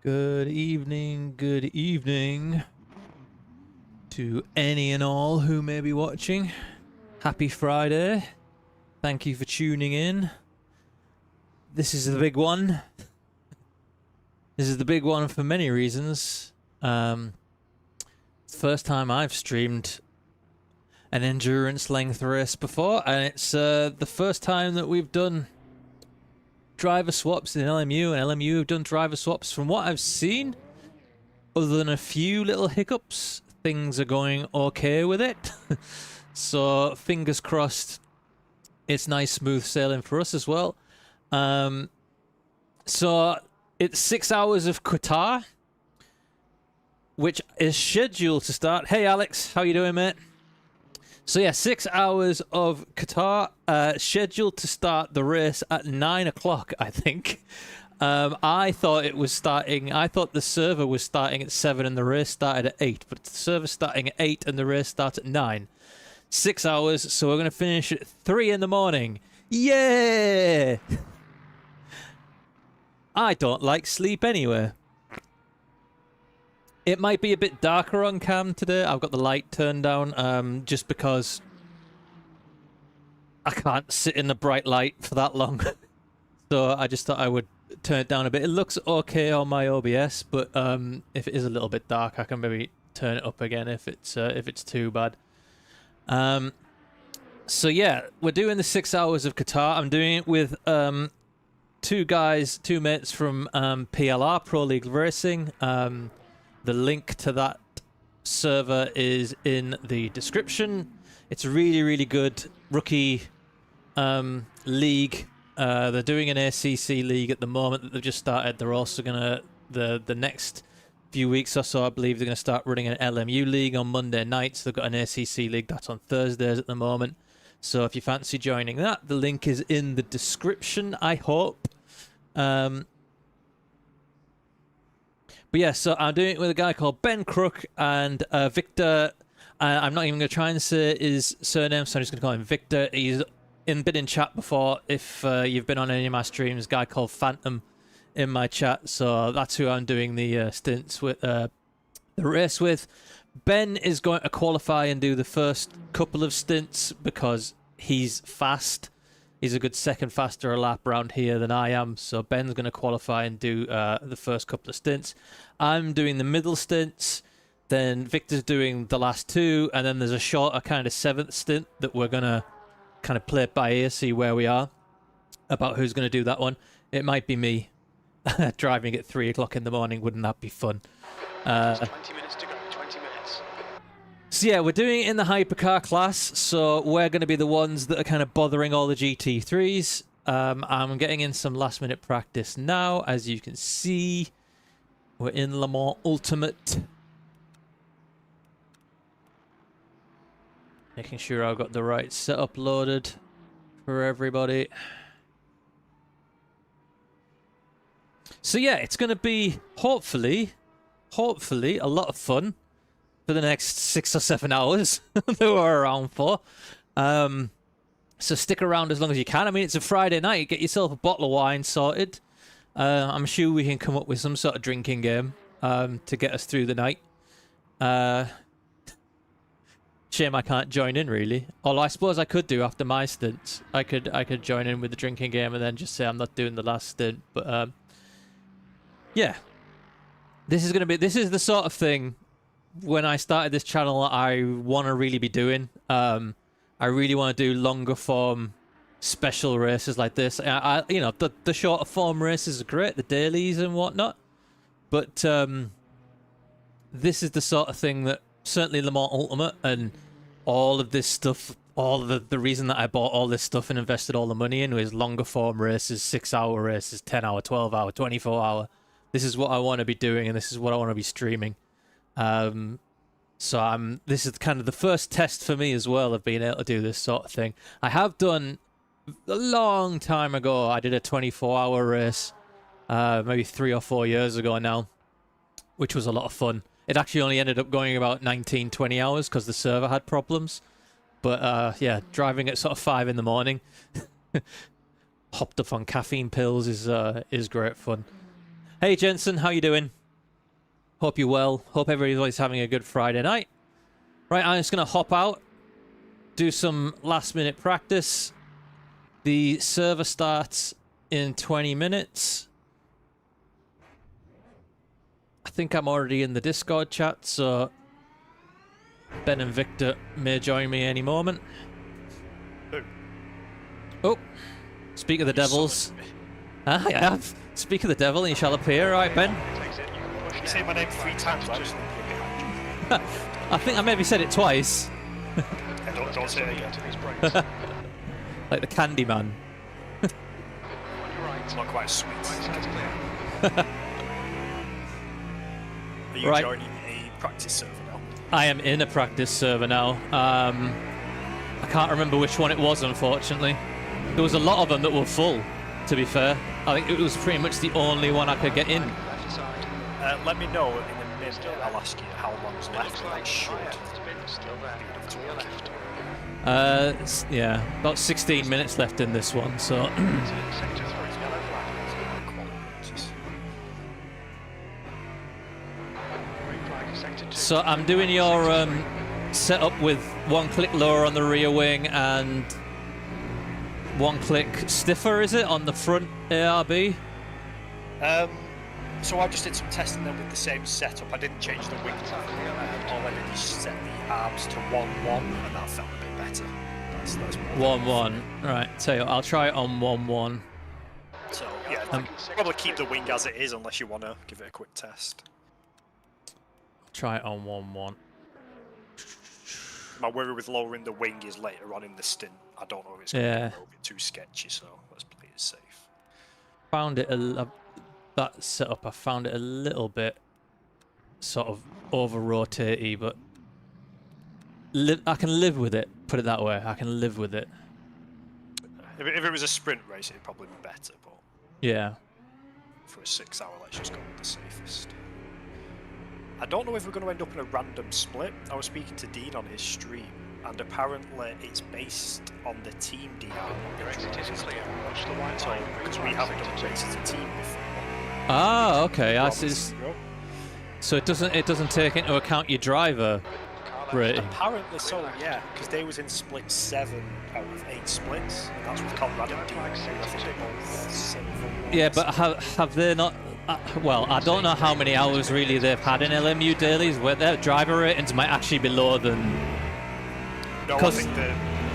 good evening to any and all who may be watching. Happy Friday. Thank you for tuning in. This is the big one. This is the big one for many reasons. It's the first time I've streamed an endurance length race before, and it's the first time that we've done driver swaps in LMU, and LMU have done driver swaps. From what I've seen, other than a few little hiccups, things are going okay with it. So fingers crossed it's nice smooth sailing for us as well. So it's 6 hours of Qatar, which is scheduled to start. Hey Alex, how you doing, mate? So yeah, 6 hours of Qatar, scheduled to start the race at 9 o'clock, I think. I thought it was starting, I thought the server was starting at 7 and the race started at 8, but the server's starting at 8 and the race starts at 9. 6 hours, so we're going to finish at 3 in the morning. Yeah! I don't like sleep anyway. It might be a bit darker on cam today. I've got the light turned down, just because I can't sit in the bright light for that long. So I just thought I would turn it down a bit. It looks okay on my OBS, but if it is a little bit dark, I can maybe turn it up again if it's too bad. So yeah, we're doing the 6 hours of Qatar. I'm doing it with two mates from PLR Pro League Racing. The link to that server is in the description. It's a really, really good rookie league. They're doing an ACC league at the moment that they've just started. They're also gonna the next few weeks or so, I believe they're gonna start running an LMU league on Monday nights. They've got an ACC league that's on Thursdays at the moment. So if you fancy joining that, the link is in the description, I hope. But yeah, so I'm doing it with a guy called Ben Crook and Victor. I'm not even going to try and say his surname, so I'm just going to call him Victor. He's been in chat before. If you've been on any of my streams, a guy called Phantom in my chat. So that's who I'm doing the stints with, the race with. Ben is going to qualify and do the first couple of stints because he's fast. He's a good second faster a lap around here than I am, so Ben's going to qualify and do the first couple of stints. I'm doing the middle stints, then Victor's doing the last two, and then there's a shorter kind of 7th stint that we're going to kind of play it by ear, see where we are, about who's going to do that one. It might be me driving at 3 o'clock in the morning. Wouldn't that be fun? 20 minutes to go, 20 minutes. So yeah, we're doing it in the hypercar class, so we're going to be the ones that are kind of bothering all the GT3s. I'm getting in some last minute practice now, as you can see. We're in Le Mans Ultimate. Making sure I've got the right setup loaded for everybody. So yeah, it's going to be, hopefully, a lot of fun for the next 6 or 7 hours that we're around for. So stick around as long as you can. I mean, it's a Friday night. Get yourself a bottle of wine sorted. I'm sure we can come up with some sort of drinking game to get us through the night. Shame I can't join in, really. Although I suppose I could do after my stints. I could join in with the drinking game and then just say I'm not doing the last stint. But yeah, this is the sort of thing. When I started this channel, I want to really be doing. I really want to do longer form special races like this. You know, the shorter form races are great, the dailies and whatnot. But this is the sort of thing that certainly Le Mans Ultimate and all of this stuff, all of the reason that I bought all this stuff and invested all the money in was longer form races, 6 hour races, 10 hour, 12 hour, 24 hour. This is what I want to be doing and this is what I want to be streaming. So this is kind of the first test for me as well of being able to do this sort of thing. I have done a long time ago. I did a 24-hour race, maybe 3 or 4 years ago now, which was a lot of fun. It actually only ended up going about 19, 20 hours because the server had problems. But yeah, driving at sort of 5 in the morning, hopped up on caffeine pills is great fun. Hey Jensen, how you doing? Hope you're well. Hope everybody's having a good Friday night. Right, I'm just going to hop out, do some last-minute practice. The server starts in 20 minutes. I think I'm already in the Discord chat, so Ben and Victor may join me any moment. Oh, speak of the devils. Ah, I have. Speak of the devil, and you shall appear. All right, Ben. You say my name 3 times, I just think you're behind you. I think I maybe said it twice. Don't say it again. Like the Candy Man. It's not quite sweet. Are you Right. joining a practice server now? I am in a practice server now. I can't remember which one it was, unfortunately. There was a lot of them that were full, to be fair. I think it was pretty much the only one I could get in. Let me know in a minute. I'll ask you how long's left. I should. Yeah, about 16 minutes left in this one, so... So I'm doing your setup with 1 click lower on the rear wing and 1 click stiffer, is it, on the front ARB? So I just did some testing then with the same setup. I didn't change the wing level. All I did is set the arms to 1-1, and that felt a bit better. That's more 1-1. Right, tell you what, I'll try it on 1-1. So yeah, probably keep the wing as it is unless you want to give it a quick test. Try it on 1-1. My worry with lowering the wing is later on in the stint. I don't know if it's going to be a little bit too sketchy, so let's play it safe. Found it that setup. I found it a little bit sort of over rotatey, but I can live with it. Put it that way. I can live with it. If it was a sprint race, it'd probably be better, but Yeah. for a 6 hour, let's just go with the safest. I don't know if we're going to end up in a random split. I was speaking to Dean on his stream, and apparently it's based on the team DR. Your exit is clear. Watch the white line. Because we haven't done a race as a team before. Ah, okay. Robert's- So it doesn't take into account your driver rating. Apparently so, yeah, because they was in split 7 out of 8 splits, and that's with Conrad and Dean. I think they're both 7-1. Yeah, but have they not? Well, I don't know how many hours really they've had in LMU dailies where their driver ratings might actually be lower than. No, I think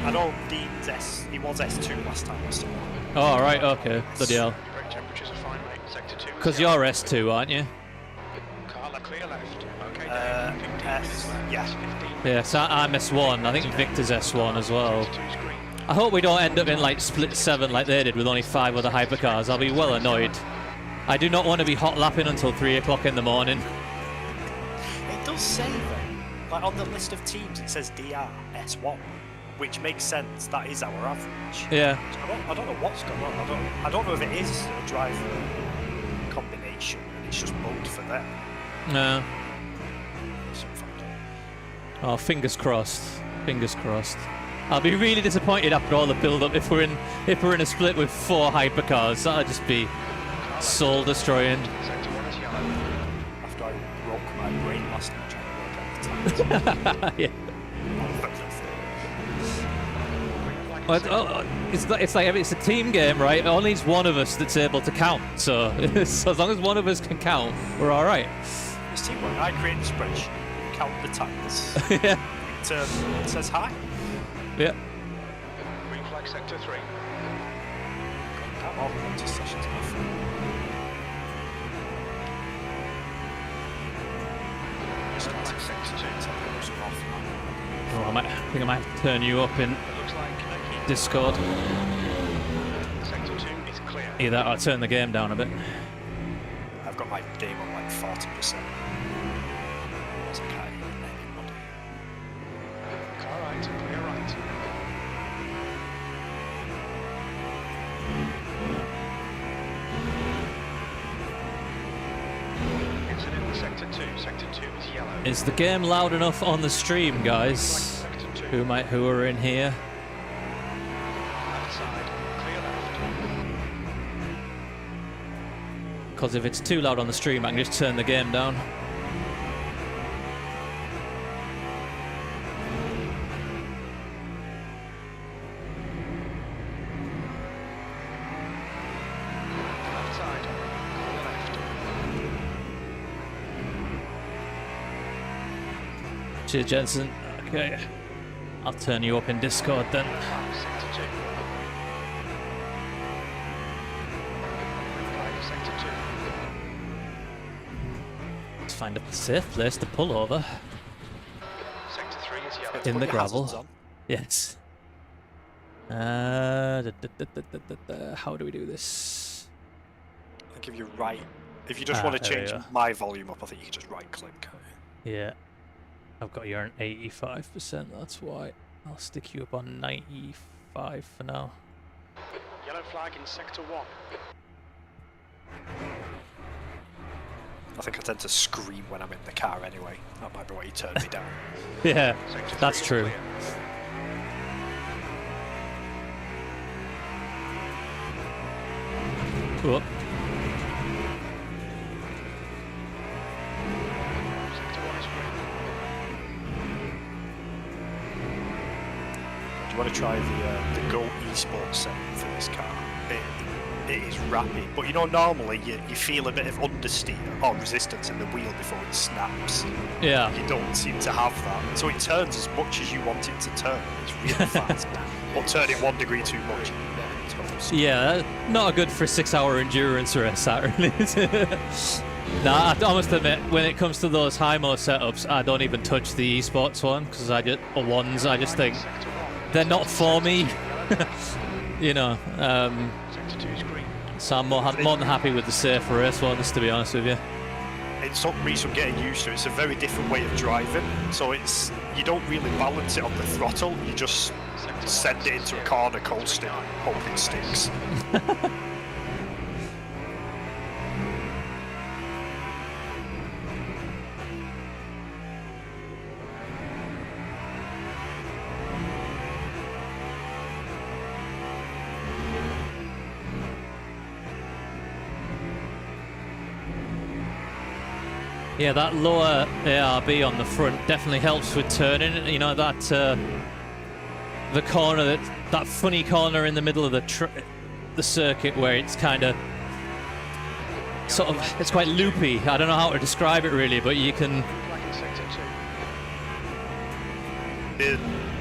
I know Dean's he was S2 last time I saw him. Oh, right, okay. Bloody hell. Brake temperatures are fine, mate. Sector 2. Because you're S2, aren't you? Carla, clear left. Okay, Yeah. Yeah, so I'm S1. I think Victor's S1 as well. Sector 2's green. I hope we don't end up in like split 7 like they did with only 5 other hypercars. I'll be well annoyed. I do not want to be hot lapping until 3 o'clock in the morning. It does say though, like on the list of teams, it says DR S1, which makes sense. That is our average. Yeah. So I don't know what's going on. I don't know if it is a driver combination and it's just both for them. No. Something. Oh, fingers crossed. Fingers crossed. I'll be really disappointed after all the build-up if we're in a split with 4 hypercars. That'll just be soul destroying. Sector 1 is yellow. After I broke my brain last night trying to work out the time. Yeah. Well, it's like if it's a team game, right? It only needs one of us that's able to count. So as long as one of us can count, we're all right. It's teamwork. I create the spreadsheet, count the times. Yeah. It says hi. Yeah. Green flag sector 3. Come on, practice sessions off. Green flag sector 2. Oh, I think I might have to turn you up in It looks like Discord. sector 2 is clear. Either I'll turn the game down a bit. I've got my game on like 40%. It's okay. Anybody. Car right, clear right. Incident in sector 2. Sector 2 is yellow. Is the game loud enough on the stream, guys? Sector 2. Who are in here? Left side, clear left. Because if it's too loud on the stream, I can just turn the game down. Cheers, Jensen. Okay. I'll turn you up in Discord then. Sector 2. Flag sector 2. Let's find a safe place to pull over. Sector 3 is yellow. In the Put your hazards gravel. on. Yes. How do we do this? I'll give you right. If you just Ah, want to there we change are. my volume up, I think you can just right click. Yeah. I've got you on 85%, that's why. I'll stick you up on 95 for now. Yellow flag in sector 1. I think I tend to scream when I'm in the car anyway. That might be why you turn me down. Yeah, Sector that's 3 is true. clear. Oh, Sector 1 is green. Do you want to try the Go Esports setting for this car? It is rapid, but you know normally you feel a bit of understeer or resistance in the wheel before it snaps. yeah. You don't seem to have that, so it turns as much as you want it to turn. It's really fast, but turn it 1 degree too much. Yeah, not good for a 6-hour endurance race, that really is. Nah, I must admit, when it comes to those high-mo setups, I don't even touch the esports one, because I just think Sector 1. they're not for me. You know, Sector 2 is green. so I'm more than happy with the safe race ones, to be honest with you. It took me some getting used to. It's a very different way of driving, so you don't really balance it on the throttle. You just send it into a corner coasting, hope it sticks. Yeah, that lower ARB on the front definitely helps with turning. You know, that the corner, that funny corner in the middle of the circuit where it's kind of sort of, it's quite loopy. I don't know how to describe it really, but you can. Flag in sector 2.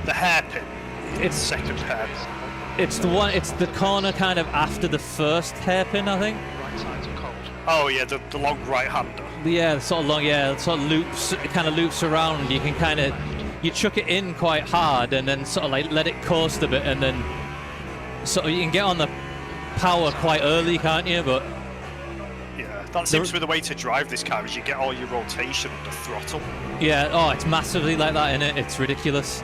The hairpin. It's Second hairpin. it's the corner kind of after the first hairpin, I think. Right sides are cold. Oh yeah, the long right-hander. Yeah, sort of long. Yeah, sort of loops. It kind of loops around. You can kind of chuck it in quite hard and then sort of like let it coast a bit, and then sort of you can get on the power quite early, can't you? But Yeah, that seems to be the way to drive this car, is you get all your rotation on the throttle. yeah, oh, it's massively like that in it. It's ridiculous.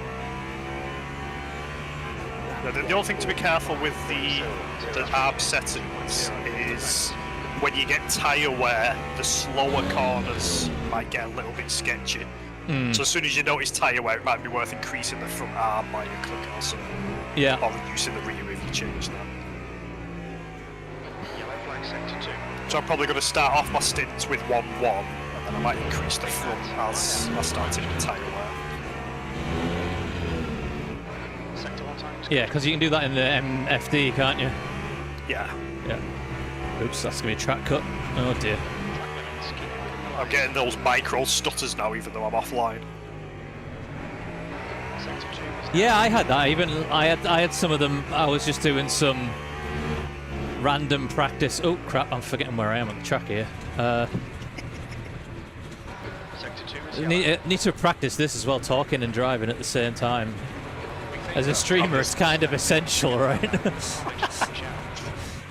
Now, the other thing to be careful with the ARB settings is when you get tyre wear, the slower corners might get a little bit sketchy. So as soon as you notice tyre wear, it might be worth increasing the front arm by a click or something, Yeah. or reducing the rear if you change that. Yellow flag sector 2. So I'm probably going to start off my stints with 1-1, and then I might increase the front as I start hitting the tyre wear. Sector 1 time is Yeah, because you can do that in the MFD, can't you? Yeah, Yeah. Oops, that's gonna be a track cut. Oh dear. flag limits. Keep it within the I'm line. getting those micro stutters now, even though I'm offline. Sector 2 is Yeah, I had that. I had some of them. I was just doing some random practice. Oh crap! I'm forgetting where I am on the track here. sector 2 is yellow. Need to practice this as well, talking and driving at the same time. As a streamer, it's kind of essential, right?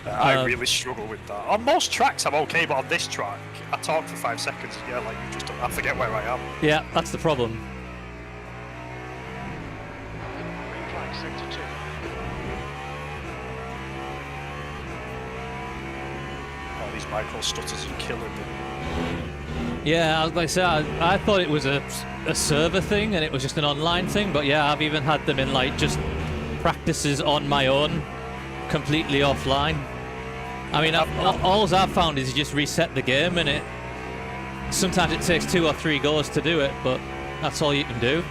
I really struggle with that. On most tracks, I'm okay, but on this track, I talk for 5 seconds. Yeah, like you just, I forget where I am. Yeah, that's the problem. Green flag sector 2. All these micro stutters are killing me. Yeah, like I said, I thought it was a server thing and it was just an online thing, but yeah, I've even had them in like just practices on my own, completely offline. I mean, all I've found is you just reset the game, and sometimes it takes 2 or 3 goes to do it, but that's all you can do.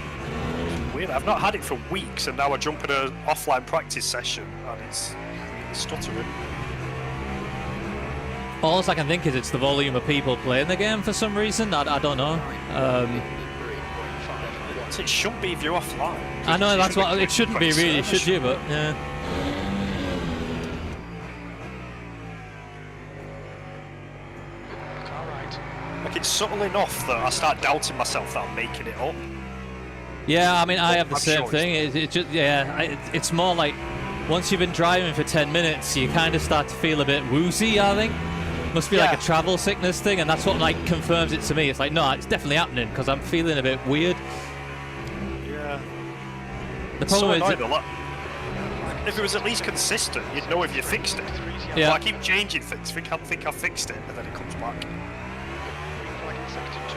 Weird. I've not had it for weeks, and now I jump in an offline practice session, and it's really stuttering. All I can think is it's the volume of people playing the game for some reason. I don't know. So it shouldn't be if you're offline. I know, that's what... It Quick shouldn't be really, service. should you? But, yeah. Car right. Like, it's subtle enough that I start doubting myself that I'm making it up. Yeah, I mean, I have the I'm same sure thing. It just, yeah, it's more like once you've been driving for 10 minutes, you kind of start to feel a bit woozy, I think. Must be like Yeah. a travel sickness thing, and that's what like confirms it to me. It's like, no, it's definitely happening because I'm feeling a bit weird. Yeah. The So problem is, annoying, like, if it was at least consistent, you'd know if you fixed it. Yeah. But I keep changing things, think I fixed it, and then it comes back. Green flag in sector 2.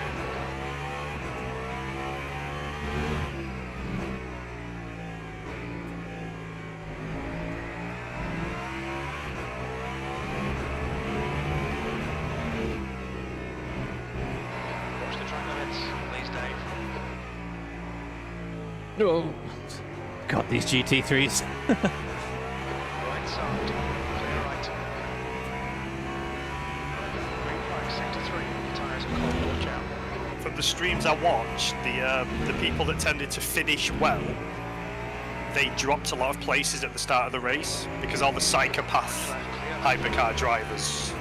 Watch the track limits, please, Dave. oh, God, these GT3s. Right side, clear right. Green flag, sector 3, tyres are cold, watch out. From the streams I watched, the people that tended to finish well, they dropped a lot of places at the start of the race because all the psychopath hypercar drivers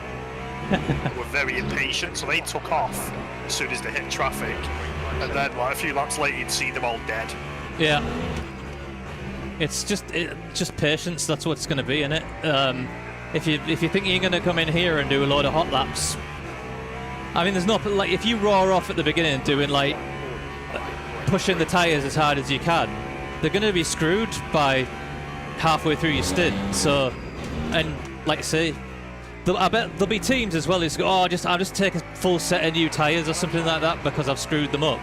were very impatient, so they took off as soon as they hit traffic, and then like a few laps later you'd see them all dead. Yeah. It's just patience. That's what it's going to be, isn't it? If you think you're going to come in here and do a load of hot laps, I mean, there's no like if you roar off at the beginning doing like pushing the tires as hard as you can, they're going to be screwed by halfway through your stint. So, and like I say, I bet there'll be teams as well who go, oh, I'll just take a full set of new tires or something like that because I've screwed them up,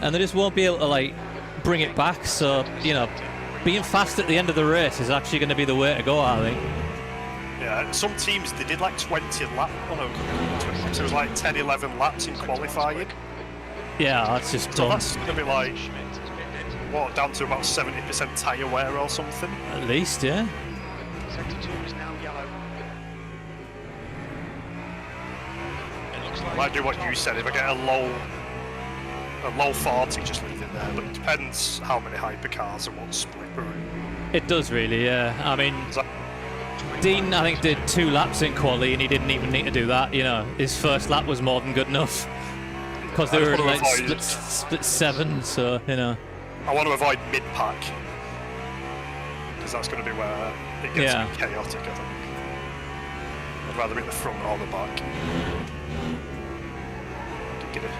and they just won't be able to like bring it back. So, you know, being fast at the end of the race is actually going to be the way to go, I think. Yeah, some teams they did like 20 laps. Oh no, 20 laps. It was like 10, 11 laps in qualifying. Yeah, that's just So dumb. that's gonna be like what, down to about 70% tyre wear or something. At least, yeah. Sector 2 is now yellow. It looks I like might do what you said. If I get a low 40, just leave it there. But it depends how many hypercars and what split we're in. It does really, yeah. I mean, Is that- Dean, I think, did 2 laps in quali, and he didn't even need to do that. You know, his first lap was more than good enough because they I were just in wanna like avoid- split 7. So you know, I want to avoid mid-pack because that's going to be where it gets Yeah. chaotic. I think I'd rather be in the front or the back. Get it.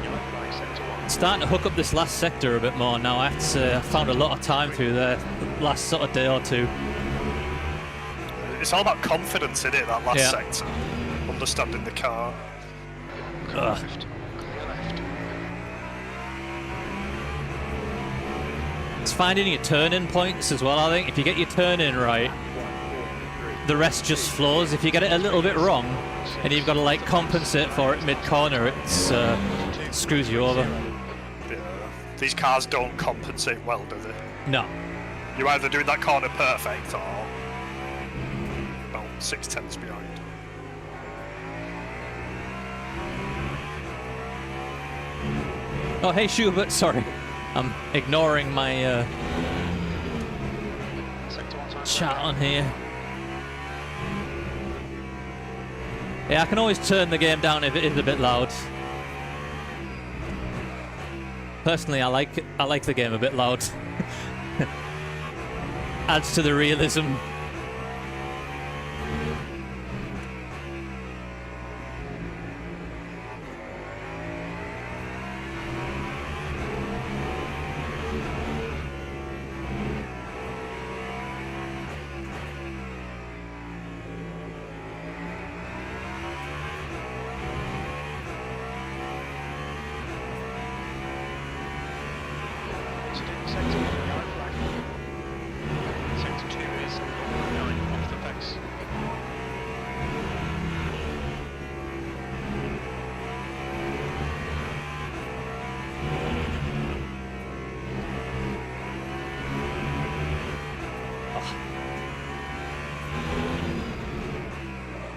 yellow flag, sector 1. starting to hook up this last sector a bit more now. I have to say, I found a lot of time through there the last sort of day or two. It's all about confidence in it, that last Yeah. sector. Understanding the car. Ugh. Left, clear left. It's finding your turn-in points as well. I think if you get your turn-in right, the rest just flows. If you get it a little bit wrong, and you've got to like compensate for it mid-corner, it's screws you over. Yeah. These cars don't compensate well, do they? No. You're either doing that corner perfect or about 6/10 behind. Oh, hey Schubert, sorry. I'm ignoring my Sector 1 time. chat on here. Yeah, I can always turn the game down if it is a bit loud. Personally, I like the game a bit loud. Adds to the realism. Sector 1, yellow flag. Sector 2 is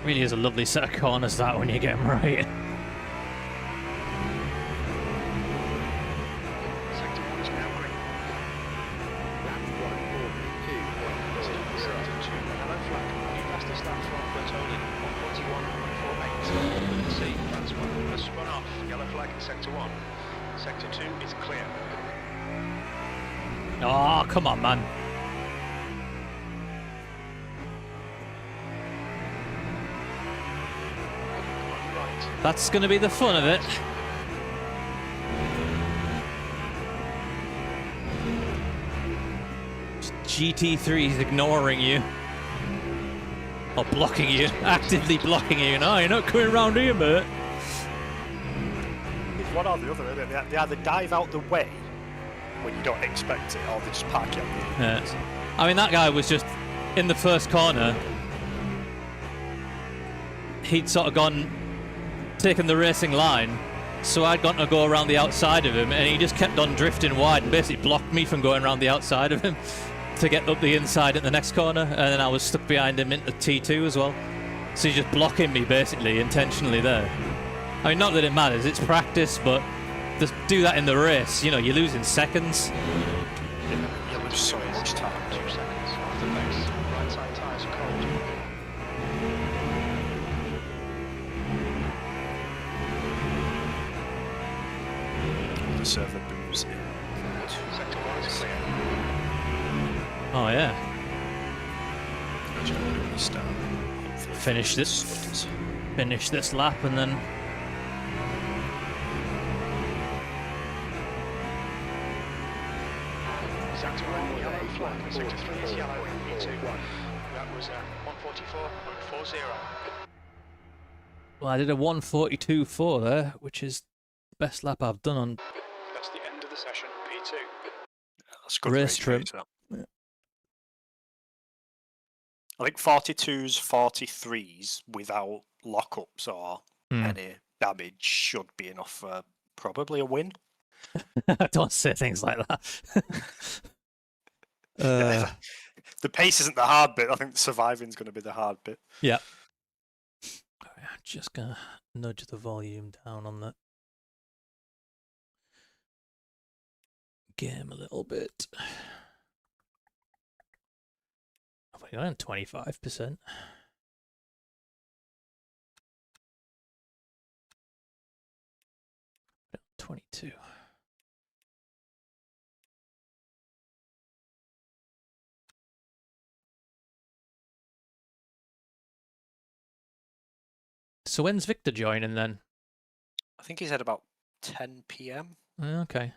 Really is a lovely set of corners that when you get them right. Sector 1 is now green. Lap 142.0. Sector 2, yellow flag. New fastest lap from Bertoli, 141.48. Let's see, France 1 has spun off. Yellow flag in Sector 1. Sector 2 is clear. Oh, come on, man. On right. That's going to be the fun of it. GT3's ignoring you. Or blocking you. Actively blocking you. No, you're not coming around here, mate. It's one or the other, isn't it? They either dive out the way when you don't expect it, or they just park it. Yeah. I mean, that guy was just in the first corner. He'd sort of taken the racing line, so I'd gone to go around the outside of him, and he just kept on drifting wide and basically blocked me from going around the outside of him to get up the inside at the next corner, and then I was stuck behind him into T2 as well. So he's just blocking me basically intentionally there. I mean, not that it matters, it's practice, but just do that in the race, you know, you're losing seconds. You lose so much time. 2 seconds off the pace. Right side tyres are cold. The server booms in. Sector 1 is clear. Oh yeah. Actually, when we start, Finish this. Finish this lap and then Sector 1, yellow flag. Sector 3 is yellow. P2. That was 144.40. well, I did a 1:42.4 there, which is the best lap I've done on That's the end of the session. P2. That's good race trim. that. I think 42s, 43s without lockups or any damage should be enough for probably a win. Don't say things like that. The pace isn't the hard bit. I think the surviving is going to be the hard bit. Yeah. I'm just gonna nudge the volume down on that game a little bit. I've only got on 25%. 22. So when's Victor joining then? I think he said about 10 p.m. Okay.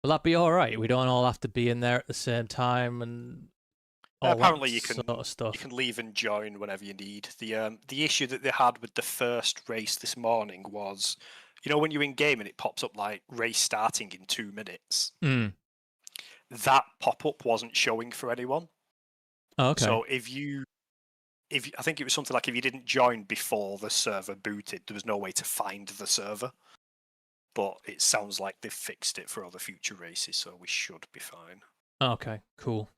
Will that be all right? We don't all have to be in there at the same time and all apparently that you can sort of stuff. You can leave and join whenever you need. The issue that they had with the first race this morning was, you know, when you're in game and it pops up like race starting in 2 minutes. That pop-up wasn't showing for anyone. Oh, okay. So if I think it was something like if you didn't join before the server booted, there was no way to find the server. But it sounds like they've fixed it for all the future races, so we should be fine. Okay, cool.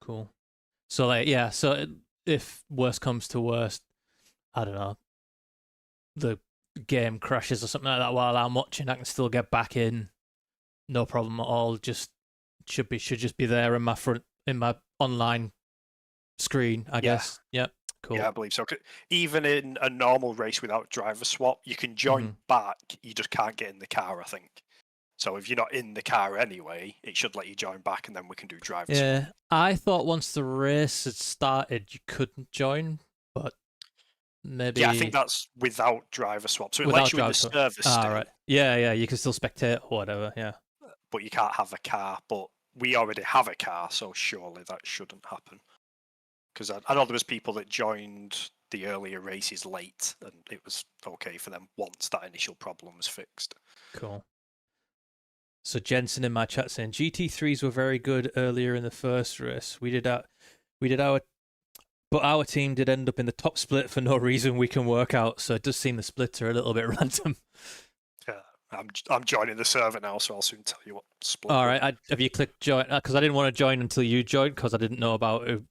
So like, yeah, so if worst comes to worst, I don't know, the game crashes or something like that while I'm watching, I can still get back in, no problem at all. Just should just be there in my online screen, I guess. Yep. Cool. Yeah, I believe so. Even in a normal race without driver swap, you can join back. You just can't get in the car, I think. So if you're not in the car anyway, it should let you join back, and then we can do driver swap. Yeah, I thought once the race had started, you couldn't join, but maybe. Yeah, I think that's without driver swap. So it without lets you in the swap. server still, right. Yeah, you can still spectate or whatever. Yeah. but you can't have a car. But we already have a car, so surely that shouldn't happen. Because I know there was people that joined the earlier races late, and it was okay for them once that initial problem was fixed. Cool. So Jensen in my chat saying GT3s were very good earlier in the first race. But our team did end up in the top split for no reason we can work out. So it does seem the splits are a little bit random. I'm joining the server now, so I'll soon tell you what split. All right, have you clicked join? Because I didn't want to join until you joined, because I didn't know about it.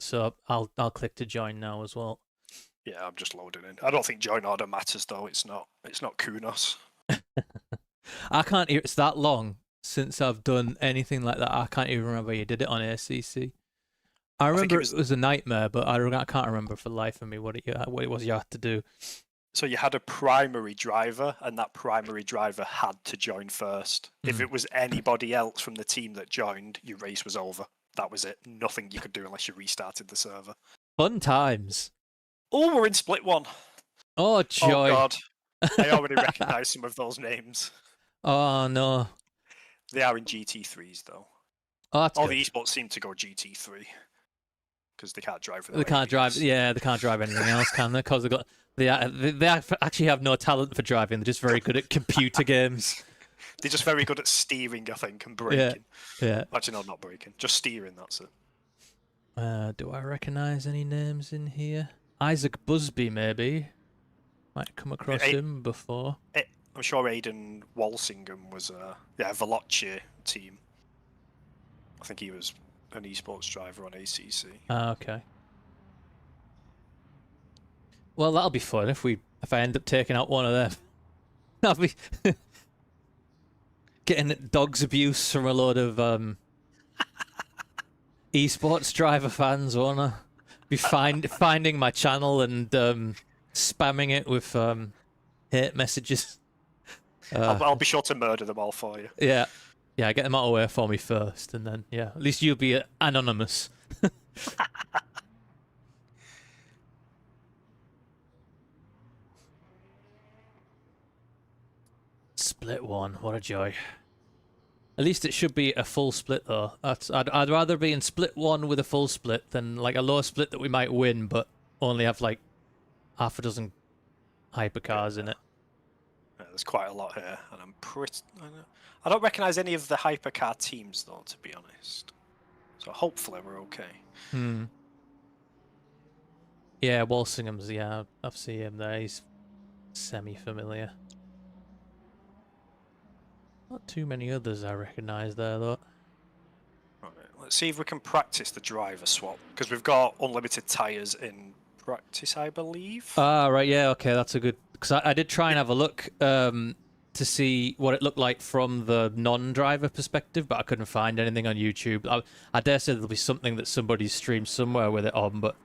So I'll click to join now as well. Yeah, I'm just loading in. I don't think join order matters though. It's not Kunos. I can't. It's that long since I've done anything like that. I can't even remember you did it on ACC. I remember it was a nightmare, but I can't remember for the life of me what it was you had to do. So you had a primary driver, and that primary driver had to join first. If it was anybody else from the team that joined, your race was over. That was it. Nothing you could do unless you restarted the server. Fun times. Oh, we're in split one. Oh, joy. Oh, God. I already recognise some of those names. Oh, no. They are in GT3s, though. Oh, that's All good. the esports seem to go GT3 because they can't drive. They can't drive. Yeah, they can't drive anything else, can they? Because they actually have no talent for driving. They're just very good at computer games. They're just very good at steering, I think, and braking. Yeah. Actually, no, not braking. Just steering, that's it. Do I recognise any names in here? Isaac Busby, maybe. Might come across him before. I'm sure Aidan Walsingham was a Veloce team. I think he was an esports driver on ACC. Okay. Well, that'll be fun if I end up taking out one of them. That'll be getting dog's abuse from a load of esports driver fans, won't I? Be finding my channel and spamming it with hate messages. I'll be sure to murder them all for you. Yeah, get them out of the way for me first, and then at least you'll be anonymous. Split one, what a joy. At least it should be a full split though. I'd rather be in split one with a full split than like a low split that we might win, but only have like half a dozen hypercars in it. Yeah, there's quite a lot here, and I don't recognise any of the hypercar teams though, to be honest. So hopefully we're okay. Yeah, Walsingham's. Yeah, I've seen him there. He's semi-familiar. Not too many others I recognise there though. Right, let's see if we can practice the driver swap because we've got unlimited tyres in practice, I believe. Ah, right. Yeah. Okay, that's a good. Because I did try and have a look to see what it looked like from the non-driver perspective, but I couldn't find anything on YouTube. I dare say there'll be something that somebody streamed somewhere with it on, but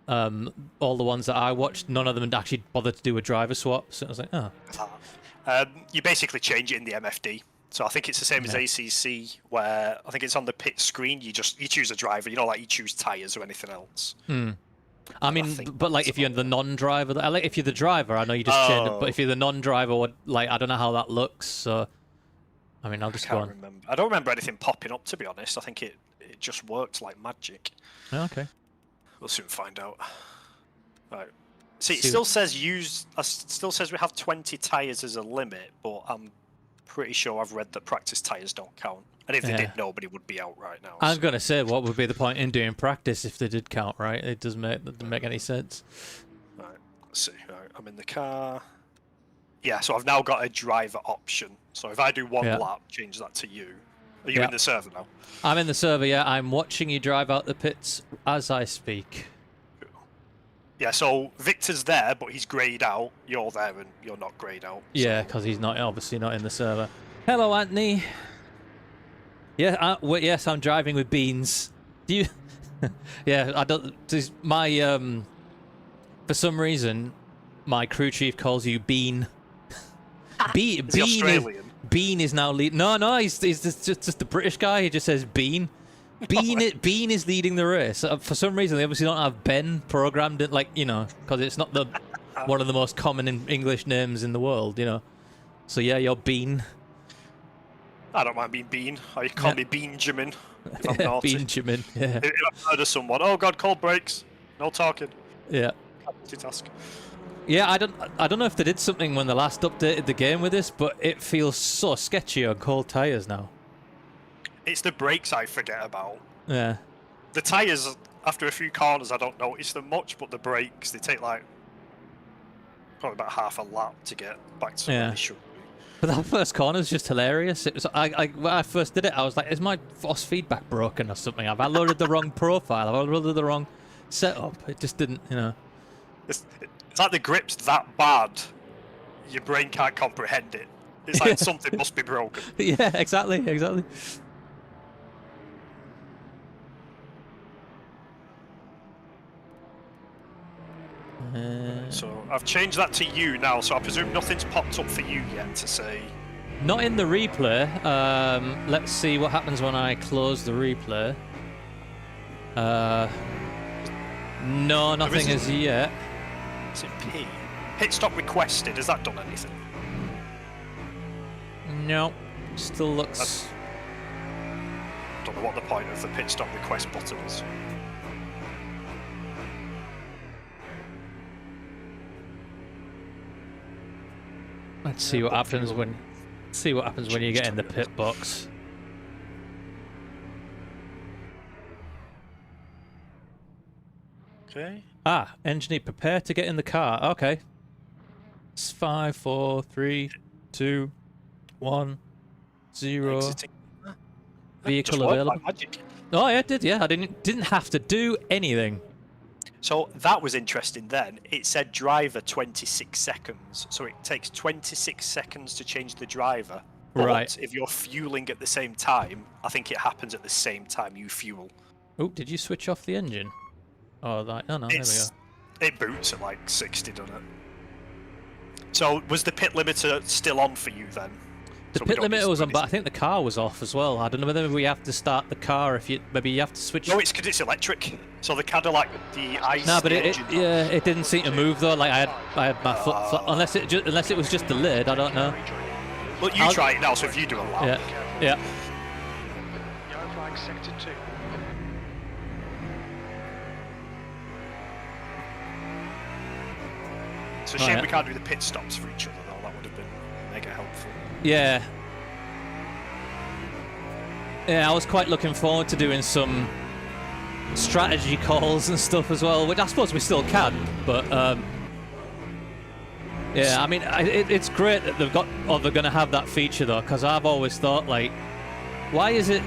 all the ones that I watched, none of them actually bothered to do a driver swap. So I was like, oh. You basically change it in the MFD. So I think it's the same as ACC, where I think it's on the pit screen. You choose a driver. You know, like you choose tyres or anything else. I mean, but like if you're the non-driver, like if you're the driver, I know you just change it. But if you're the non-driver, like I don't know how that looks. So, I mean, I'll just go on. I don't remember anything popping up, to be honest. I think it just worked like magic. Okay. We'll soon find out. Right. See, it still says still says we have 20 tyres as a limit, but I'm pretty sure I've read that practice tyres don't count. And if they did, nobody would be out right now. I was going to say, what would be the point in doing practice if they did count, right? It doesn't make any sense. Right, let's see. Right, I'm in the car. Yeah, so I've now got a driver option. So if I do one lap, change that to you. Are you in the server now? I'm in the server, yeah. I'm watching you drive out the pits as I speak. Yeah, so Victor's there, but he's greyed out. You're there and you're not greyed out. Yeah, because he's obviously not in the server. Hello, Anthony. Yeah, yes, I'm driving with Beans. Do you? Yeah, I don't. My for some reason, my crew chief calls you Bean. Bean is now lead. No, he's just the British guy. He just says Bean. Bean is leading the race. For some reason, they obviously don't have Ben programmed in, like, you know, because it's not one of the most common English names in the world, you know. So yeah, you're Bean. I don't mind being Bean. Or you call me Benjamin if I'm naughty. Benjamin, yeah. If I've heard of someone, oh god, cold brakes. No talking. Yeah. Multitask. Yeah, I don't know if they did something when they last updated the game with this, but it feels so sketchy on cold tyres now. It's the brakes I forget about. Yeah. The tyres, after a few corners, I don't notice them much, but the brakes, they take like probably about half a lap to get back to where they should be. But that first corner is just hilarious. It was when I first did it, I was like, "Is my force feedback broken or something? Have I loaded the wrong profile? Have I loaded the wrong setup?" It just didn't, you know. It's like the grip's that bad, your brain can't comprehend it. It's like something must be broken. Yeah, exactly. So I've changed that to you now, so I presume nothing's popped up for you yet to say... Not in the replay. Let's see what happens when I close the replay. No, nothing as yet. Is it P? Pit stop requested, has that done anything? No, still looks... Don't know what the point of the pit stop request button is. Let's see what happens when... See what happens when you get in the pit box. Okay. Ah, engineer, prepare to get in the car. Okay. It's 5, 4, 3, 2, 1, 0. Exiting. Vehicle Just worked available. like magic. Oh yeah, it did. Yeah, I didn't have to do anything. So that was interesting then. It said driver 26 seconds. So it takes 26 seconds to change the driver. But Right. if you're fueling at the same time, I think it happens at the same time you fuel. Oh, did you switch off the engine? Oh, that. Oh no, there we go. It boots at like 60, doesn't it? So was the pit limiter still on for you then? The So we pit don't need limiter to was do on, but I anything? think the car was off as well. I don't know whether we have to start the car if you maybe you have to switch. No, it's because it's electric. So the Cadillac, the ice. No, but the it engine- yeah, it didn't seem to move though. Like I had my foot flat, unless it was just the lid. I don't know. Well, you I'll- try it now. So if you do a lap, Yeah, yeah. Yellow flag, sector 2. it's a Oh, shame yeah. we can't do the pit stops for each other though. That would have been mega helpful. Yeah. Yeah, I was quite looking forward to doing some strategy calls and stuff as well, which I suppose we still can, but yeah, I mean, it's great that they've got, or they're going to have that feature though, because I've always thought, like, why is it,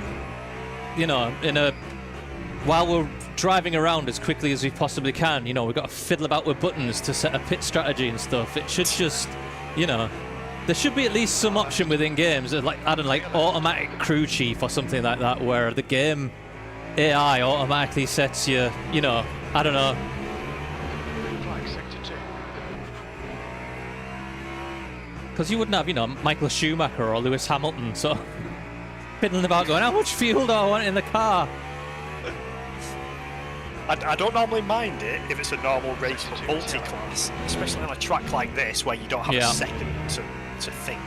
you know, while we're driving around as quickly as we possibly can, you know, we've got to fiddle about with buttons to set a pit strategy and stuff. It should just, you know, there should be at least some option within games, like, I don't know, like automatic crew chief or something like that, where the game AI automatically sets you, you know, I don't know. Flag, sector 2. Because you wouldn't have, you know, Michael Schumacher or Lewis Hamilton sort of fiddling about going, how much fuel do I want in the car? I don't normally mind it if it's a normal race for multi-class, especially on a track like this where you don't have Yeah. a second to think.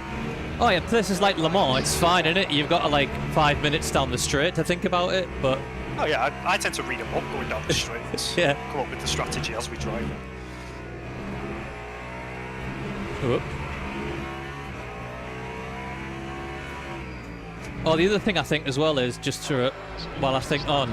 Oh yeah, places like Le Mans, it's fine, isn't it? You've got like 5 minutes down the straight to think about it, but Oh yeah, I tend to read a book going down the straights. Yeah. Come up with the strategy as we drive it. Whoop. Oh, the other thing I think as well is just to, while I think on,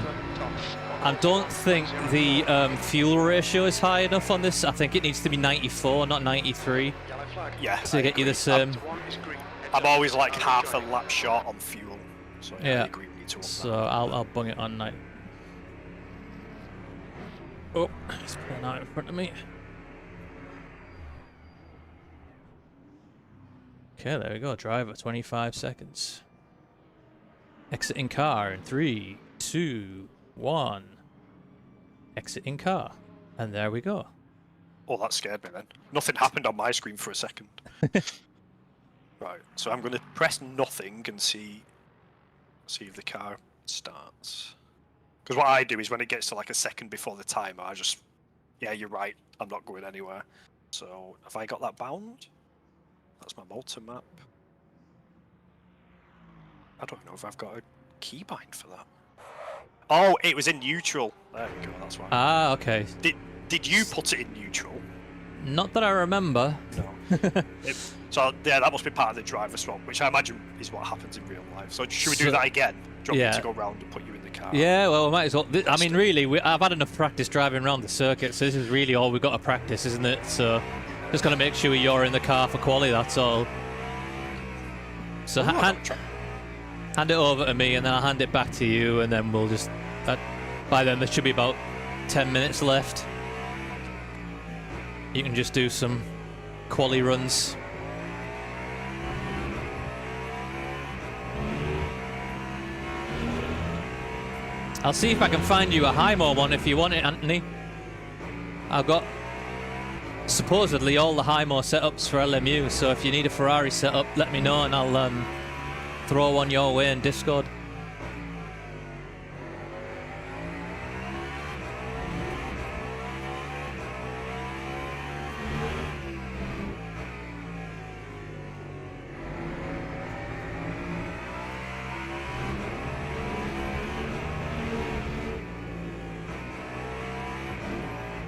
I don't think the fuel ratio is high enough on this. I think it needs to be 94, not 93, Yellow flag. Yeah. to get you the same. One is green. I'm always like half a lap short on fuel. So yeah, Yeah. I agree we need to up So that. I'll bung it on night. Oh, he's pulling out in front of me. Okay, there we go. Driver, 25 seconds. Exiting car in 3, 2, 1. Exiting car. And there we go. Oh, that scared me then. Nothing happened on my screen for a second. Right, so I'm going to press nothing and see if the car starts. Because what I do is when it gets to like a second before the timer, I just, yeah, you're right, I'm not going anywhere. So, have I got that bound? That's my Malta map. I don't know if I've got a keybind for that. Oh, it was in neutral. There we go, that's why. Ah, okay. Did you put it in neutral? Not that I remember. No. So yeah, that must be part of the driver swap, which I imagine is what happens in real life. So should we do So- that again? Do you want yeah. me to go round and put you in the car? Yeah, well, we might as well. I mean, really, I've had enough practice driving around the circuit, so this is really all we've got to practice, isn't it? So just got to make sure you're in the car for quali, that's all. So hand it over to me, and then I'll hand it back to you, and then we'll just... by then, there should be about 10 minutes left. you can just do some quali runs. I'll see if I can find you a Hymo one if you want it, Anthony. I've got supposedly all the Hymo setups for LMU, so if you need a Ferrari setup, let me know and I'll throw one your way in Discord.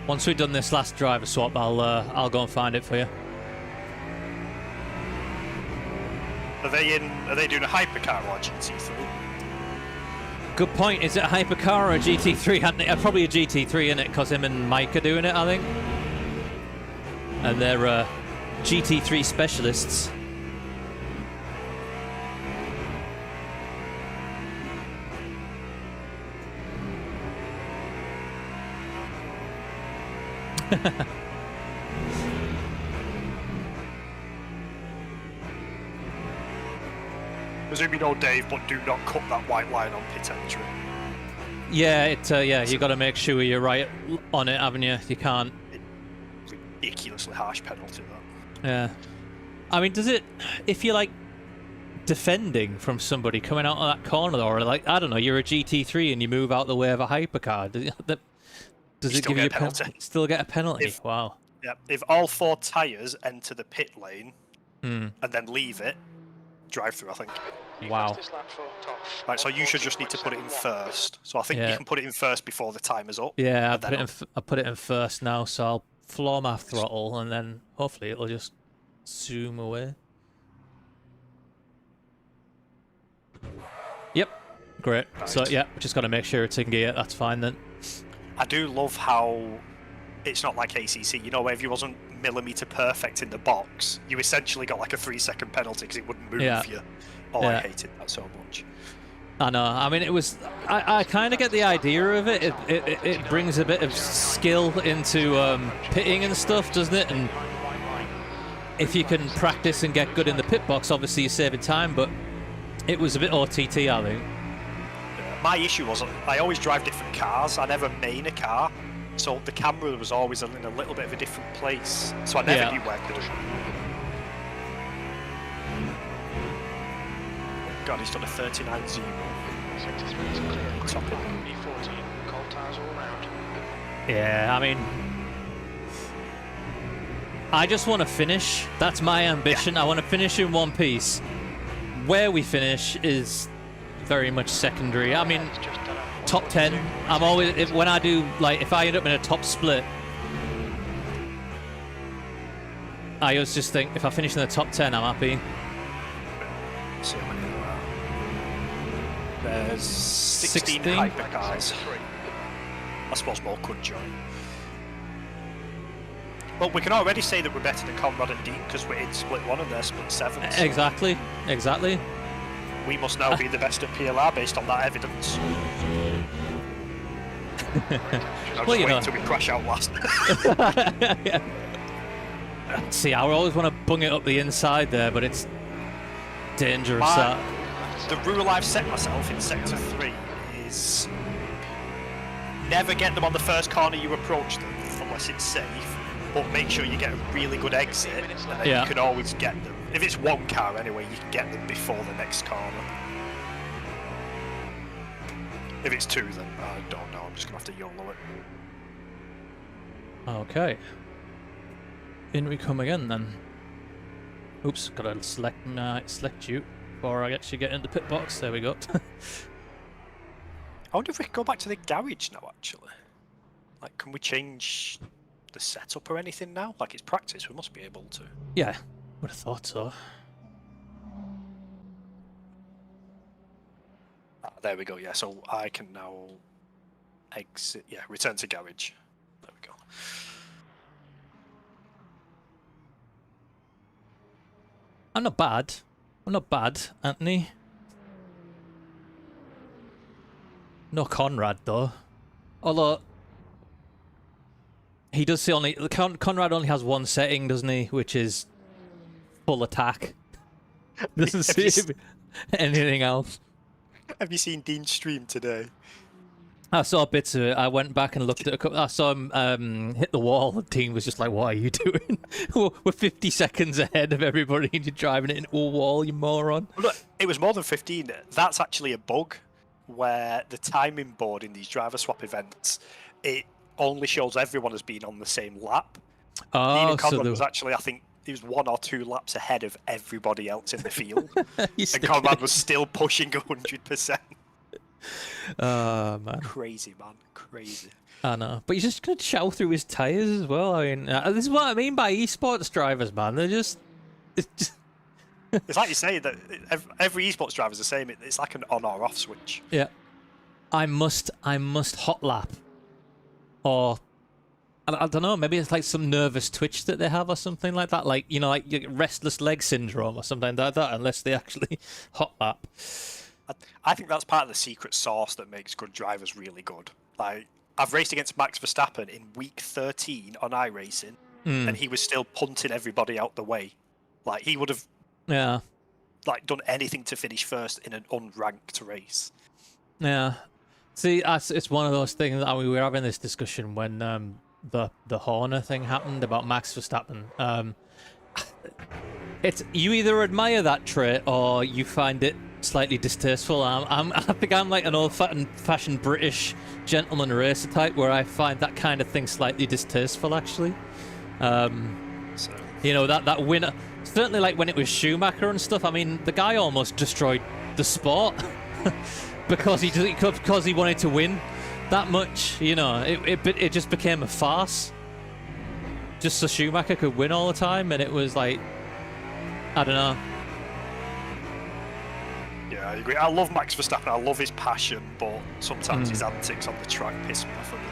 Once we've done this last driver swap, I'll go and find it for you. Are they doing a hypercar or a GT3? Good point. Is it a hypercar or a GT3? Probably a GT3 in it, because him and Mike are doing it, I think. And they're GT3 specialists. Presume you know Dave, but do not cut that white line on pit entry. Yeah, you got to make sure you're right on it, haven't you? You can't. Ridiculously harsh penalty, that. Yeah. I mean, does it, if you're like defending from somebody coming out of that corner, or like, I don't know, you're a GT3 and you move out the way of a hypercar, does it give you a penalty? Still get a penalty? Wow. Yeah, if all 4 tyres enter the pit lane and then leave it, drive through, I think. Wow. Right, so you should just need to put it in first. So I think you can put it in first before the timer's up. Yeah, I put it in first now, so I'll floor my throttle and then hopefully it'll just zoom away. Yep, great. Right. So yeah, just got to make sure it's in gear. That's fine then. I do love how it's not like ACC, you know, where if you wasn't millimetre perfect in the box, you essentially got like a 3-second penalty because it wouldn't move you. Oh, I hated that so much. I know. I mean, it was. I kind of get the idea of it. It brings a bit of skill into pitting and stuff, doesn't it? And if you can practice and get good in the pit box, obviously you're saving time. But it was a bit OTT, I think. My issue was I always drive different cars. I never main a car, so the camera was always in a little bit of a different place. So I never knew where to do it. God, he's done a 39-0. Sector 3 is clear. Top it. E14, cold tyres all round. Yeah, I mean, I just want to finish. That's my ambition. I want to finish in one piece. Where we finish is very much secondary. I mean, top 10. I'm always, when I do, like, if I end up in a top split, I always just think if I finish in the top 10, I'm happy. See how many there are. There's 16 hypercars. I suppose more could join. Well, we can already say that we're better than Conrad and Dean because we're in split 1 and they're split 7. So Exactly. we must now be the best at PLR based on that evidence. Well, you know. Until we crash out last. See, I always want to bung it up the inside there, but it's dangerous. The rule I've set myself in Sector 3 is never get them on the first corner you approach them unless it's safe, but make sure you get a really good exit and then you can always get them. If it's 1 car anyway, you can get them before the next corner. If it's 2 then I don't know, I'm just going to have to YOLO it. Okay. In we come again then. Oops, gotta select you before I actually get in the pit box. There we go. I wonder if we could go back to the garage now, actually. Like, can we change the setup or anything now? Like, it's practice, we must be able to. Yeah, would have thought so. There we go, yeah, so I can now exit, return to garage. There we go. I'm not bad, Anthony. No Conrad though. Although He does say only Conrad only has one setting, doesn't he? Which is full attack. Doesn't see anything else. Have you seen Dean's stream today? I saw bits of it. I went back and looked at a couple. I saw him hit the wall. The team was just like, "What are you doing? We're 50 seconds ahead of everybody, and you're driving it into a wall, you moron." Look, it was more than 15. That's actually a bug where the timing board in these driver swap events, it only shows everyone as being on the same lap. Oh, Dean Conrad so was actually, I think, he was 1 or 2 laps ahead of everybody else in the field, He's and Conrad was still pushing 100%. Oh man, Crazy, man, crazy. I know, but he's just gonna chow through his tires as well. I mean, this is what I mean by esports drivers, man. They're just, it's just. It's like you say that every esports driver is the same. It's like an on or off switch. Yeah, I must hot lap, or I don't know. Maybe it's like some nervous twitch that they have or something like that. Like, you know, like restless leg syndrome or something like that. Unless they actually hot lap. I think that's part of the secret sauce that makes good drivers really good. Like, I've raced against Max Verstappen in week 13 on iRacing, and he was still punting everybody out the way. Like, he would have like done anything to finish first in an unranked race. Yeah. See, it's one of those things that we were having this discussion when the Horner thing happened about Max Verstappen. It's, you either admire that trait or you find it slightly distasteful. I think I'm like an old-fashioned British gentleman racer type where I find that kind of thing slightly distasteful, actually. You know, that winner, certainly like when it was Schumacher and stuff. I mean, the guy almost destroyed the sport because he wanted to win that much. You know, it just became a farce just so Schumacher could win all the time, and it was like, I don't know. Yeah, I agree. I love Max Verstappen. I love his passion, but sometimes his antics on the track piss me off a bit.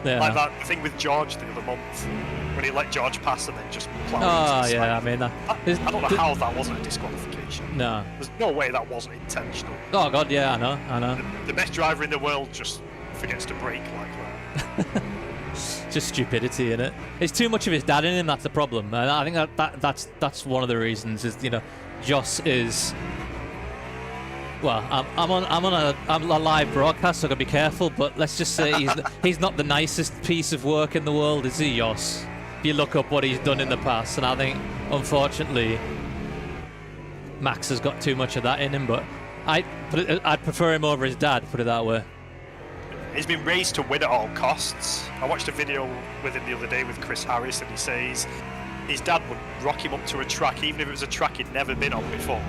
Yeah. Like that thing with George the other month, when he let George pass and then just plowed Oh, into the yeah, side. I mean, I don't know how that wasn't a disqualification. No. There's no way that wasn't intentional. Oh, God, yeah, I know. The best driver in the world just forgets to brake like that. Just stupidity, innit? It's too much of his dad in him, that's the problem. And I think that's one of the reasons is, you know, Joss is... Well, I'm on a live broadcast, so I gotta be careful. But let's just say he's not the nicest piece of work in the world, is he, Jos? If you look up what he's done in the past, and I think, unfortunately, Max has got too much of that in him. But I'd prefer him over his dad. Put it that way. He's been raised to win at all costs. I watched a video with him the other day with Chris Harris, and he says his dad would rock him up to a track, even if it was a track he'd never been on before.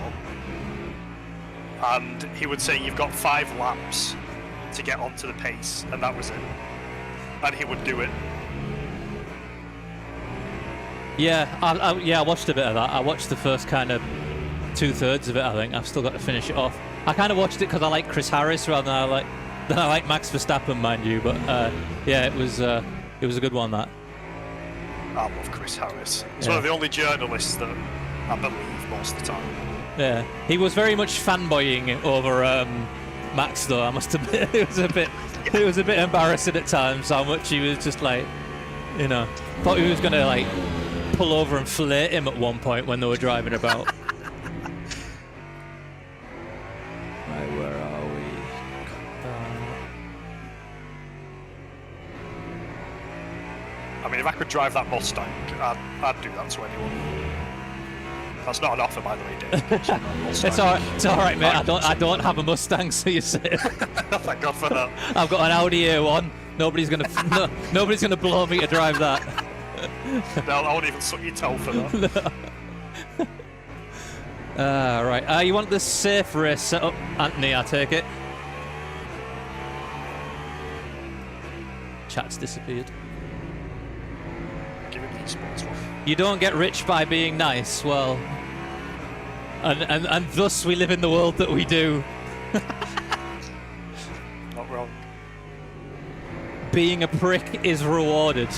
And he would say, you've got 5 laps to get onto the pace, and that was it. And he would do it. Yeah, I watched a bit of that. I watched the first kind of 2/3 of it, I think. I've still got to finish it off. I kind of watched it because I like Chris Harris rather than I like Max Verstappen, mind you. But yeah, it was a good one, that. I love Chris Harris. He's one of the only journalists that I believe most of the time. Yeah, he was very much fanboying over Max, though. I must admit, it was a bit embarrassing at times how much he was just like, you know, thought he was gonna like pull over and fillet him at one point when they were driving about. Right, where are we? I mean, if I could drive that Mustang, I'd do that to anyone. That's not an offer, by the way, Dave. It's all right, mate. I don't have a Mustang, so you say. Thank God for that. I've got an Audi A1. Nobody's gonna blow me to drive that. No, I won't even suck your toe for that. No. Right. You want the safe race set up, Anthony? I take it. Chat's disappeared. Give him the esports one. You don't get rich by being nice. Well, and thus we live in the world that we do. Not wrong. Being a prick is rewarded.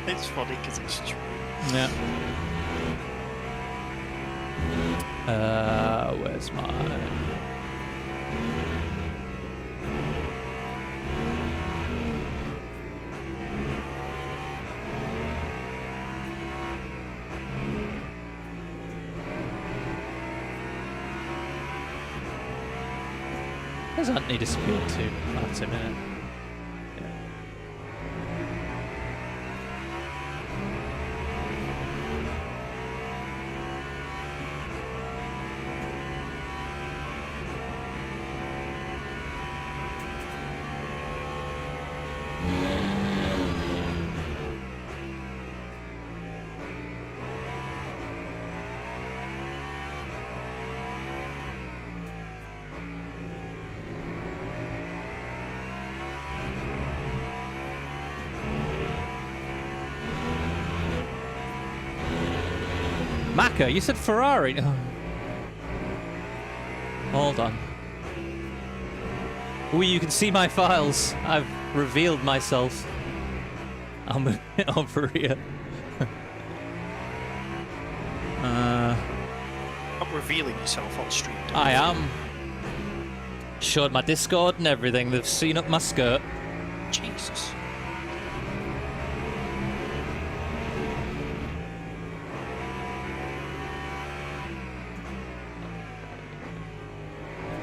It's funny because it's true. Yeah. Where's mine? There's Anthony disappeared too. That's him, innit? Yeah. Maka, you said Ferrari. Oh. Hold on. Ooh, you can see my files. I've revealed myself. I'll move it over here. Not revealing yourself on stream. I am. Showed my Discord and everything. They've seen up my skirt. Jesus.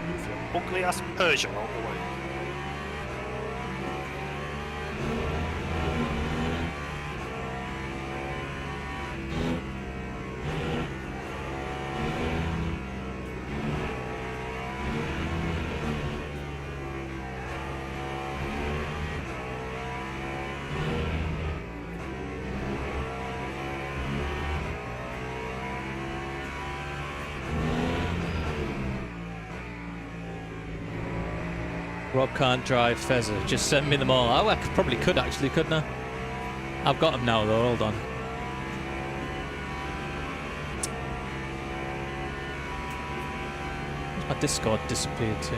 Move your ugly ass Persian out the way. Rob can't drive Fezzer. Just send me them all. Oh, I probably could actually, couldn't I? I've got them now though. Hold on. My Discord disappeared too.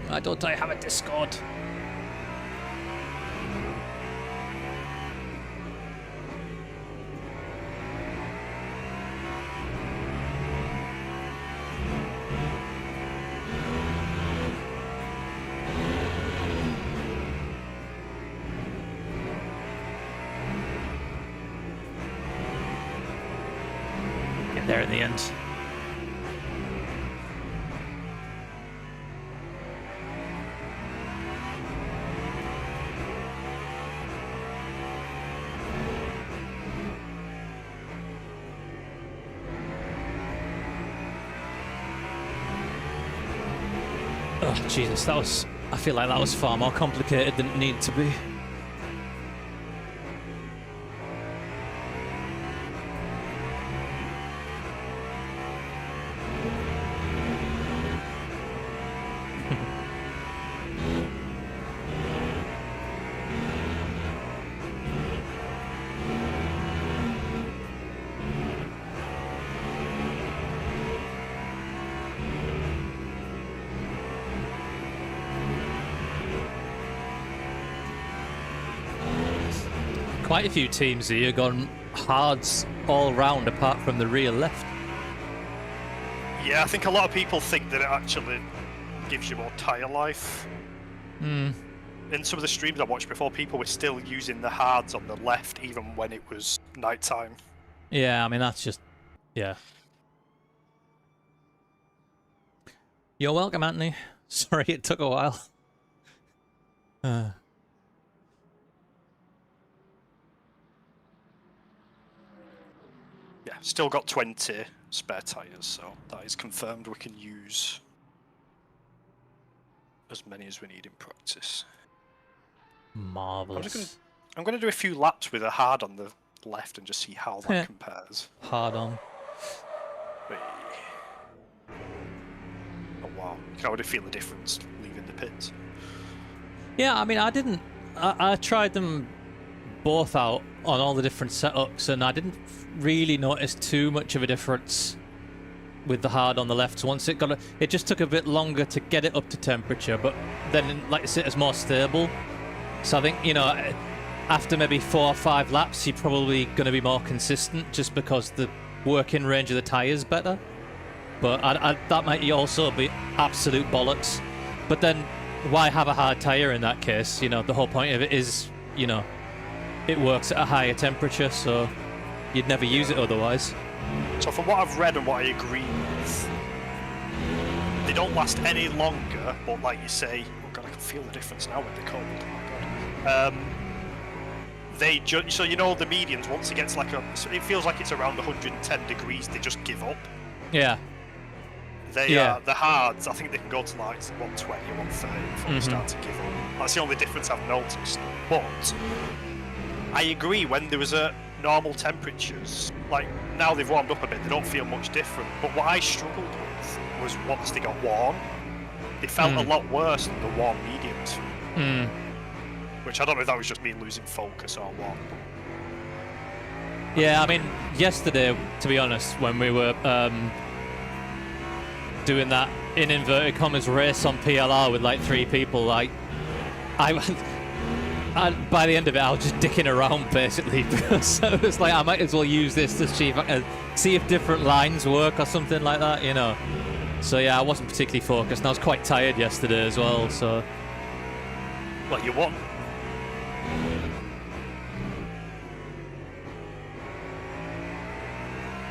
Why don't I have a Discord? There in the end. Oh Jesus, that was. I feel like that was far more complicated than it needed to be. Quite a few teams here gone hards all round apart from the rear left. Yeah, I think a lot of people think that it actually gives you more tyre life. Hmm. In some of the streams I watched before, people were still using the hards on the left even when it was nighttime. Yeah, I mean, that's just... yeah. You're welcome, Anthony. Sorry it took a while. Yeah, still got 20 spare tyres, so that is confirmed. We can use as many as we need in practice. Marvellous. I'm going to do a few laps with a hard on the left and just see how that compares. Hard on. Wait. Oh wow, you can already feel the difference leaving the pits. Yeah, I mean, I tried them both out on all the different setups, and I didn't really notice too much of a difference with the hard on the left. So once it just took a bit longer to get it up to temperature, but then, like I said, it's more stable. So I think, you know, after maybe 4 or 5 laps, you're probably going to be more consistent just because the working range of the tyres better. But that might also be absolute bollocks. But then, why have a hard tyre in that case? You know, the whole point of it is, you know, it works at a higher temperature, so you'd never use it otherwise. So from what I've read and what I agree with, They don't last any longer, but like you say, oh god, I can feel the difference now with the cold. Oh god. So you know the medians, once it gets like it feels like it's around 110 degrees, they just give up. Yeah. The hards, I think they can go to like 120 or 130 before they start to give up. That's the only difference I've noticed. But I agree, when there was normal temperatures, like now they've warmed up a bit, they don't feel much different. But what I struggled with was once they got warm, they felt a lot worse than the warm mediums. Which I don't know if that was just me losing focus or what. Yeah, I mean, yesterday, to be honest, when we were doing that in inverted commas race on PLR with like 3 people, like by the end of it, I was just dicking around basically, because it was like I might as well use this to see if different lines work or something like that, you know. So yeah, I wasn't particularly focused, and I was quite tired yesterday as well. So, well, you won.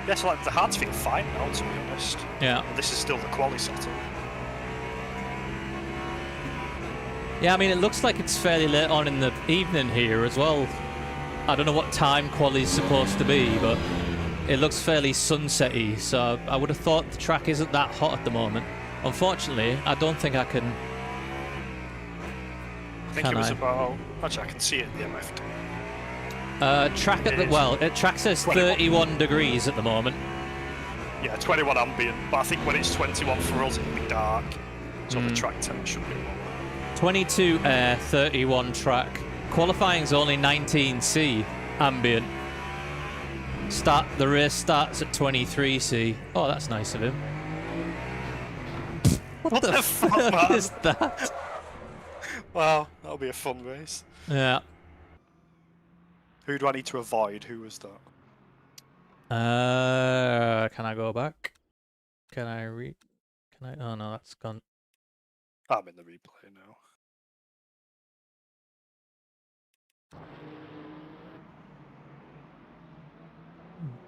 Yeah, so like the hards feel fine now, to be honest. Yeah. This is still the quali setup. Yeah, I mean, it looks like it's fairly late on in the evening here as well. I don't know what time quali's supposed to be, but it looks fairly sunset-y, so I would have thought the track isn't that hot at the moment. Unfortunately, I don't think I can... I think it was about... Actually, I can see it at the MFD. Track at the... Well, track says 31 degrees at the moment. Yeah, 21 ambient, but I think when it's 21 for us, it'll be dark, so the track temp should be lower. 22 air, 31 track. Qualifying's only 19C ambient. The race starts at 23C. Oh, that's nice of him. What the fuck is that? Wow, that'll be a fun race. Yeah. Who do I need to avoid? Who was that? Can I go back? Can I? Oh no, that's gone. I'm in the replay now.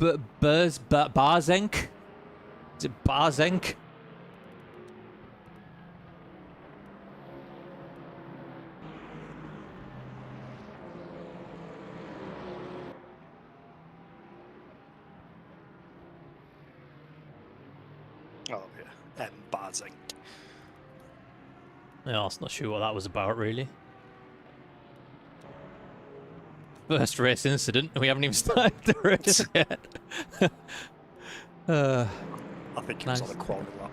Barzenk? Is it Barzenk? Oh yeah, Barzing. Yeah, I was not sure what that was about, really. First race incident, we haven't even started the race yet. I think it was nice. on the quality lap.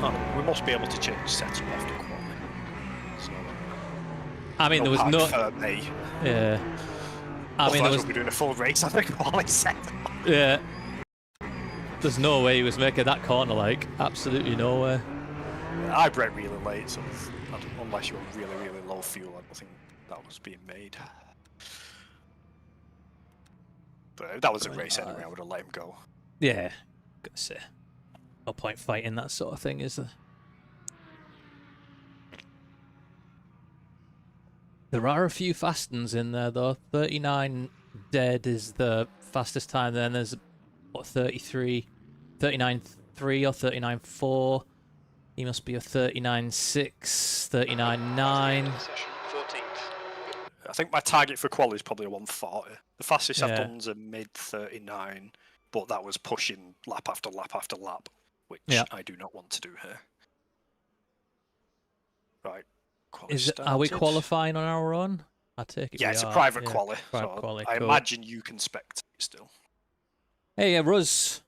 Oh, we must be able to change setup after quality. So, I mean, there was no... Yeah. I mean, there was... we're doing a full race after quality setup. Yeah. There's no way he was making that corner, like. Absolutely no way. I braked really late, so unless you were really, really low fuel, I don't think that was being made. But if that was a race anyway, I would have let him go. Yeah. Gotta say. No point fighting that sort of thing, is there? There are a few fast ones in there, though. 39 dead is the fastest time. Then there's, what, 39.3 or 39.4. He must be a 39.6, 39.9. I think my target for quali is probably a 140. The fastest I've done is a mid 39, but that was pushing lap after lap after lap, which I do not want to do here. Right. Are we qualifying on our own? I take it. Yeah, it's a private quali. Private quali. I imagine you can spectate still. Hey, Ruz.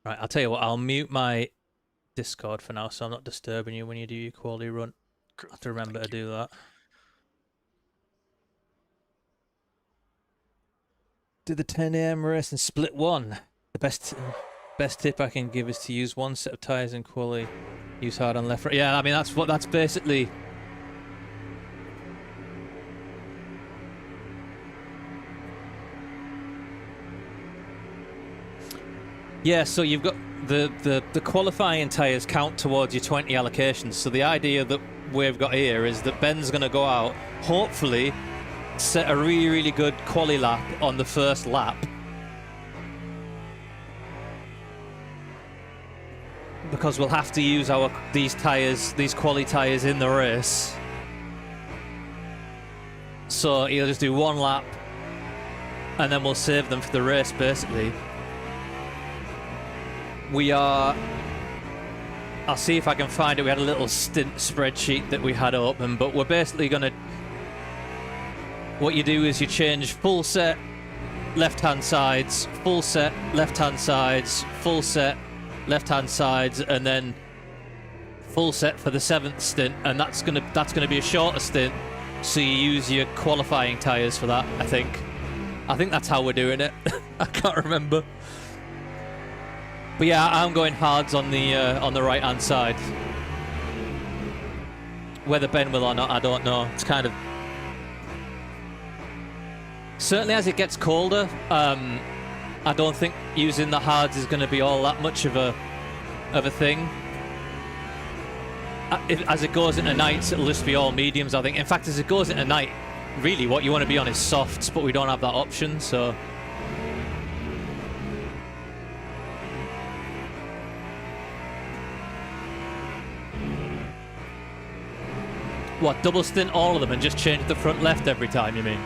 Right, I'll tell you what. I'll mute my Discord for now, so I'm not disturbing you when you do your quali run. Cool. I have to remember to do that. Do the 10 AM race and split one. The best tip I can give is to use one set of tyres in quali. Use hard on left, right. Yeah, I mean that's basically. Yeah, so you've got the qualifying tyres count towards your 20 allocations. So the idea that we've got here is that Ben's going to go out, hopefully set a really, really good quali lap on the first lap. Because we'll have to use these quali tyres in the race. So he'll just do one lap and then we'll save them for the race, basically. I'll see if I can find it. We had a little stint spreadsheet that we had open, but we're basically gonna, what you do is you change full set left-hand sides, full set left-hand sides, full set left-hand sides, and then full set for the 7th stint, and that's gonna be a shorter stint, so you use your qualifying tyres for that. I think that's how we're doing it. I can't remember, but yeah, I'm going hards on the right-hand side. Whether Ben will or not, I don't know. It's kind of, certainly as it gets colder, I don't think using the hards is going to be all that much of a thing. As it goes into nights, it'll just be all mediums, I think. In fact, as it goes into night, really what you want to be on is softs, but we don't have that option, so. What, double stint all of them and just change the front left every time, you mean?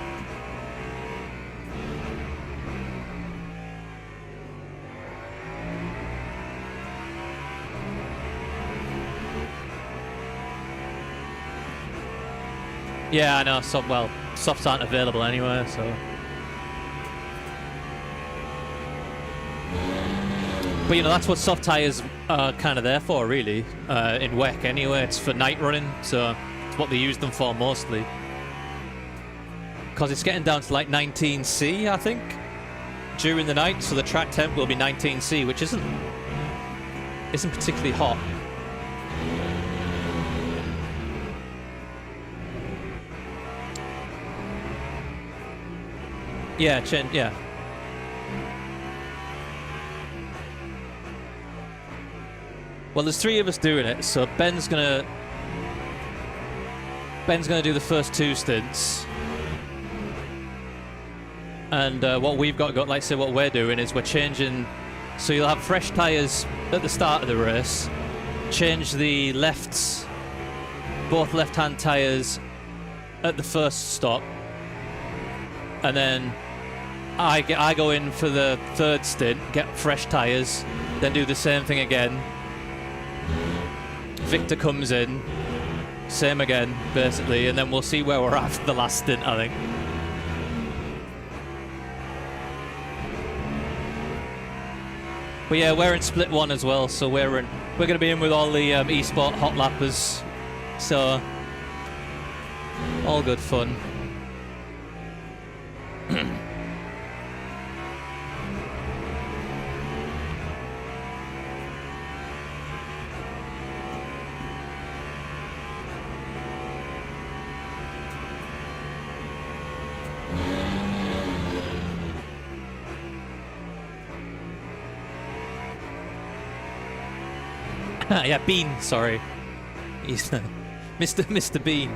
Yeah, I know. Well, softs aren't available anywhere, so. But you know, that's what soft tyres are kind of there for, really. In WEC anyway, it's for night running, so it's what they use them for mostly. Because it's getting down to like 19C, I think, during the night, so the track temp will be 19C, which isn't particularly hot. Yeah, yeah. Well, there's 3 of us doing it, so Ben's gonna do the first 2 stints. And what we've got, like I say, what we're doing is we're changing, so you'll have fresh tyres at the start of the race, change the lefts, both left-hand tyres at the first stop, and then I go in for the 3rd stint, get fresh tyres, then do the same thing again. Victor comes in, same again, basically, and then we'll see where we're at for the last stint, I think. But yeah, we're in split 1 as well, so we're going to be in with all the esport hot lappers, so all good fun. Yeah, Bean, sorry. He's Mr. Bean.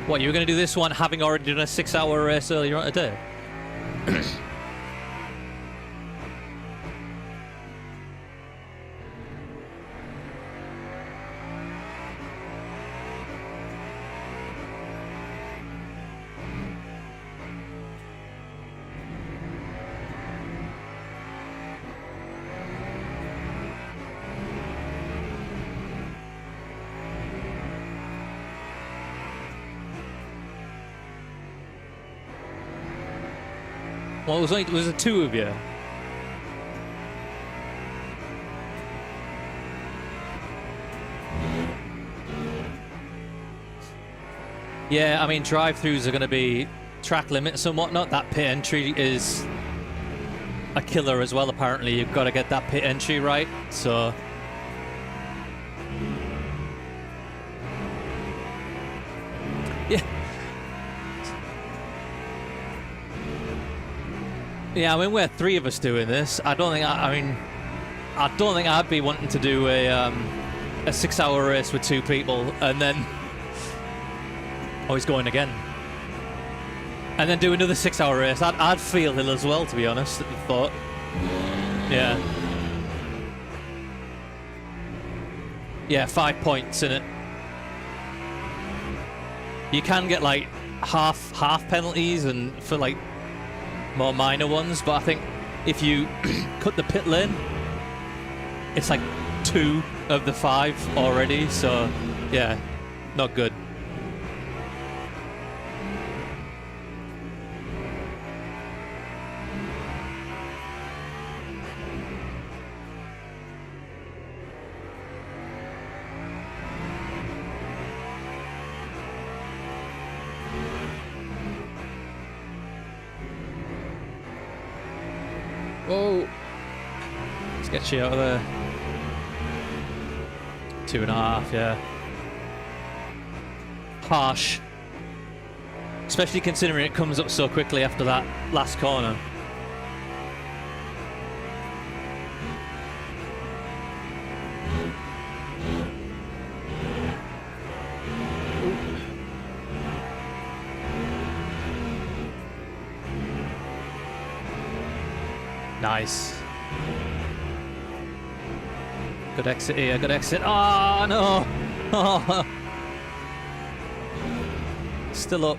What, you were going to do this one having already done a 6-hour race earlier on today? Well, it was 2 of you. Yeah, I mean, drive-thrus are going to be track limits and whatnot. That pit entry is a killer as well, apparently. You've got to get that pit entry right, so. Yeah. Yeah, I mean, we're 3 of us doing this. I don't think. I don't think I'd be wanting to do a 6-hour race with 2 people and then. Oh, he's going again. And then do another 6-hour race. I'd feel ill as well, to be honest. At the thought. Yeah. Yeah, 5 points in it. You can get like half penalties and for like more minor ones, but I think if you cut the pit lane, it's like 2 of the 5 already. So yeah, not good. Whoa! Let's get you out of there. 2.5, yeah. Harsh. Especially considering it comes up so quickly after that last corner. Nice. Good exit here, good exit. Oh, no! Oh. Still up.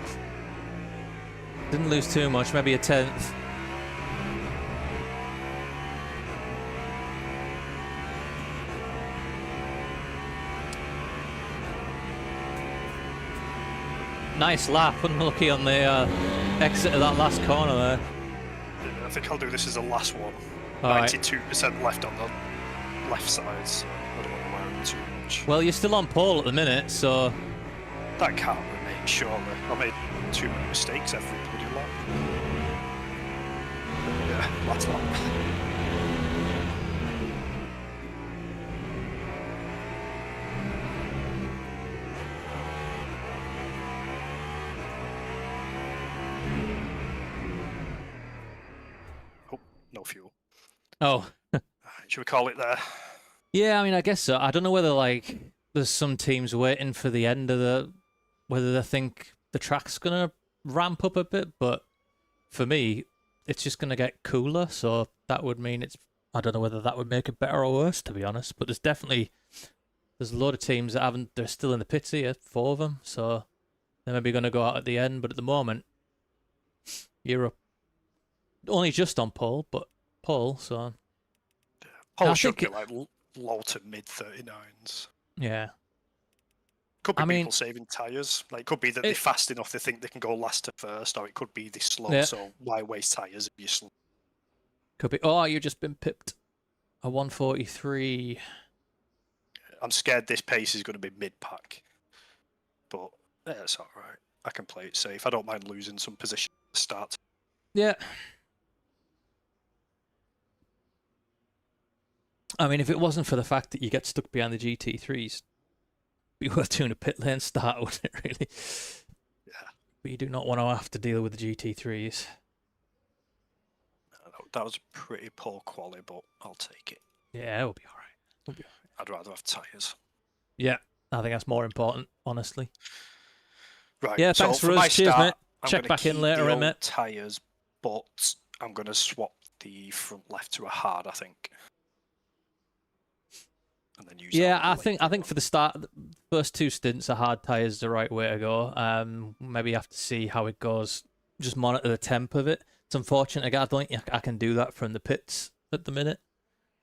Didn't lose too much, maybe a 10th. Nice lap, unlucky on the exit of that last corner there. I think I'll do this as the last one. All 92% left on the left side, so I don't want to worry too much. Well, you're still on pole at the minute, so... That can't remain, surely. I made too many mistakes every bloody lap. Yeah, last lap. No fuel. Oh. Should we call it there? Yeah, I mean, I guess so. I don't know whether, like, there's some teams waiting for the end of the... Whether they think the track's going to ramp up a bit, but for me, it's just going to get cooler, so that would mean it's... I don't know whether that would make it better or worse, to be honest, but there's definitely... There's a load of teams that haven't... They're still in the pits here, 4 of them, so they're maybe going to go out at the end, but at the moment, Europe... Only just on pole, but pole, so... Pole should be like low to mid 39s. Yeah. Could be people saving tyres. Like, it could be that they're fast enough they think they can go last to first, or it could be they're slow, so why waste tyres if you're slow? Could be, oh, you've just been pipped. A 143. I'm scared this pace is going to be mid-pack. But it's alright. I can play it safe. I don't mind losing some position at the start. Yeah. I mean, if it wasn't for the fact that you get stuck behind the GT3s, it'd be worth doing a pit lane start, wouldn't it, really? Yeah. But you do not want to have to deal with the GT3s. I know, that was pretty poor quality, but I'll take it. Yeah, we'll be alright. We'll be alright. I'd rather have tyres. Yeah, I think that's more important, honestly. Right. Yeah, thanks so for us. Cheers, mate. Check back in later, mate. Tyres, but I'm going to swap the front left to a hard, I think. And then use I think for the start, the first 2 stints, a hard tyre is the right way to go. Maybe you have to see how it goes. Just monitor the temp of it. It's unfortunate. I don't think I can do that from the pits at the minute.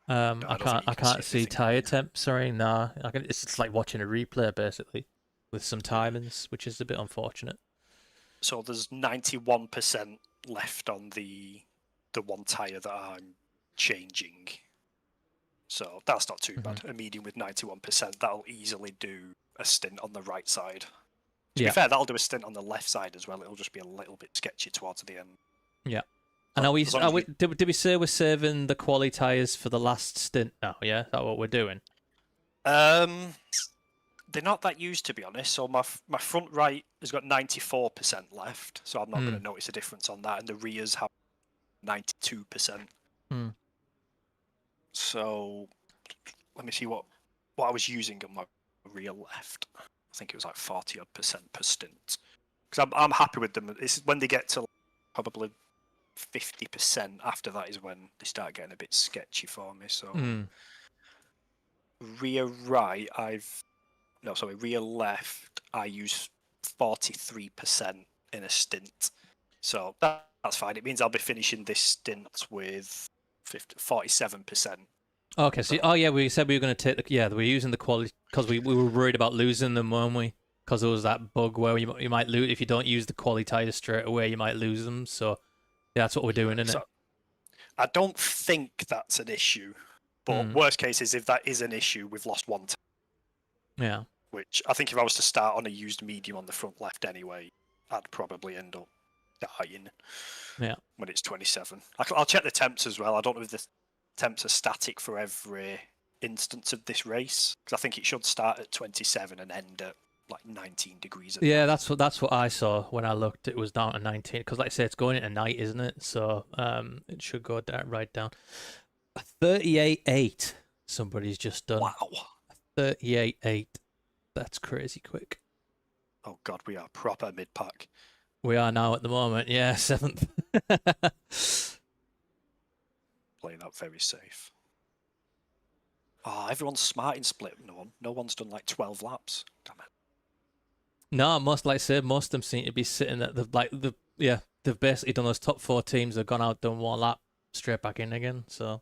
I can't see tyre temps or anything. Nah, it's just like watching a replay basically, with some timings, which is a bit unfortunate. So there's 91% left on the one tyre that I'm changing. So that's not too bad. A medium with 91%, that'll easily do a stint on the right side. To be fair, that'll do a stint on the left side as well. It'll just be a little bit sketchy towards the end. Yeah. And did we say we're saving the quali tyres for the last stint now? Yeah, is that what we're doing? They're not that used, to be honest. So my front right has got 94% left, so I'm not going to notice a difference on that. And the rears have 92%. Hmm. So let me see what I was using on my rear left. I think it was like 40% per stint. Because I'm happy with them. It's when they get to probably 50%. After that is when they start getting a bit sketchy for me. So rear right, rear left, I use 43% in a stint. So that's fine. It means I'll be finishing this stint with 47%. Okay, so oh yeah, we said we were going to take the we were using the quality because we were worried about losing them, weren't we? Because there was that bug where you might lose if you don't use the quality tires straight away, you might lose them. So yeah, that's what we're doing, isn't it? I don't think that's an issue, but worst case is if that is an issue, we've lost one time. Yeah. Which I think if I was to start on a used medium on the front left anyway, I'd probably end up dying. Yeah. When it's 27. I'll check the temps as well. I don't know if the temps are static for every instance of this race, because I think it should start at 27 and end at like 19 degrees. Yeah, that's what I saw when I looked. It was down to 19 because, like I say, it's going into night, isn't it? So it should go right down. 38.8. Somebody's just done. Wow. 38.8. That's crazy quick. Oh god, we are proper mid-pack. We are now at the moment. Yeah, 7th. Playing that very safe. Oh, everyone's smart in split. No one's done like 12 laps. Damn it. No, most of them seem to be sitting at they've basically done those top 4 teams. They've gone out, done 1 lap, straight back in again. So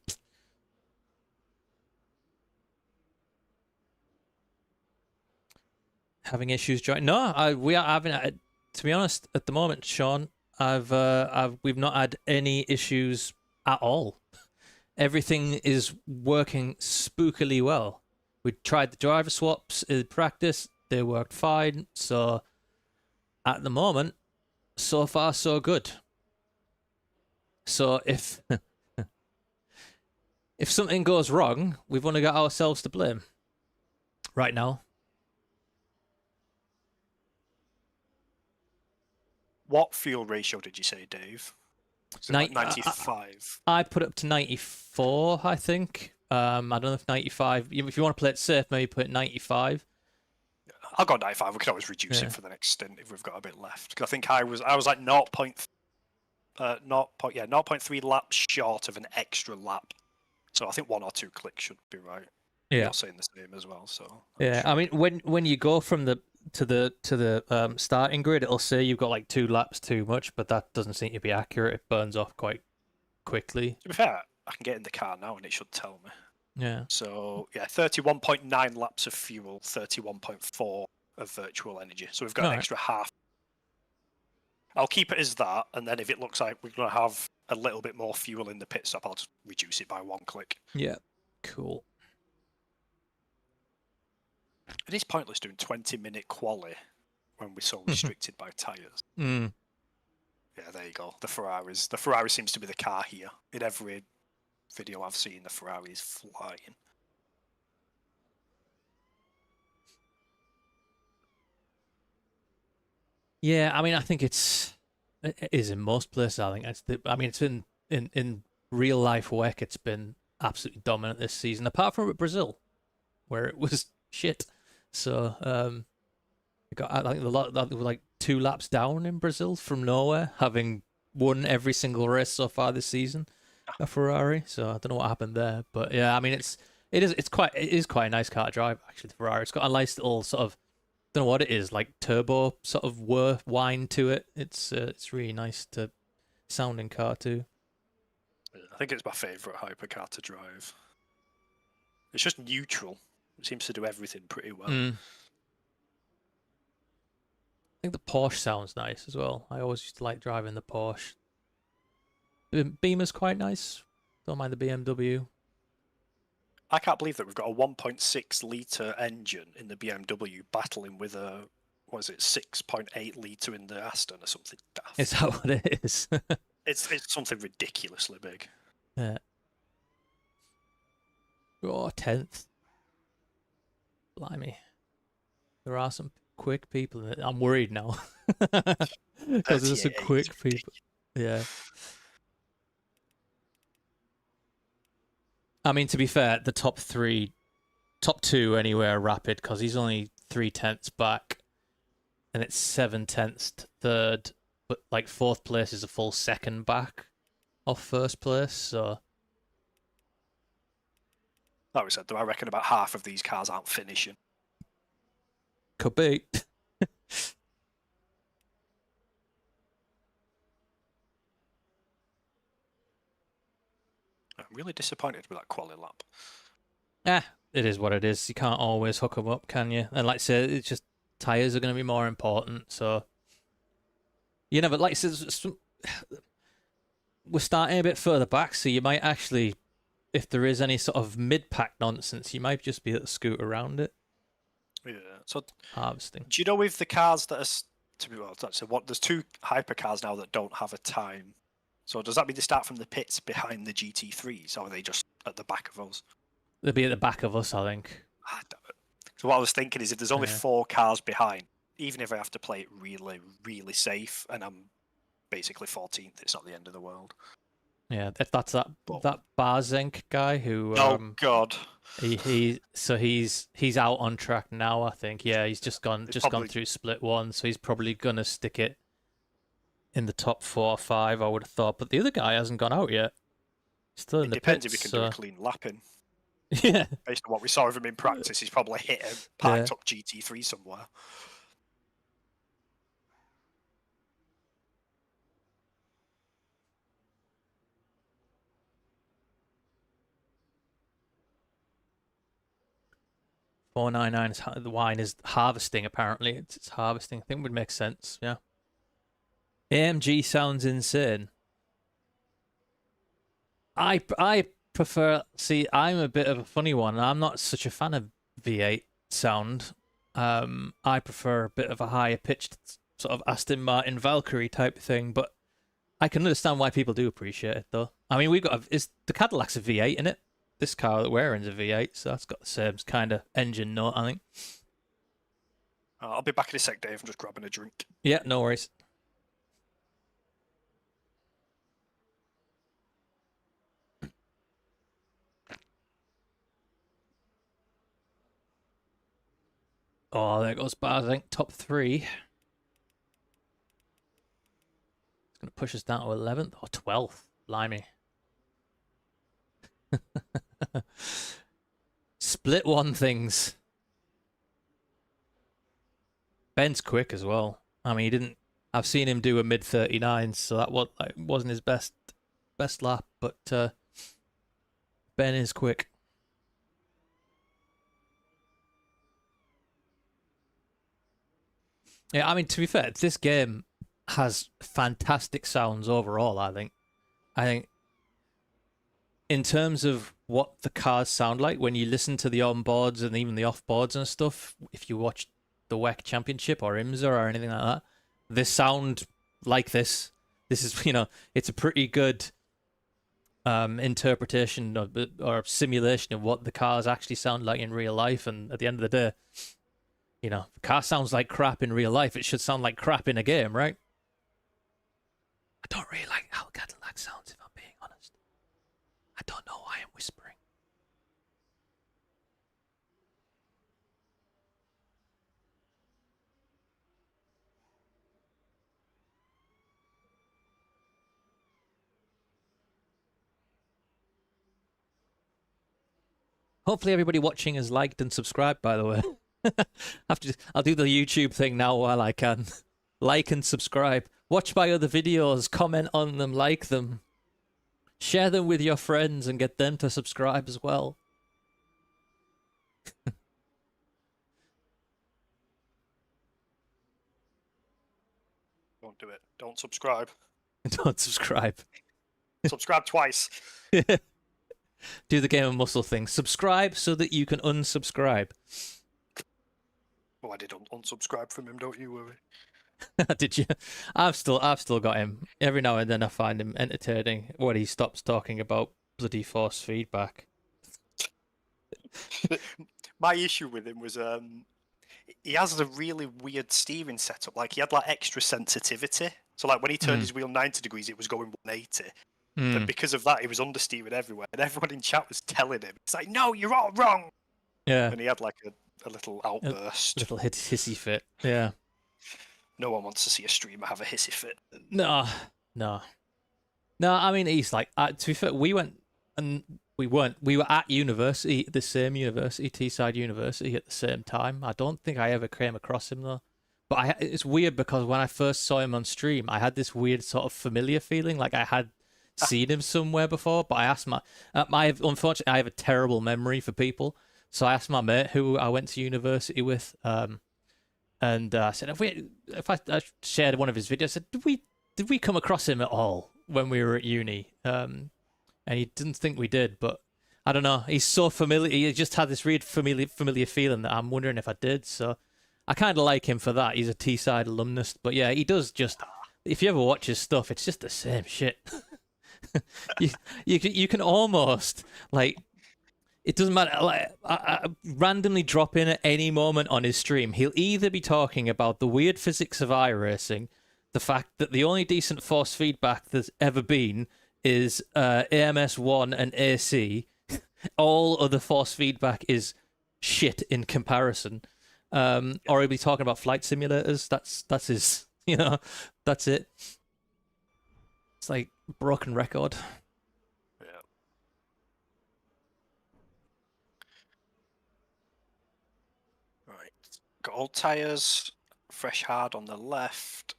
having issues joining? No, we are having. To be honest, at the moment, Sean, we've not had any issues at all. Everything is working spookily well. We tried the driver swaps in practice; they worked fine. So, at the moment, so far so good. So if if something goes wrong, we've only got ourselves to blame. Right now. What fuel ratio did you say, Dave? 95. I put it up to 94, I think. I don't know if 95. If you want to play it safe, maybe put it 95. I'll go 95. We can always reduce it for the next stint if we've got a bit left. Because I think I was like 0.3 laps short of an extra lap. So I think 1 or 2 clicks should be right. Yeah. You're saying the same as well. So yeah, sure. I mean, when you go from the to the starting grid, it'll say you've got like 2 laps too much, but that doesn't seem to be accurate. It burns off quite quickly. To be fair, I can get in the car now and it should tell me. Yeah. So yeah, 31.9 laps of fuel, 31.4 of virtual energy. So we've got an extra half. I'll keep it as that, and then if it looks like we're going to have a little bit more fuel in the pit stop, I'll just reduce it by 1 click. Yeah. Cool. It is pointless doing 20-minute quali when we're so restricted by tyres. Mm. Yeah, there you go. The Ferraris. The Ferrari seems to be the car here. In every video I've seen, the Ferrari is flying. Yeah, I mean, I think it is in most places. I think it's in real life work. It's been absolutely dominant this season, apart from Brazil, where it was shit. So I think a lot that were like 2 laps down in Brazil from nowhere, having won every single race so far this season, a Ferrari. So I don't know what happened there, but yeah, I mean it is quite a nice car to drive actually. The Ferrari, it's got a nice little sort of, don't know what it is, like turbo sort of whine to it. It's really nice to sounding car too. I think it's my favourite hypercar to drive. It's just neutral. It seems to do everything pretty well. I think the Porsche sounds nice as well. I always used to like driving the Porsche. The Beamer's quite nice. Don't mind the BMW. I can't believe that we've got a 1.6 litre engine in the BMW battling with a, 6.8 litre in the Aston or something daft. Is that what it is? It's something ridiculously big. Yeah. Oh, 10th. Blimey. There are some quick people in it. I'm worried now. Because there's some quick people. Yeah. I mean, to be fair, the top two anyway are rapid because he's only 3/10 back, and it's 7/10 to third. But like fourth place is a full second back off first place, so Like we said, though, I reckon about half of these cars aren't finishing. could be. I'm really disappointed with that quali lap. It is what it is. You can't always hook them up, can you? And like I say, it's just tires are going to be more important. So you never like I said, we're starting a bit further back, so you might actually, if there is any sort of mid-pack nonsense, you might just be able to scoot around it. Yeah. So Harvesting. do you know with the cars that are to be well? So what? There's 2 hypercars now that don't have a time. So does that mean they start from the pits behind the GT3s, or are they just at the back of us? They'll be at the back of us, I think. So what I was thinking is, if there's only Yeah. 4 cars behind, even if I have to play it really, really safe, and I'm basically 14th, it's not the end of the world. Yeah, if that's that But- Barzenk guy who Oh God! he's out on track now, I think. Yeah, he's just gone probably- through split 1, so he's probably gonna stick it in the top 4 or 5, I would have thought. But the other guy hasn't gone out yet. Still in It the depends pits, if he can so... do a clean lapping. Yeah. Based on what we saw of him in practice, he's probably hit a parked up GT3 somewhere. $4.99 is the wine is harvesting. Apparently, it's harvesting. I think would make sense. Yeah. AMG sounds insane. I prefer. See, I'm a bit of a funny one. I'm not such a fan of V8 sound. I prefer a bit of a higher pitched sort of Aston Martin Valkyrie type thing, but I can understand why people do appreciate it though. I mean, is the Cadillac's a V8 in it? This car that we're in is a V8, so that's got the same kind of engine note, I think. I'll be back in a sec, Dave. I'm just grabbing a drink. Yeah, no worries. Oh, there goes Baz, I think. Top 3. It's going to push us down to 11th or 12th. Blimey. Split 1 things. Ben's quick as well. I mean, he didn't... I've seen him do a mid-39, so that wasn't his best lap, but Ben is quick. Yeah, I mean, to be fair, this game has fantastic sounds overall, I think. In terms of what the cars sound like when you listen to the onboards and even the offboards and stuff, if you watch the WEC Championship or IMSA or anything like that, they sound like this. This is, it's a pretty good interpretation or simulation of what the cars actually sound like in real life. And at the end of the day, if the car sounds like crap in real life, it should sound like crap in a game, right? I don't really like how Cadillac sounds, if I'm being honest. I don't know why I'm whispering. Hopefully everybody watching has liked and subscribed, by the way. I'll do the YouTube thing now while I can. Like and subscribe. Watch my other videos, comment on them, like them. Share them with your friends and get them to subscribe as well. Don't do it. Don't subscribe. Don't subscribe. Subscribe twice. Do the Game of Muscle thing. Subscribe so that you can unsubscribe. Oh, I did unsubscribe from him, don't you worry. Did you? I've still got him. Every now and then I find him entertaining when he stops talking about bloody force feedback. My issue with him was he has a really weird steering setup. Like, he had like extra sensitivity. So like when he turned his wheel 90 degrees, it was going 180. And because of that, he was understeering everywhere, and everyone in chat was telling him, "It's like, no, you're all wrong." Yeah. And he had like a little outburst. A little hissy fit. Yeah. No one wants to see a streamer have a hissy fit. No. I mean, he's like, to be fair, we were at university, the same university, Teesside University, at the same time. I don't think I ever came across him though. But it's weird because when I first saw him on stream, I had this weird sort of familiar feeling, like I had seen him somewhere before. But I asked unfortunately, I have a terrible memory for people. So I asked my mate who I went to university with, and I said, if I shared one of his videos, I said, did we come across him at all when we were at uni? And he didn't think we did, but I don't know. He's so familiar. He just had this weird familiar feeling that I'm wondering if I did. So I kind of like him for that. He's a Teesside alumnus, but yeah, he does just. If you ever watch his stuff, it's just the same shit. you can almost like. It doesn't matter. Like, I randomly drop in at any moment on his stream. He'll either be talking about the weird physics of iRacing, the fact that the only decent force feedback there's ever been is AMS1 and AC. All other force feedback is shit in comparison. Or he'll be talking about flight simulators. That's his. That's it. It's like broken record. Got old tyres, fresh hard on the left.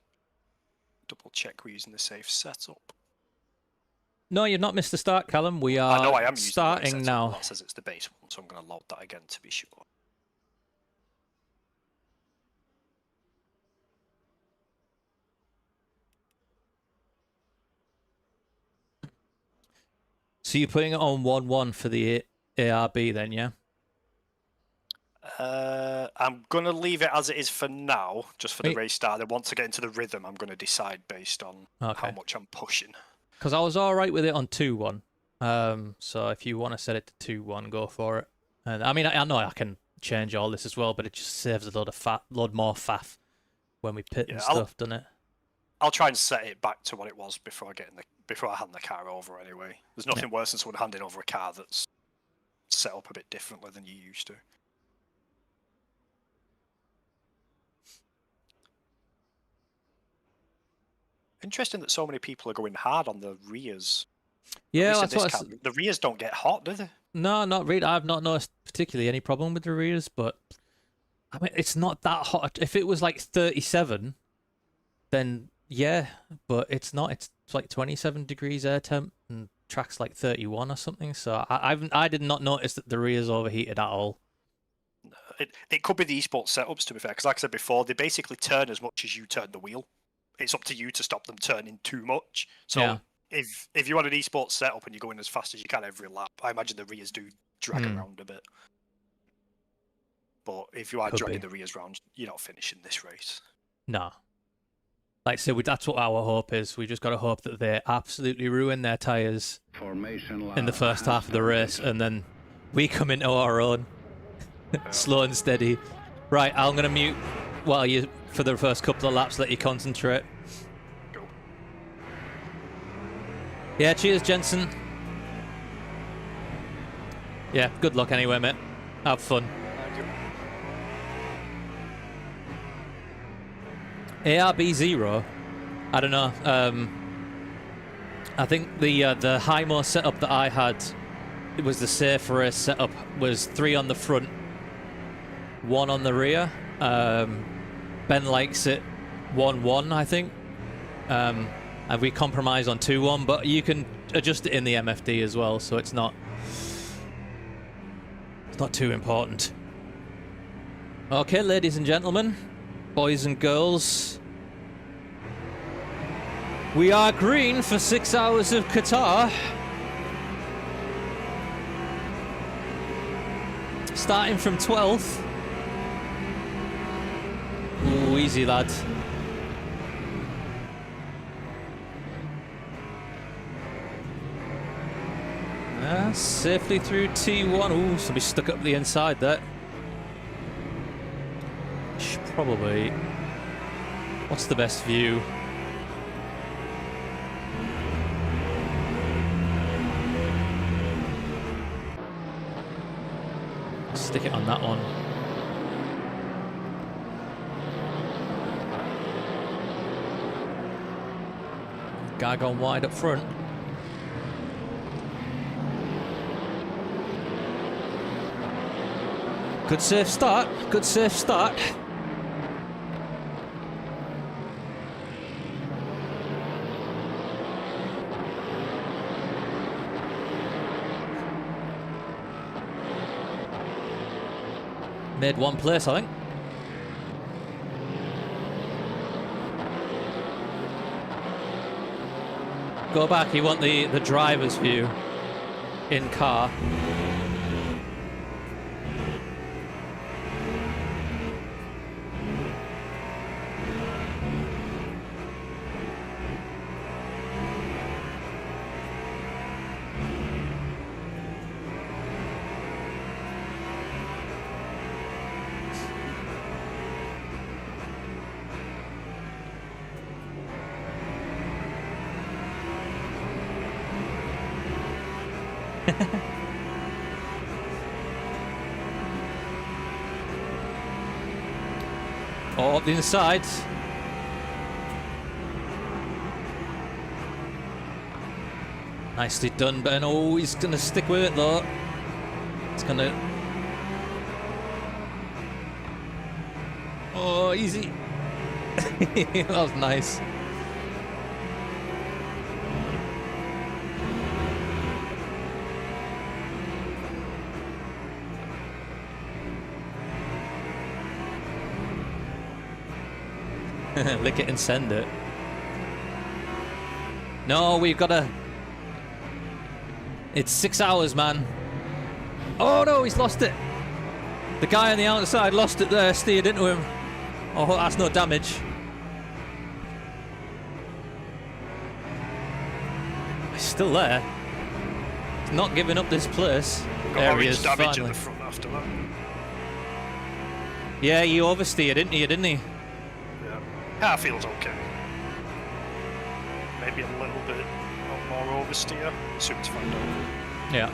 Double check we're using the safe setup. No, you've not missed the start, Callum. We are I know I am starting now. That says it's the base one, so I'm going to load that again to be sure. So you're putting it on 1-1 for the ARB then, yeah? I'm going to leave it as it is for now, just for the race start. And once I get into the rhythm, I'm going to decide based on how much I'm pushing. Because I was all right with it on 2-1. So if you want to set it to 2-1, go for it. And I mean, I know I can change all this as well, but it just saves a lot more faff when we pit and stuff, doesn't it? I'll try and set it back to what it was before I hand the car over. Anyway, there's nothing worse than someone handing over a car that's set up a bit differently than you used to. Interesting that so many people are going hard on the rears. Yeah, that's what the rears don't get hot, do they? No, not really. I've not noticed particularly any problem with the rears, but I mean, it's not that hot. If it was like 37, then yeah, but it's not. It's like 27 degrees air temp and track's like 31 or something. So I did not notice that the rears overheated at all. It could be the esports setups, to be fair, because like I said before, they basically turn as much as you turn the wheel. It's up to you to stop them turning too much. So if you want an esports setup and you're going as fast as you can every lap, I imagine the rears do drag around a bit. But if you are dragging the rears around, you're not finishing this race. No. Like I said, that's what our hope is. We just got to hope that they absolutely ruin their tyres in the first half of the race, and then we come into our own, slow and steady. Right, I'm going to mute while you, for the first couple of laps, let you concentrate. Go. Yeah, cheers, Jensen. Yeah, good luck anyway, mate. Have fun. ARB 0, I don't know. I think the Hymo setup that I had, it was the safe race setup, was 3 on the front, 1 on the rear. Ben likes it 1-1, I think. And we compromise on 2-1, but you can adjust it in the MFD as well, so it's not too important. Okay, ladies and gentlemen, boys and girls, we are green for 6 hours of Qatar. Starting from 12th. Ooh, easy, lad. Safely through T1. Ooh, somebody stuck up the inside there. Should probably... What's the best view? stick it on that one. Guy gone wide up front. Good safe start. Good safe start. Made one place, I think. Go back, you want the driver's view in car. Oh, up the inside. Nicely done, Ben. Oh, he's going to stick with it, though. It's going to... Oh, easy. That was nice. Lick it and send it. No, we've got to... It's 6 hours, man. Oh no, he's lost it. The guy on the outside lost it there, steered into him. Oh, that's no damage. He's still there. He's not giving up this place. There he is, damage finally. at the front after that. Yeah, he oversteered, didn't he? Car feels okay. Maybe a little bit more oversteer. Soon to find out. Yeah.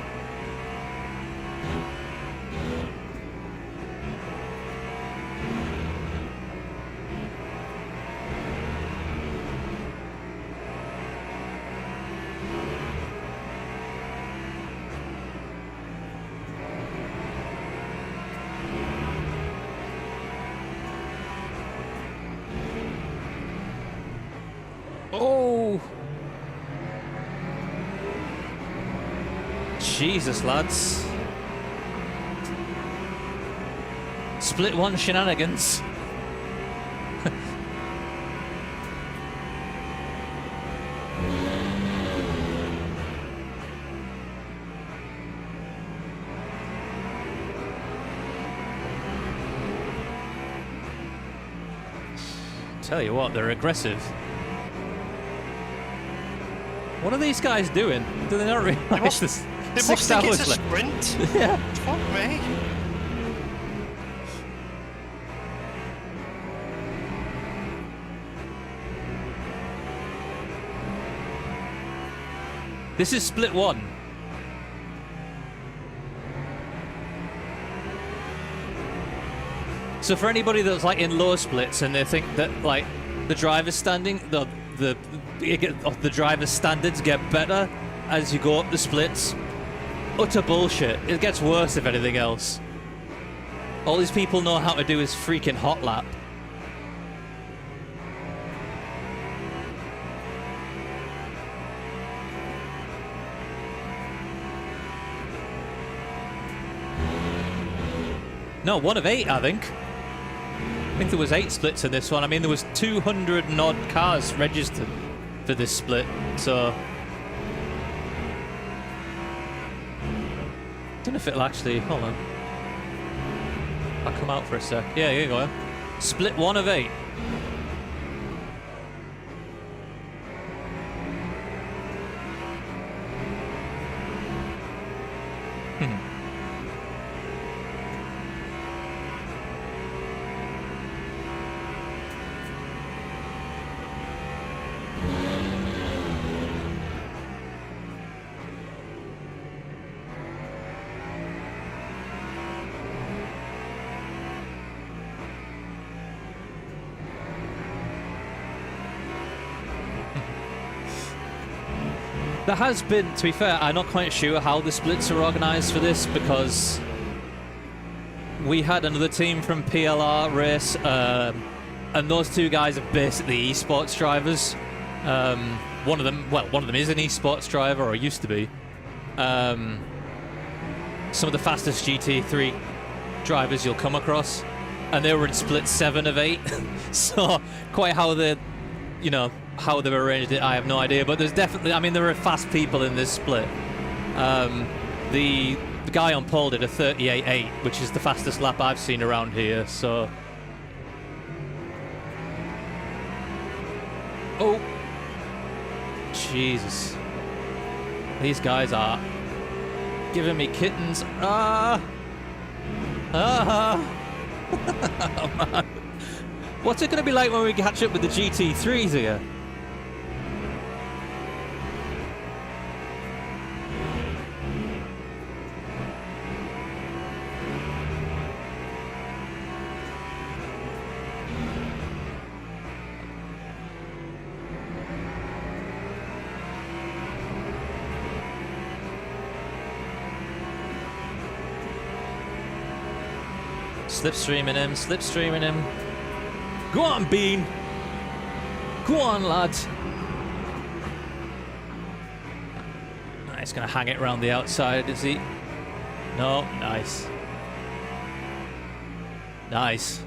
Oh! Jesus, lads. Split one shenanigans. Tell you what, they're aggressive. What are these guys doing? Do they not realise this? They 6 must think hours it's a left. sprint. Yeah. Fuck me. This is split one. So for anybody that's like in low splits and they think that like the driver's standing, the driver's standards get better as you go up the splits, utter bullshit. It gets worse if anything else. All these people know how to do is freaking hot lap. No, 1 of 8, I think. I think there was 8 splits in this one. I mean, there was 200 and odd cars registered for this split, so... I don't know if it'll actually... Hold on. I'll come out for a sec. Yeah, here you go. Split 1 of 8. There has been, to be fair, I'm not quite sure how the splits are organised for this, because we had another team from PLR Race, and those two guys are basically esports drivers. One of them is an esports driver, or used to be. Some of the fastest GT3 drivers you'll come across, and they were in split 7 of 8. So quite how they, how they've arranged it, I have no idea. But there's definitely, I mean, there are fast people in this split. The guy on pole did a 38.8, which is the fastest lap I've seen around here. So, oh, Jesus, these guys are giving me kittens. Oh, man. What's it going to be like when we catch up with the GT3s here? Slipstreaming him, slipstreaming him. Go on, Bean. Go on, lads. He's going to hang it around the outside, is he? No, nice. Nice.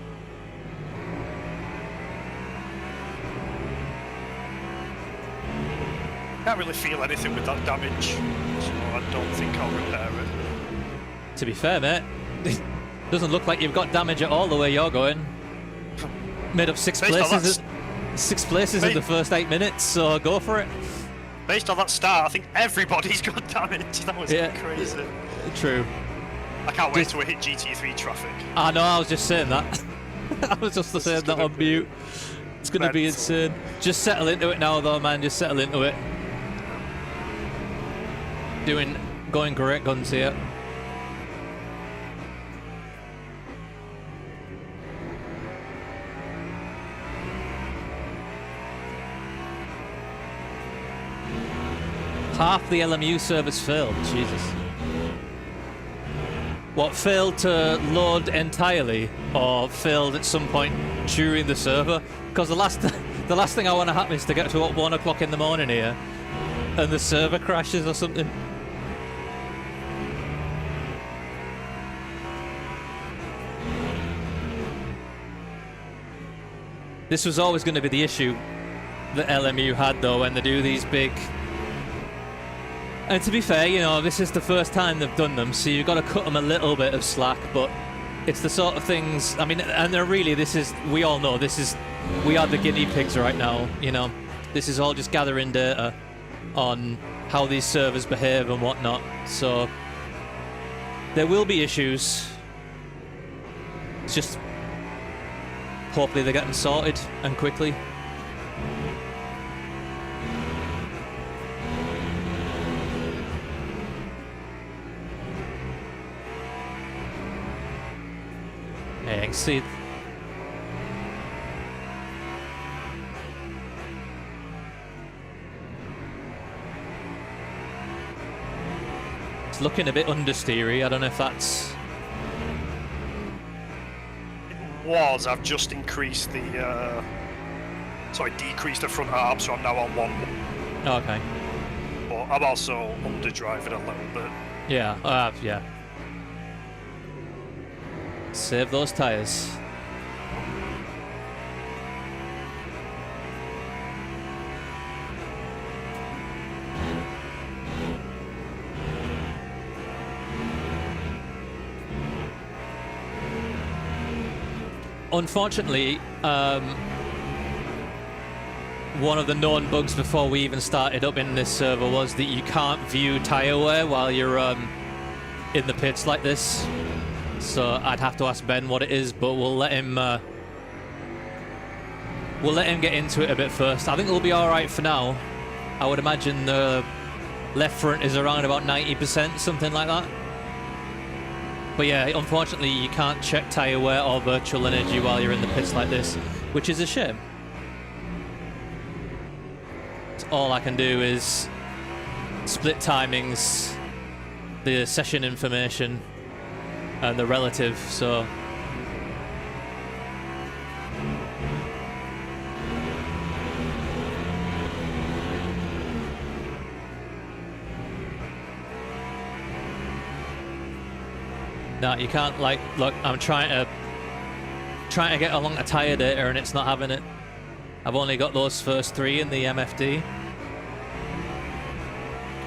Can't really feel anything with that damage, so I don't think I'll repair it. To be fair, mate, it doesn't look like you've got damage at all the way you're going. Made up 6 places. 6 places in the first 8 minutes, so go for it. Based on that start, I think everybody's got damage. That was crazy. True. I can't wait till we hit GT3 traffic. I know, I was just saying that. I was just saying that on mute. It's going to be insane. Just settle into it now, though, man. Just settle into it. Going great guns here. Half the LMU servers failed. Jesus. What, failed to load entirely, or failed at some point during the server? Because the last thing I want to happen is to get to 1 o'clock in the morning here, and the server crashes or something. This was always going to be the issue that LMU had, though, when they do these big. And to be fair, this is the first time they've done them, so you've got to cut them a little bit of slack, but it's the sort of things, I mean, and they're really, we all know, we are the guinea pigs right now, This is all just gathering data on how these servers behave and whatnot, so there will be issues. It's just, hopefully they get them sorted, and quickly. Yeah, you can see. It's looking a bit understeery. I don't know if that's. It was. I've just increased the. Decreased the front arm, so I'm now on 1. Oh, okay. But I'm also underdriving a little bit. Yeah. Yeah. Save those tires. Unfortunately, one of the known bugs before we even started up in this server was that you can't view tire wear while you're in the pits like this. So I'd have to ask Ben what it is, but we'll let him get into it a bit first. I think it'll be all right for now. I would imagine the left front is around about 90%, something like that. But yeah, unfortunately you can't check tyre wear or virtual energy while you're in the pits like this, which is a shame. So all I can do is split timings, the session information, and the relative, so... No, you can't, like, look, I'm trying to get along the tyre data and it's not having it. I've only got those first 3 in the MFD.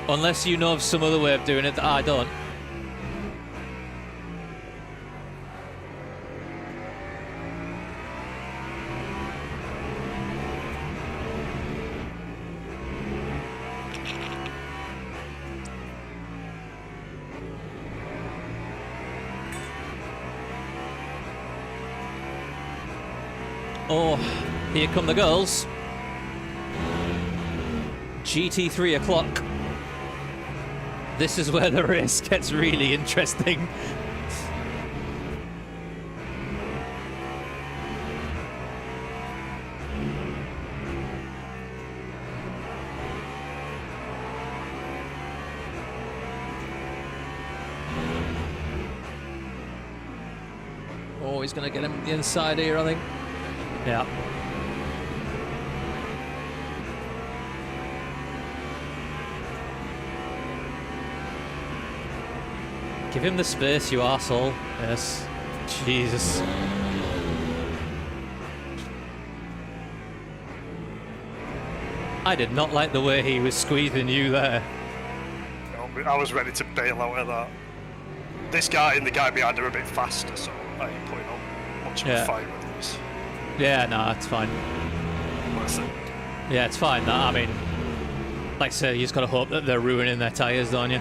Unless you know of some other way of doing it that I don't. Oh, here come the girls. GT 3 o'clock. This is where the race gets really interesting. Oh, he's going to get him the inside here, I think. Yeah. Give him the space, you arsehole. Yes. Jesus. I did not like the way he was squeezing you there. I was ready to bail out of that. This guy and the guy behind are a bit faster, so I ain't putting on much of a fight with these. Yeah, no, it's fine. Yeah, it's fine. No, I mean, like I say, you just gotta hope that they're ruining their tyres, don't you?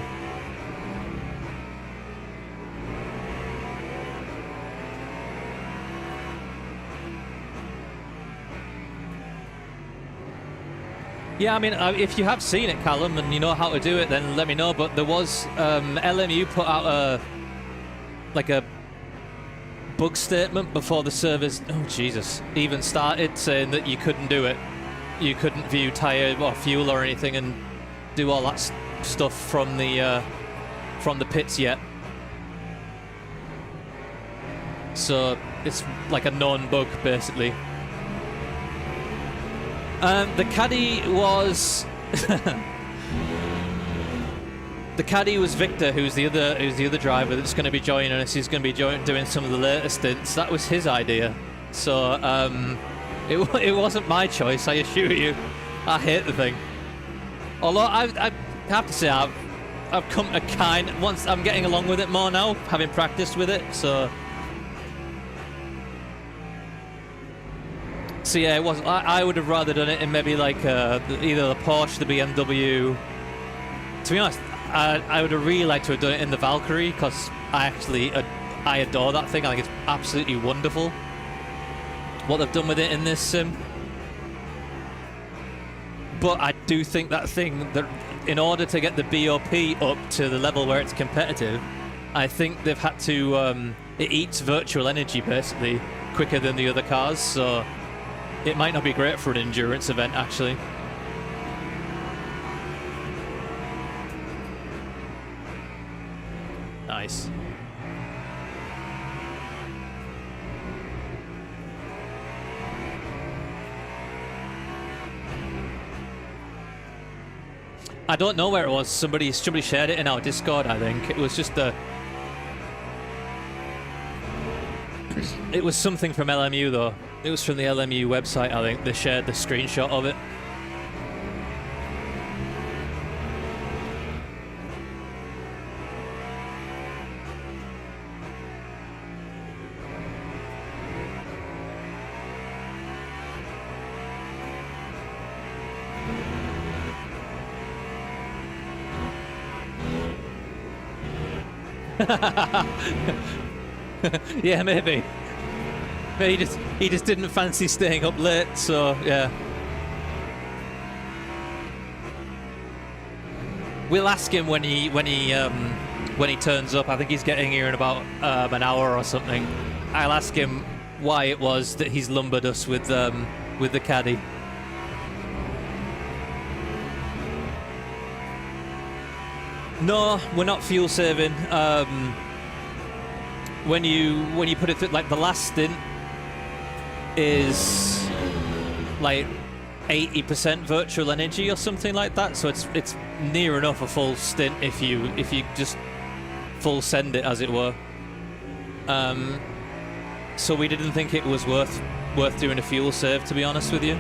Yeah, I mean, if you have seen it, Callum, and you know how to do it, then let me know. But there was LMU put out a bug statement before the servers, oh Jesus, even started, saying that you couldn't do it. You couldn't view tyre or fuel or anything and do all that stuff from the pits yet. So it's like a known bug, basically. The caddy was the caddy was Victor, who's the other driver that's going to be joining us. He's going to be doing some of the later stints. That was his idea, so it wasn't my choice. I assure you, I hate the thing. Although I have to say I've come to once I'm getting along with it more now, having practiced with it. So yeah, it was. I would have rather done it in maybe like either the Porsche, the BMW. To be honest, I would have really liked to have done it in the Valkyrie, because I adore that thing. I think it's absolutely wonderful what they've done with it in this sim. But I do think that thing, that in order to get the BOP up to the level where it's competitive, I think they've had to. It eats virtual energy basically quicker than the other cars, so it might not be great for an endurance event, actually. Nice. I don't know where it was. Somebody shared it in our Discord, I think. It was just it was something from LMU, though. It was from the LMU website, I think. They shared the screenshot of it. Yeah, maybe. But he just didn't fancy staying up late, so yeah. We'll ask him when he turns up. I think he's getting here in about an hour or something. I'll ask him why it was that he's lumbered us with the caddy. No, we're not fuel saving. When you put it through, like the last stint is like 80% virtual energy or something like that, so it's near enough a full stint if you just full send it, as it were. So we didn't think it was worth doing a fuel save, to be honest with you.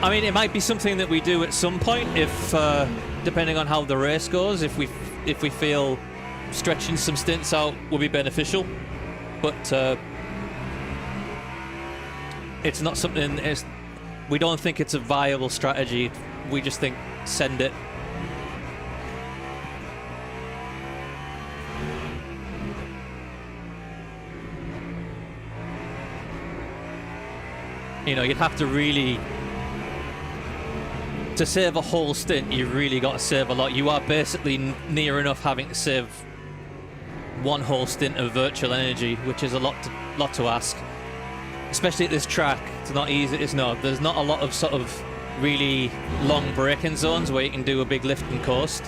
I mean, it might be something that we do at some point if depending on how the race goes, if we feel stretching some stints out will be beneficial, but it's not something. We don't think it's a viable strategy. We just think send it. You know, you'd have to really, to save a whole stint, you really got to save a lot. You are basically near enough having to save one whole stint of virtual energy, which is a lot to ask. Especially at this track, it's not easy. There's not a lot of sort of really long braking zones where you can do a big lift and coast.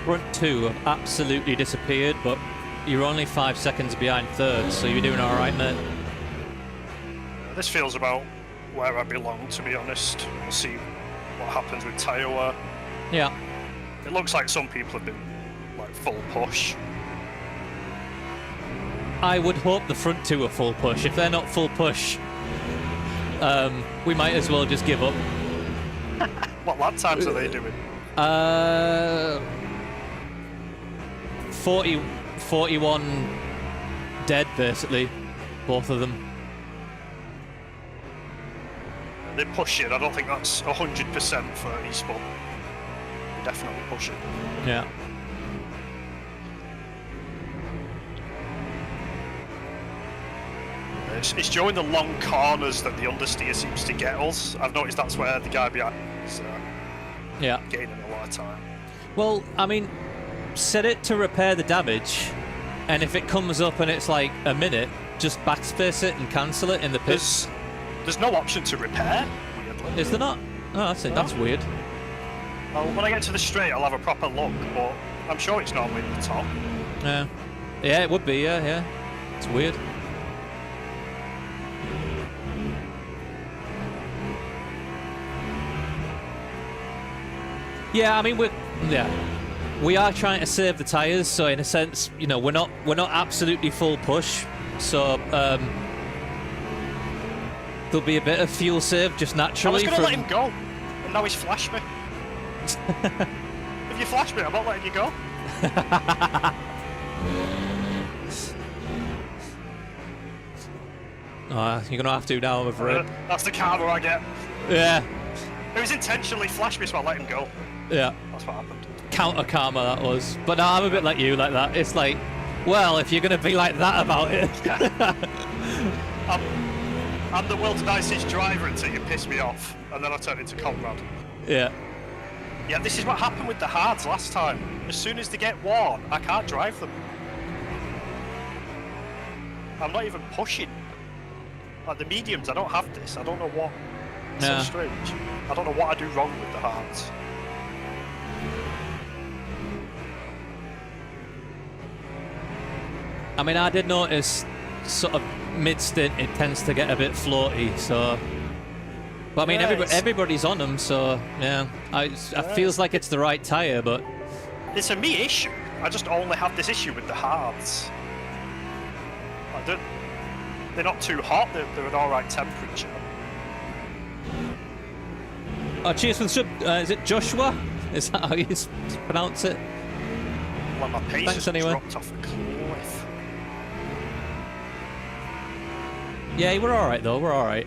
Front two have absolutely disappeared, but you're only 5 seconds behind third, so you're doing all right, mate. This feels about where I belong, to be honest. We'll see what happens with tyre wear. Yeah. It looks like some people have been like full push. I would hope the front two are full push. If they're not full push, we might as well just give up. What lap times are they doing? 41 dead, basically, both of them. They're pushing. I don't think that's 100% for eSport. They're definitely pushing. Yeah. It's during the long corners that the understeer seems to get us. I've noticed that's where the guy behind is gaining a lot of time. Well, I mean, set it to repair the damage, and if it comes up and it's like a minute, just backspace it and cancel it in the pits. There's no option to repair, weirdly. Is there not? Oh, that's it. No. That's weird. Well, when I get to the straight, I'll have a proper look, but I'm sure it's normally at the top. Yeah. Yeah, it would be, yeah. It's weird. Yeah, I mean, we are trying to save the tyres, so in a sense, you know, we're not absolutely full push, so there'll be a bit of fuel save just naturally. I was going to let him go, and now he's flashed me. If you flash me, I'm not letting you go. You're gonna have to now, I'm afraid. That's the karma I get. Yeah. It was intentionally flashed me, so I let him go. Yeah. That's what happened. Counter karma, that was. But no, I'm a bit like you, like that. It's like, well, if you're gonna be like that about it. I'm the world's nicest driver until you piss me off, and then I turn into comrade. Yeah. Yeah, this is what happened with the hards last time. As soon as they get worn, I can't drive them. I'm not even pushing. Like the mediums, I don't have this. I don't know what. It's so strange. I don't know what I do wrong with the hards. I mean, I did notice sort of mid-stint it tends to get a bit floaty, so... But I mean, everybody's on them, so yeah. It feels like it's the right tyre, but... It's a me issue. I just only have this issue with the hards. They're not too hot, they're an alright temperature. Oh, cheers for the sub. Is it Joshua? Is that how you pronounce it? Well, my pace just dropped off a cliff. Yeah, we're alright though, we're alright.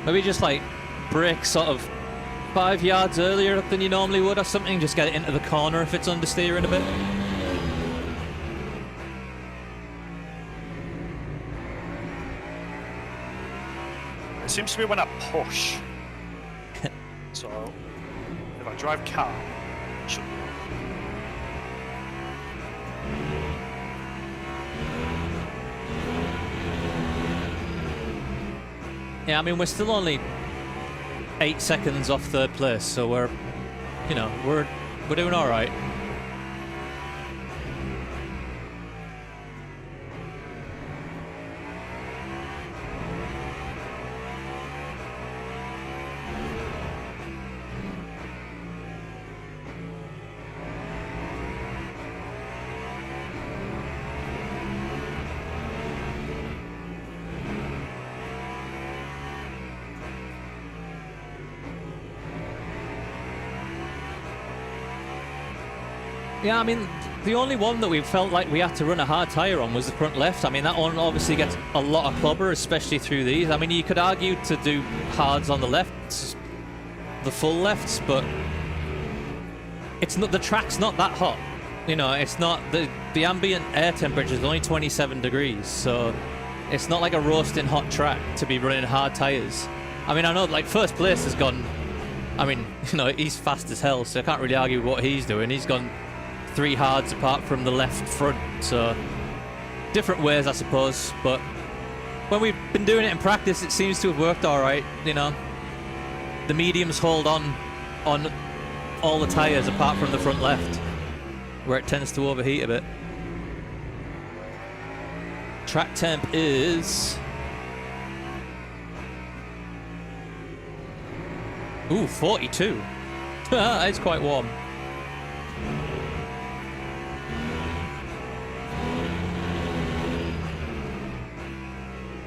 Maybe just like brake sort of 5 yards earlier than you normally would or something. Just get it into the corner if it's understeering a bit. It seems to be when I push. So if I drive calm, it should be. Yeah, I mean, we're still only 8 seconds off third place, so we're, you know, we're doing all right. Yeah, I mean, the only one that we felt like we had to run a hard tyre on was the front left. I mean, that one obviously gets a lot of clubber, especially through these. I mean, you could argue to do hards on the lefts, the full lefts, but it's not, the track's not that hot. You know, it's not, the ambient air temperature is only 27 degrees, so it's not like a roasting hot track to be running hard tyres. I mean, I know, like, first place has gone, I mean, you know, he's fast as hell, so I can't really argue with what he's doing. He's gone 3 hards apart from the left front, so different ways, I suppose, but when we've been doing it in practice, it seems to have worked all right. You know, the mediums hold on all the tyres apart from the front left, where it tends to overheat a bit. Track temp is... ooh, 42. It's quite warm.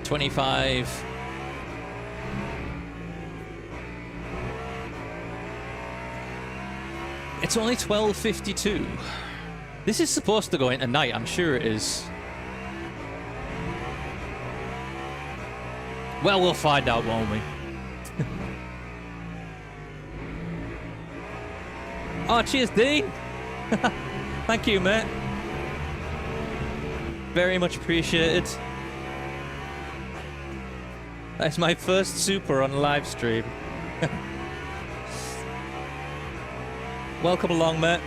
$25. It's only $12.52. This is supposed to go into night, I'm sure it is. Well, we'll find out, won't we? Oh, cheers, Dean! Thank you, mate. Very much appreciated. That's my first super on live stream. Welcome along, mate.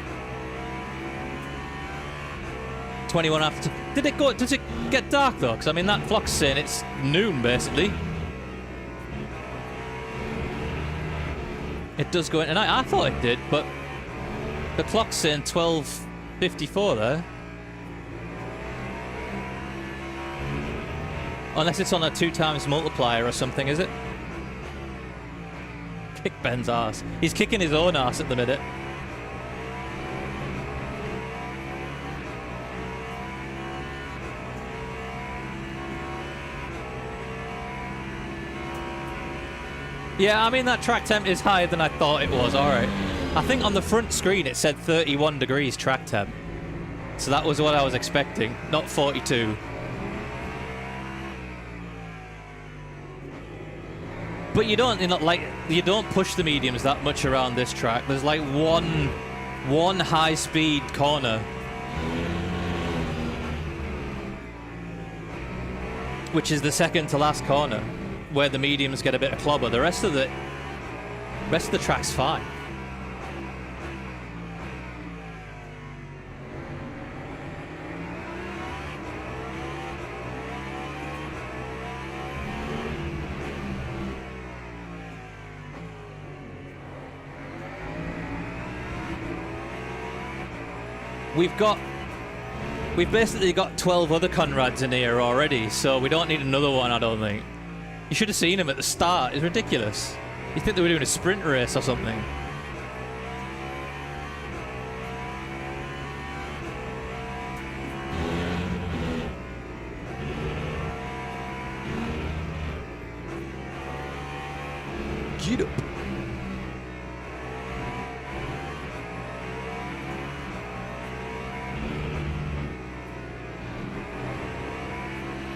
21 after. Does it get dark though? Because I mean that clock's saying it's noon basically. It does go into night. I thought it did, but the clock's saying 12:54 there. Unless it's on a 2 times multiplier or something, is it? Kick Ben's arse. He's kicking his own arse at the minute. Yeah, I mean, that track temp is higher than I thought it was, alright. I think on the front screen it said 31 degrees track temp. So that was what I was expecting, not 42. But you don't, you don't push the mediums that much around this track. There's like one high-speed corner, which is the second to last corner, where the mediums get a bit of clobber. The rest of the track's fine. We've basically got 12 other Conrads in here already, so we don't need another one, I don't think. You should have seen him at the start. It's ridiculous. You think they were doing a sprint race or something? Get up.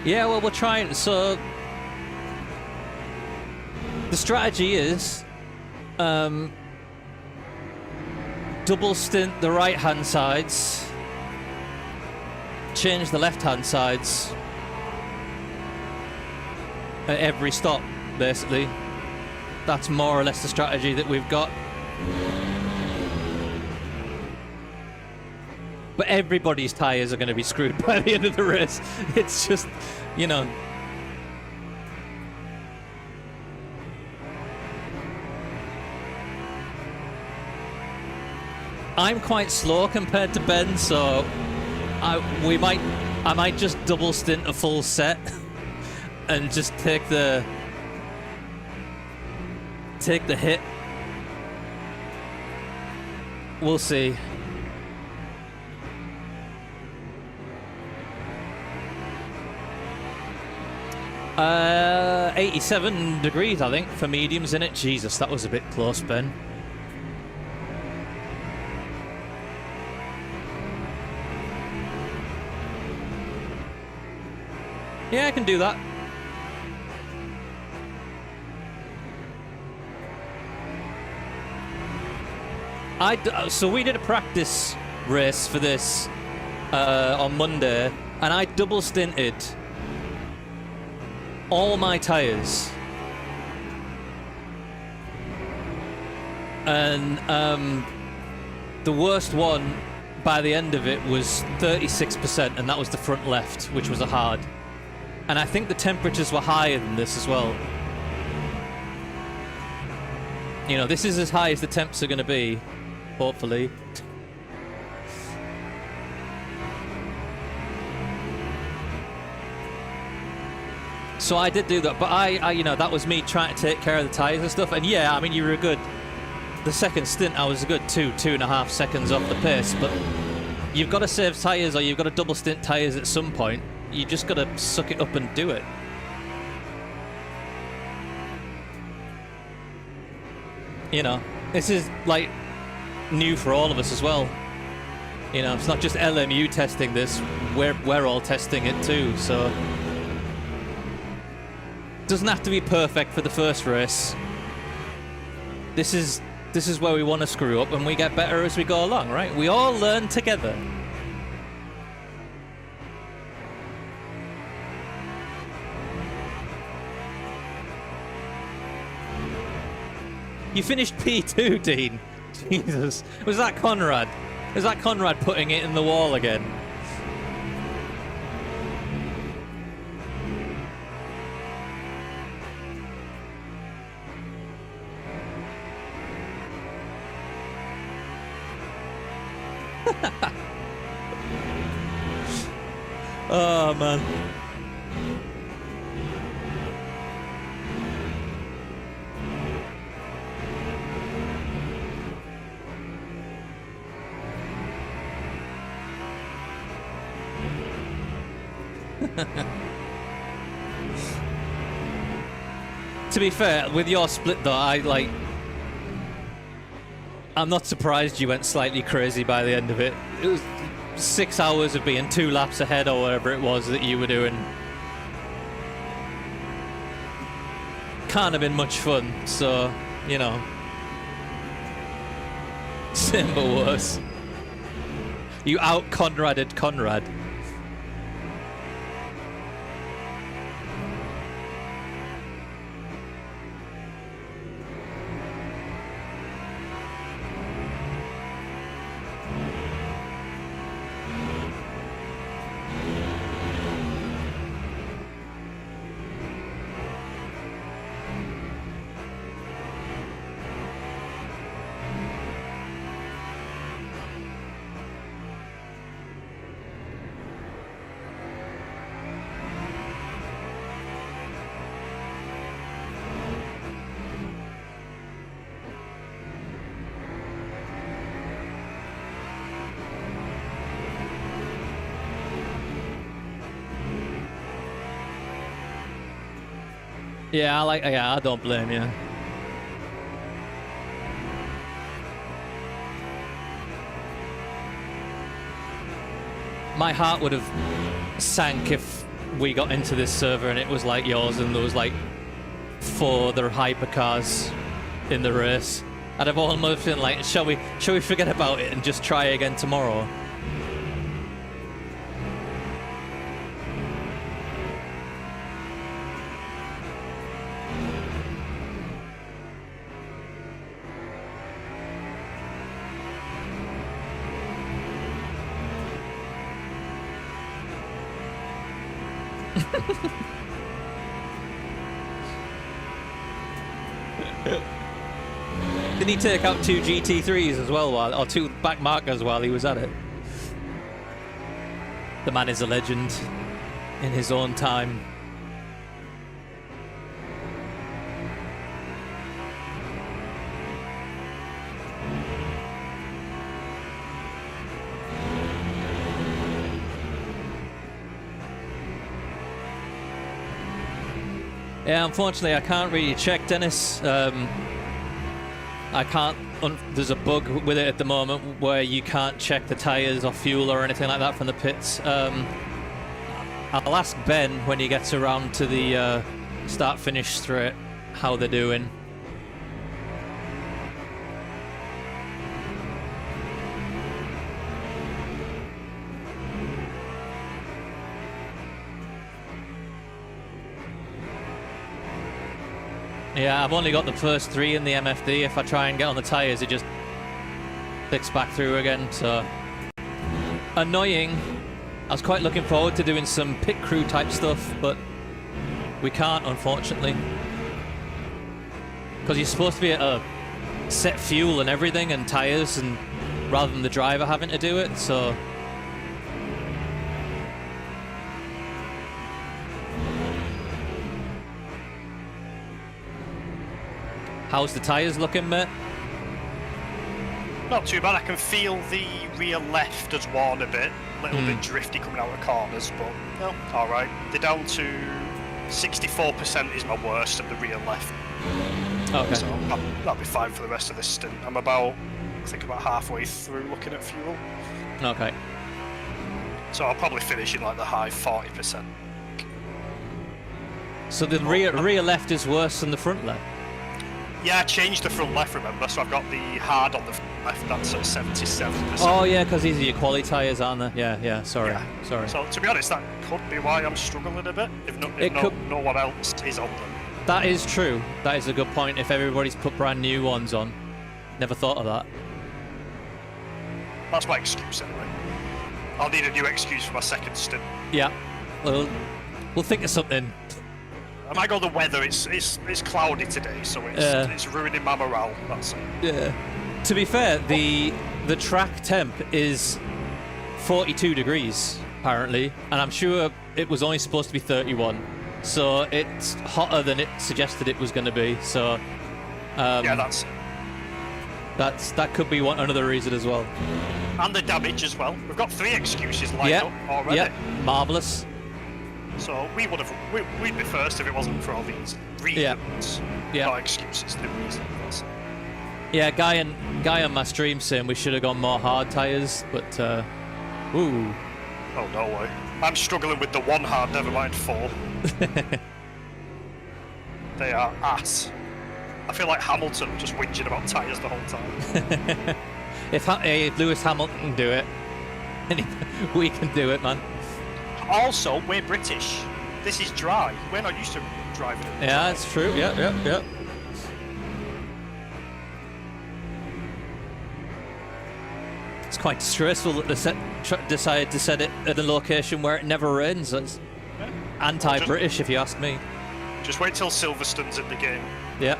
Yeah, well, we're trying. So The strategy is double stint the right-hand sides, change the left-hand sides at every stop, basically. That's more or less the strategy that we've got. But everybody's tyres are going to be screwed by the end of the race. It's just, you know. I'm quite slow compared to Ben, so I might just double stint a full set and just take the hit. We'll see. 87 degrees, I think, for mediums in it. Jesus, that was a bit close, Ben. Yeah, I can do that. So we did a practice race for this on Monday, and I double stinted all my tyres. And the worst one by the end of it was 36%, and that was the front left, which was a hard. And I think the temperatures were higher than this as well. You know, this is as high as the temps are going to be, hopefully. So I did do that, but I you know, that was me trying to take care of the tyres and stuff. And yeah, I mean, you were a good... The second stint, I was a good 2.5 seconds off the pace, but you've got to save tyres, or you've got to double stint tyres at some point. You just got to suck it up and do it. You know, this is like new for all of us as well. You know, it's not just LMU testing this, we're all testing it too, so it doesn't have to be perfect for the first race. This is where we want to screw up, and we get better as we go along, right? We all learn together. You finished P2, Dean. Jesus. Was that Conrad? Was that Conrad putting it in the wall again? Oh, man. To be fair, with your split though, I'm not surprised you went slightly crazy by the end of it. It was 6 hours of being 2 laps ahead or whatever it was that you were doing. Can't have been much fun, so, you know. Same but worse. You out-Conraded Conrad. Yeah, I don't blame you. My heart would have sank if we got into this server and it was like yours and there was like for the hypercars in the race. I'd have almost been like, shall we forget about it and just try again tomorrow? Did he take out 2 GT3s as well, or 2 back markers while he was at it? The man is a legend in his own time. Yeah, unfortunately I can't really check, Dennis. I can't, there's a bug with it at the moment where you can't check the tyres or fuel or anything like that from the pits. I'll ask Ben when he gets around to the start-finish straight how they're doing. Yeah, I've only got the first 3 in the MFD. If I try and get on the tyres, it just clicks back through again, so annoying. I was quite looking forward to doing some pit crew type stuff, but we can't, unfortunately. Because you're supposed to be able to set fuel and everything and tyres, and rather than the driver having to do it, so... How's the tyres looking, mate? Not too bad. I can feel the rear left has worn a bit. A little bit drifty coming out of the corners, but no, alright. They're down to 64% is my worst of the rear left. Okay. So that'll be fine for the rest of this stint. I'm about halfway through looking at fuel. Okay. So I'll probably finish in like the high 40%. So the rear left is worse than the front left? Yeah, I changed the front left, remember, so I've got the hard on the front left, that's at 77%. Oh yeah, because these are your quali tyres, aren't they? Yeah, sorry. Yeah. Sorry. So to be honest, that could be why I'm struggling a bit, if no one else is on them. That is true. That is a good point. If everybody's put brand new ones on. Never thought of that. That's my excuse anyway. I'll need a new excuse for my second stint. Yeah. Well, we'll think of something. I might go the weather, it's cloudy today, so it's ruining my morale, that's it. Yeah. To be fair, the track temp is 42 degrees, apparently, and I'm sure it was only supposed to be 31. So it's hotter than it suggested it was going to be, so... yeah, that could be another reason as well. And the damage as well. We've got 3 excuses lined up already. Yeah, marvellous. So we'd be first if it wasn't for all these reasons. Yeah. Not excuses, the reasons. Yeah, guy on my stream saying we should have gone more hard tyres, but ooh. Oh no way. I'm struggling with the 1 hard, never mind 4. They are ass. I feel like Hamilton just whinging about tyres the whole time. If Lewis Hamilton can do it, we can do it, man. Also, we're British. This is dry. We're not used to driving. Yeah, that's true. Yeah. It's quite stressful that they decided to set it at a location where it never rains. That's anti-British, if you ask me. Just wait till Silverstone's in the game. Yeah.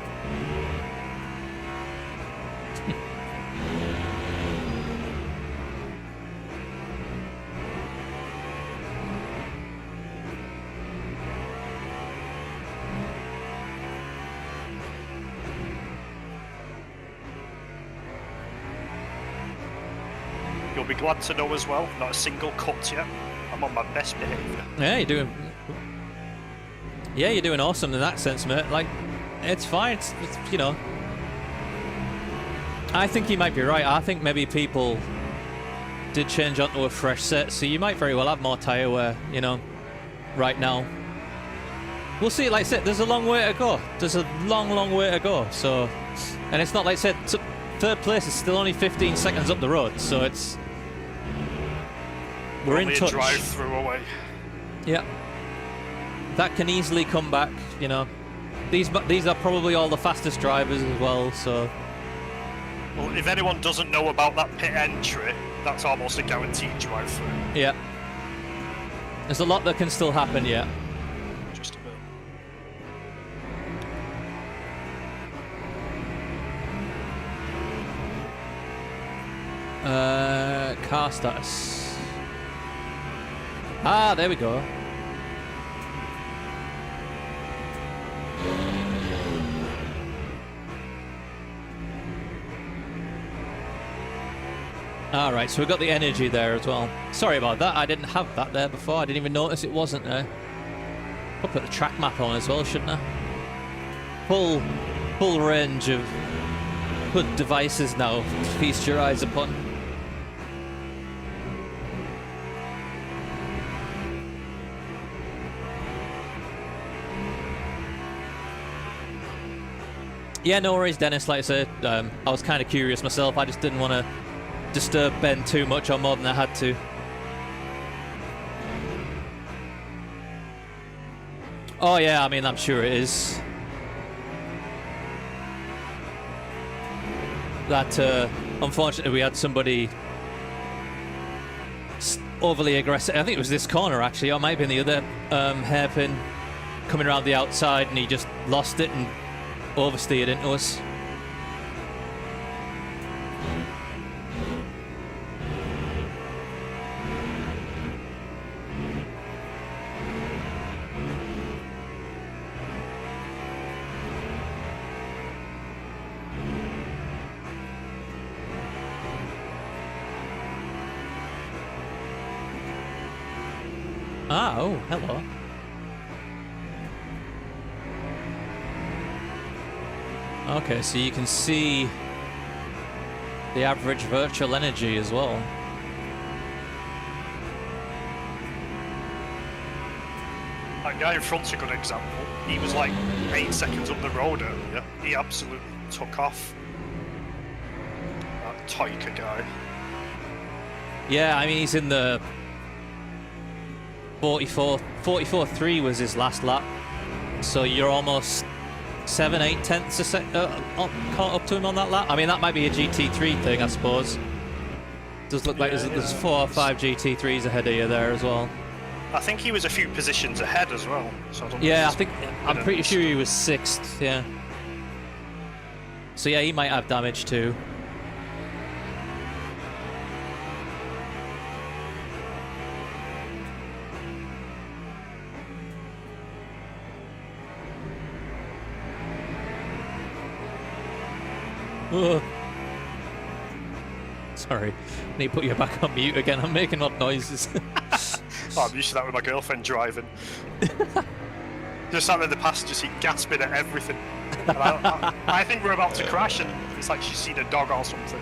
You'll be glad to know as well, not a single cut yet. I'm on my best behaviour. Yeah, you're doing awesome in that sense, mate. Like, it's fine. It's you know. I think you might be right. I think maybe people did change onto a fresh set, so you might very well have more tyre wear, you know, right now. we'll see. Like I said, there's a long way to go. There's a long way to go. So, and it's not like I said, third place is still only 15 seconds up the road. So it's we're in touch. A drive-through away. Yeah, that can easily come back. You know, these are probably all the fastest drivers as well. So, well, if anyone doesn't know about that pit entry, that's almost a guaranteed drive-through. Yeah, there's a lot that can still happen. Yeah. Just a bit. Car status. Ah, there we go. Alright, so we've got the energy there as well. Sorry about that, I didn't have that there before. I didn't even notice it wasn't there. I'll put the track map on as well, shouldn't I? Full range of hood devices now to feast your eyes upon. Yeah, no worries, Dennis. Like I said, I was kind of curious myself. I just didn't want to disturb Ben too much or more than I had to. Oh yeah, I mean, I'm sure it is. That, unfortunately, we had somebody overly aggressive. I think it was this corner, actually, or it might have been the other hairpin coming around the outside, and he just lost it and oversteered into us. Ah, oh, hello. Okay, so you can see the average virtual energy as well. That guy in front's a good example. He was like 8 seconds up the road earlier. He absolutely took off. That Toyka guy. Yeah, I mean, he's in the 44.3 was his last lap. So you're almost 7-8 tenths a sec caught up to him on that lap. I mean, that might be a GT3 thing, I suppose. Does look like there's 4 or 5 GT3s ahead of you there as well. I think he was a few positions ahead as well. So I'm pretty sure he was 6th. Yeah. So yeah, he might have damage too. Ugh. Sorry, I need to put you back on mute again. I'm making odd noises. Oh, I'm used to that with my girlfriend driving. Just sat in the passenger seat gasping at everything. And I think we're about to crash and it's like she's seen a dog or something.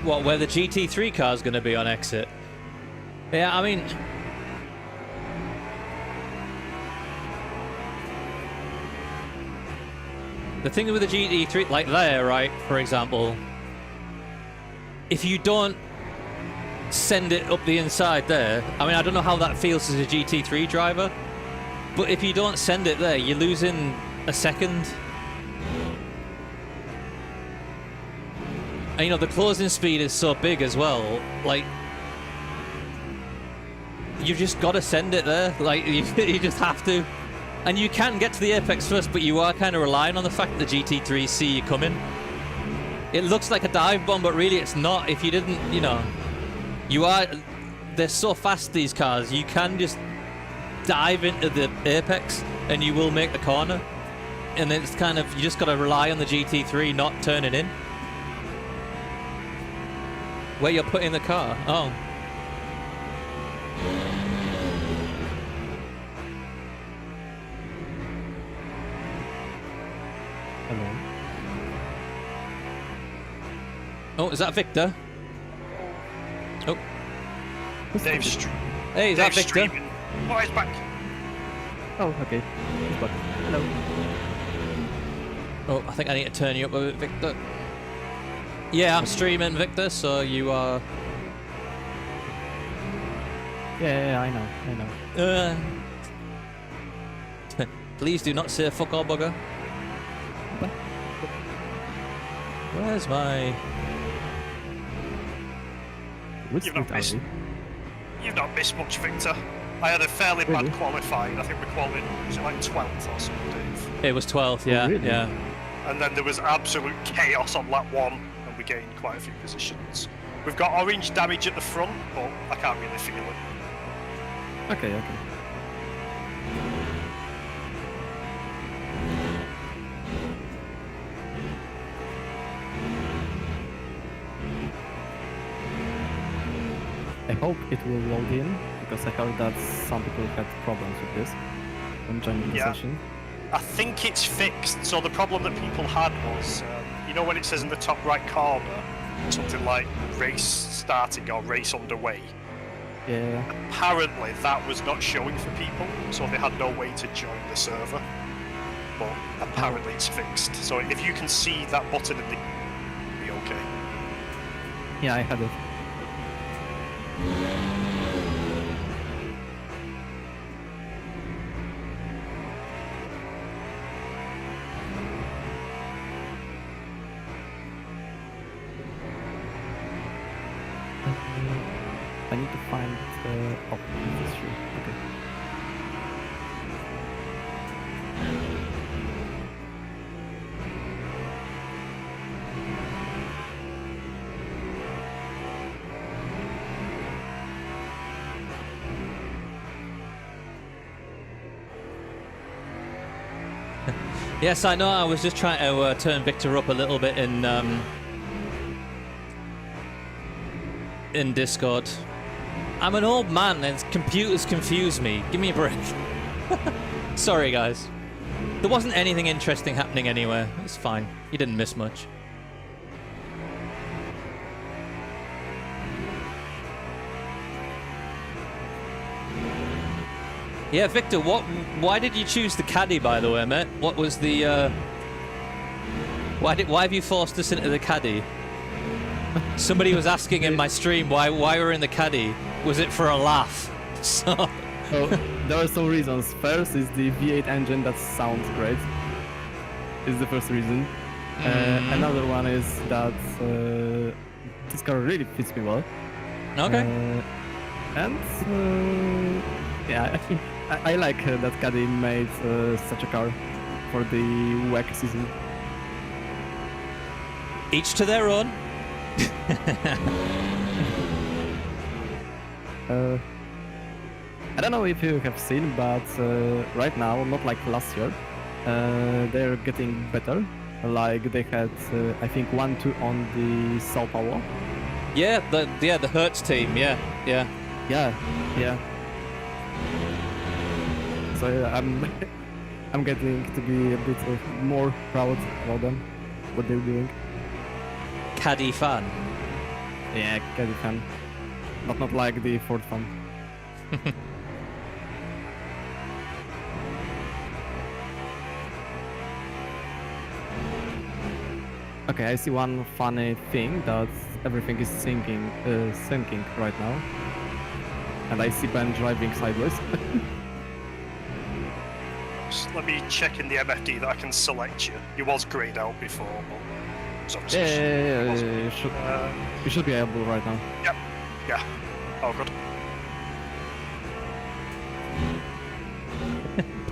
What, where the GT3 car's going to be on exit? Yeah, I mean... The thing with the GT3, like there, right, for example, if you don't send it up the inside there, I mean, I don't know how that feels as a GT3 driver, but if you don't send it there, you're losing a second. And, you know, the closing speed is so big as well, like, you've just got to send it there, like, you just have to. And you can get to the apex first, but you are kind of relying on the fact that the GT3 see you coming. It looks like a dive bomb, but really it's not. If you didn't, you know, they're so fast, these cars, you can just dive into the apex and you will make the corner. And it's kind of, you just got to rely on the GT3 not turning in. Where you're putting the car. Oh. Hello. Oh, is that Victor? Oh. Dave's Hey, is that Victor? streaming. Oh, he's back. Oh, okay. He's back. Hello. Oh, I think I need to turn you up a bit, Victor. Yeah, I'm streaming, Victor, so you are... Yeah, I know. Please do not say fuck all bugger. Where's my... Which You've not street are missed. we? You've not missed much, Victor. I had a fairly Really? bad qualifying. I think we qualified, was it like 12th or something, Dave? It was 12th, yeah, really? yeah. And then there was absolute chaos on lap 1, and we gained quite a few positions. We've got orange damage at the front, but I can't really feel it. Okay. I hope it will load in, because I heard that some people had problems with this when joining the Yeah. session. I think it's fixed. So the problem that people had was, you know when it says in the top right corner, something like race starting or race underway? Yeah. Apparently that was not showing for people, so they had no way to join the server. But apparently it's fixed. So if you can see that button in the... be okay. Yeah, I had it. I need to find oh, this is true. Okay. Yes, I know, I was just trying to turn Victor up a little bit in Discord. I'm an old man and computers confuse me. Give me a break. Sorry, guys. There wasn't anything interesting happening anywhere. It's fine. You didn't miss much. Yeah, Victor, why did you choose the caddy, by the way, mate? What was the, why have you forced us into the caddy? Somebody was asking in my stream why we're in the caddy. Was it for a laugh? So... So there are some reasons. First is the V8 engine that sounds great. Is the first reason. Another one is that this car really fits me well. Okay. Yeah, I like that Caddy made such a car for the WEC season. Each to their own. I don't know if you have seen, but right now, not like last year, they're getting better. Like they had, I think, 1-2 on the Sao Paulo. Yeah, the Hertz team. Yeah. Yeah. So yeah, I'm getting to be a bit more proud about them, what they're doing. Caddy fan. Yeah, Caddy fan. But not like the Ford fan. Okay, I see one funny thing that everything is syncing right now. And I see Ben driving sideways. Just let me check in the MFD that I can select you. You was greyed out before, but it's obviously You should be able right now. Yep. Yeah. Oh, good.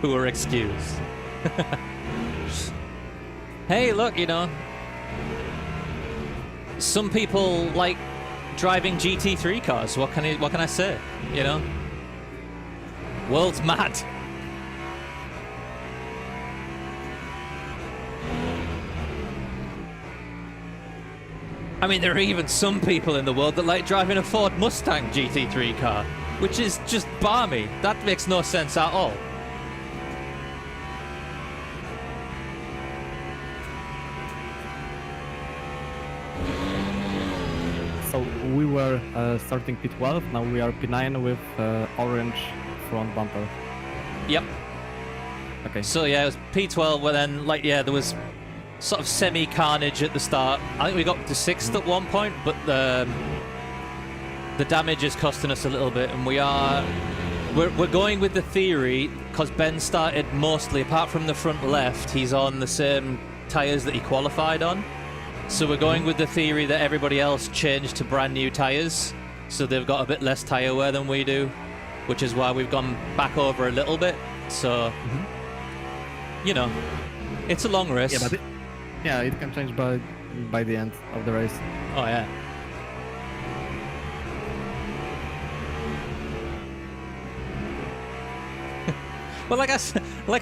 Poor excuse. Hey, look, you know, some people like driving GT3 cars. What can I say? You know, world's mad. I mean, there are even some people in the world that like driving a Ford Mustang GT3 car, which is just balmy. That makes no sense at all. So we were starting P12, now we are P9 with orange front bumper. Yep. Okay. So yeah, it was P12, where then like yeah, there was sort of semi-carnage at the start. I think we got to 6th at one point, but the damage is costing us a little bit, and we're going with the theory because Ben started mostly, apart from the front left, he's on the same tyres that he qualified on. So we're going with the theory that everybody else changed to brand new tyres, so they've got a bit less tyre wear than we do, which is why we've gone back over a little bit. So, you know, it's a long race. Yeah, but it can change by the end of the race. Oh yeah. Well, like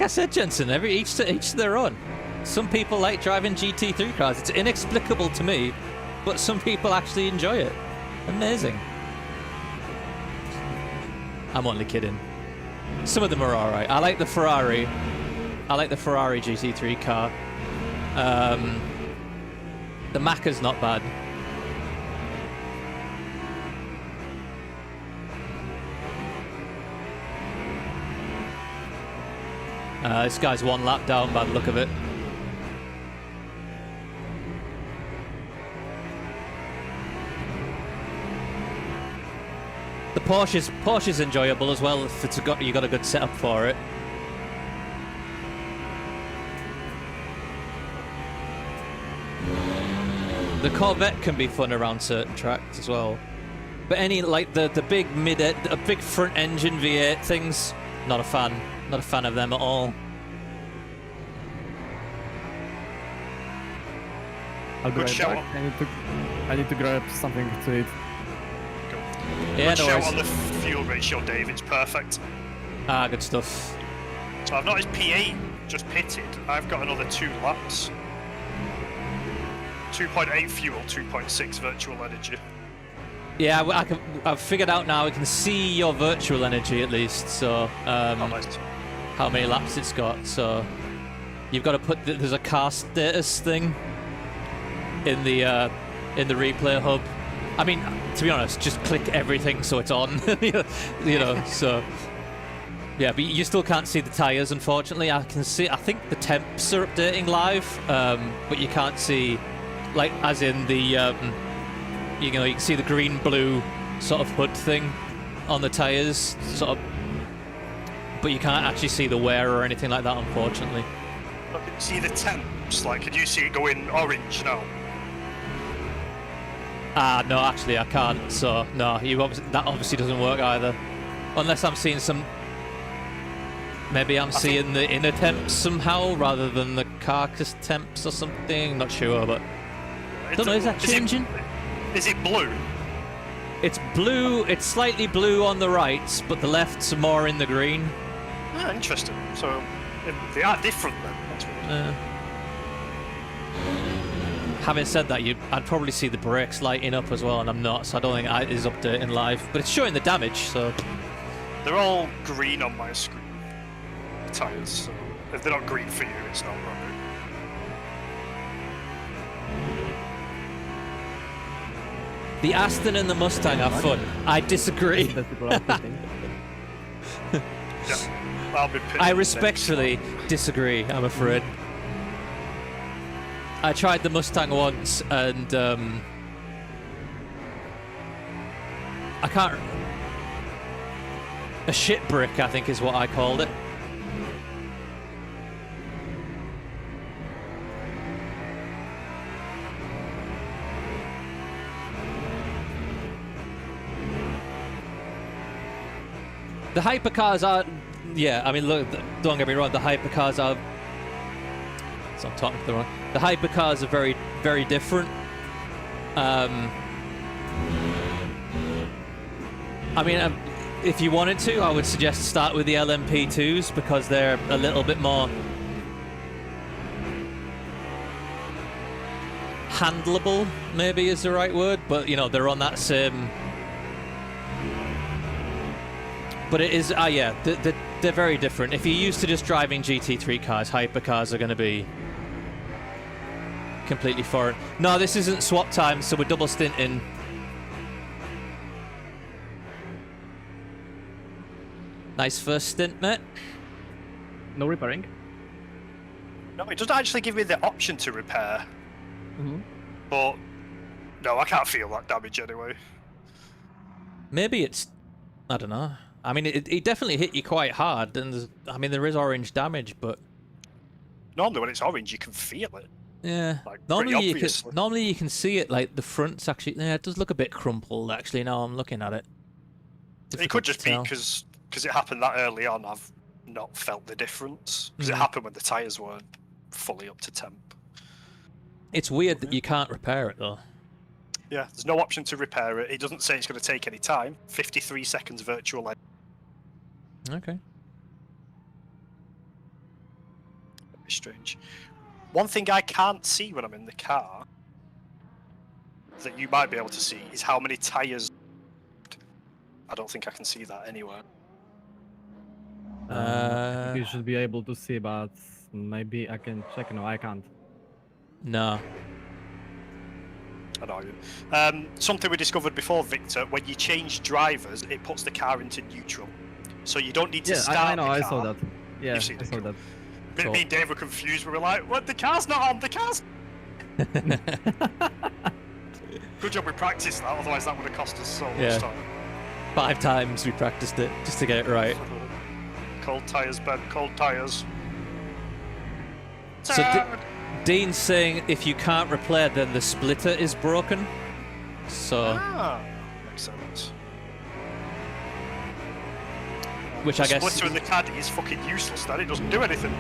I said, Jensen, each to their own. Some people like driving GT3 cars. It's inexplicable to me, but some people actually enjoy it. Amazing. I'm only kidding. Some of them are alright. I like the Ferrari. I like the Ferrari GT3 car. The Macca's not bad. This guy's one lap down by the look of it. The Porsche's enjoyable as well if you got a good setup for it. The Corvette can be fun around certain tracks as well, but any like the big big front engine V8 things, not a fan of them at all. I'll Good grab shout. back. I need to grab something to eat. Yeah, Good no shout worries. on the fuel ratio, Dave. It's perfect. Ah, good stuff. So I've noticed P8 just pitted. I've got another 2 laps. 2.8 fuel, 2.6 virtual energy. Yeah, I've figured out now. We can see your virtual energy at least. So, Nice. how many laps it's got. So, you've got to put there's a car status thing in the replay hub. I mean, to be honest, just click everything so it's on. you know. So, yeah, but you still can't see the tires. Unfortunately, I think the temps are updating live, but you can't see. Like, as in the, you can see the green-blue sort of hood thing on the tyres, sort of, but you can't actually see the wear or anything like that, unfortunately. I can see the temps. Like, can you see it going orange now? Ah, no, actually, I can't. So, no, that obviously doesn't work either, unless I'm seeing some. Maybe I'm seeing the inner temps somehow rather than the carcass temps or something. Not sure, but. Don't know, is that changing? Is it blue? It's blue, it's slightly blue on the right, but the left's more in the green. Ah, interesting. So they are different then. That's weird. Having said that, I'd probably see the brakes lighting up as well, and I'm not, so I don't think it is updating live. But it's showing the damage, so. They're all green on my screen. The tyres. So if they're not green for you, it's not right. The Aston and the Mustang are fun. I disagree. That people are thinking. Yeah, I'll be pitting I next. respectfully disagree, I'm afraid. I tried the Mustang once and I can't... A shit brick, I think is what I called it. The hypercars are... Yeah, I mean, look, don't get me wrong, the hypercars are... So I'm talking to the wrong... The hypercars are very, very different. I mean, if you wanted to, I would suggest start with the LMP2s because they're a little bit more handleable, maybe is the right word, but you know, they're on that same... But it is, yeah, they're very different. If you're used to just driving GT3 cars, hypercars are going to be completely foreign. No, this isn't swap time, so we're double stinting. Nice first stint, mate. No repairing. No, it doesn't actually give me the option to repair. Mm-hmm. But no, I can't feel that damage anyway. Maybe it's... I don't know. I mean, it definitely hit you quite hard, and I mean, there is orange damage, but... Normally when it's orange, you can feel it. Yeah. Like, normally pretty you can see it, like, the front's actually... Yeah, it does look a bit crumpled, actually, now I'm looking at it. It could just be because it happened that early on, I've not felt the difference. Because it happened when the tyres weren't fully up to temp. It's weird that you can't repair it, though. Yeah, there's no option to repair it. It doesn't say it's going to take any time. 53 seconds virtual life. Okay. Very strange. One thing I can't see when I'm in the car that you might be able to see is how many tyres. I don't think I can see that anywhere. You should be able to see, but maybe I can check. No, I can't. No. I know. Something we discovered before, Victor, when you change drivers, it puts the car into neutral. So you don't need to start I know, the I car. saw that. Yeah, You've seen I it, saw cool. that. Me and Dave were confused. We were like, "What? The car's not on. The car's." Good job we practiced that. Otherwise, that would have cost us so Yeah. much time. 5 times we practiced it just to get it right. Cold tyres, Ben. Cold tyres. So Dean's saying if you can't repair, then the splitter is broken. So, Makes sense. which I guess... Splitter in the caddy is fucking useless. Then it doesn't do anything.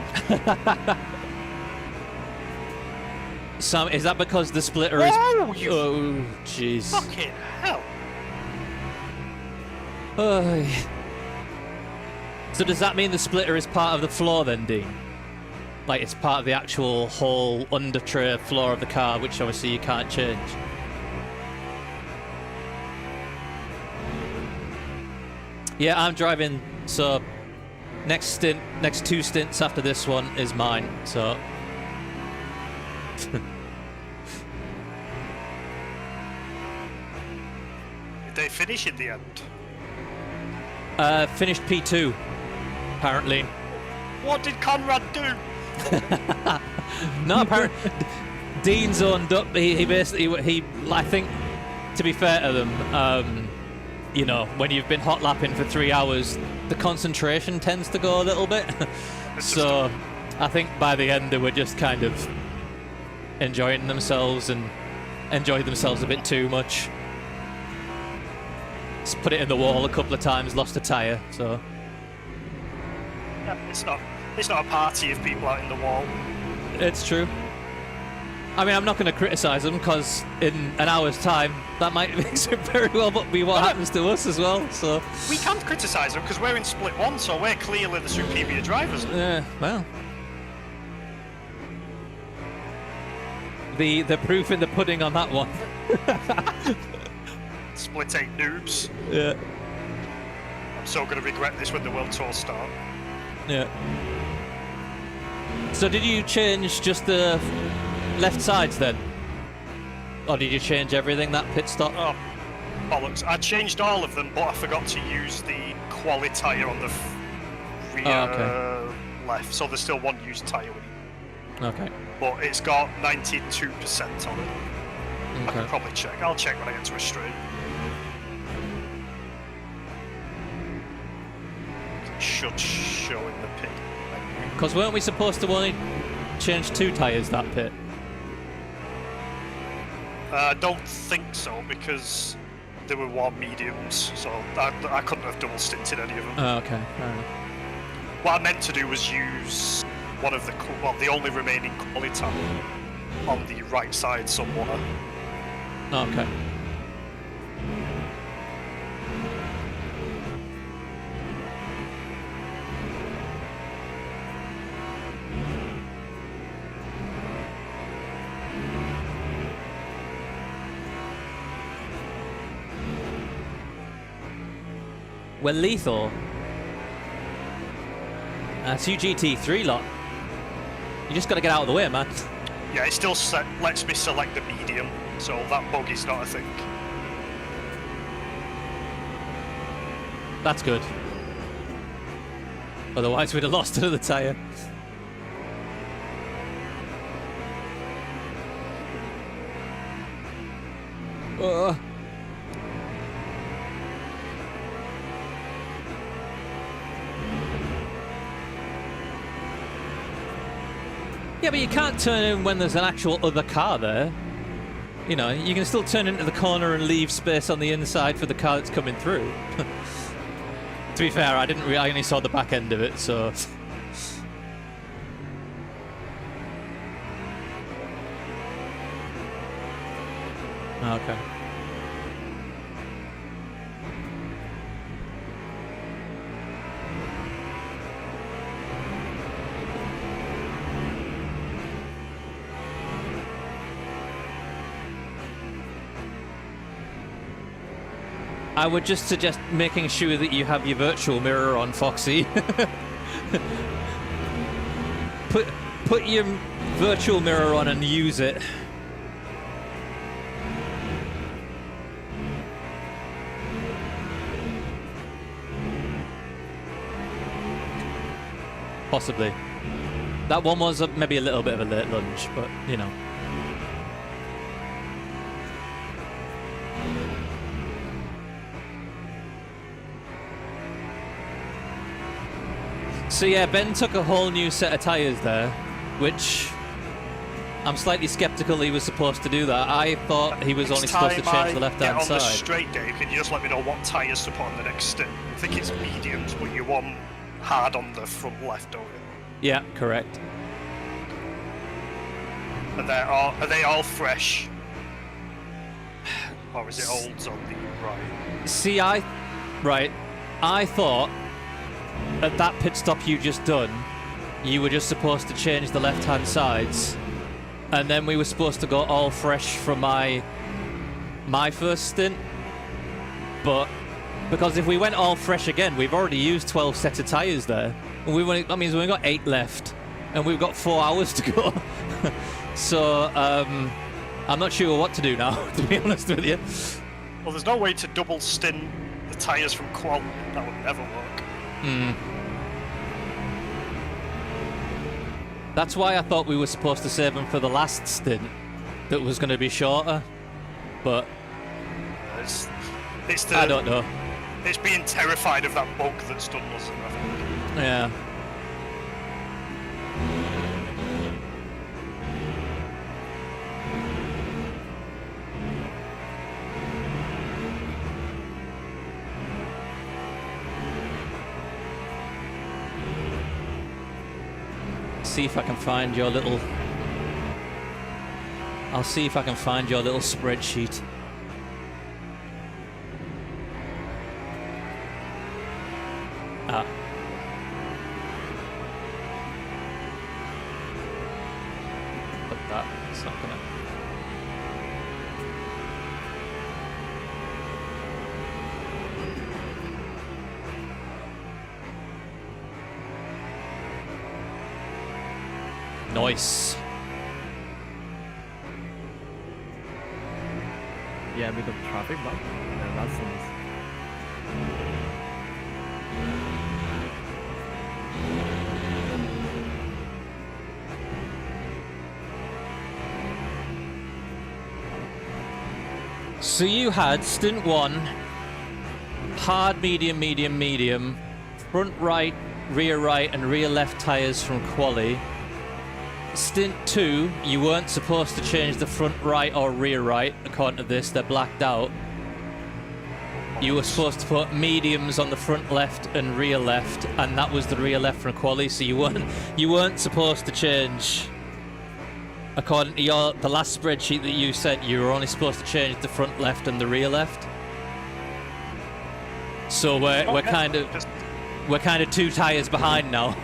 Sam, is that because the splitter is... Oh, you Oh, jeez. fucking hell! Oh. So does that mean the splitter is part of the floor then, Dean? Like it's part of the actual whole under tray floor of the car, which obviously you can't change. Yeah, I'm driving, so next 2 stints after this one is mine, so... Did they finish in the end? Finished P2, apparently. What did Conrad do? No, apparently Dean's owned up. He basically, I think, to be fair to them, you know, when you've been hot lapping for 3 hours, the concentration tends to go a little bit. So I think by the end they were just kind of enjoying themselves and enjoyed themselves a bit too much. Just put it in the wall a couple of times, lost a tyre, so... Yeah, it's not a party of people out in the wall. It's true. I mean, I'm not going to criticise them, because in an hour's time, that might very well be what happens to us as well, so... We can't criticise them because we're in split 1, so we're clearly the superior drivers. Yeah, well... The proof in the pudding on that one. Split 8 noobs. Yeah. I'm so going to regret this when the World Tour start. Yeah. So did you change just the left sides then? Or did you change everything, that pit stop? Oh, bollocks. I changed all of them, but I forgot to use the quali tyre on the rear left, so there's still one used tyre. Okay. But it's got 92% on it. I can probably check. I'll check when I get to a straight. It should show in the pit. Because weren't we supposed to only change 2 tyres that pit? I don't think so, because there were 1 mediums, so I couldn't have double stinted any of them. Oh, okay. Fair enough. What I meant to do was use one of the only remaining quality on the right side somewhere. Okay. We're lethal. That's UGT3 lot. You just got to get out of the way, man. Yeah, it still lets me select the medium, so that buggy's not a thing. That's good. Otherwise, we'd have lost another tyre. Yeah, but you can't turn in when there's an actual other car there. You know, you can still turn into the corner and leave space on the inside for the car that's coming through. To be fair, I only saw the back end of it, so... Okay. I would just suggest making sure that you have your virtual mirror on, Foxy. Put your virtual mirror on and use it. Possibly. That one was maybe a little bit of a late lunge, but you know. So yeah, Ben took a whole new set of tyres there, which I'm slightly sceptical he was supposed to do that. I thought he was only supposed to change the left-hand side. On the straight day, can you just let me know what tyres to put on the next stint? I think it's mediums, but you want hard on the front left, don't you? Yeah, correct. And are they all fresh? Or is it olds on the right? See, I thought at that pit stop you just done, you were just supposed to change the left-hand sides, and then we were supposed to go all fresh from my first stint. But because if we went all fresh again, we've already used 12 sets of tyres there. And that means we've got 8 left, and we've got 4 hours to go. So I'm not sure what to do now, to be honest with you. Well, there's no way to double stint the tyres from qual. That would never work. That's why I thought we were supposed to save them for the last stint that was going to be shorter. But I don't know. It's being terrified of that bug that's done us, I think. Yeah. See if I can find your little... I'll see if I can find your little spreadsheet. Ah. But that's not gonna... Nice. yeah, a bit of traffic, but that's nice. So you had stint 1, hard, medium, medium, medium, front right, and rear left tyres from quali. Stint 2, you weren't supposed to change the front right or rear right, according to this, they're blacked out. You were supposed to put mediums on the front left and rear left, and that was the rear left from quali, so you weren't supposed to change. According to the last spreadsheet that you sent, you were only supposed to change the front left and the rear left. So we're kind of 2 tyres behind now.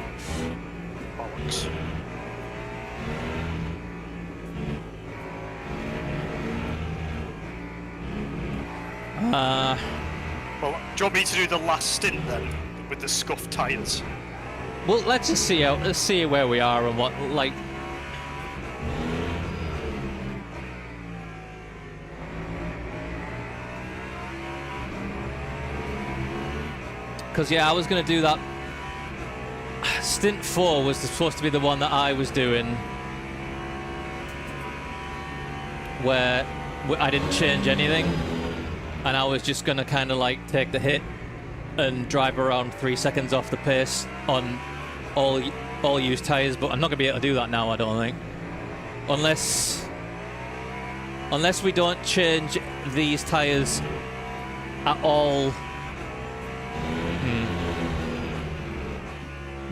Bollocks. Well, do you want me to do the last stint then, with the scuffed tyres? Well, let's just see where we are and what, like. Because, yeah, I was going to do that. Stint 4 was supposed to be the one that I was doing, where I didn't change anything, and I was just going to kind of like take the hit and drive around 3 seconds off the pace on all used tyres, but I'm not going to be able to do that now, I don't think. Unless we don't change these tyres at all.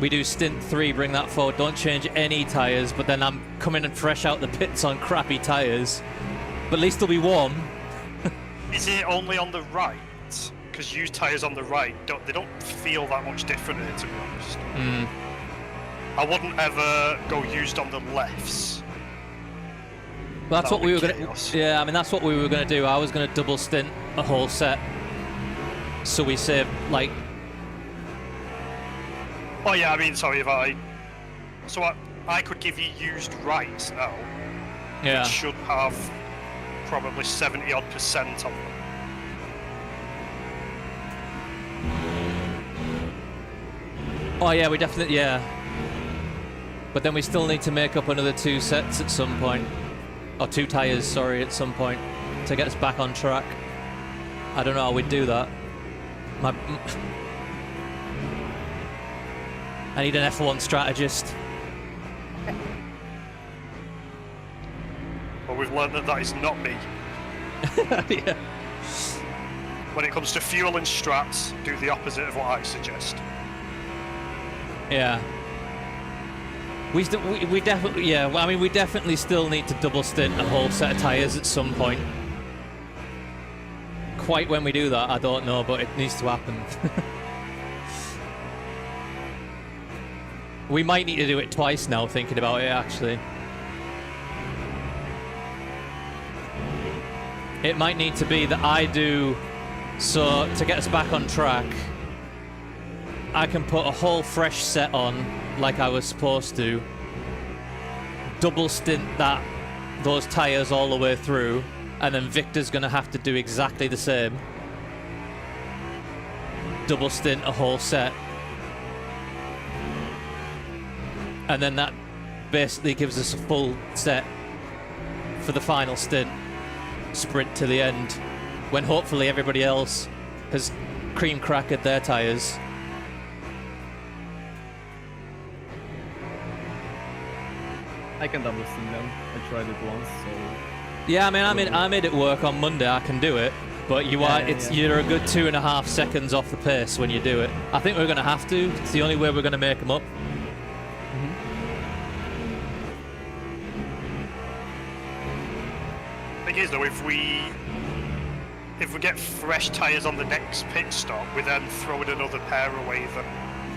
We do stint 3, bring that forward, don't change any tyres, but then I'm coming in fresh out the pits on crappy tyres. But at least they'll be warm. Is it only on the right? Because used tyres on the right, they don't feel that much different here, to be honest. I wouldn't ever go used on the lefts. Well, that's what we were going to... Yeah, I mean, that's what we were going to do. I was going to double stint a whole set. So we saved, like... Oh yeah, I mean, sorry if I... So I could give you used rights now. Yeah. Which should have probably 70-odd% on them. Oh yeah, we definitely... Yeah. But then we still need to make up another 2 sets at some point. Or 2 tyres, sorry, at some point. To get us back on track. I don't know how we'd do that. I need an F1 strategist. Well, we've learned that is not me. Yeah. When it comes to fuel and strats, do the opposite of what I suggest. Yeah. We definitely, yeah, well, I mean, we definitely still need to double stint a whole set of tyres at some point. Quite when we do that, I don't know, but it needs to happen. We might need to do it twice now, thinking about it, actually. It might need to be that I do... So, to get us back on track, I can put a whole fresh set on, like I was supposed to. Double stint those tyres all the way through, and then Victor's going to have to do exactly the same. Double stint a whole set. And then that basically gives us a full set for the final stint. Sprint to the end. When hopefully everybody else has cream crackered their tyres. I can double stint them. I tried it once, so... Yeah, I mean, I made it work on Monday. I can do it. But you're a good 2.5 seconds off the pace when you do it. I think we're going to have to. It's the only way we're going to make them up. Thing is though, if we get fresh tyres on the next pit stop, we then throw in another pair away that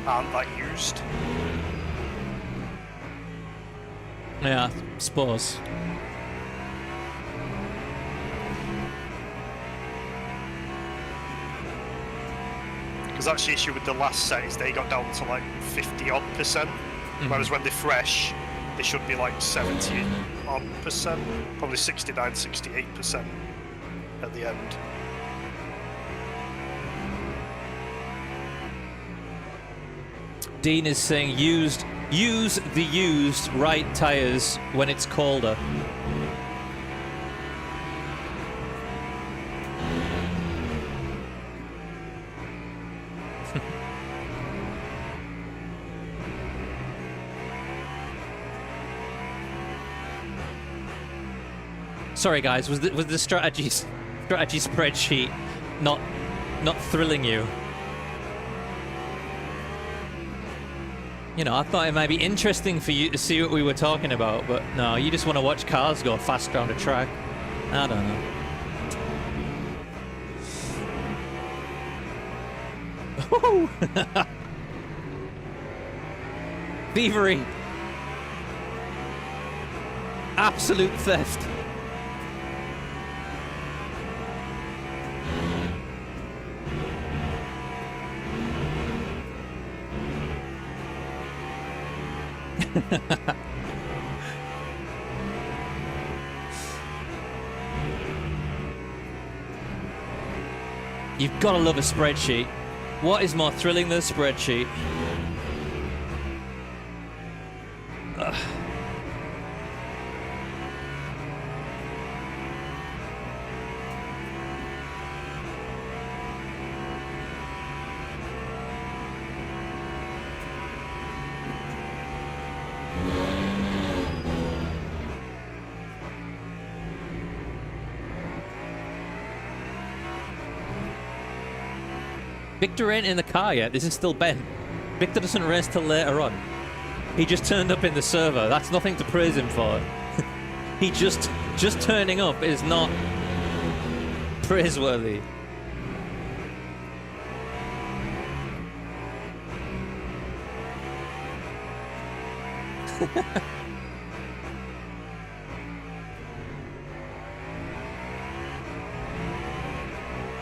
aren't that used. Yeah, I suppose. Because that's the issue with the last set, is they got down to like 50-odd%, whereas when they're fresh, they should be like 70-odd%, probably 69, 68%. at the end. Dean is saying use the used right tyres when it's colder. Sorry guys, was the strategy spreadsheet not thrilling you? You know, I thought it might be interesting for you to see what we were talking about, but no, you just want to watch cars go fast around a track. I don't know. Woo! Thievery! Absolute theft! You've got to love a spreadsheet. What is more thrilling than a spreadsheet? Ugh. Victor ain't in the car yet. This is still Ben. Victor doesn't race till later on. He just turned up in the server. That's nothing to praise him for. He just turning up is not praiseworthy.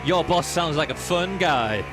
Your boss sounds like a fun guy.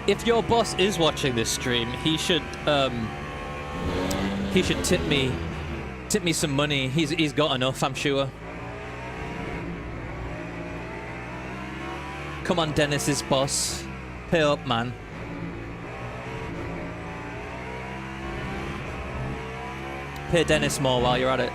If your boss is watching this stream, he should tip me some money. He's got enough, I'm sure. Come on, Dennis's boss, pay up, man. Pay Dennis more while you're at it.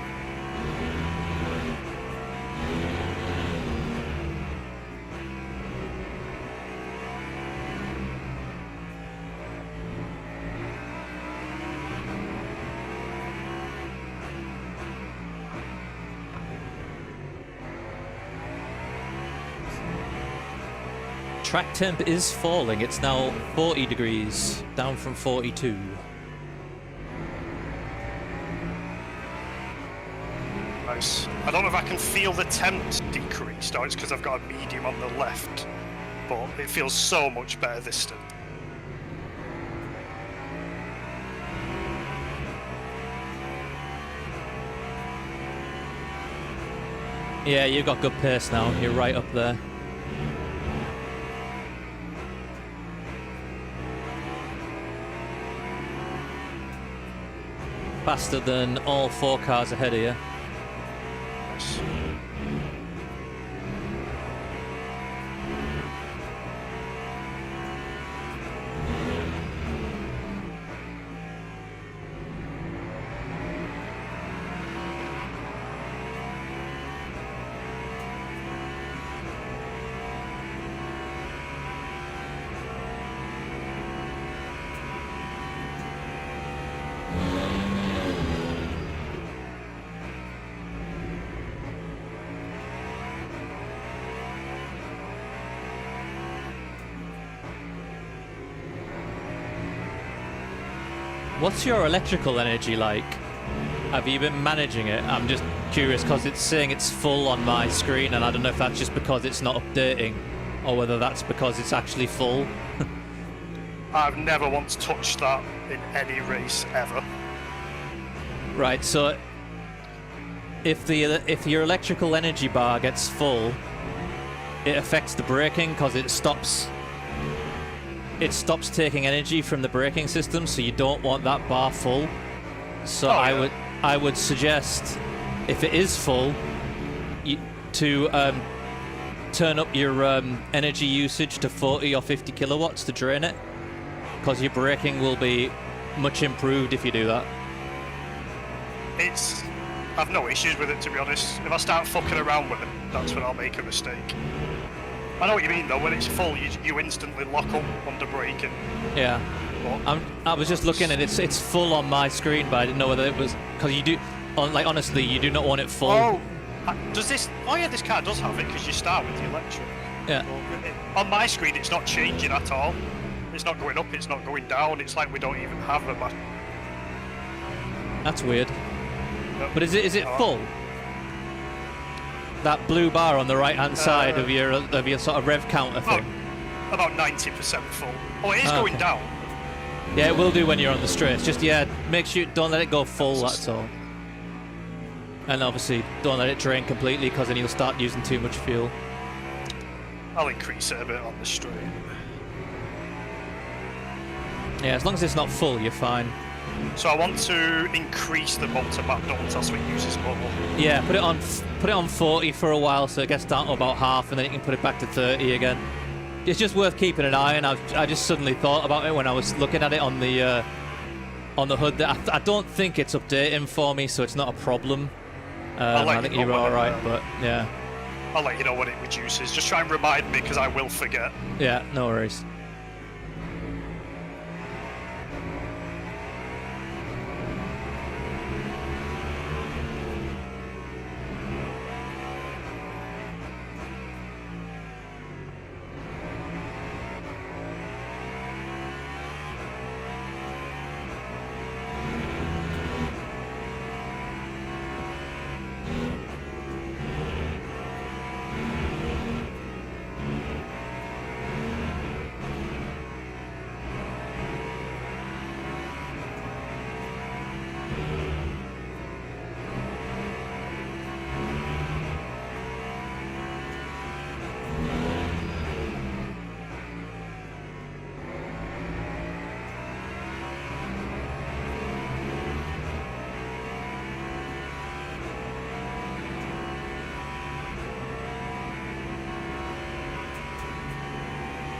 Track temp is falling. It's now 40 degrees, down from 42. Nice. I don't know if I can feel the temp decrease, or it's because I've got a medium on the left, but it feels so much better this time. Yeah, you've got good pace now. You're right up there. Faster than all 4 cars ahead of you. Nice. What's your electrical energy like? Have you been managing it? I'm just curious because it's saying it's full on my screen, and I don't know if that's just because it's not updating or whether that's because it's actually full. I've never once touched that in any race ever. Right, so if your electrical energy bar gets full, it affects the braking because it stops taking energy from the braking system, so you don't want that bar full. So I would suggest, if it is full, to turn up your energy usage to 40 or 50 kilowatts to drain it, because your braking will be much improved if you do that. I've no issues with it, to be honest. If I start fucking around with it, that's when I'll make a mistake. I know what you mean though. When it's full, you instantly lock up under braking. Yeah. I was just looking and it's full on my screen, but I didn't know whether it was because you do. Honestly, you do not want it full. Oh, does this? Oh yeah, this car does have it because you start with the electric. Yeah. On my screen, it's not changing at all. It's not going up. It's not going down. It's like we don't even have a battery. That's weird. Yep. But is it full? That blue bar on the right-hand side of your sort of rev counter thing. About 90% full. Oh, it is going down. Yeah, it will do when you're on the straights. Just make sure don't let it go full. That's all. And obviously, don't let it drain completely because then you'll start using too much fuel. I'll increase it a bit on the straight. Yeah, as long as it's not full, you're fine. So I want to increase the motor map, don't want so it uses more. Yeah, put it on 40 for a while so it gets down to about half, and then you can put it back to 30 again. It's just worth keeping an eye on. I just suddenly thought about it when I was looking at it on the hood. That I don't think it's updating for me, so it's not a problem. I think you're all right, but yeah. I'll let you know when it reduces. Just try and remind me because I will forget. Yeah, no worries.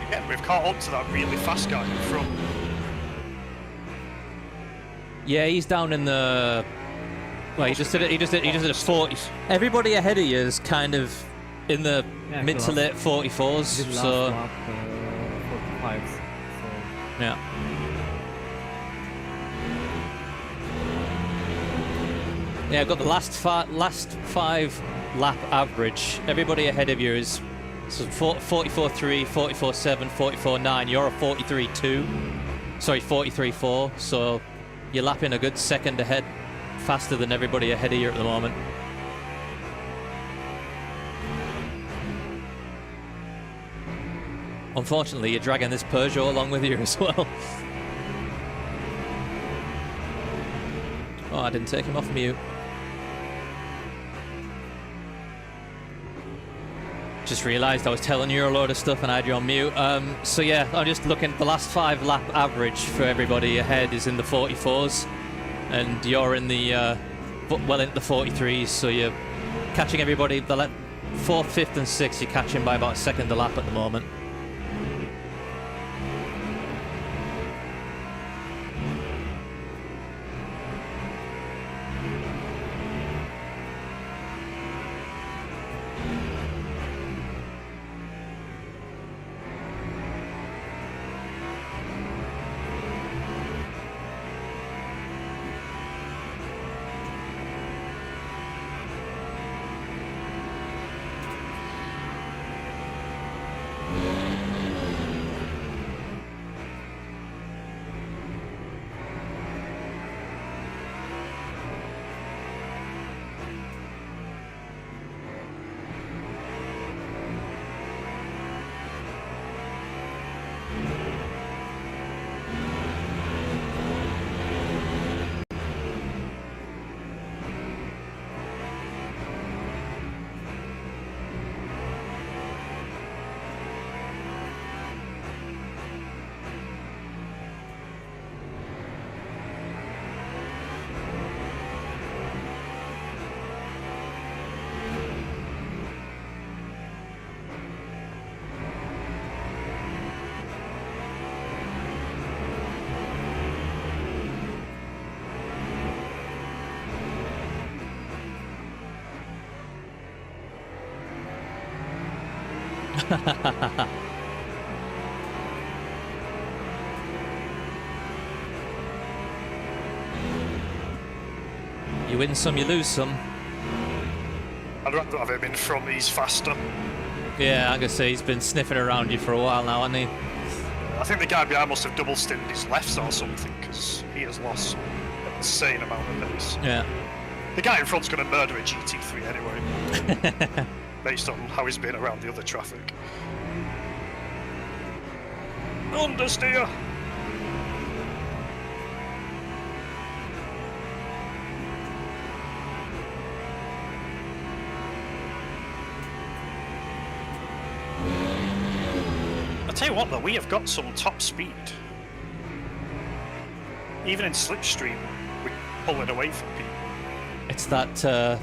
Yeah, we've caught up to that really fast guy in front. Yeah, he's down in the. Well, he just did a 40. Everybody ahead of you is kind of in the mid to late 44s. So. Lap, 45s. So. Yeah. Yeah, I've got the last five lap average. Everybody ahead of you is 44.3, 44.7, 44.9. You're a 43.2. Sorry, 43.4. So you're lapping a good second ahead, faster than everybody ahead of you at the moment. Unfortunately, you're dragging this Peugeot along with you as well. Oh, I didn't take him off mute. Just realised I was telling you a load of stuff and I had you on mute. So yeah, I'm just looking. The last 5 lap average for everybody ahead is in the 44s, and you're in the well into the 43s. So you're catching everybody. The 4th, 5th, and 6th. You're catching by about a second a lap at the moment. You win some, you lose some. I'd rather have him in front, he's faster. Yeah, I'm gonna say he's been sniffing around you for a while now, hasn't he? I think the guy behind must have double stinned his lefts or something, because he has lost an insane amount of pace. Yeah. The guy in front's going to murder a GT3 anyway, based on how he's been around the other traffic. Understeer! I tell you what though, we have got some top speed. Even in slipstream, we're pulling away from people. It's that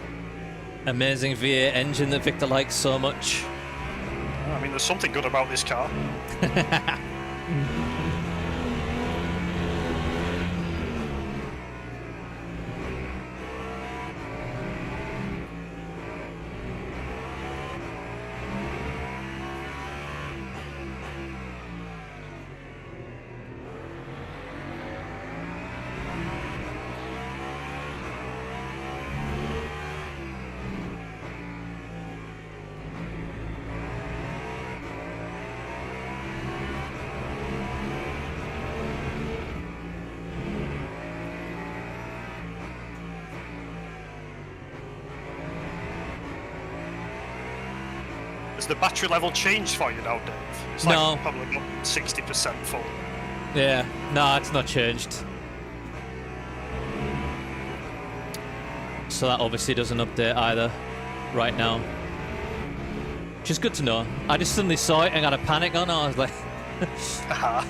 amazing V8 engine that Victor likes so much. I mean, there's something good about this car. Has the battery level changed for you now, Dave? It's like No. probably got 60% full. Yeah, no, it's not changed. So that obviously doesn't update either right now. Which is good to know. I just suddenly saw it and got a panic on. I was like, Haha.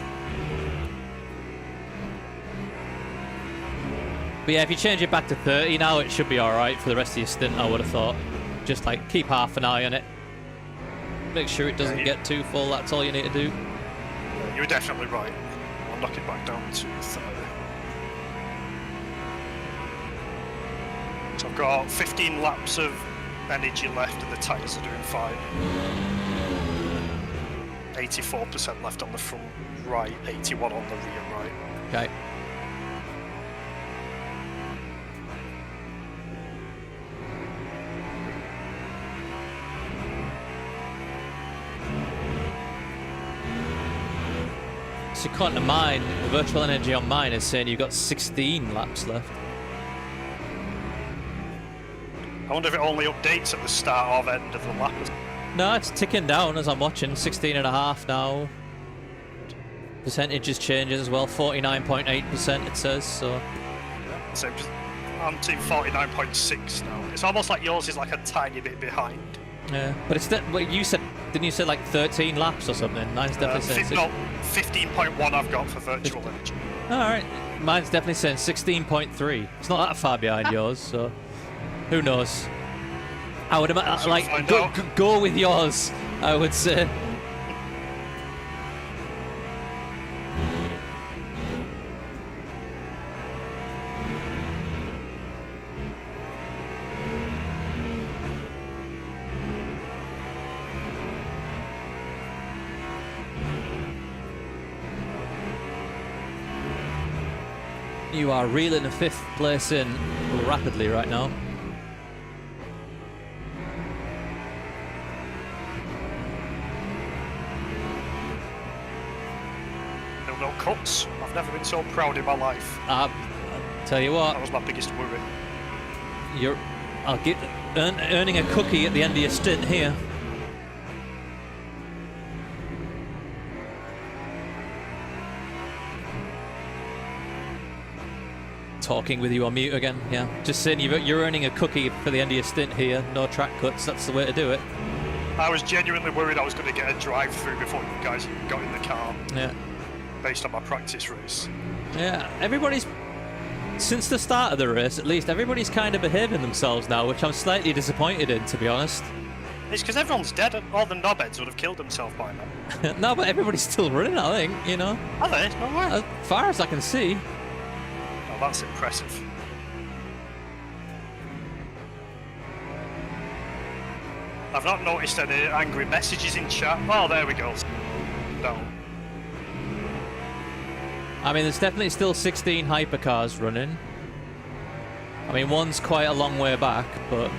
but yeah, if you change it back to 30 now, it should be alright for the rest of your stint, I would have thought. Just like keep half an eye on it. Make sure it doesn't get too full, that's all you need to do. You were definitely right. I'll knock it back down to 30. So I've got 15 laps of energy left and the tyres are doing fine. 84% left on the front right, 81 on the rear right. Okay. So according to mine, the virtual energy on mine is saying you've got 16 laps left. I wonder if it only updates at the start or end of the lap. No, it's ticking down as I'm watching. 16 and a half now. Percentage is changing as well. 49.8% it says, so. So I'm to 49.6 now. It's almost like yours is like a tiny bit behind. Yeah, but it's what you said. Didn't you say like 13 laps or something? Mine's definitely saying. No, 15.1 I've got for virtual energy. All right, mine's definitely saying 16.3. It's not that far behind yours, so who knows? I would imagine like go with yours. I would say. You are reeling a 5th place in rapidly right now. No cuts. I've never been so proud in my life. I'll tell you what, That was my biggest worry. I'll get earning a cookie at the end of your stint here. Talking with you on mute again, yeah. Just saying you're earning a cookie for the end of your stint here. No track cuts, that's the way to do it. I was genuinely worried I was going to get a drive-through before you guys even got in the car, Yeah. based on my practice race. Yeah, everybody's, since the start of the race at least, everybody's kind of behaving themselves now, which I'm slightly disappointed in, to be honest. It's because everyone's dead. All the knobheads would have killed themselves by now. No, but everybody's still running, I think, you know. Are they? No way. As far as I can see. Oh, that's impressive. I've not noticed any angry messages in chat. Oh, there we go. No. I mean, there's definitely still 16 hypercars running. I mean, one's quite a long way back, but...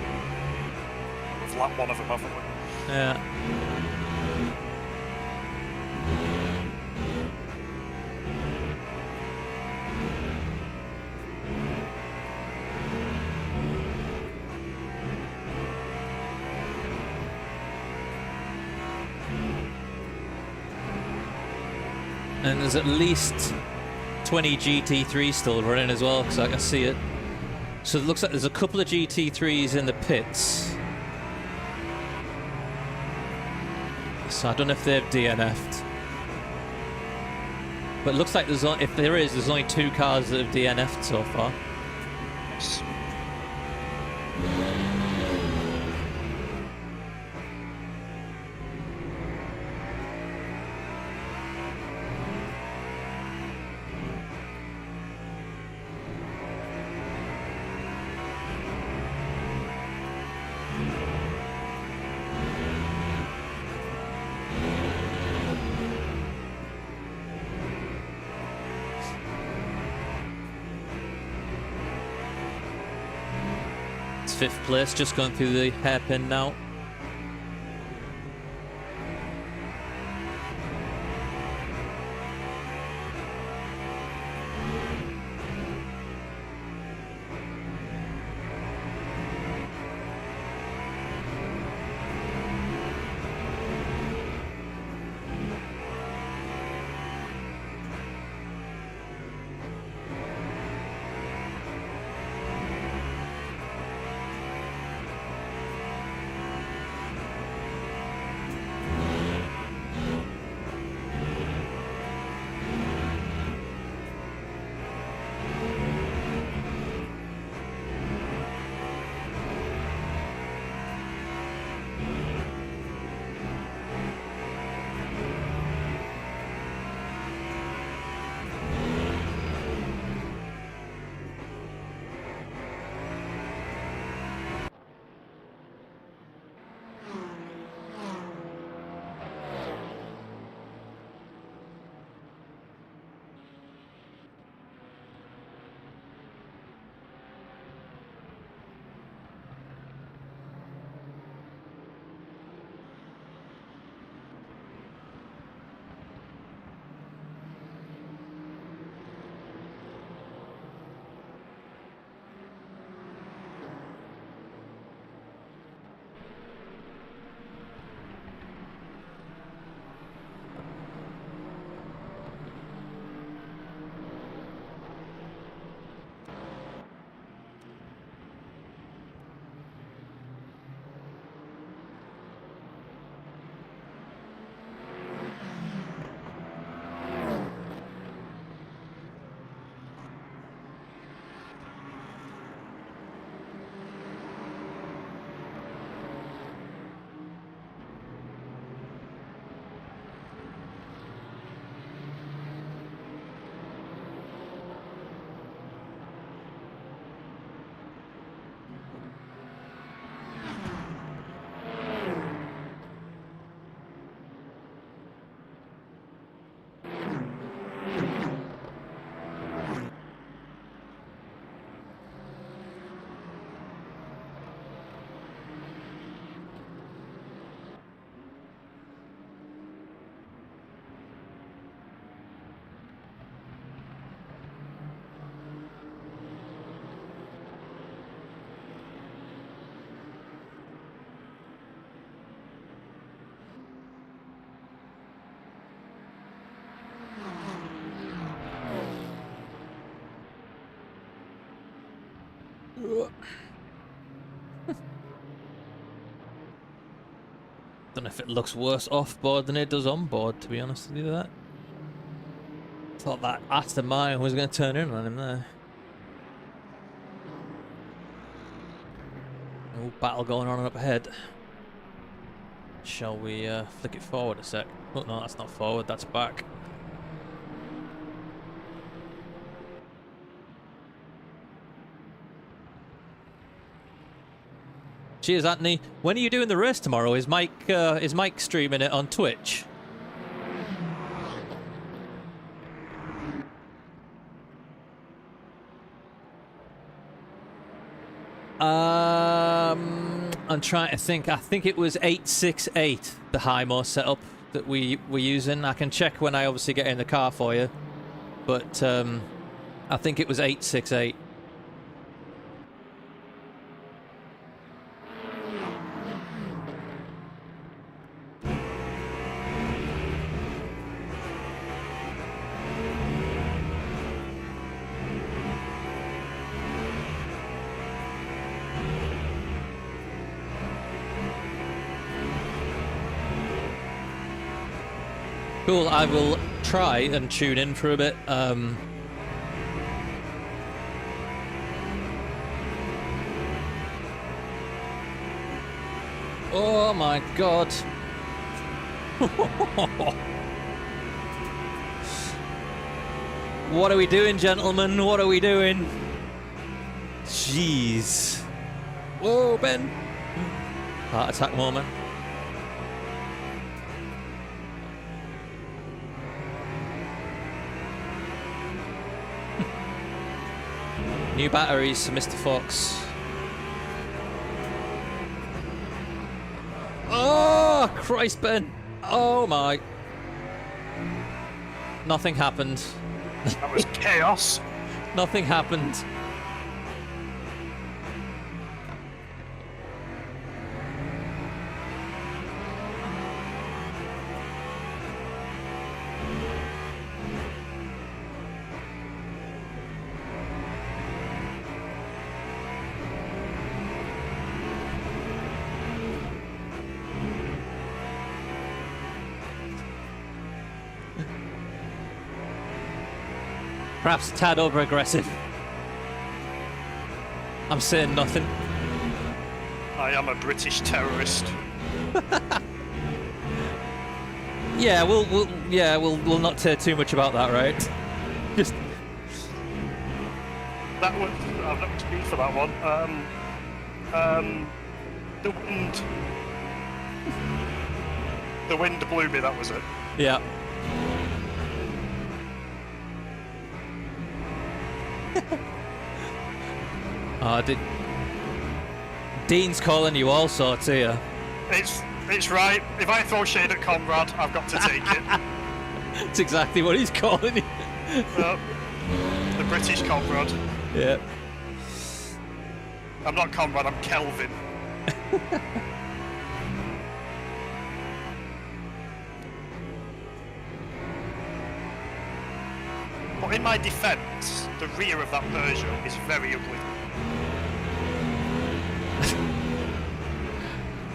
We've lapped one of them, haven't we? Yeah. And there's at least 20 GT3s still running as well, because I can see it. So it looks like there's a couple of GT3s in the pits. So I don't know if they've DNF'd. But it looks like there's only, if there is, there's only 2 cars that have DNF'd so far. Yes. It's 5th place, just going through the hairpin now. Don't know if it looks worse off board than it does on board, to be honest with you. That thought that Aston Martin was going to turn in on him there. Oh, battle going on up ahead. Shall we flick it forward a sec? Oh no, that's not forward, that's back. Cheers, Anthony. When are you doing the race tomorrow? Is Mike streaming it on Twitch? I'm trying to think. I think it was 868, the HIMO setup that we were using. I can check when I obviously get in the car for you, but I think it was 868. Cool, I will try and tune in for a bit. Oh my god. What are we doing, gentlemen? What are we doing? Jeez. Whoa, Ben. Heart attack moment. New batteries, Mr. Fox. Oh, Christ, Ben. Oh, my. Nothing happened. That was chaos. Nothing happened. Perhaps a tad over-aggressive. I'm saying nothing. I am a British terrorist. Yeah, we'll not say too much about that, right? Just That was. I've not to be for that one. The wind. The wind blew me. That was it. yeah. Dean's calling you all sorts here. It's right. If I throw shade at Conrad, I've got to take it. That's exactly what he's calling you. The British Conrad. Yeah. I'm not Conrad. I'm Kelvin. But in my defence, the rear of that Peugeot is very ugly.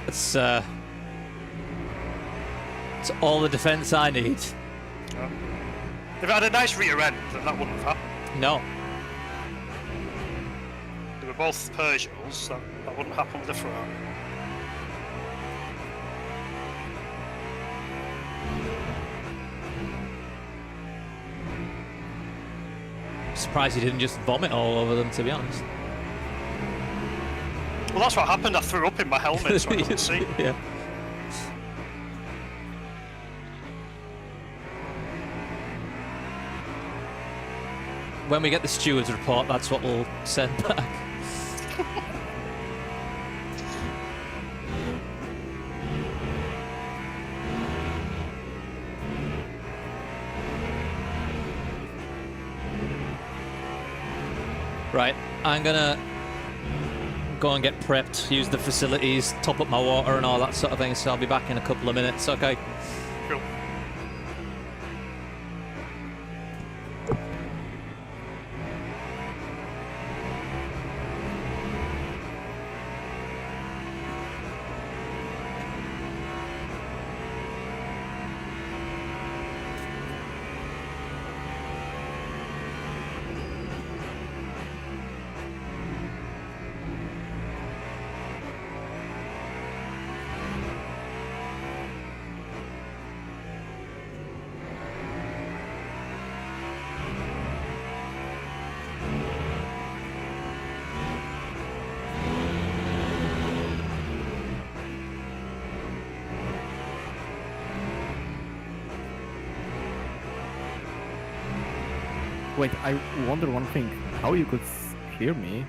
It's all the defence I need. If I had a nice rear end, then that wouldn't have happened. No. They were both Peugeots, that wouldn't happen with the front. Surprised you didn't just vomit all over them, to be honest. Well, that's what happened. I threw up in my helmet, so I couldn't see. Yeah. When we get the steward's report, that's what we'll send back. Right, I'm gonna go and get prepped, use the facilities, top up my water and all that sort of thing, so I'll be back in a couple of minutes, okay? Cool. Wait, I wonder one thing. How you could hear me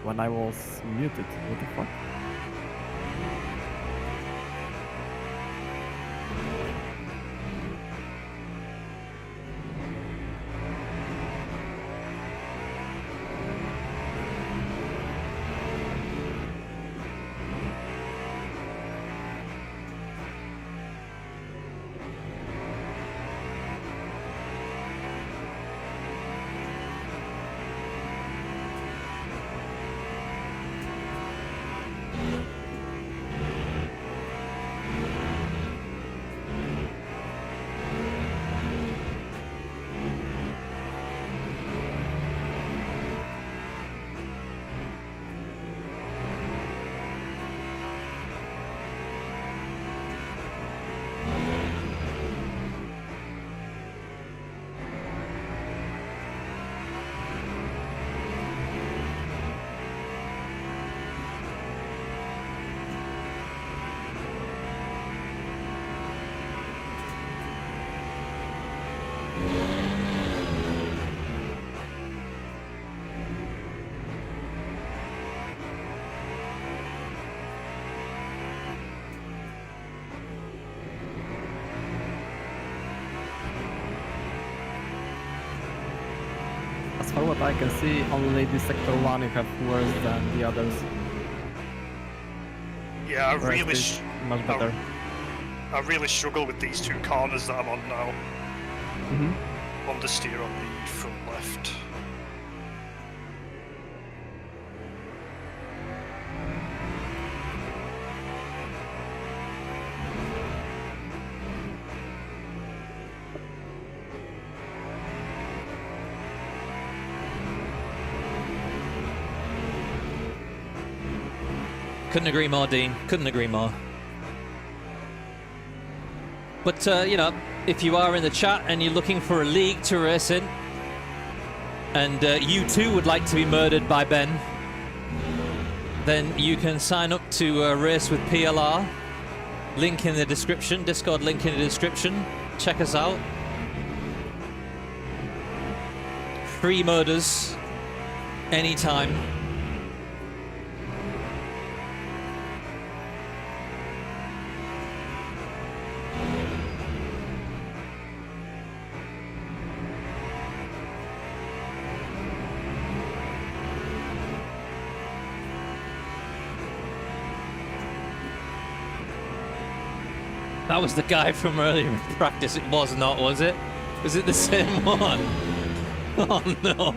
when I was muted? What the fuck? As far what I can see, only the sector 1 you have worse than the others. Yeah, I Rest really, is much better. I really struggle with these two corners that I'm on now. Understeer on the front left. Couldn't agree more, Dean. Couldn't agree more. But, you know, if you are in the chat and you're looking for a league to race in, and you too would like to be murdered by Ben, then you can sign up to race with PLR. Link in the description, Discord link in the description. Check us out. Free murders, anytime. That was the guy from earlier in practice. It was not, was it? Was it the same one? Oh no.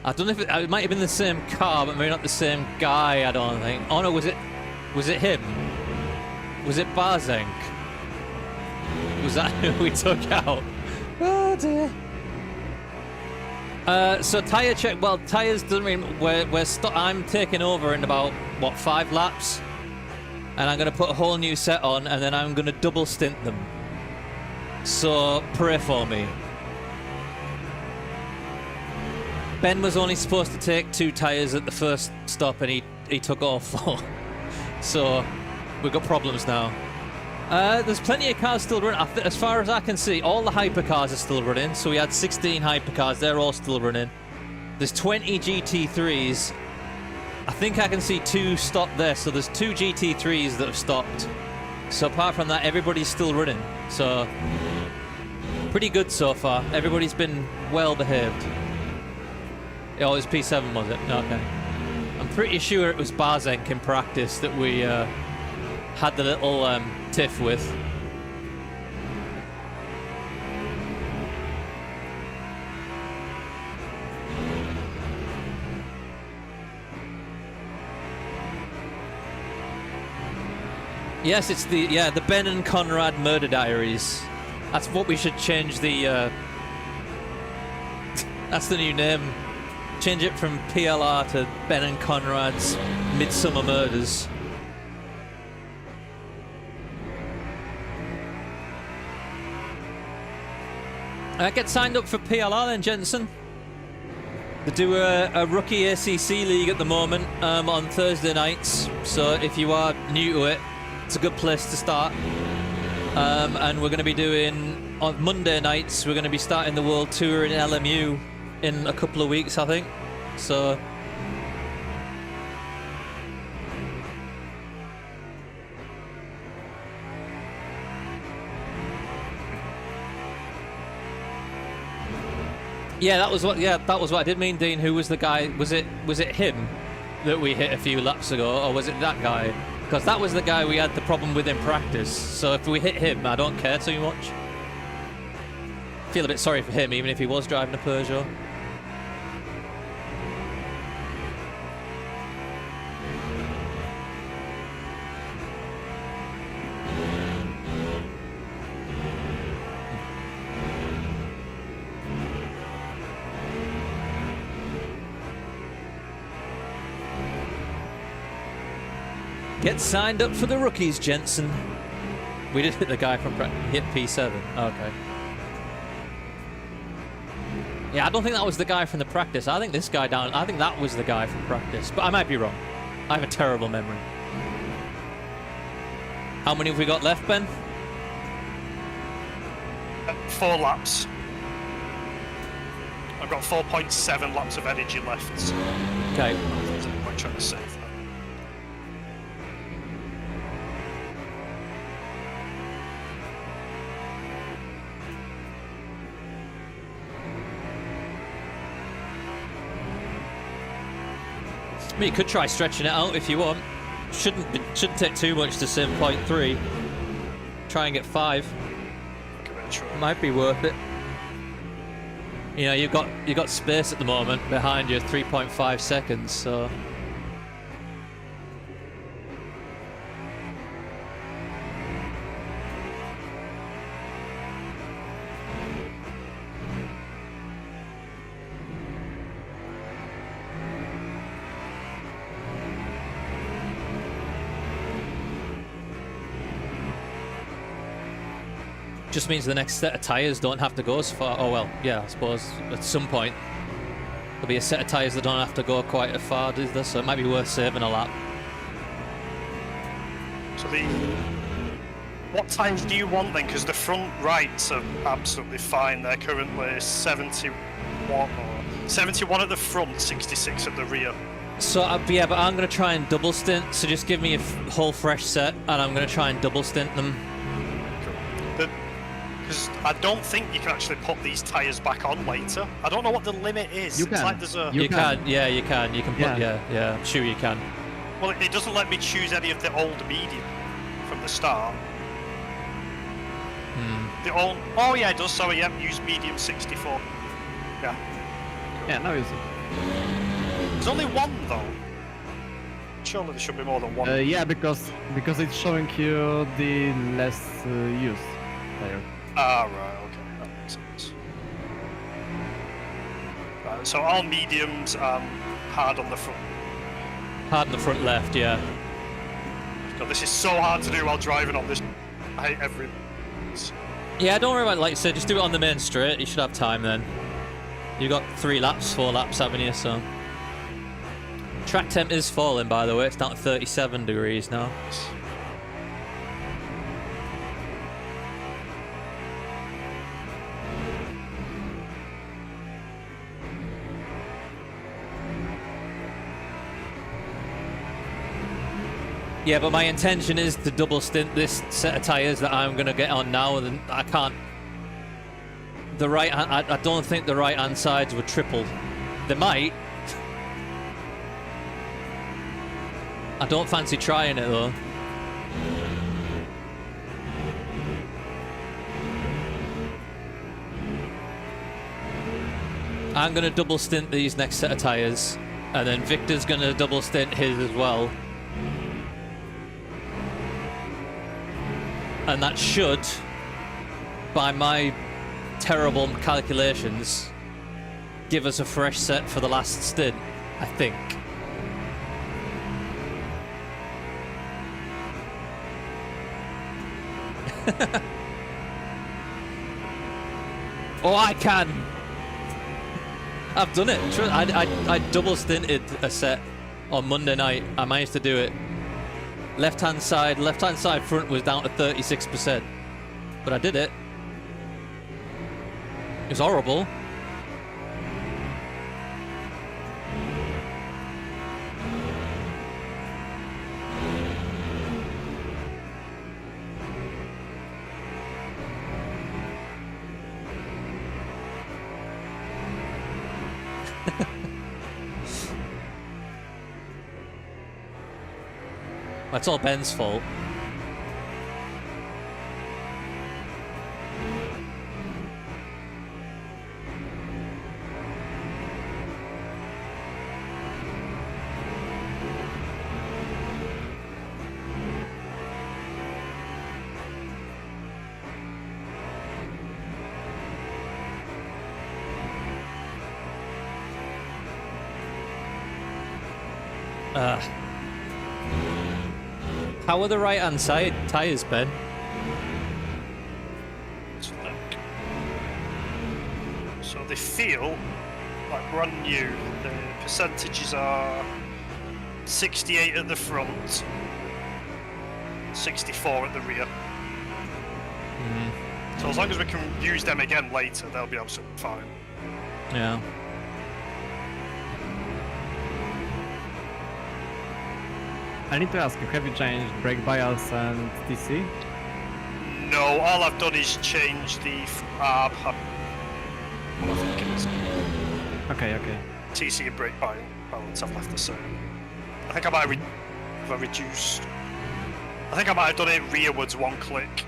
I don't know if it might have been the same car, but maybe not the same guy, I don't think. Oh no, was it him? Was it Barzank? Was that who we took out? Oh dear. So tyre check. Well, tyres doesn't mean I'm taking over in about what 5 laps, and I'm going to put a whole new set on, and then I'm going to double stint them. So pray for me. Ben was only supposed to take 2 tyres at the first stop, and he took all 4. So we've got problems now. There's plenty of cars still running. As far as I can see, all the hypercars are still running. So we had 16 hypercars. They're all still running. There's 20 GT3s. I think I can see 2 stopped there. So there's 2 GT3s that have stopped. So apart from that, everybody's still running. So pretty good so far. Everybody's been well behaved. Oh, it was P7, was it? Okay. I'm pretty sure it was Barzank in practice that we had the little tiff with. Yes, it's the Ben and Conrad Murder Diaries. That's what we should change the that's the new name. Change it from PLR to Ben and Conrad's Midsummer Murders. Get signed up for PLR then, Jensen. They do a rookie ACC league at the moment on Thursday nights. So if you are new to it, It's a good place to start. And we're going to be doing, on Monday nights, we're going to be starting the World Tour in LMU in a couple of weeks, I think. So... Yeah, that was what I did mean, Dean. Who was the guy? Was it him that we hit a few laps ago, or was it that guy? Because that was the guy we had the problem with in practice. So if we hit him, I don't care too much. Feel a bit sorry for him, even if he was driving a Peugeot. Get signed up for the rookies, Jensen. We did hit the guy from hit P7. Okay. Yeah, I don't think that was the guy from the practice. I think this guy down. I think that was the guy from practice, but I might be wrong. I have a terrible memory. How many have we got left, Ben? 4 laps. I've got 4.7 laps of energy left. So Okay. I'm trying to save that. I mean, you could try stretching it out if you want. Shouldn't take too much to sim 0.3. Try and get 5. Give it a try. Might be worth it. You know, you've got space at the moment behind you, 3.5 seconds. So. Just means the next set of tyres don't have to go as far. Oh well, yeah, I suppose at some point there'll be a set of tyres that don't have to go quite as far, does there? So it might be worth saving a lap. So what tyres do you want then? Because the front rights are absolutely fine. They're currently 71 at the front, 66 at the rear. So yeah, but I'm going to try and double stint. So just give me a whole fresh set, and I'm going to try and double stint them. Because I don't think you can actually put these tyres back on later. I don't know what the limit is. You it's can. like there's a... You can, yeah, you can. You can put, yeah, I'm sure you can. Well, it doesn't let me choose any of the old medium from the start. The old... Oh yeah, it does. Sorry, yeah, use medium 64. Yeah. Yeah, now you see. There's only one though. Surely there should be more than one. Yeah, because it's showing you the less used player. Ah, right, okay, that makes sense. Right, so all mediums and hard on the front. Hard in the front left, yeah. God, this is so hard to do while driving on this. I hate every... Yeah, don't worry about it, like you said, just do it on the main straight. You should have time then. You got 3 laps, 4 laps, haven't you? So track temp is falling, by the way. It's down to 37 degrees now. Yeah, but my intention is to double stint this set of tyres that I'm going to get on now, and I can't... I don't think the right-hand sides were triple. They might. I don't fancy trying it, though. I'm going to double stint these next set of tyres, and then Victor's going to double stint his as well. And that should, by my terrible calculations, give us a fresh set for the last stint, I think. Oh, I can! I've done it. I double stinted a set on Monday night. I managed to do it left-hand side front was down to 36%. But I did it. It was horrible. That's all Ben's fault. How are the right-hand side tyres, Ben? Let's look. So they feel like brand new. The percentages are 68 at the front, 64 at the rear. So as long as we can use them again later, they'll be absolutely fine. Yeah. I need to ask you, have you changed brake bias and TC? No, all I've done is change the Okay, okay. TC and brake balance. I've left the same. I think I might have I reduced. I think I might have done it rearwards one click.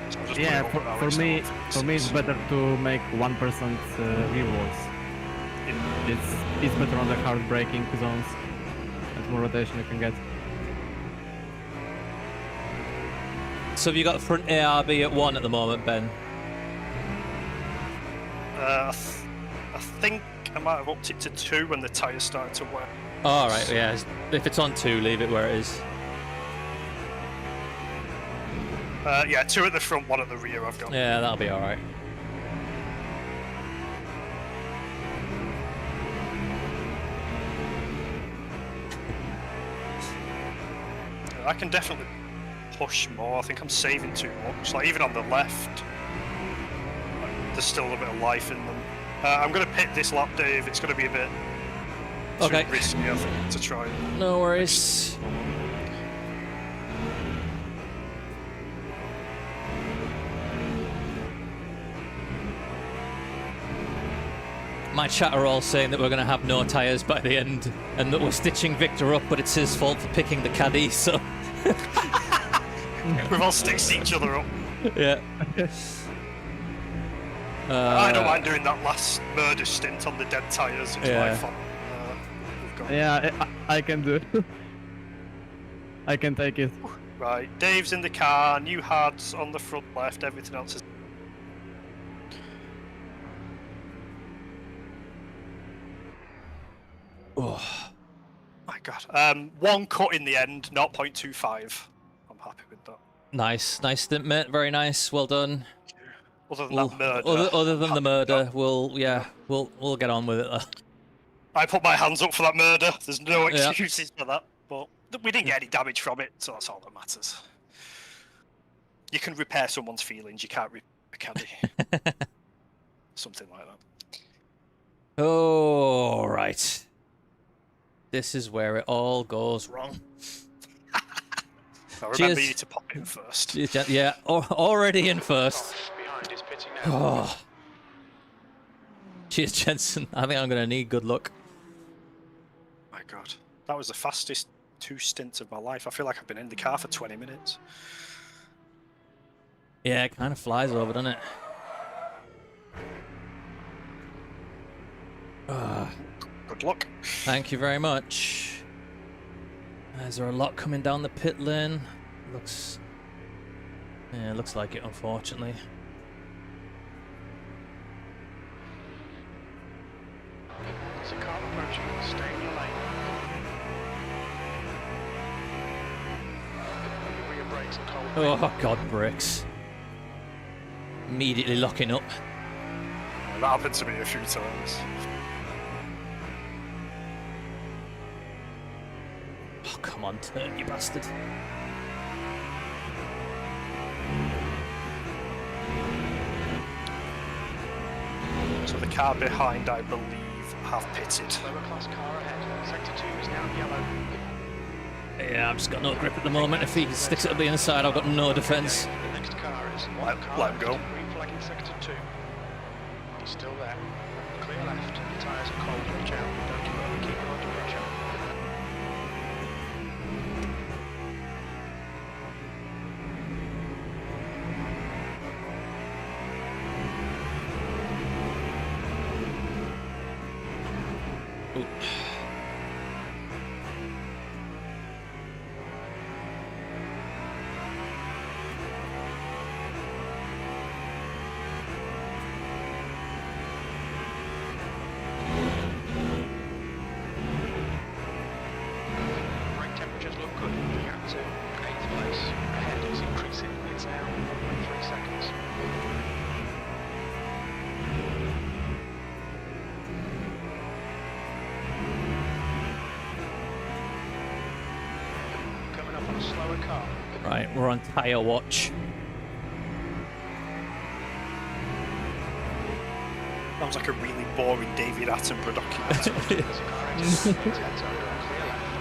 So I'll just put Yeah, it over for me it's 6. better to make 1% rewards. It's better on the hard braking zones. And more rotation you can get. So have you got front ARB at 1 at the moment, Ben? I think I might have upped it to 2 when the tyres started to wear. All right, yeah. If it's on 2, leave it where it is. Yeah, 2 at the front, 1 at the rear. I've got. Yeah, that'll be all right. I can definitely push more. I think I'm saving too much. Like even on the left, there's still a bit of life in them. I'm going to pit this lap, Dave. It's going to be a bit too risky, I think, to try. No worries. My chat are all saying that we're going to have no tyres by the end and that we're stitching Victor up, but it's his fault for picking the caddy, so... We've all stitched each other up. Yeah. I don't mind doing that last murder stint on the dead tyres. It's my fun. Yeah, I can do it. I can take it. Right, Dave's in the car, new hards on the front left, everything else is... Oh. My God. 1 cut in the end, 0.25. I'm happy with that. Nice stint, mate. Very nice. Well done. Other than that murder. Other than the murder, we'll get on with it. I put my hands up for that murder. There's no excuses for that. But we didn't get any damage from it, so that's all that matters. You can repair someone's feelings, you can't repair a caddy. Something like that. Oh, right. This is where it all goes wrong. I remember you need to pop in first. Yeah, already in first. Behind is pitting now. Oh. Cheers, Jensen. I think I'm going to need good luck. My God. That was the fastest 2 stints of my life. I feel like I've been in the car for 20 minutes. Yeah, it kind of flies over, doesn't it? Good luck. Thank you very much. Is there a lot coming down the pit lane? Looks like it, unfortunately. There's a car approaching. Stay in your lane. Rear brakes and cold. Oh, God, brakes. Immediately locking up. That happened to me a few times. Oh, come on, turn, you bastard. So the car behind, I believe, have pitted. Lower class car ahead. Sector 2 is now yellow. Yeah, I've just got no grip at the moment. If he sticks it up the inside, I've got no defence. The next car is Let him go. green flagging sector 2. He's still there. Clear left. The tyres are cold. Watch out. Don't keep him under pressure. Ooh. Brake temperatures look good. Gap to 8th place. Ahead is increasing. It's now 1.3 seconds. Coming up on a slower car. Right, we're on tyre watch. Sounds like a really boring David Attenborough documentary. There's a car exit. It's heads under on clear left.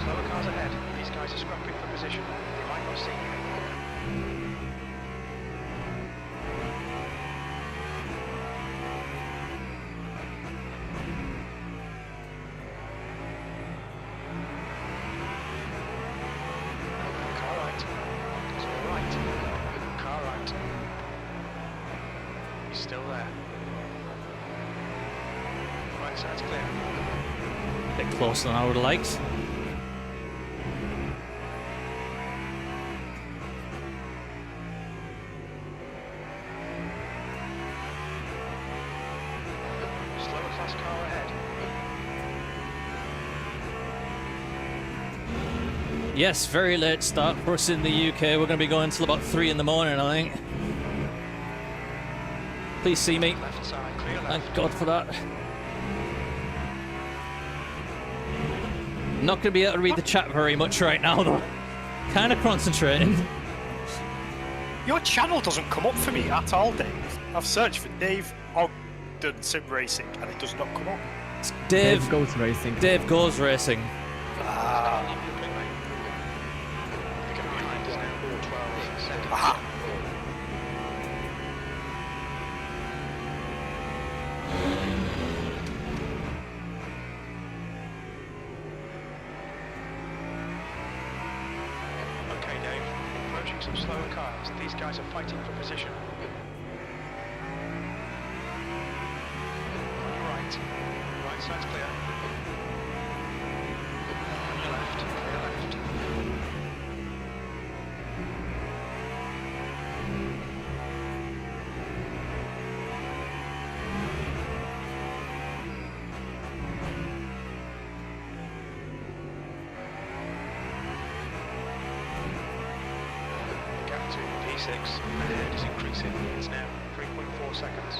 Slower cars ahead. These guys are scrapping for position. They might not see you. Car right. Car right. Car right. He's still there. Right side's clear. Bit closer than I would have liked. Slower class car ahead. Yes, very late start for us in the UK. We're going to be going till about 3 in the morning, I think. Please see me. Left side, clear left. Thank God for that. Not going to be able to read the chat very much right now, though. Kind of concentrating. Your channel doesn't come up for me at all, Dave. I've searched for Dave Ogden Sim Racing and it does not come up. It's Dave. Goes Racing. Dave Goes Racing. Ah. The car behind is now 12 seconds. Aha. Okay, Dave. Approaching some slower cars. These guys are fighting for position. On your right. Right side's clear. On your left. Clear left. The gap to P6 ahead is increasing. It's now 3.4 seconds.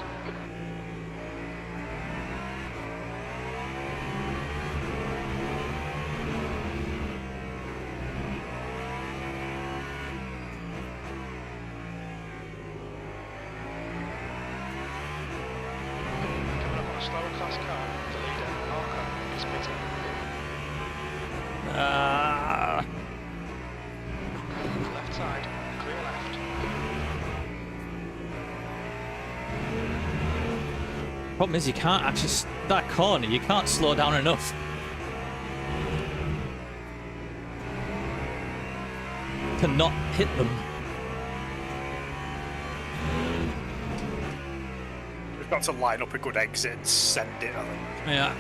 Coming up on a slower class car, the leader, Marco, is pitting. Ah. Left side, clear left. Problem is, you can't actually that corner. You can't slow down enough to not hit them. We've got to line up a good exit and send it, I think. Yeah.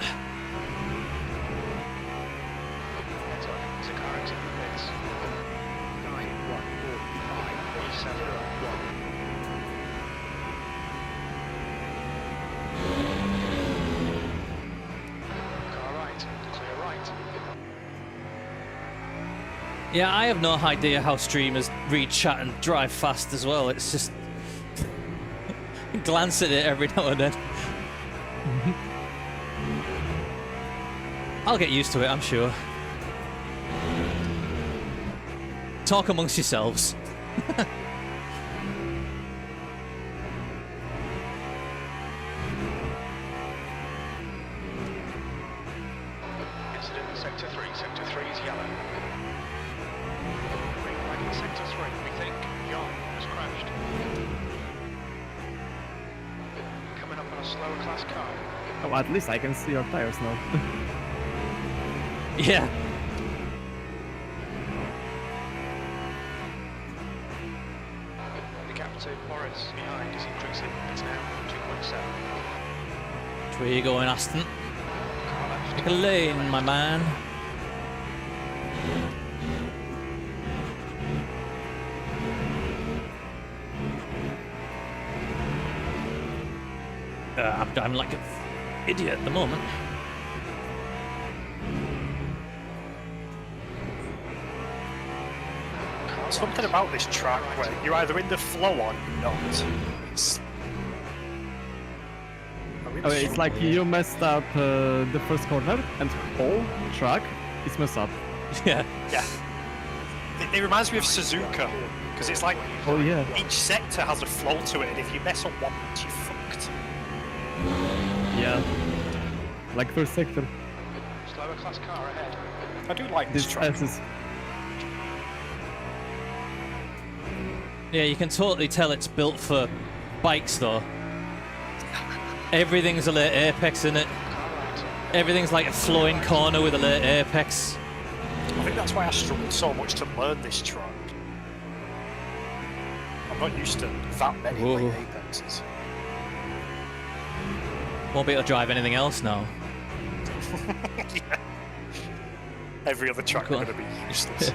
Heads up, it's a car exit from pits. 9, 1, 4, 5. Yeah, I have no idea how streamers read chat and drive fast as well. It's just glance at it every now and then. I'll get used to it, I'm sure. Talk amongst yourselves. Incident in Sector 3. Sector 3 is yellow. Green flag in Sector 3. We think John has crashed. Coming up on a slower class car. Oh, at least I can see your tires now. Yeah. The gap to Morris behind is increasing. It's now 2.7. Where you going, Aston? Car left. Pick a lane, my man. I'm like an idiot at the moment. Something about this track where you're either in the flow or you're not. It's... Okay, it's like you messed up the first corner and whole track is messed up. Yeah. Yeah. It reminds me of Suzuka, because it's like Oh yeah. each sector has a flow to it, and if you mess up one, you're fucked. Yeah. Like first sector. Slower class car ahead. I do like this This track. is Yeah, you can totally tell it's built for bikes though. Everything's a late apex in it. Car right. Everything's like a flowing corner with a late apex. I think that's why I struggled so much to learn this track. I'm not used to that many Whoa. late apexes. Won't be able to drive anything else now. Yeah. Every other track Go are on. going to be useless.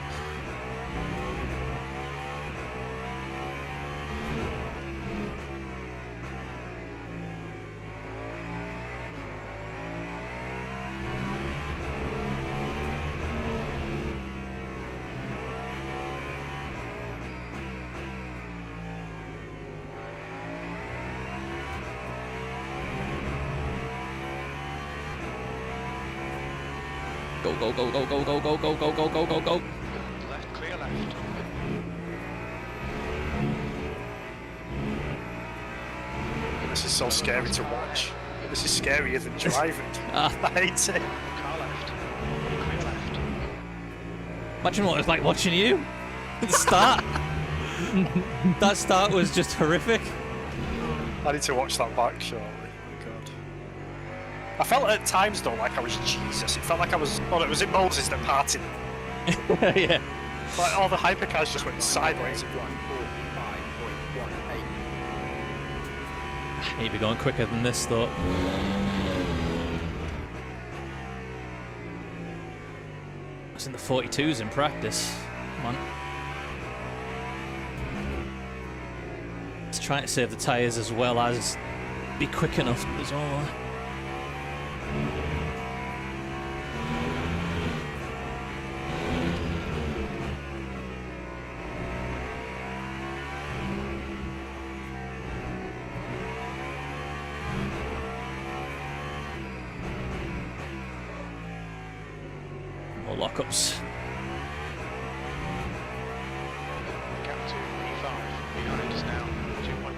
Go, go, go, go, go, go, go, go, go, go, go, go, go. Left, clear left. This is so scary to watch. This is scarier than driving. Ah. I hate it. Car left. Clear left. Imagine what it was like watching you at the start. That start was just horrific. I need to watch that back shortly. Oh god. I felt at times though like I was Jesus. It felt like I was. Oh, it was it Moses that parted. Yeah. Like all the hypercars just went sideways. Need to be going quicker than this though. I was in the 42s in practice. Come on. Let's try to save the tyres as well as be quick enough as well. More lockups. Gap to P5. Behind us now. 2.1.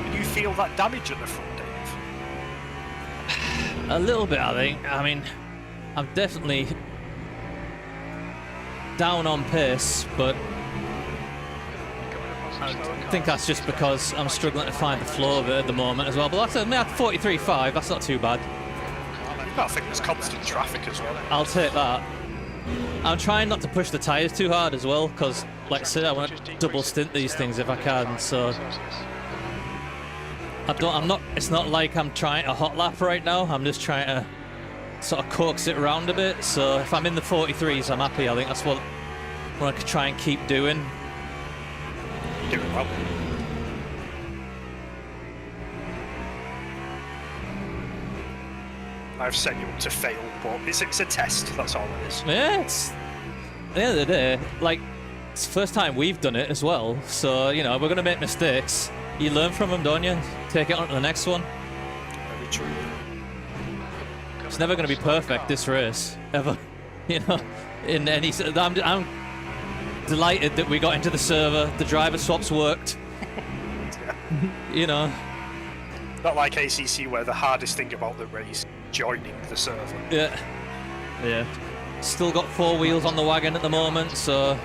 Did you feel that damage at the front, Dave? A little bit, I think. I mean, I'm definitely down on pace, but Coming up on I think that's just because I'm struggling to find the flow of it at the moment as well. But that's at 43.5. That's not too bad. I think there's constant traffic as well. I'll take that. I'm trying not to push the tyres too hard as well, because, like I said, I want to double stint these things if I can. So I'm not. It's not like I'm trying a hot lap right now. I'm just trying to sort of coax it around a bit. So if I'm in the 43s, I'm happy. I think that's what I could try and keep doing. You're doing well. I've set you up to fail, but it's a test, that's all it is. Yeah, it's at the end of the day, like, it's the first time we've done it as well, so, you know, we're going to make mistakes. You learn from them, don't you? Take it on to the next one. Very true. It's never going to be perfect, this race, ever. You know, in any... I'm delighted that we got into the server, the driver swaps worked. You know. Not like ACC, where the hardest thing about the race joining the server. Yeah. Yeah. Still got 4 wheels on the wagon at the moment, so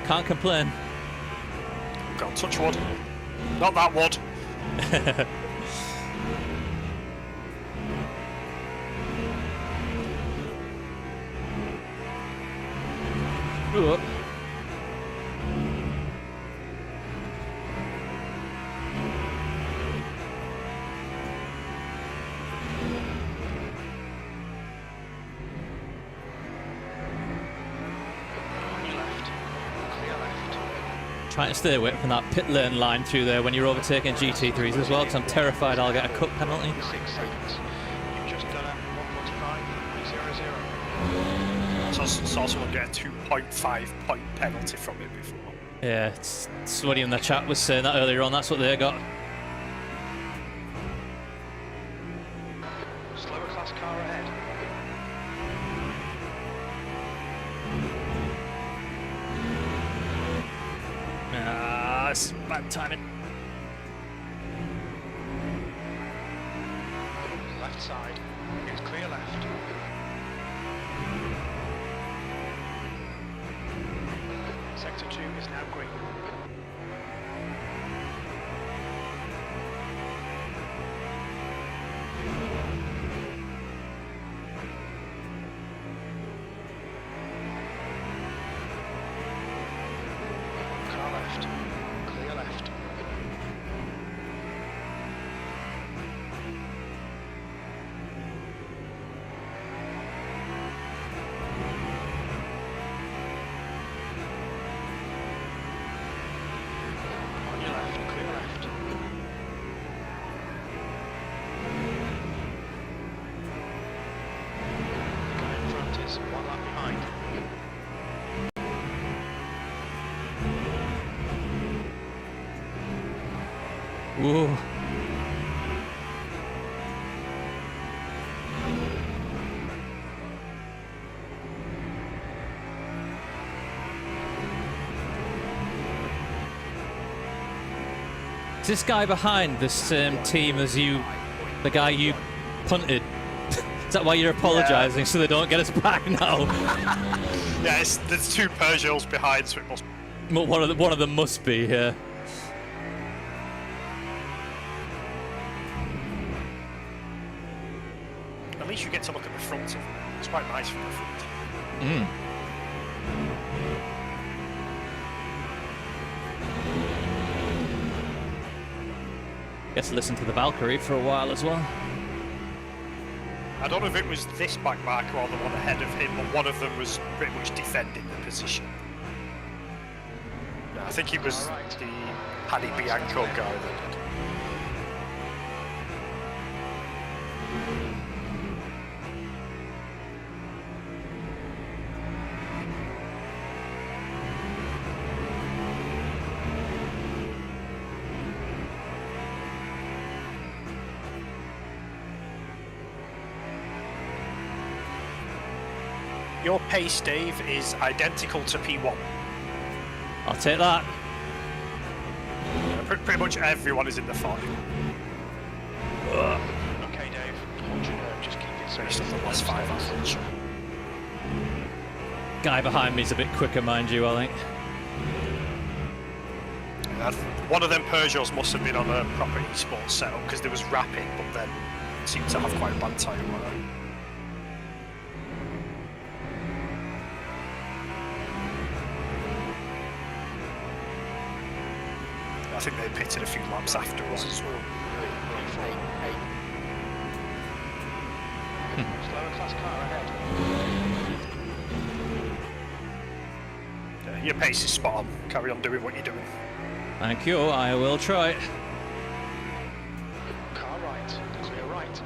can't complain. Can't touch wood. Not that wood. Ooh. Trying to stay away from that pit lane line through there when you're overtaking GT3s as well, because I'm terrified I'll get a cut penalty. 6 seconds. You've just done a 1:45.00. Saw someone get a 2.5 point penalty from it before. Yeah, somebody in the chat was saying that earlier on, that's what they got. Slower class car ahead. Ah, it's bad timing. Left side. It's clear left. Sector 2 is now green. Car left. Clear left. On your left, clear left. The guy in front is 1 lap behind. Whoa. Is this guy behind the same team as you, the guy you punted? Is that why you're apologising, so they don't get us back now? Yeah, there's 2 Peugeots behind, so it must. Well, one of them must be here. At least you get to look at the front of it. It's quite nice from the front. Mm. Guess listen to the Valkyrie for a while as well. I don't know if it was this back marker or the one ahead of him, but one of them was pretty much defending the position. Yeah, I think it was the Paddy Bianco guy that did. Your pace, Dave, is identical to P1. I'll take that. Pretty much everyone is in the 5. Okay, Dave. Hold your nerve, just keep it Based on the last 5 hours. Guy behind me is a bit quicker, mind you, I think. One of them Peugeots must have been on a proper esports setup because there was rapid, but then seemed to have quite a bad tyre wear. I think they pitted a few laps afterwards as well. Slower class car ahead. Yeah, your pace is spot on. Carry on doing what you're doing. Thank you, I will try. Car right, clear right.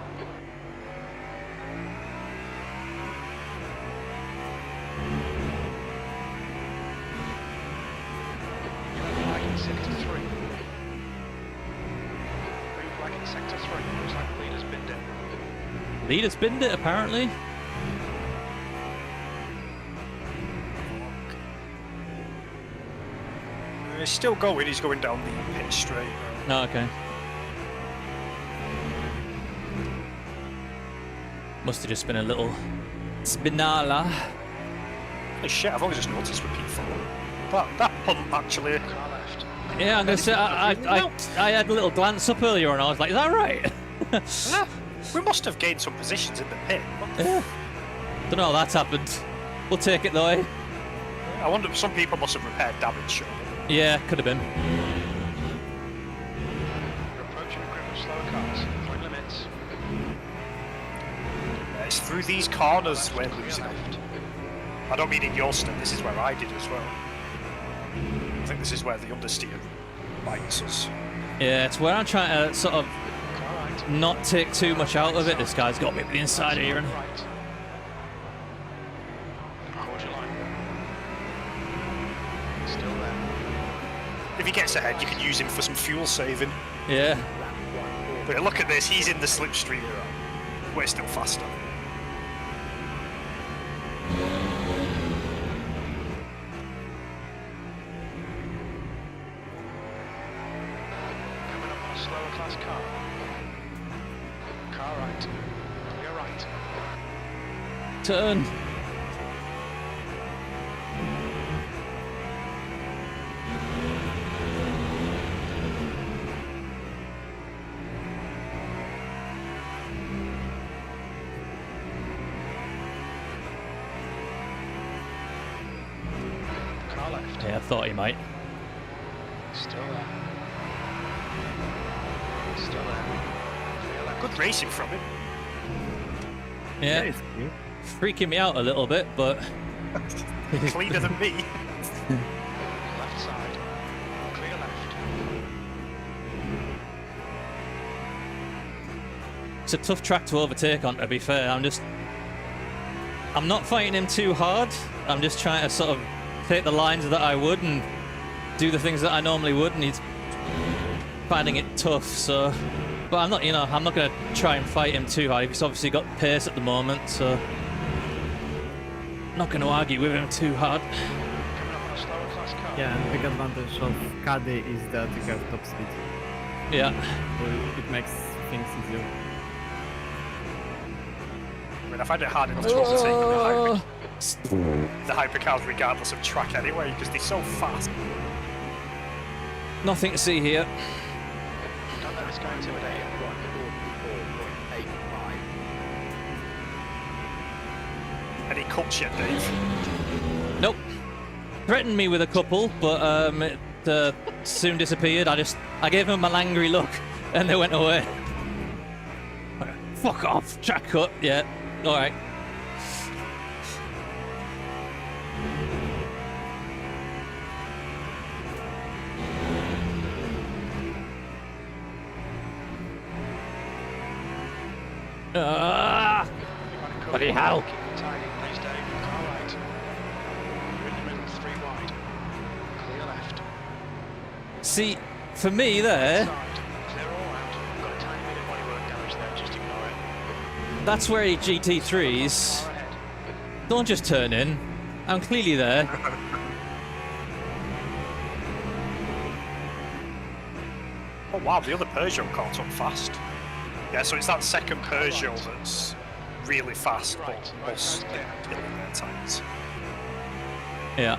Yellow flag in sector 3. Green flag in sector 3. Looks like the leader's binned it. Leader's binned it, apparently. He's still going, he's going down the pit straight. Oh, okay. Must have just been a little spinala. Hey, shit, I've only just noticed with P4. That punt actually. Car left. Yeah, I'm gonna say I had a little glance up earlier and I was like, is that right? Yeah, we must have gained some positions in the pit. Yeah. Don't know how that's happened. We'll take it though. Eh? I wonder if some people must have repaired damage, surely. Yeah, could have been. You're approaching a group of slower cars. Throwing limits. It's through these corners we're Clear losing. left. I don't mean in Yalston, this is where I did as well. I think this is where the understeer bites us. Yeah, it's where I'm trying to sort of Car right. not take too much out of it. This guy's got me at the inside here. And Right. Hold your line. Still there. If he gets ahead, you can use him for some fuel saving. yeah, But look at this, he's in the slipstream. We're still faster. Coming up on a slower class car. Car right. Clear right. turn. Car left. Yeah, I thought he might. Still there. Still there. Clear left. Good racing from him. Yeah, it's cute. freaking me out a little bit, but Cleaner than me. Left side. Clear left. it's a tough track to overtake on, to be fair. I'm not fighting him too hard. I'm just trying to sort of take the lines that I would and do the things that I normally would, and he's finding it tough, so... But I'm not, I'm not going to try and fight him too hard. He's obviously got pace at the moment, so... I'm not going to argue with him too hard. Coming up on a slower class car. Yeah, and big advantage of Caddy is that you have top speed. Yeah. So it makes things easier. I mean, I find it hard enough to overtake the hypercars regardless of track anyway, because they're so fast. Nothing to see here. Don't let this go intimidate you. Any cuts yet, Dave? Nope. Threatened me with a couple, but it soon disappeared. I gave him an angry look, and they went away. Fuck off. Track cut. Yeah. All right. Bloody hell. Keep it tidy, please, Dave. Car right. You're in the middle, 3 wide. Clear left. See, for me there, Side. Clear all round. Got a tiny bit of bodywork damage there, just ignore it. that's where he GT3s. Car ahead. Don't just turn in. I'm clearly there. Oh wow, the other Peugeot caught up fast. Yeah, so it's that second Peugeot that's really fast, but us killing their tyres. Yeah.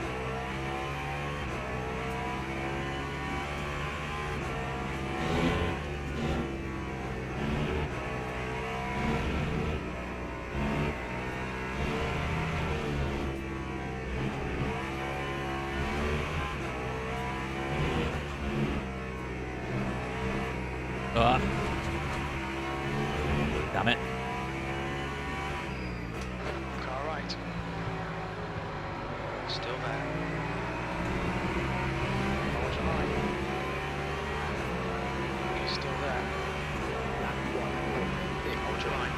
Still there. Hold your line. He's still there. Hold your line.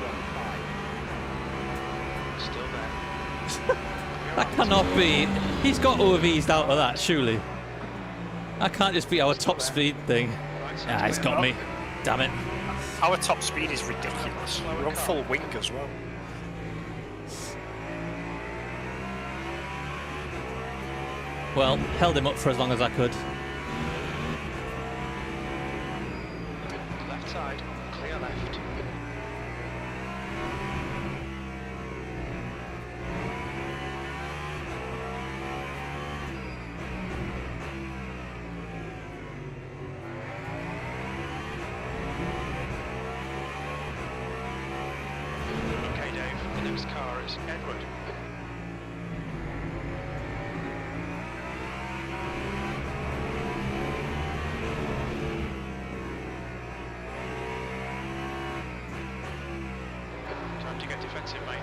Still there. That cannot be. He's got to have eased out of that, surely. That can't just be our top speed thing. Ah, he's got me. Damn it. Our top speed is ridiculous. We're on full wing as well. Well, held him up for as long as I could. Left side, clear left. Okay, Dave, the next car is Edward. Time to get defensive, mate.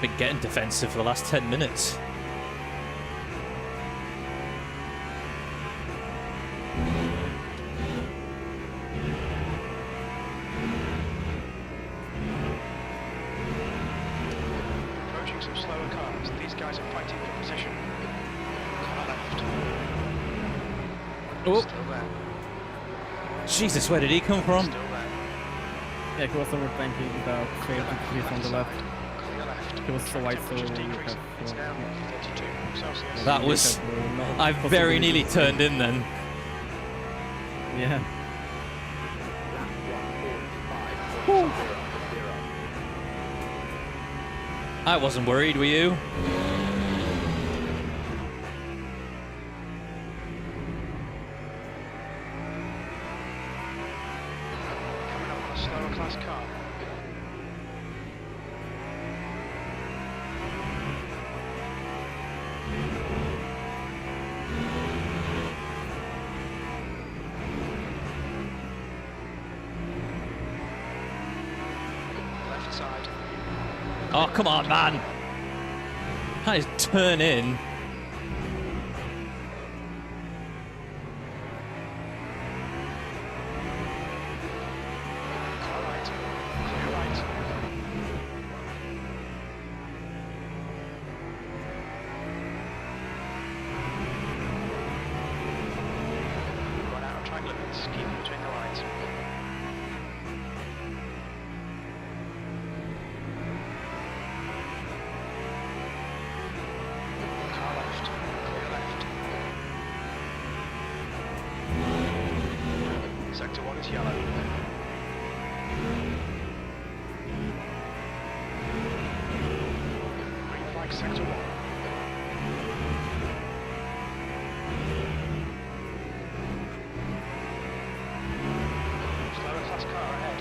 Been getting defensive for the last 10 minutes. Approaching some slower cars. These guys are fighting for position. Car left. Oh, Still there. Jesus, where did he come from? Still there. Yeah, he was overtanking the trail actually from the left. Clear left. He was so wide, so Temperature's we have, decreasing. It's now 42 Celsius. That was... I very nearly turned in then. Yeah. I wasn't worried, were you? Coming up on a slower class car. Left side. Oh, come on, man. Can't just turn in. Car right. Clear right. Run out of track limits. Keep in between the lines. Car left. Clear left. Sector 1 is yellow. Green flag sector 1. Slower class car ahead.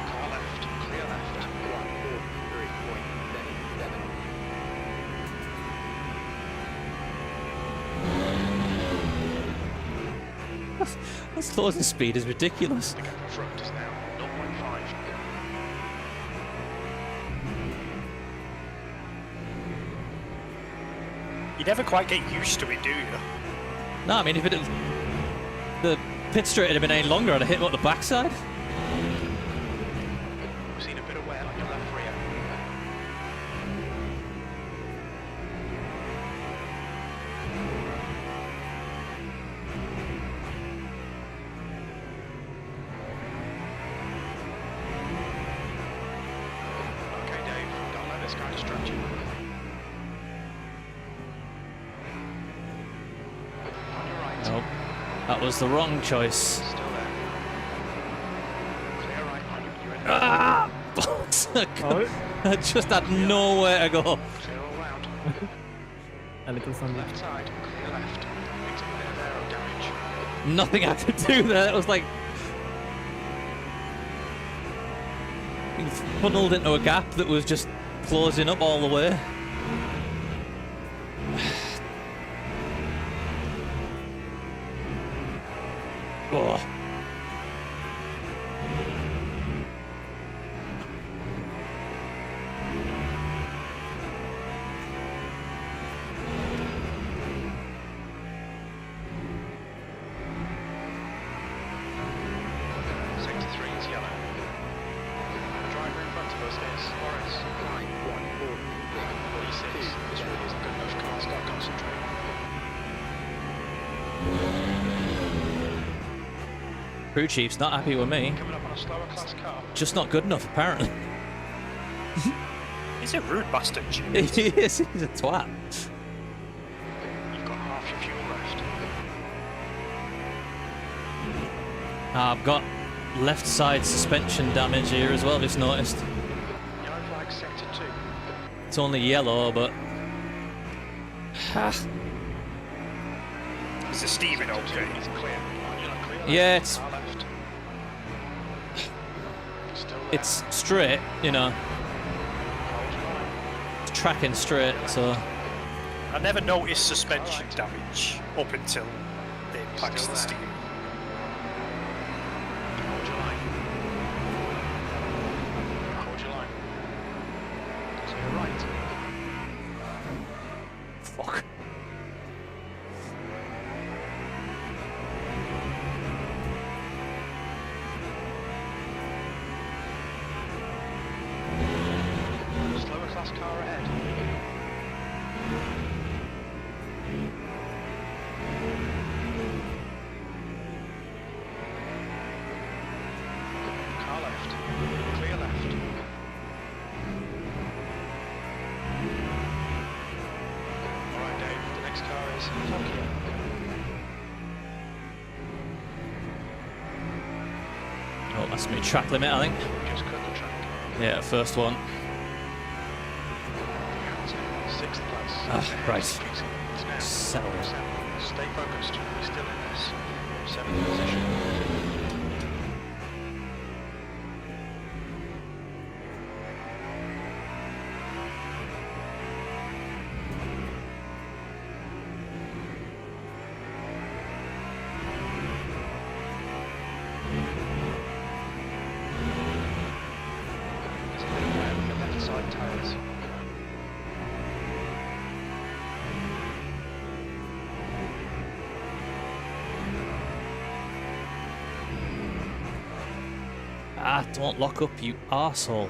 Car left, clear left. This closing speed is ridiculous. The gap in front is now 0.5. You never quite get used to it, do you? No, I mean, if it the pit straight had been any longer, I'd have hit him up the backside. We've seen a bit of wear on your left rear. Okay, Dave, don't let this guy distract you. On your right. Nope. That was the wrong choice. Still there. Clear right on your end. Ah! I just had nowhere to go. Clear all round. A little sunlight. Left side, clear left. Picked up a bit of aero damage. Nothing I could do there. It was like being funneled into a gap that was just closing up all the way. Oh. Sector 3 is yellow. The driver in front of us is Horace 914. E6. This really isn't good enough. Car's got to concentrate. Crew chief's not happy with me. Coming up on a slower class car. Just not good enough, apparently. He's a rude bastard, Jim. He is. He's a twat. You've got half your fuel left. I've got left side suspension damage here as well, just noticed. Yellow flag sector 2. It's only yellow, but... Is the Steven okay? It's clear. You're clear. Yeah, it's... Car left. Still there. It's straight, you know. Hold your line. It's tracking straight, so... I never noticed suspension damage up until it impacts Still the there. steering. Hold your line. Hold your line. To your right. Fuck. Slower class car ahead. Car left. Clear left. Alright Dave, the next car is Tokyo. Oh, that's me track limit, I think. Just cut the track. Yeah, first one. Sixth place. Ah, right. It's now Settle. 7. Stay focused. We're still in this. 7th position. There's a big man with the left side tyres. Ah, don't lock up, you arsehole.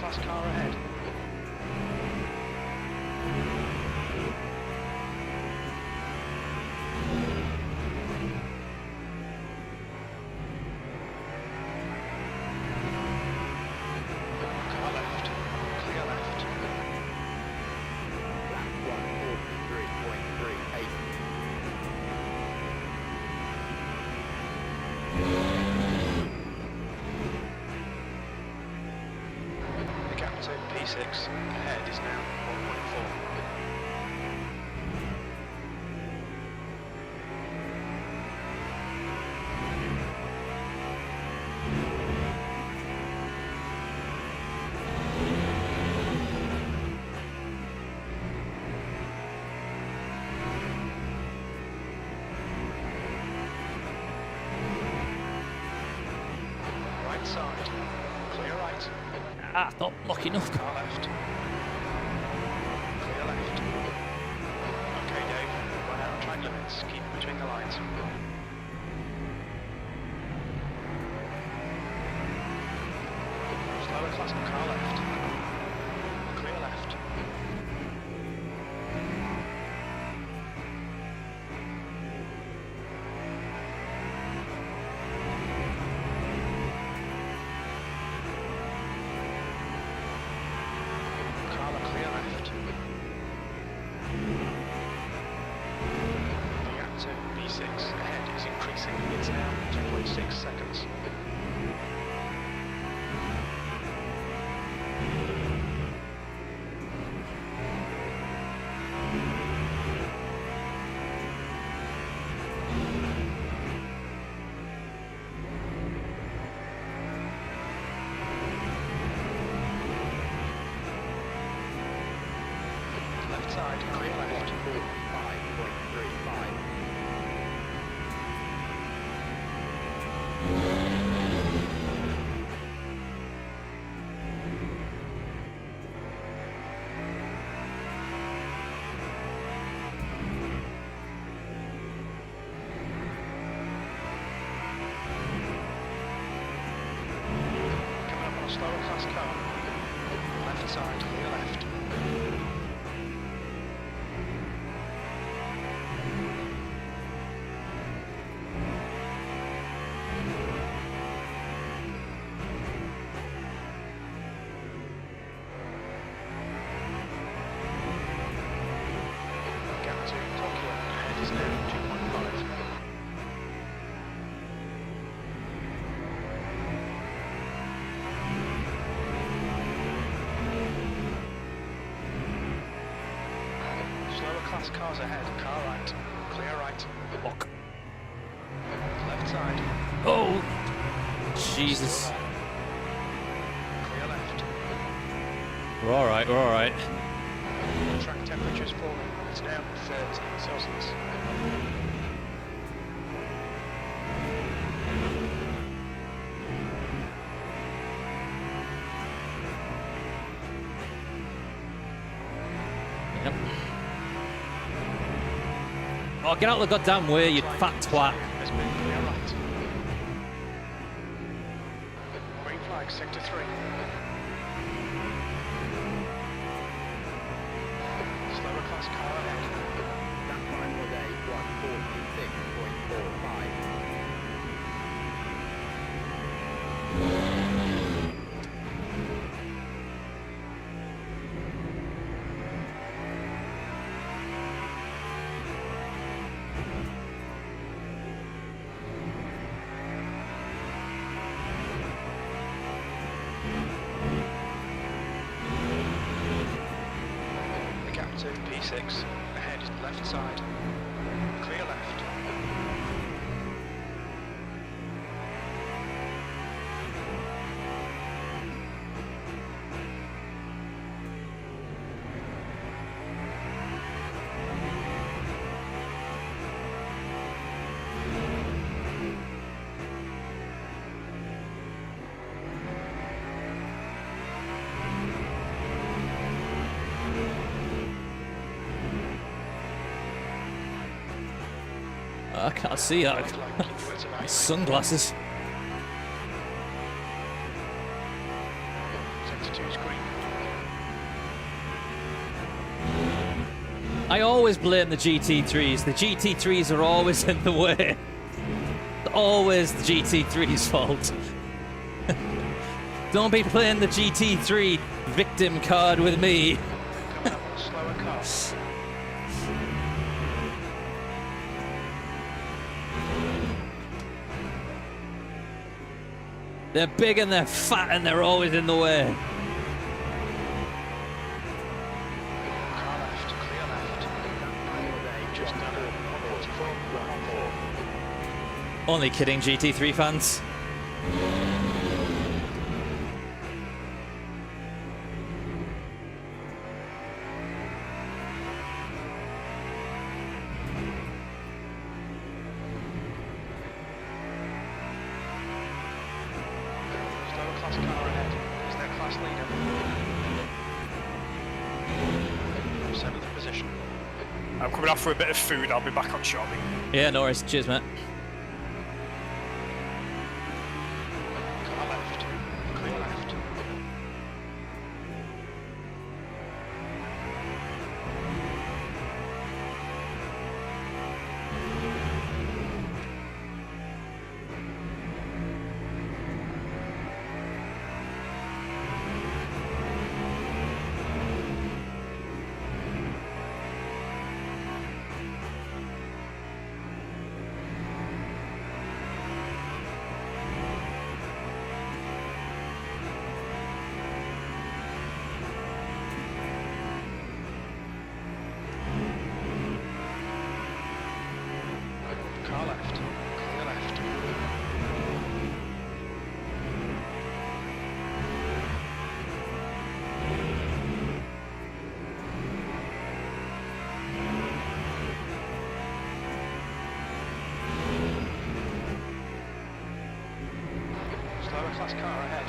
class car ahead. Car left. Clear left. Lap 143.38. The gap to P6 ahead is now 1.4. Right side. Clear right. Ah, not lucky enough. Car left. Clear left. Okay, Dave. Run out of track limits. Keep between the lines. Slower class car left. Clear left. Carla, clear left. The gap to B6 ahead is increasing. It's now 2.6 seconds. Left side, clear left. 145.35. Coming up on a slower class car. Left side, clear left. Gap to Tokyo ahead is now 2.5. Slower class cars ahead, car right, clear right, Lock. left side, Oh, Jesus. clear left. We're all right. We're all right. Track temperature's falling, it's now 30 Celsius. Yep. Oh, get out of the goddamn way, you fat twat. Has been clear right. Green flag, sector 3. Slower class car ahead. Lap time was a 146.45. The gap to P6 ahead is left side. Clear left. I can't see that. Looks like you were to right. Sunglasses. Sector 2's green I always blame the GT3s. The GT3s are always in the way. Always the GT3's fault. Don't be playing the GT3 victim card with me. Coming up on a slower car. They're big and they're fat and they're always in the way. Car left, clear left. Just done it. 144, 114. Only kidding, GT3 fans. Slower class car ahead. He's their class leader. 7th position. I'm coming out for a bit of food. I'll be back on shortly. Yeah, no worries. Cheers, mate. Car left, clear left. Car left, clear left. Slower class car ahead.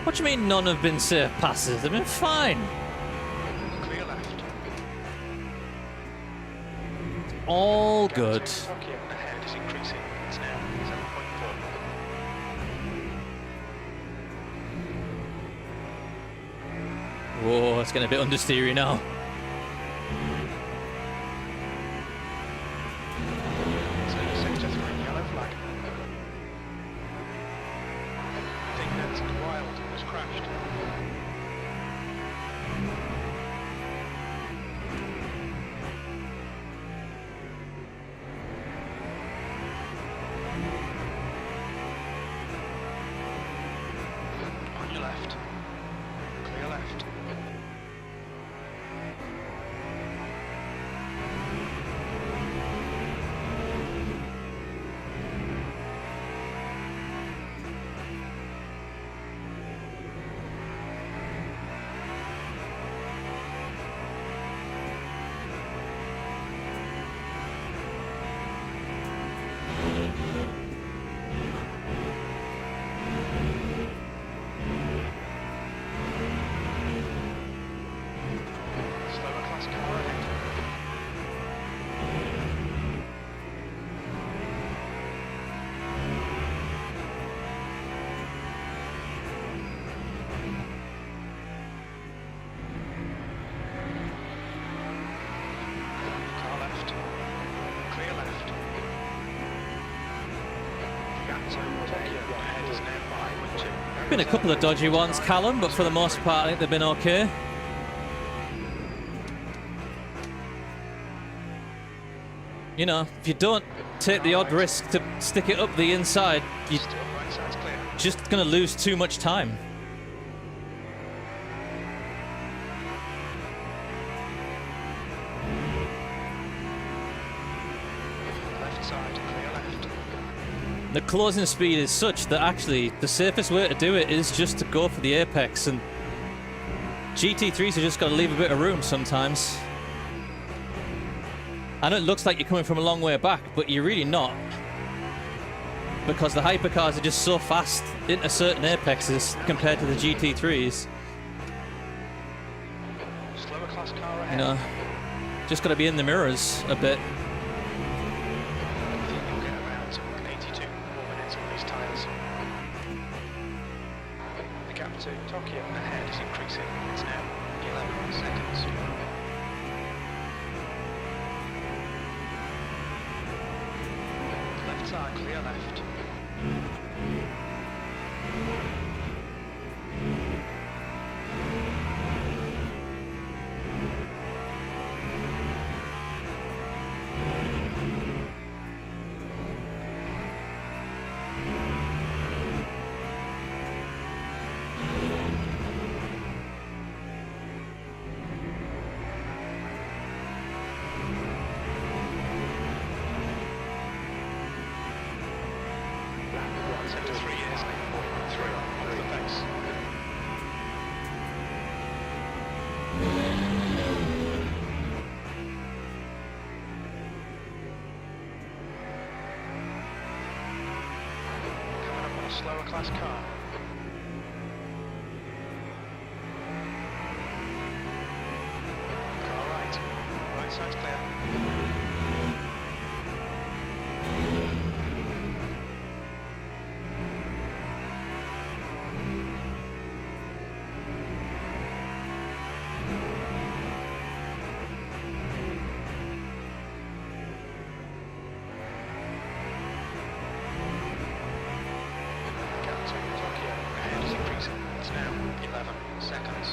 What do you mean none have been safe passes? They've been fine. Clear left. All good. Tokyo ahead is increasing. It's now 7.4. Whoa, it's getting a bit understeery now. Sector 3, yellow flag. Think that's wild, has crashed. On your left. Clear left. Slower class car ahead. Car left. Clear left. Tokyo ahead is now 5.2. Been a couple of dodgy ones, Callum, but for the most part, I think they've been okay. You know, if you don't take the odd risk to stick it up the inside, you're Still right side's clear. just going to lose too much time. Left side, clear left. The closing speed is such that actually the safest way to do it is just to go for the apex, and GT3s have just got to leave a bit of room sometimes. I know it looks like you're coming from a long way back, but you're really not. Because the hypercars are just so fast into certain apexes compared to the GT3s. Slower class car You ahead. know, just got to be in the mirrors a bit. I think you'll get around 82 more minutes car, clear left. Sector 3 is 8.3 off the pace. Coming up on a slower class car. Car right. Right side's clear. Tokyo ahead is increasing. It's now 11 seconds.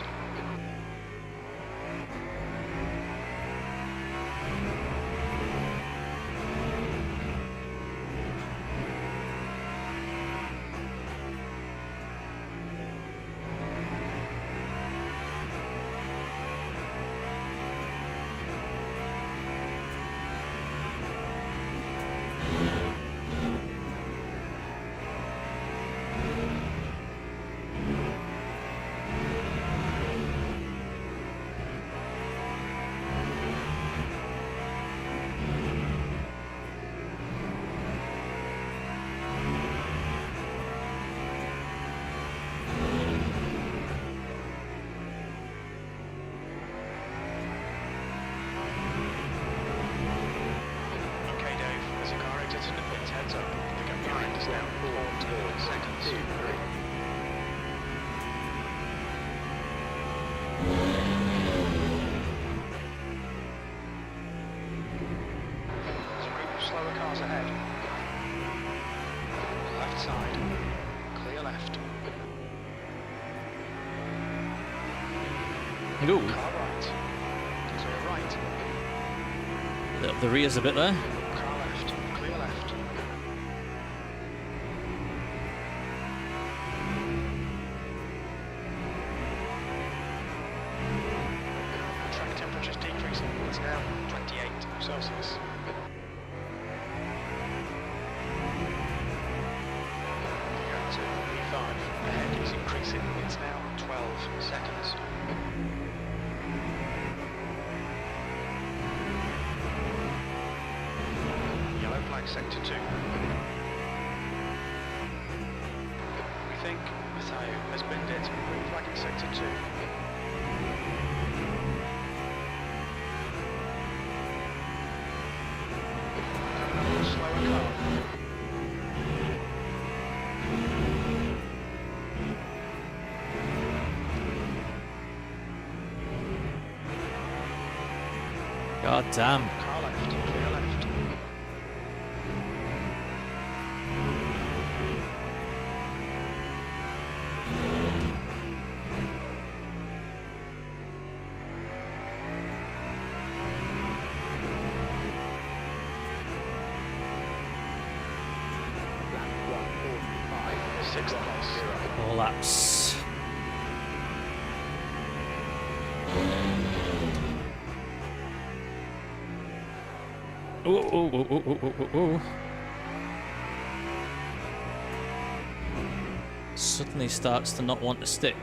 Okay, Dave, as the car exits into pits, heads up. The gap behind is now 14 seconds. There's a group of slower cars ahead. Left side. Clear left. Ooh, Car right. Clear right. the rear's a bit there. Car left. Clear left. Track temperature's decreasing. It's now 28 Celsius. Going to E5. Ahead is increasing. It's now 12 seconds. Yellow flag sector 2. We think Mathieu has binned it. Green flag in sector 2. Coming up on a slower car. God damn. Car left, clear left. Lap 145. Sixth place. 4 laps. Oh. Suddenly starts to not want to stick.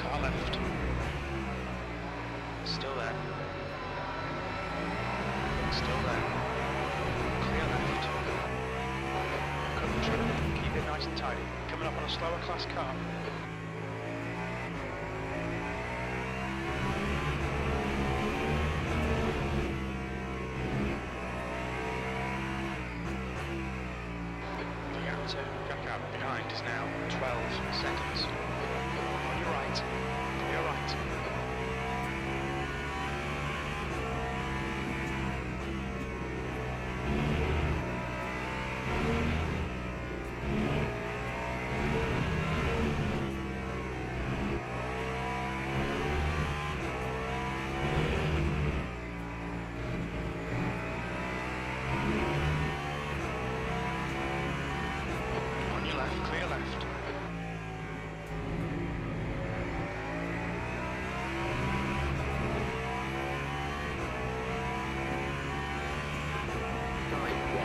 Car left. Still there. Still there. Clear left. Country. Keep it nice and tidy. Coming up on a slower class car. seconds. On your right. Clear right. On your left, clear left.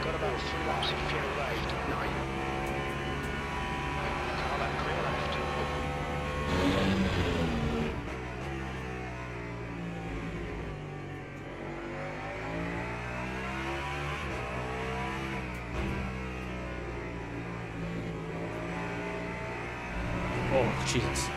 Got about 3 laps of fuel left. 9. Car left, clear left. Oh, Jesus.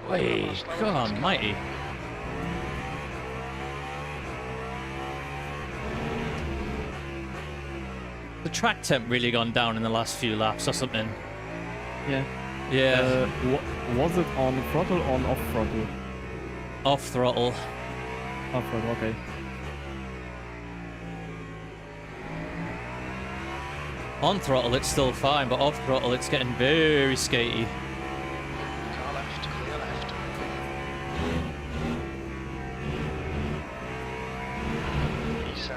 Wait, come on, mighty. The track temp really gone down in the last few laps or something. Yeah. Yeah, Was it on throttle or on off throttle? off throttle. Off throttle, okay. On throttle it's still fine, but off throttle it's getting very skatey. Car left, clear left. E7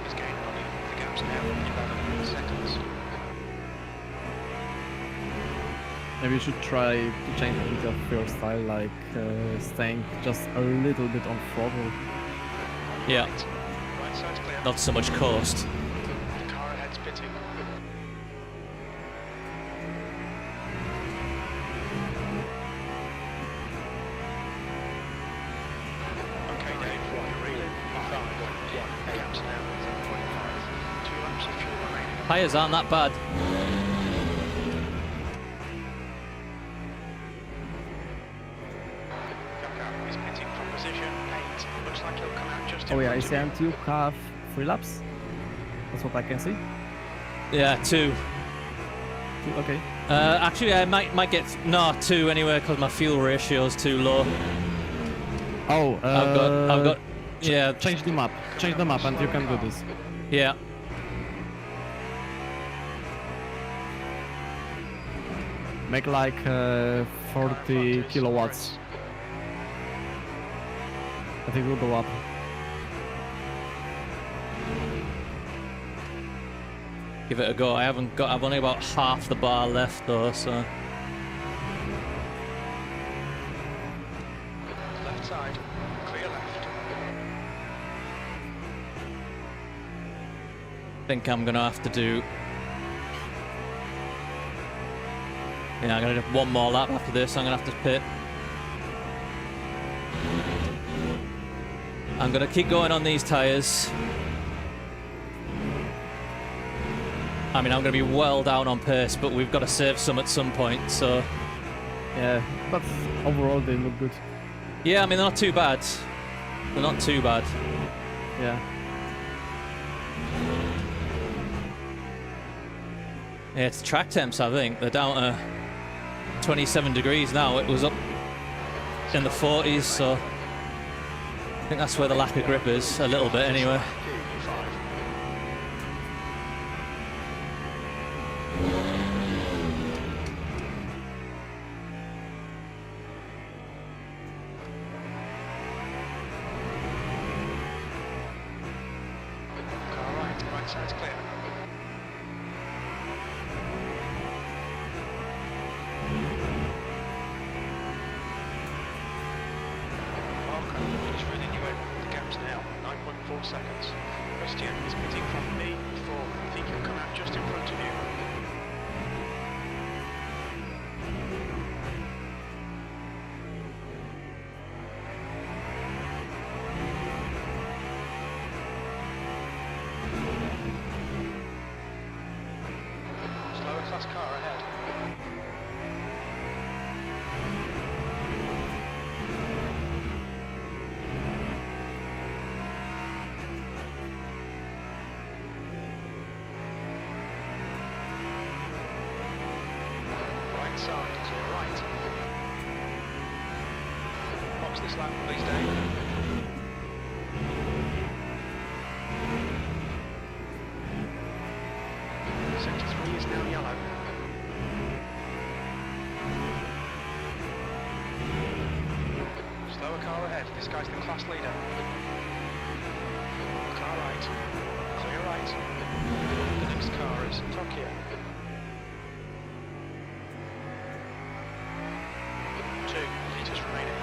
is gaining on you. The gap's now 11 seconds. Maybe you should try to change a bit of your style, like staying just a little bit on throttle. Yeah, Right side's clear. not so much coast. The car ahead's pitting. Okay, Dave, you're reeling. 5.1. The gap's now 7.5. 2 laps of fuel remaining. Tyres aren't that bad. Yoko is pitting from position 8. Looks like he'll come out just in Oh yeah, front of you. and you have 3 laps? That's what I can see. Yeah, 2. 2, okay. Actually, I might get no 2 anyway because my fuel ratio's too low. Oh, I've got, yeah, Change the map. Change the map and you can do this. yeah. Make like 40 kilowatts. I think we'll go up. Give it a go. I've only about half the bar left though, so. Left side, clear left. I think I'm gonna have to do. Yeah, I'm gonna do one more lap after this. I'm gonna have to pit. I'm gonna keep going on these tyres. I mean, I'm gonna be well down on pace, but we've got to save some at some point. So, Yeah, but overall they look good. yeah, I mean they're not too bad. They're not too bad. Yeah. Yeah, it's track temps. I think they're down to 27 degrees now. It was up in the 40s, so I think that's where the lack of grip is a little bit anyway. Q5. Car right side's clear. Marco is running you in. The gap's now 9.4 seconds. Christian is pitting from P4. I think he'll come out just in front of you. this lap, please, Dave. Sector 3 is now yellow. Slower car ahead. This guy's the class leader. Car right. Clear right. The next car is Tokyo. 2 meters remaining.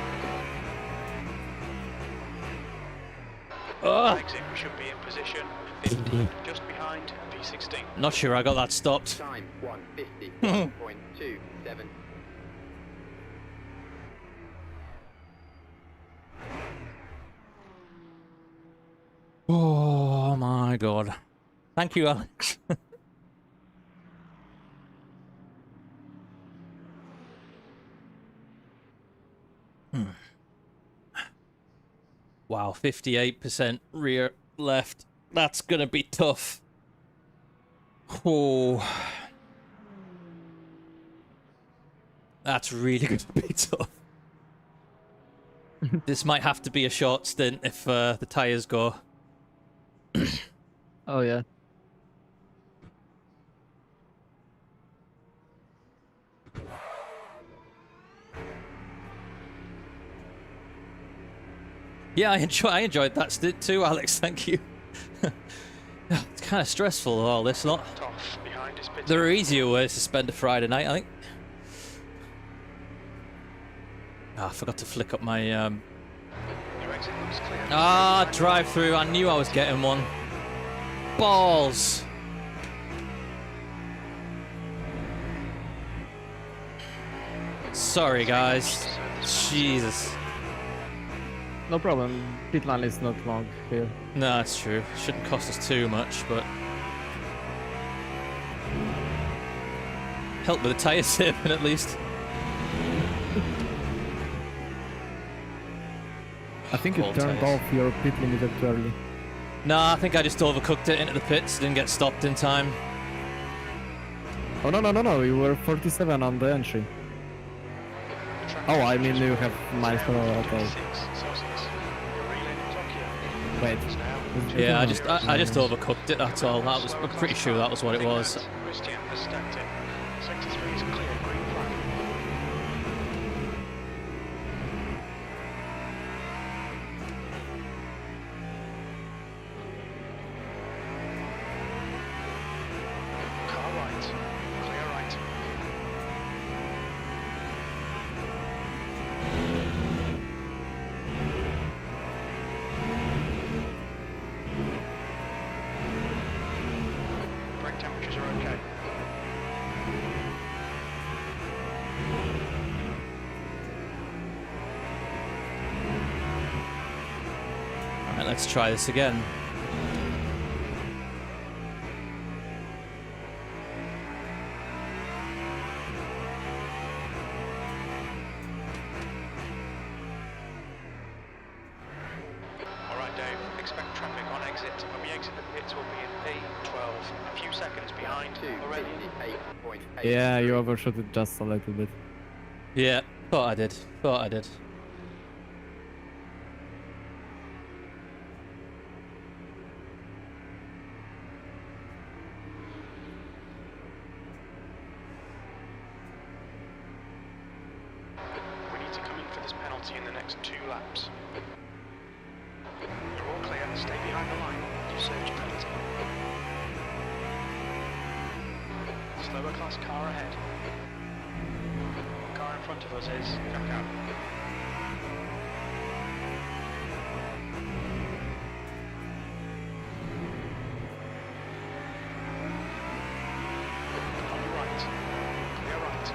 Exit, we should be in position 15, just behind V16. Not sure I got that stopped. Time 1:50.27. Oh my god. Thank you, Alex. Wow, 58% rear left. That's gonna be tough. Oh. That's really gonna be tough. This might have to be a short stint if the tyres go. Oh yeah. Yeah, I enjoyed that stint too, Alex. Thank you. It's kind of stressful, all this lot. Off behind is pit. There are easier ways to spend a Friday night, I think. Ah, I forgot to flick up my Your exit looks clear. drive through. I knew I was getting one. Balls. Sorry, guys. Jesus. No problem. Pit line is not long here. No, that's true. Shouldn't cost us too much, but help with the tyre saving at least. I think you Full turned tyres. off your pit limiter too early. No, I think I just overcooked it into the pits. Didn't get stopped in time. Oh no, you were 47 on the entry. Oh, I mean you have miles per hour, okay. 6 Celsius. You're reeling Tokyo. Wait. It's now. Yeah, I just overcooked it. That's all. That was. I'm pretty sure that was what it was. Christian has stacked it. Sector 3 is clear, green flag. Car right, clear right. Brake temperatures are okay. Alright, let's try this again. Alright Dave, expect traffic on exit. When we exit the pits we'll be in P12. A few seconds behind already. 2:58.8. Yeah, you overshot it just a little bit. Yeah, thought I did. Thought I did. We need to come in for this penalty in the next 2 laps. You're all clear, stay behind the line. You served your penalty. Slower class car ahead. Car in front of us is Kakao. On your right. Clear right.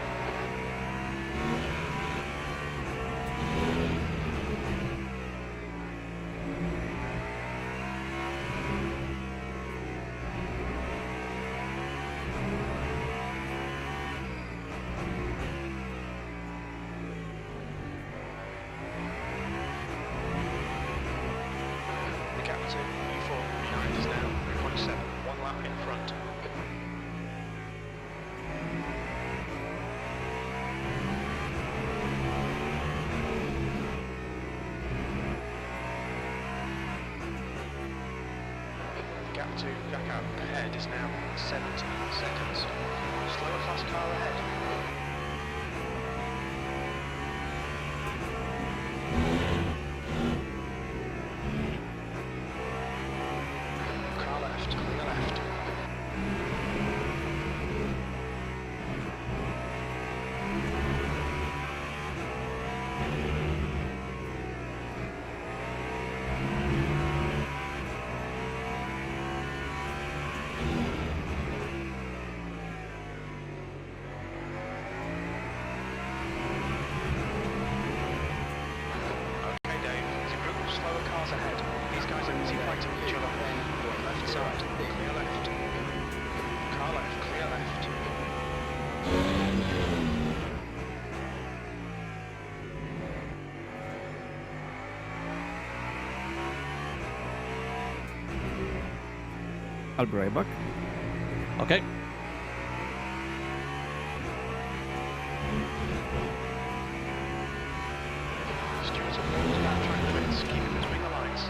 ahead is now 17 seconds. Slower fast car ahead. Car left, clear left. Okay, Dave, there's a group of slower cars ahead. These guys are busy fighting each other. Left side, clear left. Car left, clear left. I'll be right back. Okay. Stewards are forward to that track limits, keeping between the lines.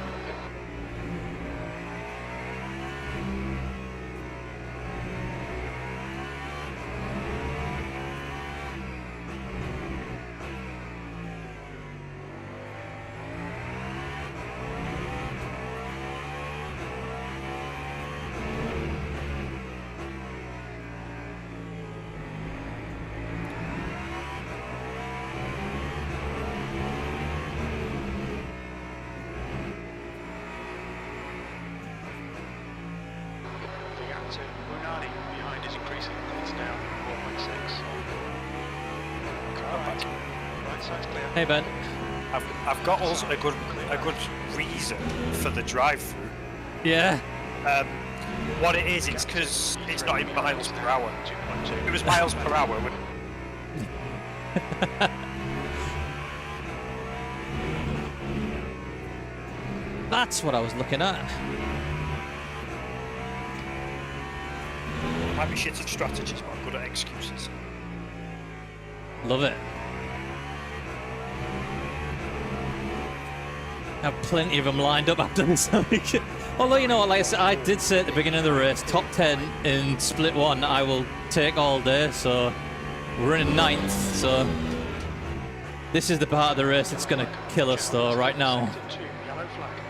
The gap to Munani behind is increasing. It's now 4.6. Car right. Right side's clear. Hey, Ben. I've got also a good reason for the drive-through. Yeah. What it is, it's because it's not in miles per hour. 2.2. If it was miles per hour, would That's what I was looking at. might be shit at strategies, but I'm good at excuses. Love it. I have plenty of them lined up after this. Although, you know what, like I said, I did say at the beginning of the race, top 10 in split 1 I will take all day, so we're in 9th, so this is the part of the race that's going to kill us though right now, Yellow flag.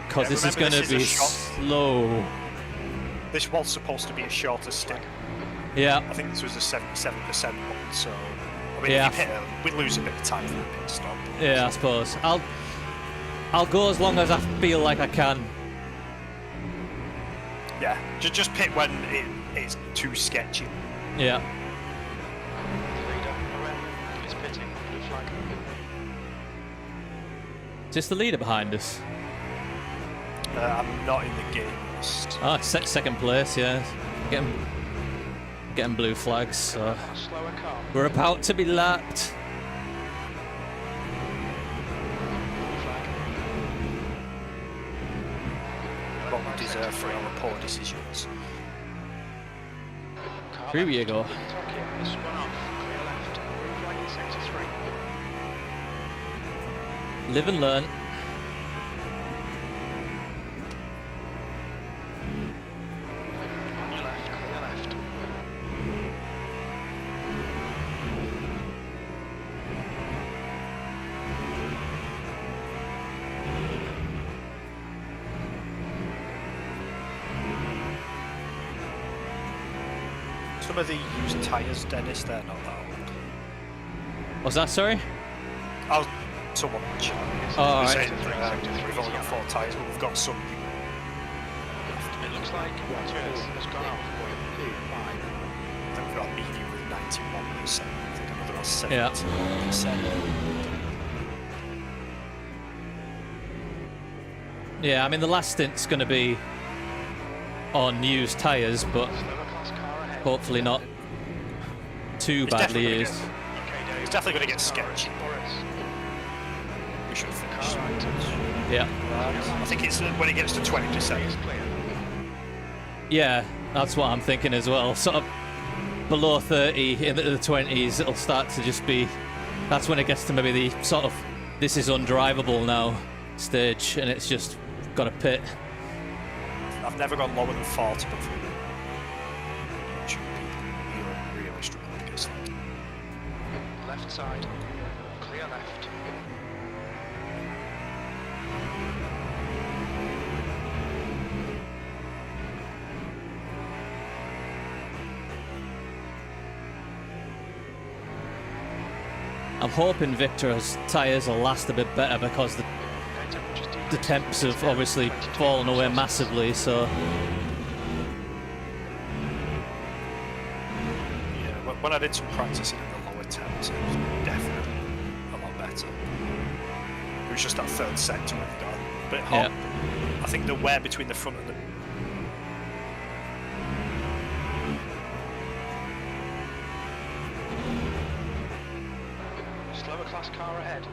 because Yeah, this is remember, going this to is be a shot. slow. This was supposed to be a shorter stint. Yeah, I think this was a 77% one, so I mean, Yeah. if you hit early, we'd lose a bit of time for the pit stop. yeah, I suppose. I'll go as long as I feel like I can. Yeah, just pit when it's too sketchy. Yeah. The leader, Aurelian, is pitting. Blue flag. Is this the leader behind us? I'm not in the game list. Oh, it's second place, yeah. Getting blue flags, so A slower car. we're about to be lapped. Blue flag. What we deserve for our poor decisions. Car Here we left. go. Tokyo has spun off. Clear left. Blue flag in sector 3. Live and learn. On your left, clear left. Some of the used tyres, Dennis, they're not that old. What's that, sorry? Someone mentioned. Oh, all right. Saying that, we've only got 4 tyres, but we've got some. It looks like Waters has gone off. I think we've got a medium with 91%. I think another has Yeah. 71%. Yeah, I mean, the last stint's going to be on used tyres, but Slower class car ahead. hopefully not too It's badly definitely used. Okay, Dave. It's definitely going to get Car is sketchy. Boris. We should finish. Car right. Yeah. I think it's when it gets to 20%. Is clear. Yeah, that's what I'm thinking as well. Sort of below 30, in the 20s, it'll start to just be... That's when it gets to maybe the sort of, this is undrivable now stage, and it's just got to pit. I've never gone lower than 40 before. left side. Clear left. I'm hoping Victor's tyres will last a bit better because the temps have obviously fallen away massively, so... Yeah, when I did some practicing in the lower temps, it was definitely a lot better. It was just that third sector when it got a bit hot. I think the wear between the front and the... Slower class car ahead.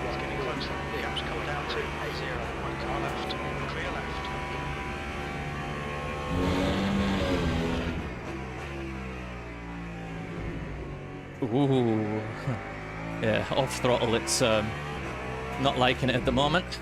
It's getting closer. The gap's come down to 0. One car left. Clear left. Ooh. Yeah, off throttle, it's not liking it at the moment.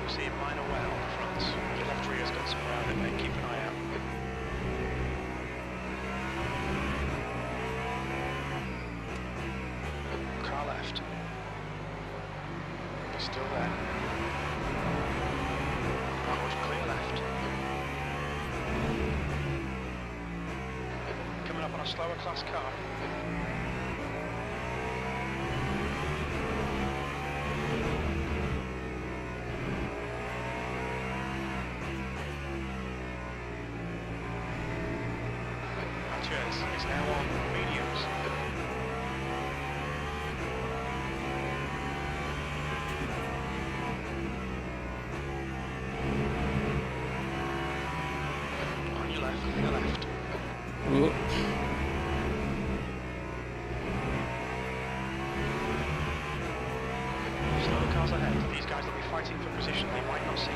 See a minor wear on the front. Your left rear's got some wear on it, mate. Keep an eye out. Car left. He's still there. Forward, clear left. Coming up on a slower class car. Is now on mediums. On your left, your left. Ooh. Slower cars ahead. These guys will be fighting for position. They might not see you.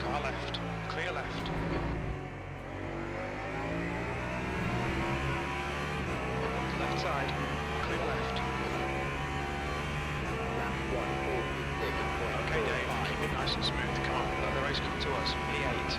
Car left. Clear left. Left side. Clear left. Okay, Dave. Keep it nice and smooth. Come on. Let the race come to us. P8.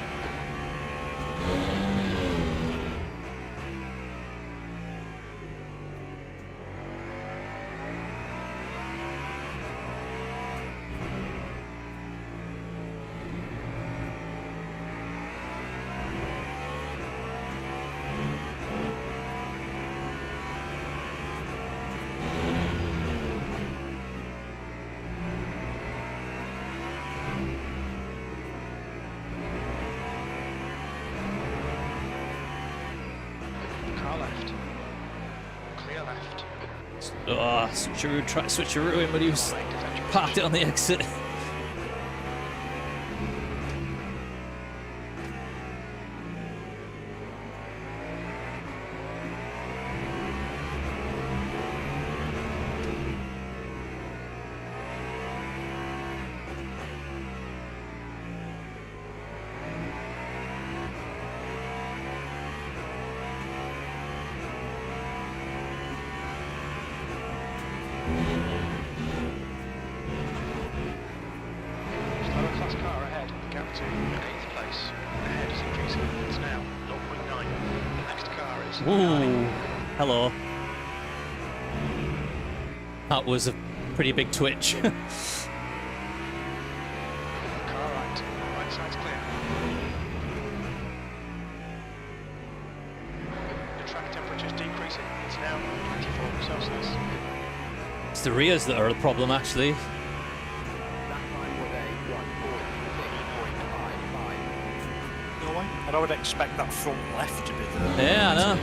Car left. Clear left. Oh, switcheroo, try switcheroo, but he was parked it on the exit. Slower class car ahead. Gap to 8th place. Ahead is increasing. It's now 0.9. The next car is Ooh, hello. That was a pretty big twitch. car right. Right side's clear. The track temperature's decreasing. It's now 24 Celsius. It's the rears that are the problem, actually. No way. And I would expect that front left to be the... Yeah, I know.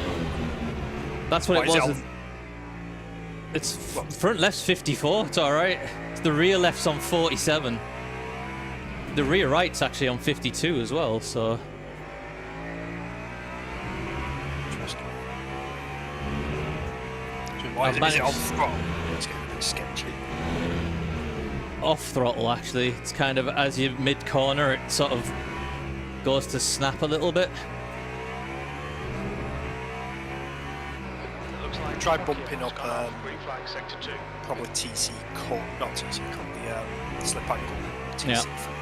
That's what What it is it was. It's front left's 54. It's all right. It's the rear left's on 47. The rear right's actually on 52 as well. So Interesting. So why is it on throttle? It's getting a bit sketchy. off throttle actually. It's kind of as you mid corner, it sort of goes to snap a little bit. It looks like Try Tokyo bumping has up, gone off green flag sector 2. Probably TC cut, not TC cut, the slip angle. TC Yeah. for that.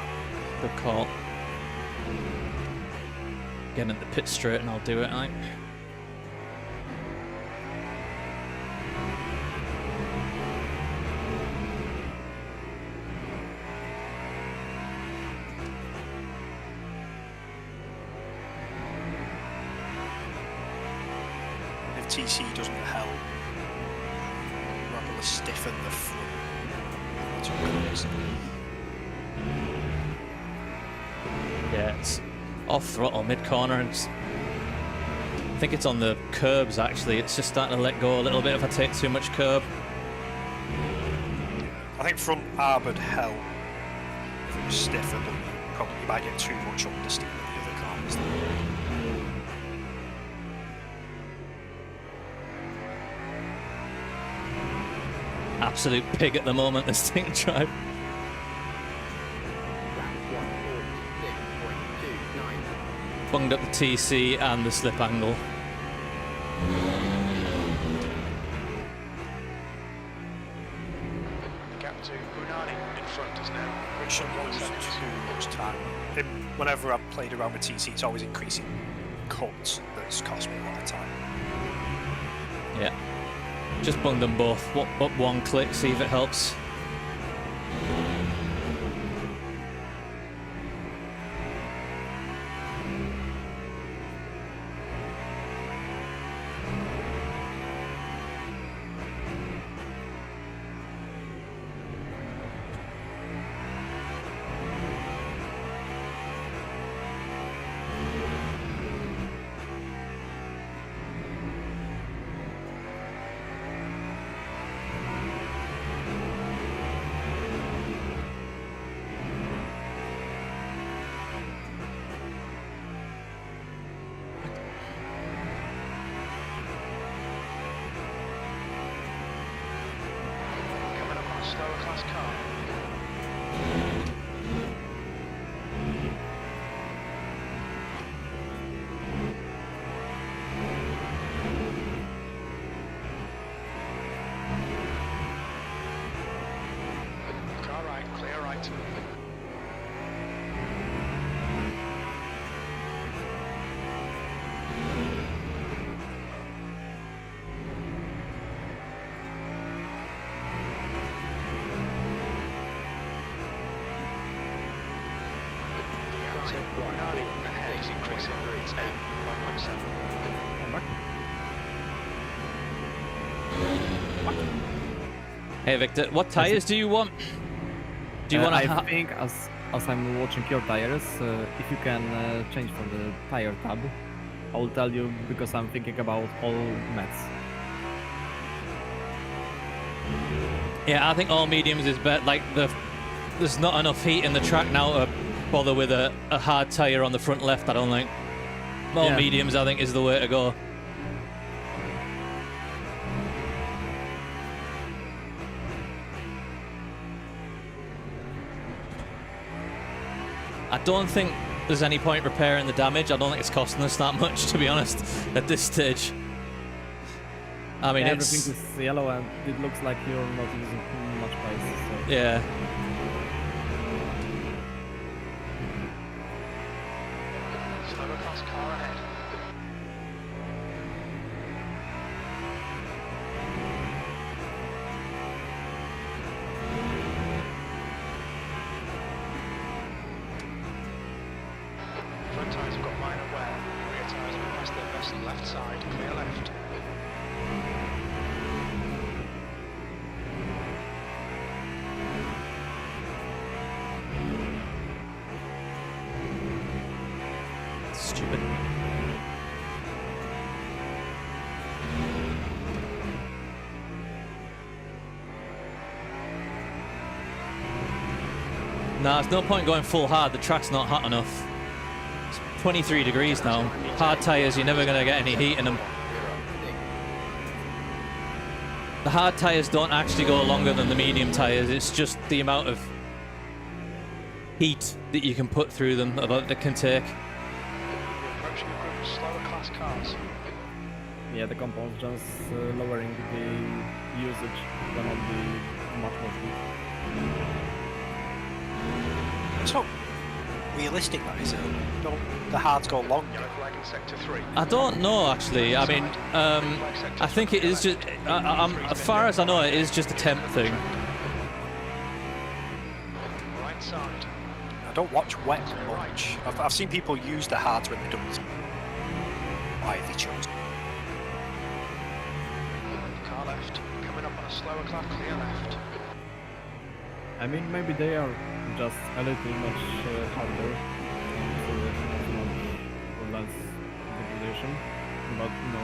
Good call. Get in the pit straight and I'll do it, I think. If TC doesn't help, probably stiffen the front. Yeah, it's off throttle mid corner and I think it's on the curbs actually. It's just starting to let go a little bit if I take too much curb. I think front arb would help if it was stiffer, but you might get too much understeer with the other cars. Absolute pig at the moment, this thing drive. Lap 146.29. Bunged up the TC and the slip angle. The gap to Brunani in front is now Which shouldn't lose too much time. Whenever I've played around with TC, it's always increasing cuts that's cost me a lot of time. Yeah. Just bung them both up one click, see if it helps. coming up on a slower class car. Car right, clear right. The gap to Brunani ahead is increasing. It's now 1.7. Hey Victor, what tires do you want? Do you want I to think as I'm watching your tires, if you can change from the tire tab, I will tell you because I'm thinking about all mats. Yeah, I think all mediums is better. Like there's not enough heat in the track now to bother with a hard tire on the front left. I don't think. All Yeah. mediums, I think, is the way to go. I don't think there's any point repairing the damage. I don't think it's costing us that much, to be honest, at this stage. I mean, Everything it's is yellow and it looks like you're not using much pace. So. yeah. Slower class car ahead. Front tyres have got minor wear. Rear tyres have passed their best left side. Clear left. Stupid. Nah, there's no point going full hard. The track's not hot enough. It's 23 degrees now. Hard tyres, you're never going to get any heat in them. the hard tyres don't actually go longer than the medium tyres. It's just the amount of heat that you can put through them that they can take. You're approaching a group of slower class cars. Yeah, the compound's just lowering the usage than on the much more speed. So realistic that is. Don't the hards go long? Yellow flag in sector 3. I don't know actually. I mean, I think it is just. As far as I know, it is just a temp thing. Right side. I don't watch wet much. I've seen people use the hards when they don't. Why they chose? Car left. Coming up on a slower class, clear left. I mean, maybe they are just a little much harder and much less degradation, but no.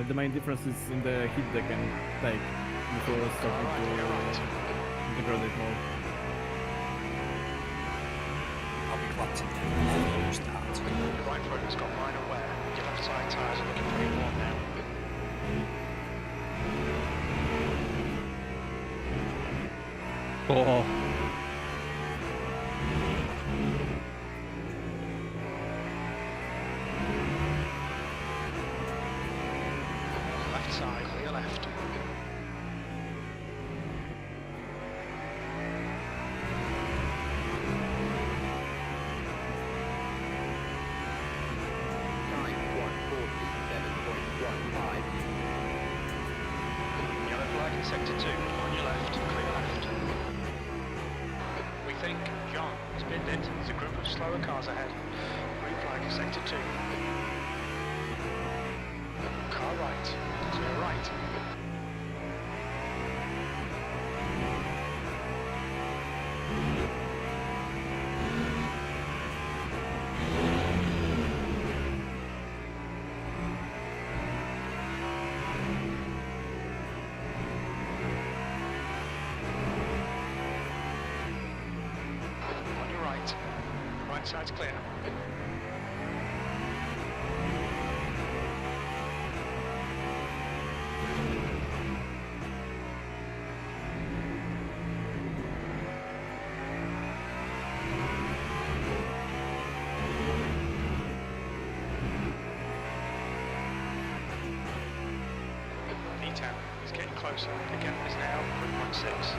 The main difference is in the heat they can take before starting to degrade more. I'll be glad to never use the hards. Your right front has got minor wear. Your left side tyres are looking pretty warm now. Oh. Left side, clear left. Time 147.15. Yellow flag in sector 2. On your left, clear left. We think John has binned it. There's a group of slower cars ahead. Green flag in sector 2. Car right, clear right. On your right. Right side's clear. V10 is getting closer. The gap is now 3.6.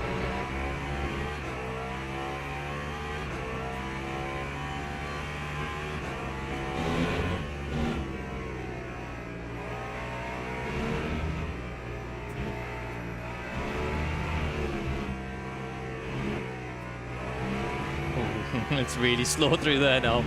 It's really slow through there now.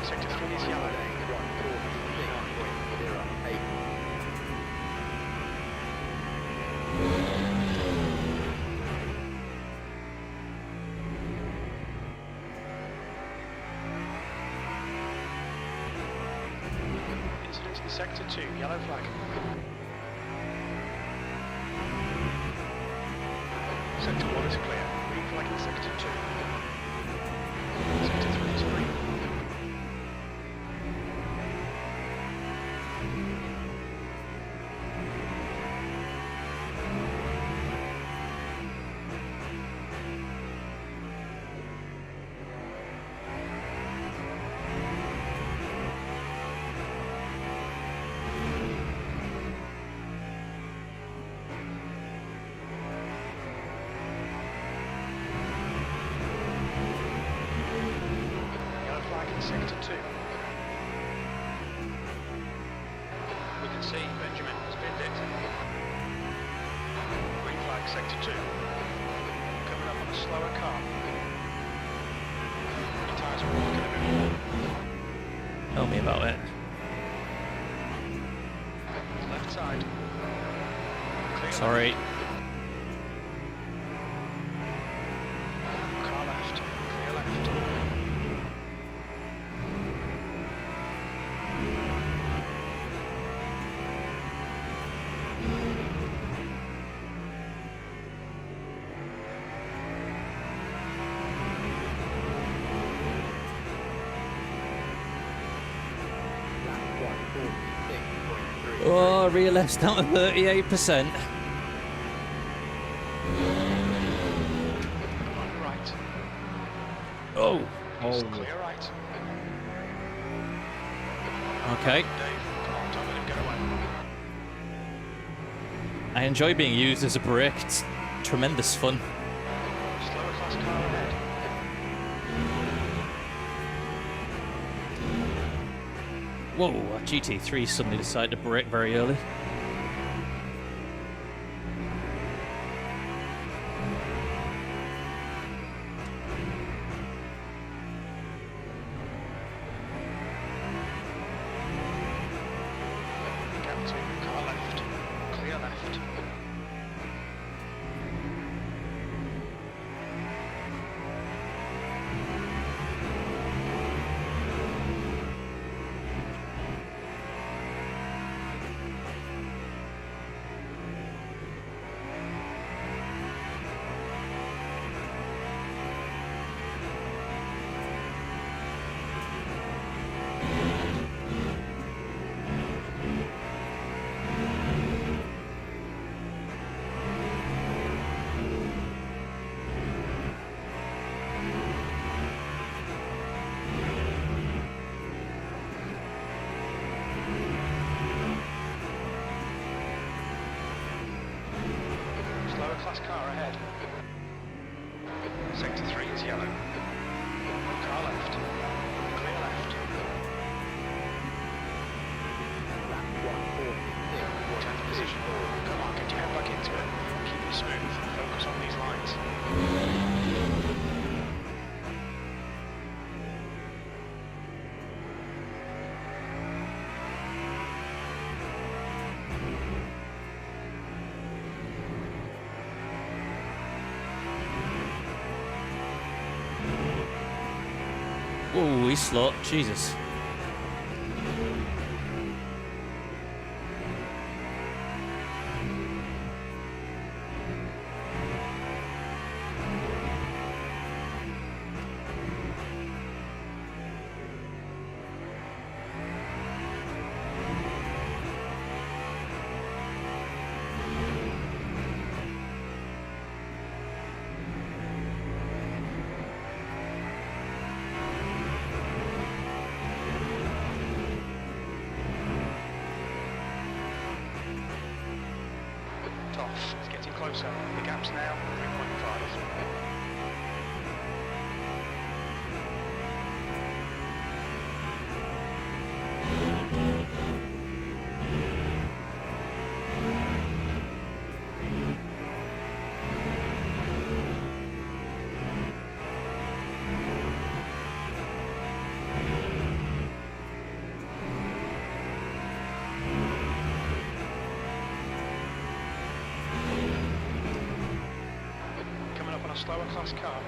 Sector 3 is yellow. 146.08. Incident in sector 2, yellow flag. Sector 1 is clear. Green flag in sector 2. Sector 3 is green. Yellow flag in sector 2. We can see Benjamin has binned it. Green flag sector 2. Coming up on a slower car. Your tyres are all going to be warm. Tell me about it. Left side. Clear Sorry. left. Car left. Clear left. car rear left's down to 38%. On right. Oh. It's clear right. Okay. Dave, come on, don't let him get away. I enjoy being used as a brake. It's tremendous fun. Slower class car ahead. Whoa, a GT3 suddenly decided to brake very early. Gap 2, car left. Clear left. Slower class car ahead. Sector 3 is yellow. Car left. Clear left. Tenth position. Come on, get your head back into it. Keep it smooth. Focus on these lines. Whoa, he's slow. Jesus. Off. It's getting closer. The gap's now 3.5. Coming up on a slower class car.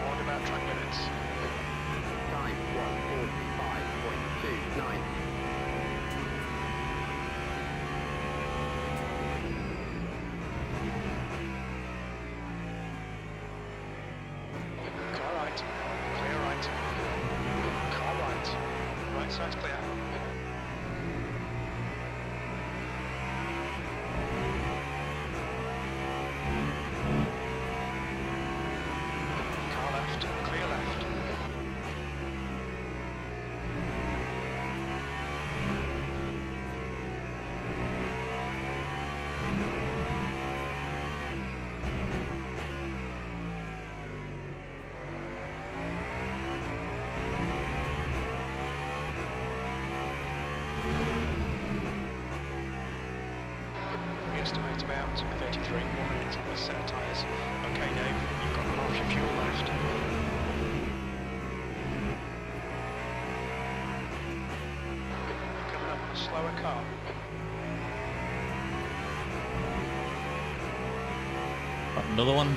Warned about track limits. Time 1:45.29. Car right. Clear right. Car right. Right side's clear. Car left. Clear left. We estimate about 33 more minutes on this set of tyres. Okay, Dave, you've got half your fuel left. Coming up on a slower car. Another one.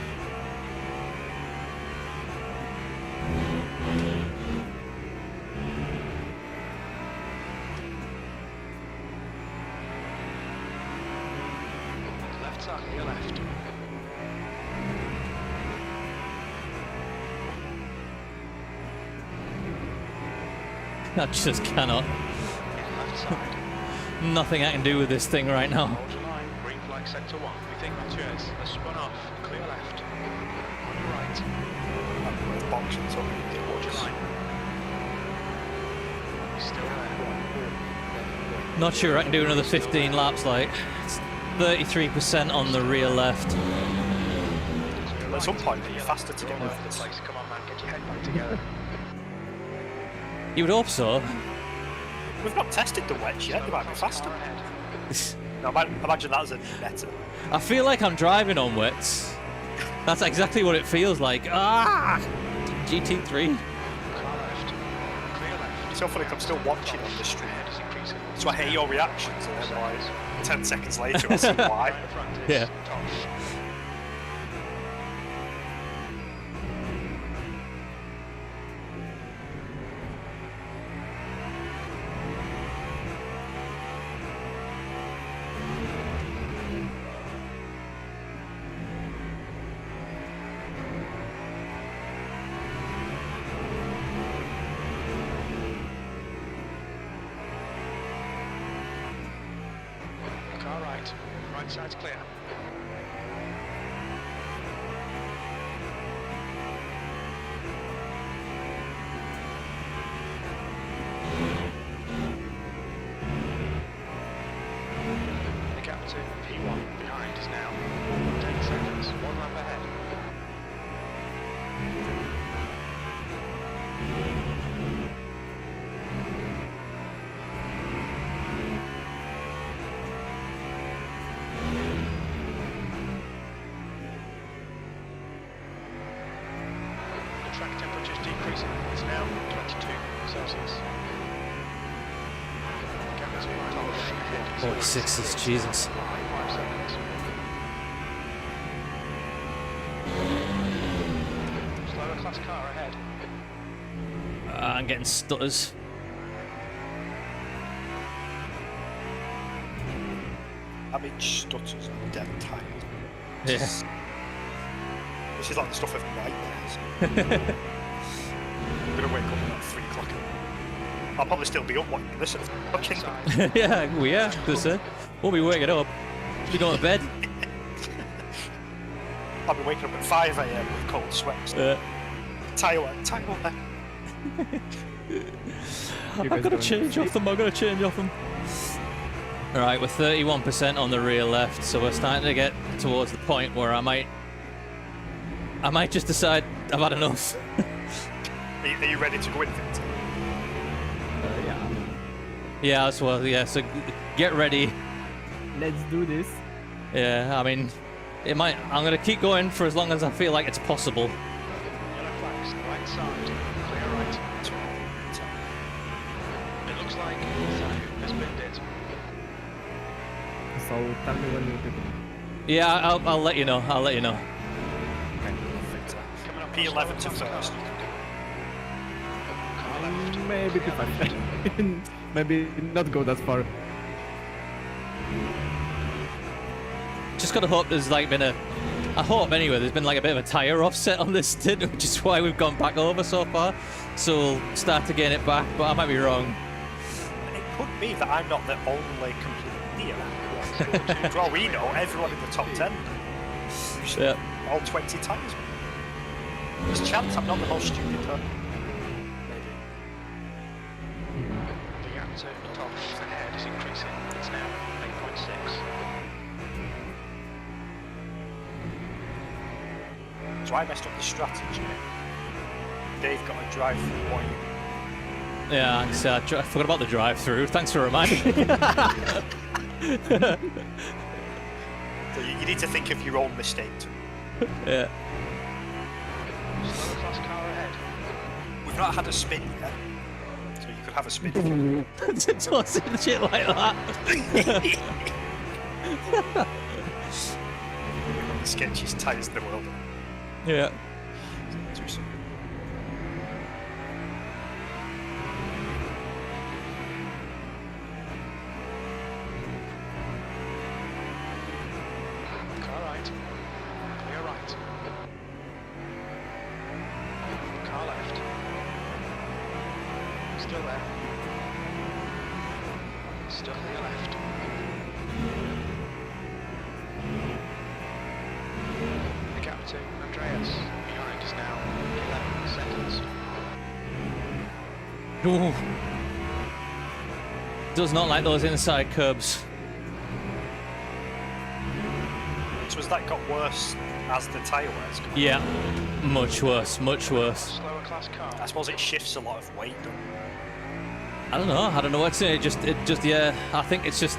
Left side, clear left. I just cannot. In left side. Nothing I can do with this thing right now. Hold your line. Green flag sector 1. We think Mathias has spun off. Clear left. On your right. Boxes up. Hold your line. He's still there. Not sure I can do another 15 laps. Like, it's 33% on the rear left. At some point, you're faster to get All with over the this. place. Come on, man. Get your head back together. You would hope so. We've not tested the wedge yet, they might be faster. Car ahead. Now, imagine that as a new meta. I feel like I'm driving on wets. That's exactly what it feels like. Ah! GT3. Car left. Clear left. It's so funny, I'm still watching on the stream. Head is increasing. So I hear your reactions, and then like 10 seconds later, I'll see why. Right in front is Yeah. Tosh. Car right. Right side's clear. The gap to P1 behind is now 10 seconds. One lap ahead. The track temperature is decreasing. It's now 22 Celsius. The gap to Tosh ahead is 46s, Jesus. 5 seconds. Slower class car ahead. I'm getting stutters. I mean, stutters and dead tired. Yeah. This is like the stuff of nightmares. I'm gonna wake up at 3 o'clock. I'll probably still be up watching this at fucking. Side. Yeah, we are. That's it. We'll be waking up. Be going to bed. I'll be waking up at 5 a.m. with cold sweats. Tire wet, tire wet. I've got to change off them. I've got to change off them. Alright, we're 31% on the rear left, so we're starting to get towards the point where I might just decide I've had enough. Are you ready to go in, Victor? Yeah. Yeah, as well, yeah, so get ready. Let's do this. Yeah, I mean, I'm going to keep going for as long as I feel like it's possible. Yellow flags, right side, clear right. It looks like Zahu has binned it. So tell me when you do it. Yeah, I'll let you know. I'll let you know. Victor. Coming up P11 to slower first. Car left. Maybe P5. Maybe not go that far. Just gotta hope there's like been I hope anyway, there's been like a bit of a tyre offset on this stint, which is why we've gone back over so far. So we'll start to gain it back, but I might be wrong. It could be that I'm not the only complete idiot. For all we know, everyone in the top 10. Yeah. All 20 times. There's a chance I'm not the most stupid person. Maybe. The gap to Tosh ahead is increasing. It's now 8.6. So I messed up the strategy. They've got to drive through one. Yeah, I forgot about the drive-through. Thanks for reminding me. So you need to think of your own mistake too. Yeah. Slower class car ahead. We've not had a spin yet. So you could have a spin. Don't say shit like that. The sketchiest tyres in the world. Yeah. Too soon. Car right. Clear right. Car left. Still there. Still clear left. The gap to Andreas. Behind is now 11 seconds. Ooh. Does not like those inside curbs. So has that got worse as the tyre wears? Yeah, much worse, much worse. Slower class car. I suppose it shifts a lot of weight, doesn't it? I don't know what's in it. Just yeah. I think it's just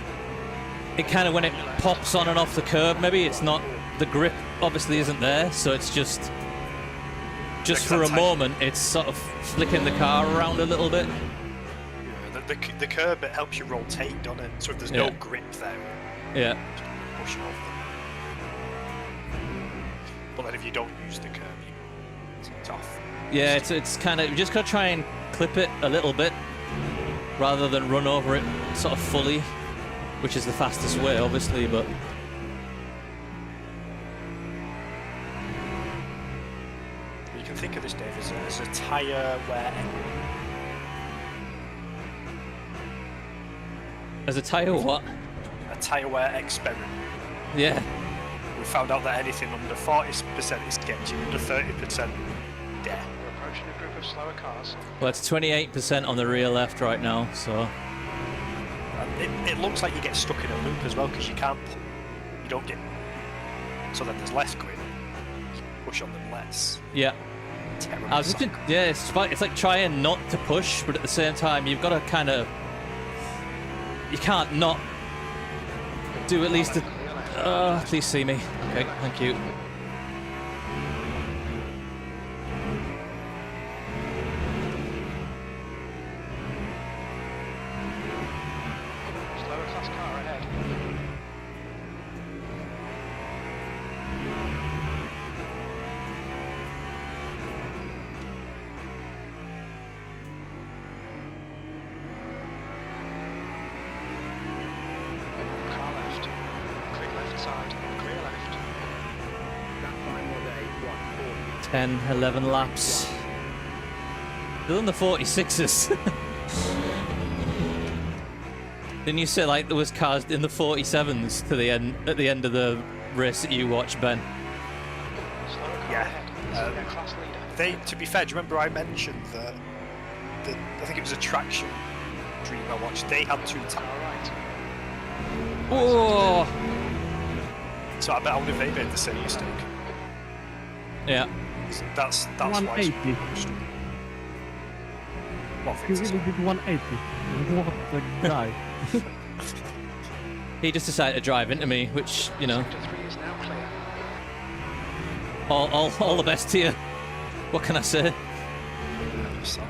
it kind of when it pops on and off the curb. Maybe it's not the grip. Obviously, isn't there. So it's just for a moment. It's sort of flicking the car around a little bit. Yeah, the curb, it helps you rotate, doesn't it? So if there's no grip there, Yeah. push over. But then if you don't use the curb, it's tough. Yeah. It's kind of you just gotta try and clip it a little bit rather than run over it sort of fully, which is the fastest way, obviously. But You can think of this, Dave, as a tyre wear. as a tyre, what? A tyre wear experiment. Yeah. We found out that anything under 40% is sketchy, under 30%, yeah. We're approaching a group of slower cars. Well, it's 28% on the rear left right now. So And it looks like you get stuck in a loop as well because you can't, you don't get. So then there's less grip. You push on them less. yeah. Terrible. I was just yeah. It's like trying not to push, but at the same time you've got to kind of. You can't not do at least a. Please see me. Okay, thank you. Slower class car ahead. Car left. Clear left side. Clear left. That final day, 140. 10, 11 laps. They're on the 46s. Didn't you say like there was cars in the 47s to the end at the end of the race that you watched, Ben? Slower car Yeah. ahead. Clear class leader. They, to be fair, do you remember I mentioned that I think it was a traction dream I watched. They had two Car tyres, right. Oh, so I bet I wonder if they made the same mistake. yeah. That's why. 180. What He Victor really said. did 180. What a guy. He just decided to drive into me, which you know, Sector 3 is now clear. all the best to you. What can I say? So-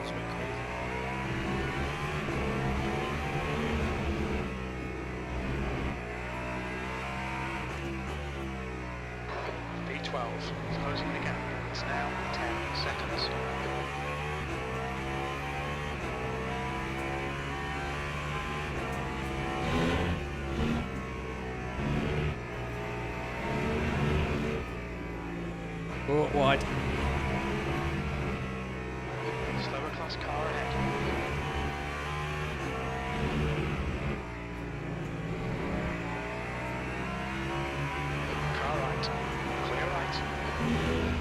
It's a bit crazy. B12 closing the gap. It's now 10 seconds. Oh, wide. Slower class car ahead. Car right. Clear right.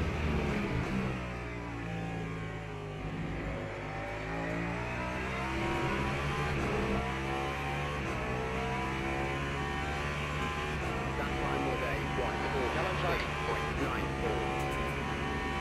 That final day, 140.94.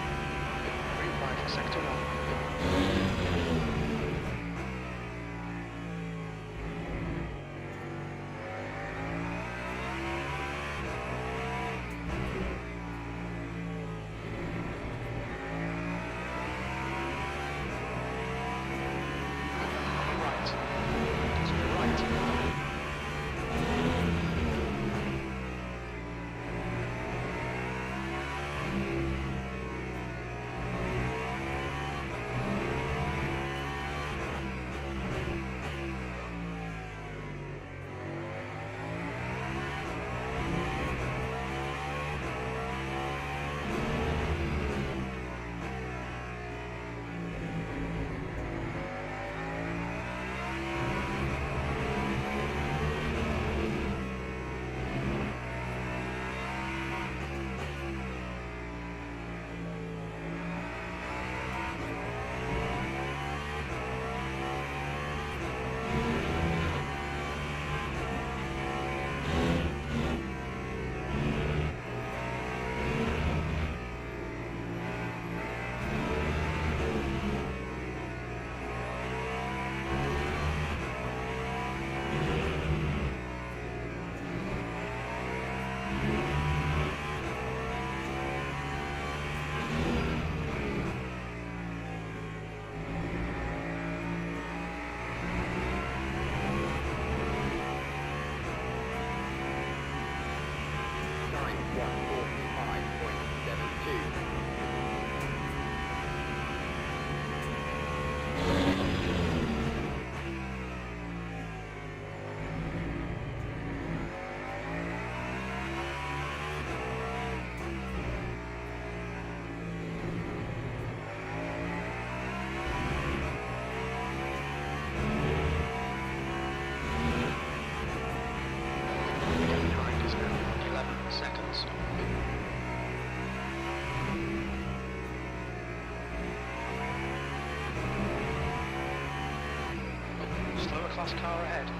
class car ahead.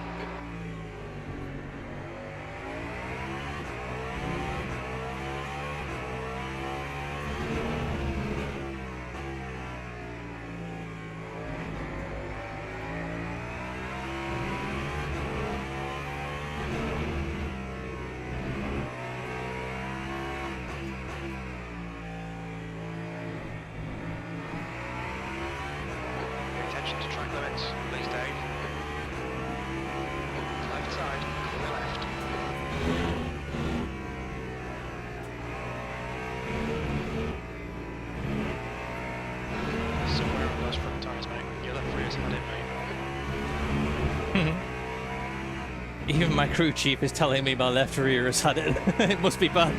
Attention to track limits, please Dave. Left side, clear left. Somewhere on those front tyres, mate. Your left rear's had it, mate. Even my crew chief is telling me my left rear has had it. It must be bad.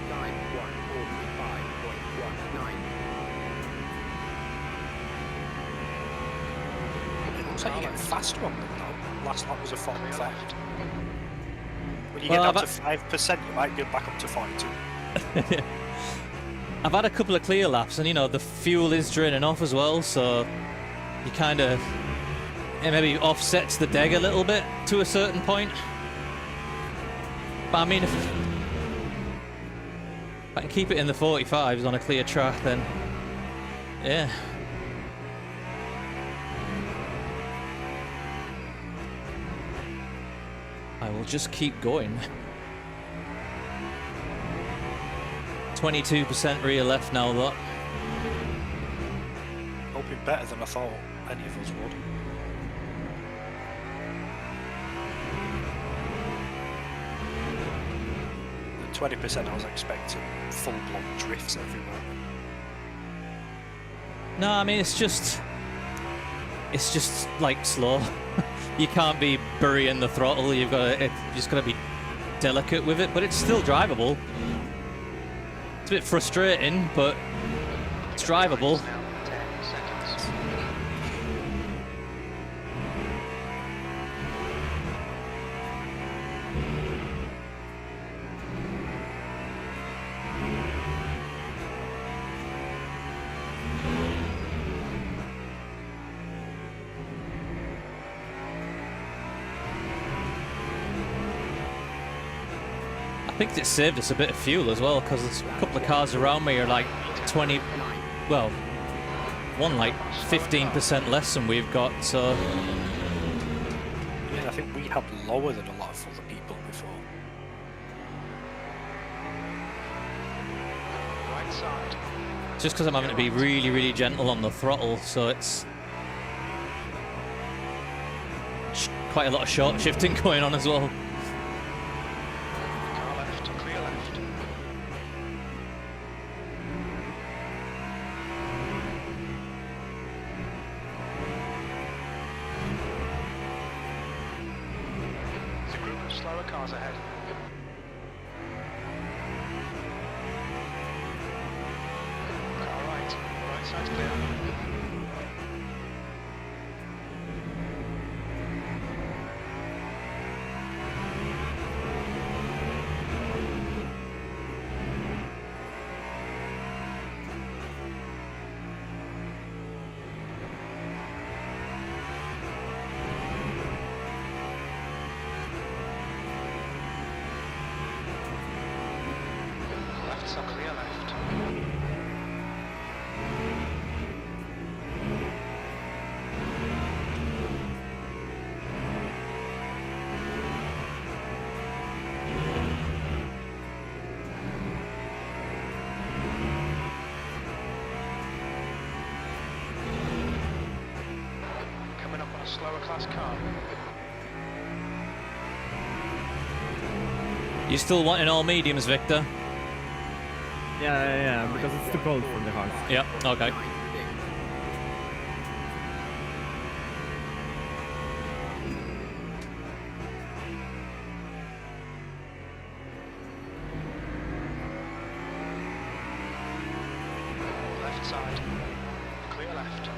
Time 1:45.19. It looks like you're getting faster on them now. Last lap was a 45. Left. When you Well, get down I've- to 5%, you might get back up to 42. I've had a couple of clear laps, and you know the fuel is draining off as well, so you kind of it maybe offsets the deg a little bit to a certain point. But I mean, if I can keep it in the 45s on a clear track, then yeah. I will just keep going. 22% rear left now, though. Hoping better than I thought any of us would. The 20% I was expecting full-blown drifts everywhere. No, I mean it's just like slow. You can't be burying the throttle. You just got to be delicate with it, but it's still drivable. It's a bit frustrating, but it's drivable. Now 10 seconds. I think it saved us a bit of fuel as well, because there's a couple of cars around me are like 20, well, one like 15% less than we've got, so Yeah, I think we had lower than a lot of other people before. Right side. just because I'm having to be really, really gentle on the throttle, so it's quite a lot of short shifting going on as well. Car left, clear left. There's a group of slower cars ahead. Car right, right side's clear. Left side clear left. Coming up on a slower class car. You still wanting all mediums, Victor? Yeah, because it's too cold for the heart. Yep, okay. 96. Left side. Clear left.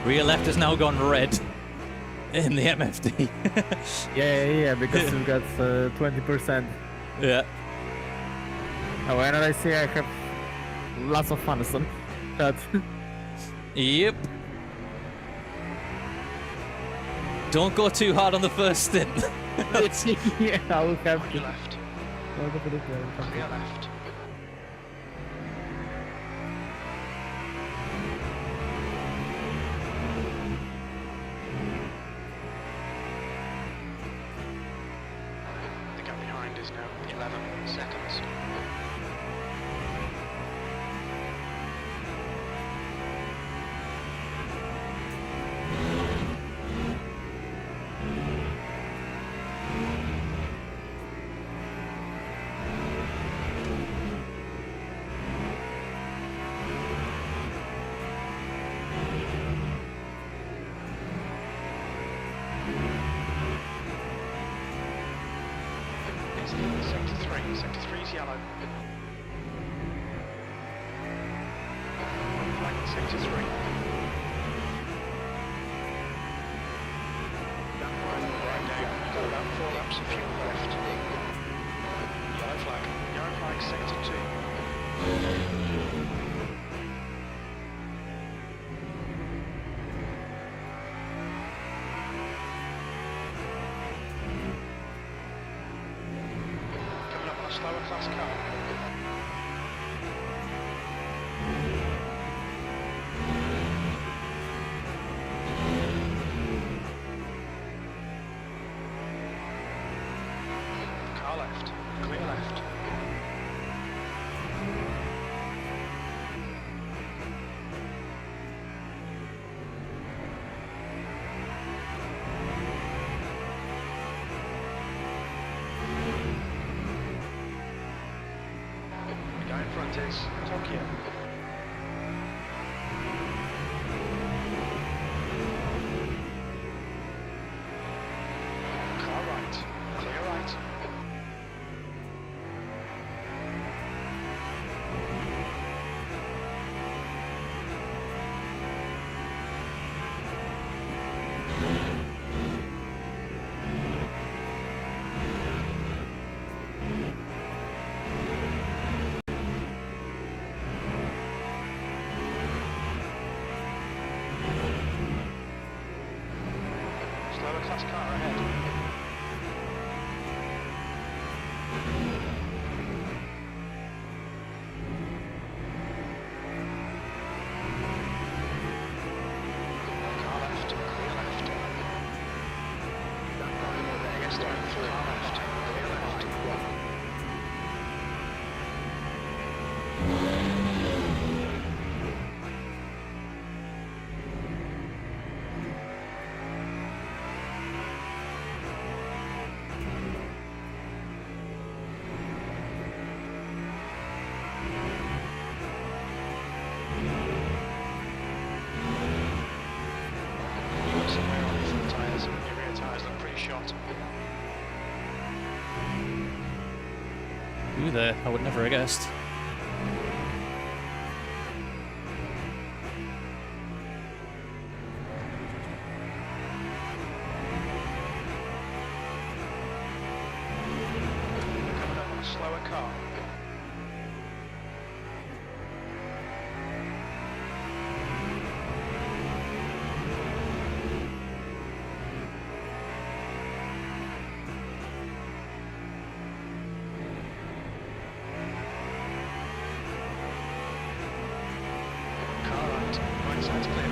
Rear left has now gone red in the MFD. Yeah, because we've got 20%. Yeah. Oh, and I see I have lots of fun on that. Yep. Don't go too hard on the first stint. Yeah, I will have On to. your left. I'll go for this one. Clear left. The gap behind is now 11 seconds. It's sector 3. Sector 3 is yellow. Flag in sector 3. Right down. You've got about 4 laps of fuel left. Yellow flag sector 2. Coming up on a slower class car. Car left. Clear left. The guy in front is Tokyo. Car right. Clear right. Slower class car ahead. Car left. Clear left. Against the car left. Clear left. Somewhere on your front tyres, your rear tyres look pretty shot. Ooh, there. I would never have guessed. Coming up on a slower car. Car right. Right side's clear.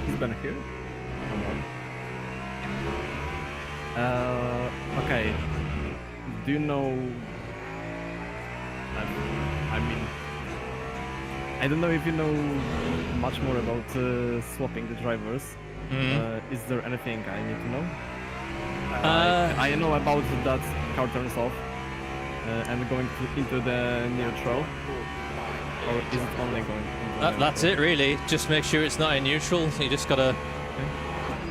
Is Ben here? Okay. Do you know? I mean, I don't know if you know much more about swapping the drivers. Is there anything I need to know? I know about that car turns off and going into the neutral, or is it only going into That's it, really. Just make sure it's not in neutral. You just gotta.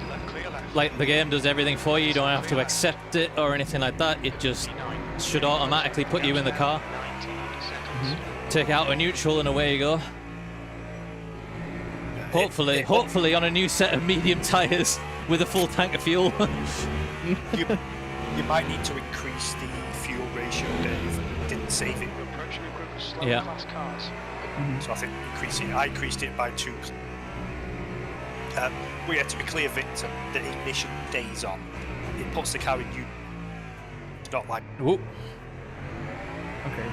Left, clear left. like the game does everything for you. You don't have to accept it or anything like that. It just should automatically put you in the car. 19 seconds. Take out a neutral and away you go. Hopefully on a new set of medium tyres with a full tank of fuel. You might need to increase the fuel ratio, Dave. Didn't save it. You're approaching a group of slower Yeah. class cars. So I think I increased it by 2. Well, yeah, to be clear, Victor, the ignition stays on. It puts the car in you. It's not like Whoop. Okay.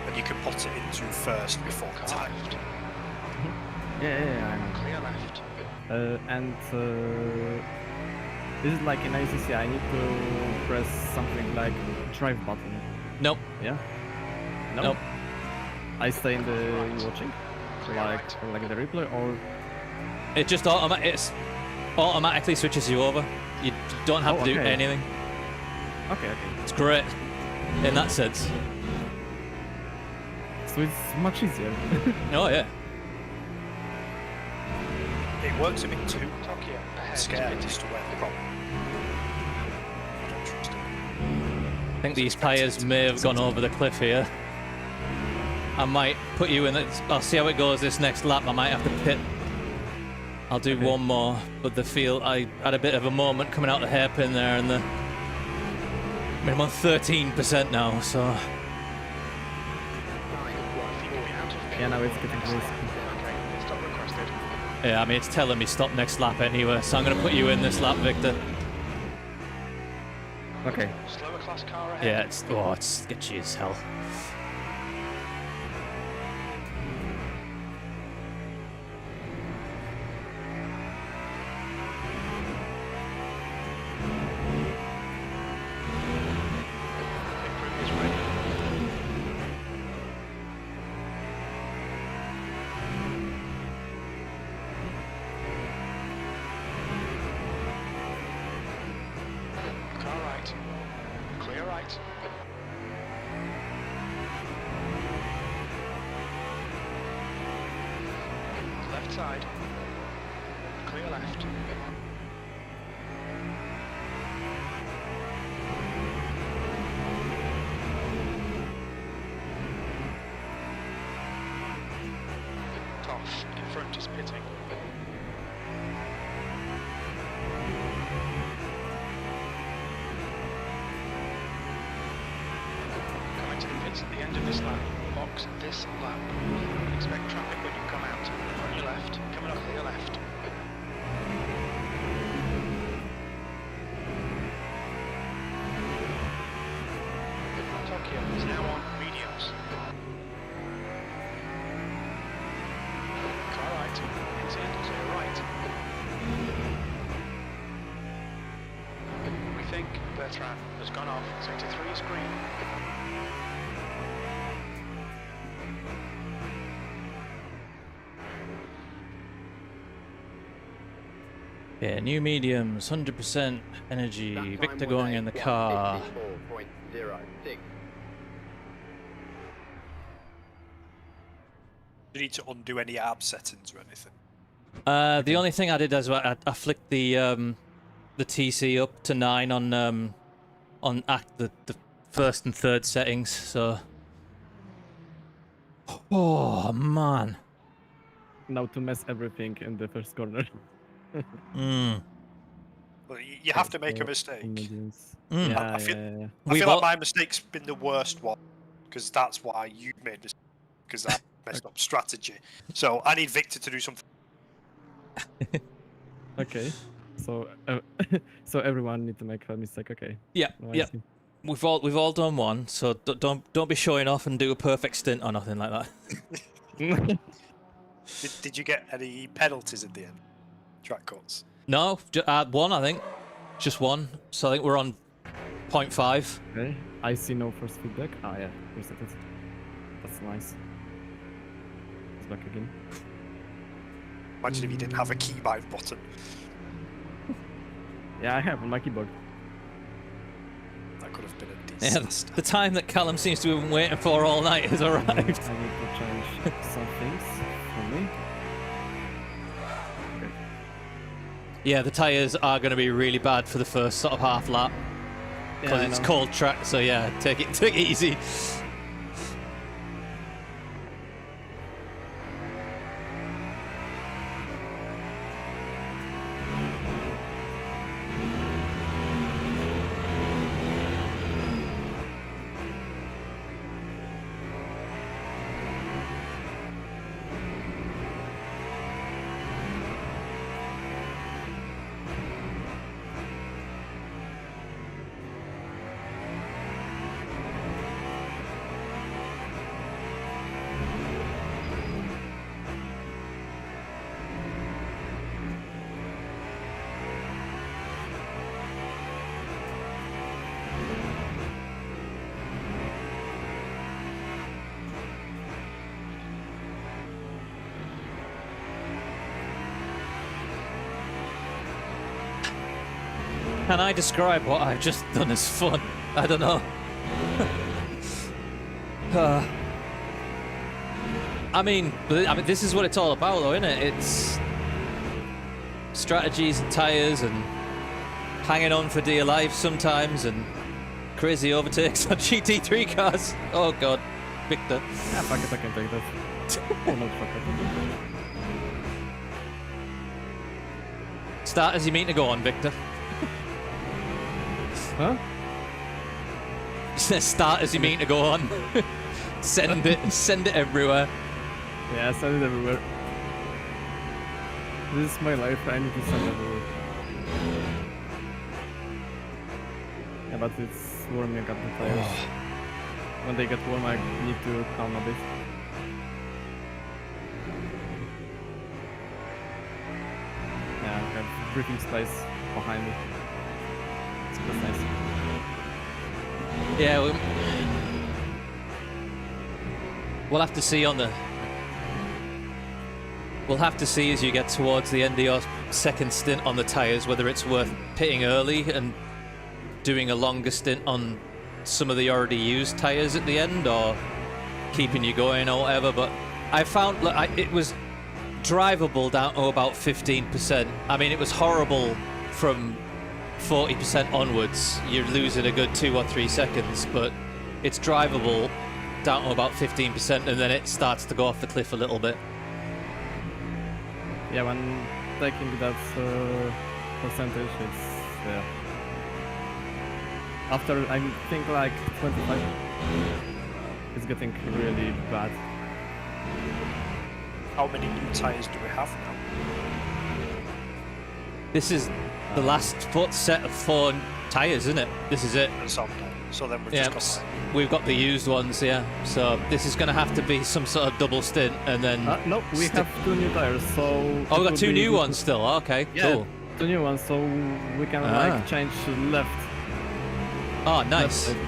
and you can put it into first before the Car time. left. Yeah, I know. Clear left. And this is like in ICC, I need to press something like drive button. Nope. Yeah? No? Nope. I stay in the watching? Like the replay or... It just automatically switches you over. You don't have to do okay. anything. Okay. It's great in that sense. So it's much easier. Oh yeah. It works a bit too. Tokyo ahead. Scared as to where the problem. I don't trust it. I think these tyres may have gone over the cliff here. I might put you in it. I'll see how it goes this next lap. I might have to pit. I'll do one more, but I had a bit of a moment coming out the hairpin there, and I'm on 13% now, so Yeah, now it's getting close. Okay, stop requested. yeah, I mean, it's telling me stop next lap anyway, so I'm going to put you in this lap, Victor. Okay. Slower class car ahead. Yeah, it's sketchy as hell. Improve is ready. Car right. Clear right. Left side. Clear left. Tosh in front is pitting. Coming to the pits at the end of this lap. Box this lap. Expect traffic when you come out. On your left. Coming up your left. Tokyo is now on mediums. Car right. Inside, clear right. We think Bertrand has gone off. Sector 3 is green. Yeah, new mediums, 100% energy. Victor going in the car. Do you need to undo any ARB settings or anything? The only thing I did is I flicked the TC up to 9 on the first and third settings. So, oh man. Now to mess everything in the first corner. Mm. Well, you have to make a mistake. Mediums. Mm. Yeah, I feel- yeah. I We've feel all- like my mistake's been the worst one because that's why you made this. Because I messed up strategy. So I need Victor to do something. Okay. So so everyone need to make a mistake. Okay. Yeah, No, I yeah. see. We've all done one, so don't be showing off and do a perfect stint or nothing like that. Did you get any penalties at the end? Track cuts. No, one I think, just one. So I think we're on 0.5. Okay. I see no first feedback. Ah, yeah. Reset it. That's nice. It's back again. Imagine if you didn't have a keybind button. Yeah, I have on my keyboard. That could have been a Yeah, disaster. the time that Callum seems to have been waiting for all night has arrived. I need to change some things for me. Okay. Yeah, the tyres are going to be really bad for the first sort of half lap because Yeah, I it's know. cold track. So yeah, take it easy. Can I describe what I've just done as fun? I don't know. I mean, this is what it's all about, though, isn't it? It's strategies and tyres and hanging on for dear life sometimes and crazy overtakes on GT3 cars. Oh god, Victor. Yeah, fuck it, I can take that. Oh no, fuck it. Start as you mean to go on, Victor. Huh? Start as you mean to go on. Send it everywhere. Yeah, send it everywhere. This is my life, I need to send it everywhere. Yeah, but it's warming up the tires. When they get warm, I need to calm a bit. Yeah, I have breathing space behind me. It's just nice. Yeah, we'll have to see on the. We'll have to see as you get towards the end of your second stint on the tyres whether it's worth pitting early and doing a longer stint on some of the already used tyres at the end, or keeping you going or whatever. But I found it was drivable down to about 15%. I mean, it was horrible from 40% onwards. You're losing a good 2 or 3 seconds, but it's drivable down to about 15%, and then it starts to go off the cliff a little bit. Yeah, when taking that percentage, it's after I think like 25, it's getting really bad. How many new tyres do we have now? This is the last set of 4 tyres, isn't it? This is it. And so then we've Yeah, just got we've got the used ones, yeah. So this is going to have to be some sort of double stint, and then. No, we have 2 new tires, so. Oh, we got 2 new ones still. Okay, Yeah, cool. 2 new ones, so we can like change left. Oh, nice. Left.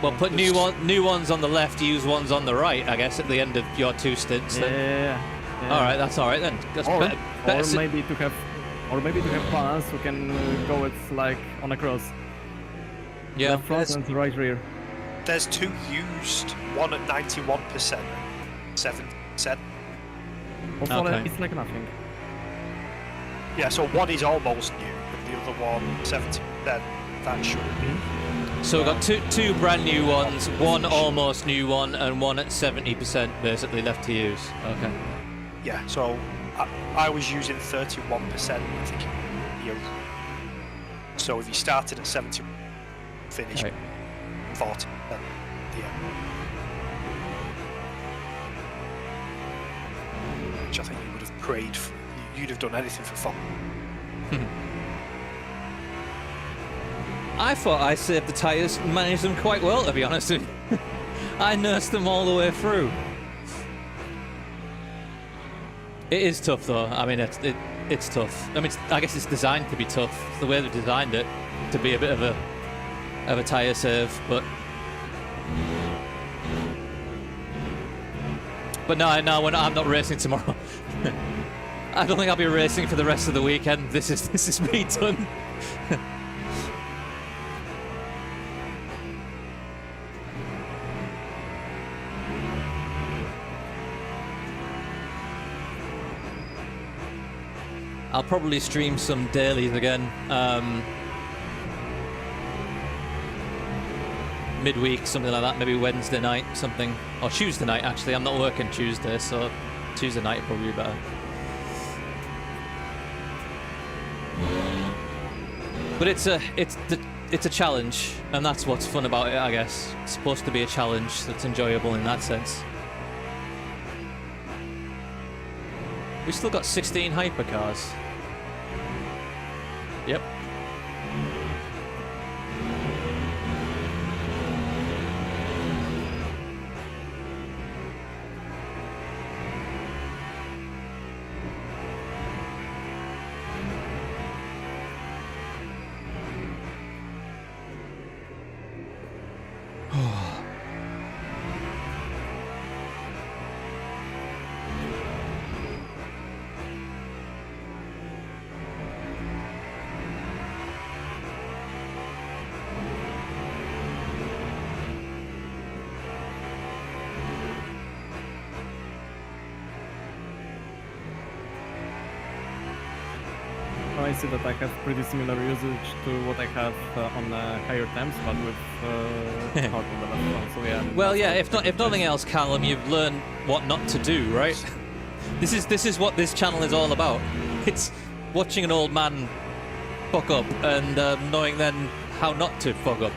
Well, put new ones on the left, used ones on the right, I guess, at the end of your 2 stints. Then. Yeah. All right, that's all right then. That's Or better maybe to have balance, we can go with like on a cross. yeah. Left front and right rear. There's 2 used, one at 91%, 7%. Also, Okay. it's like nothing. Yeah, so one is almost new, and the other one 70%. That should be. So we've got two brand new ones, one almost new one, and one at 70% basically left to use. Okay. Yeah, so I was using 31%, I think. So if you started at 70, finish Right. 40%. Yeah. Which I think you would have prayed for. You'd have done anything for fun. I thought I saved the tyres and managed them quite well, to be honest with you. I nursed them all the way through. It is tough, though. I mean, it's tough. I mean, I guess it's designed to be tough. It's the way they've designed it to be a bit of a tyre save, but no, I'm not racing tomorrow. I don't think I'll be racing for the rest of the weekend. This is me done. I'll probably stream some dailies again. Midweek, something like that. Maybe Wednesday night, something. Or Tuesday night, actually. I'm not working Tuesday, so Tuesday night would probably be better. But it's a challenge, and that's what's fun about it, I guess. It's supposed to be a challenge that's enjoyable in that sense. We've still got 16 hypercars. Yep. I see that I have pretty similar usage to what I have on higher temps, but with hard on the last one. So yeah. Well, that's yeah. how If nothing else, Callum, you've learned what not to do, right? This is what this channel is all about. It's watching an old man fuck up and knowing then how not to fuck up.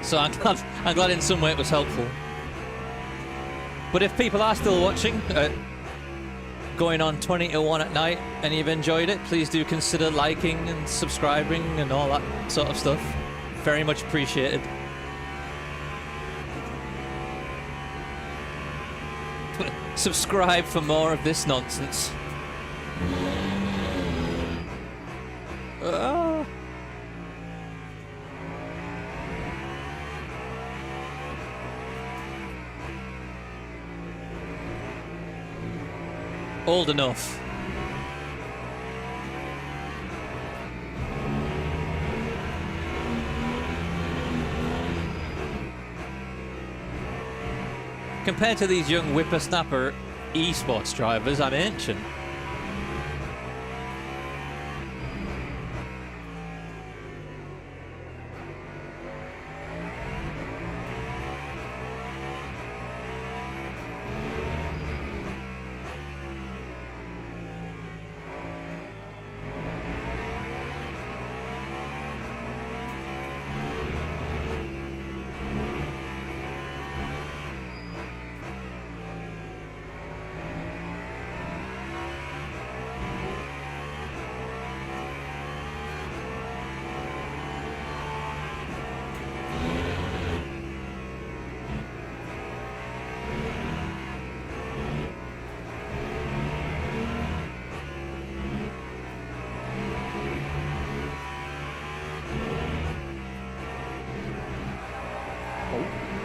So I'm glad in some way it was helpful. But if people are still watching, going on 20 to 1 at night, and you've enjoyed it, please do consider liking and subscribing and all that sort of stuff. Very much appreciated. Subscribe for more of this nonsense. Ah. Old enough. Compared to these young whippersnapper esports drivers, I'm ancient.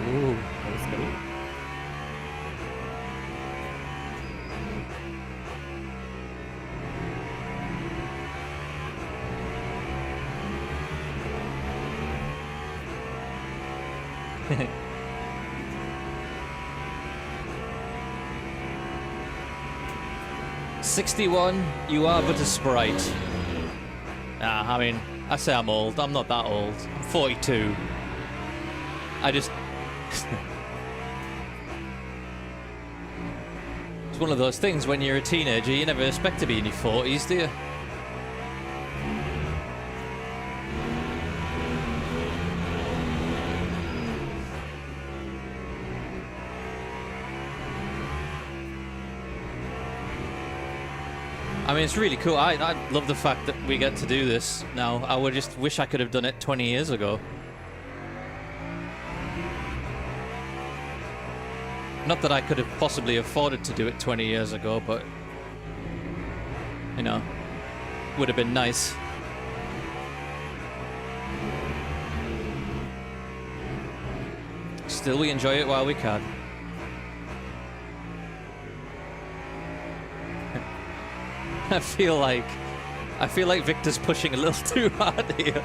Ooh, that was scary. "61, you are but a sprite." Nah, I mean, I say I'm old. I'm not that old. I'm 42. I just... It's one of those things when you're a teenager, you never expect to be in your 40s, do you? I mean, it's really cool. I love the fact that we get to do this now. I would just wish I could have done it 20 years ago. Not that I could have possibly afforded to do it 20 years ago, but, you know, would have been nice. Still, we enjoy it while we can. I feel like Victor's pushing a little too hard here.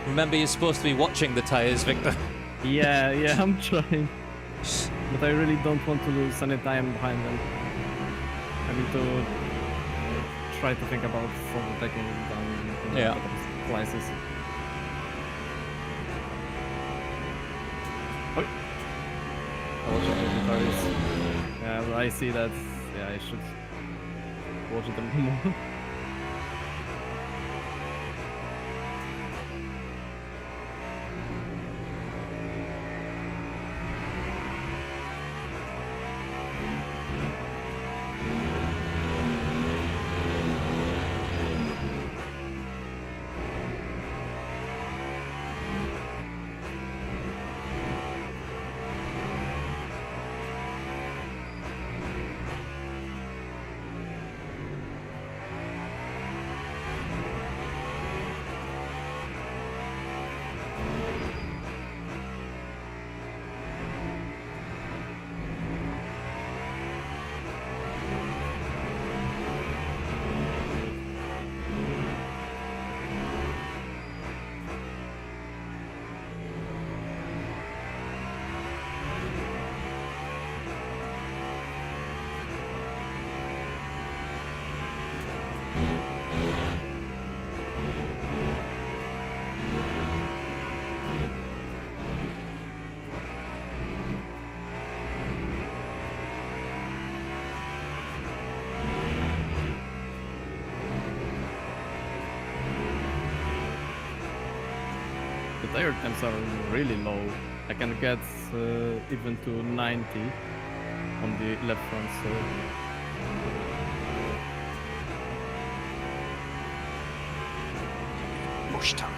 Remember, you're supposed to be watching the tyres, Victor. Yeah, I'm trying. But I really don't want to lose any time behind them. I need to try to think about overtaking them in Yeah. better places. Oi. Watch out for the tires. Yeah, but I see that. Yeah, I should watch them more. The tire temps are really low. I can get even to 90 on the left front, so Mush time.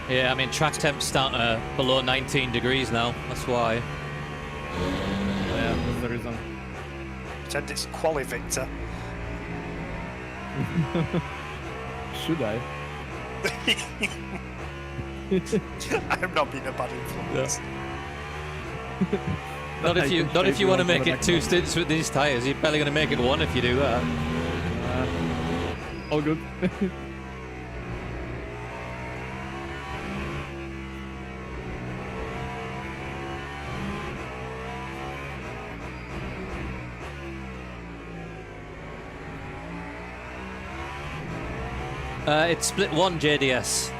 Yeah, I mean, track temps start below 19 degrees now. That's why. yeah, that's the reason. Pretend it's quali, Victor. Should I? I'm not being a bad influence. Not if you, not if you want to make it 2 stints with these tyres. You're barely going to make it 1 if you do that. All good. It's split 1 JDS.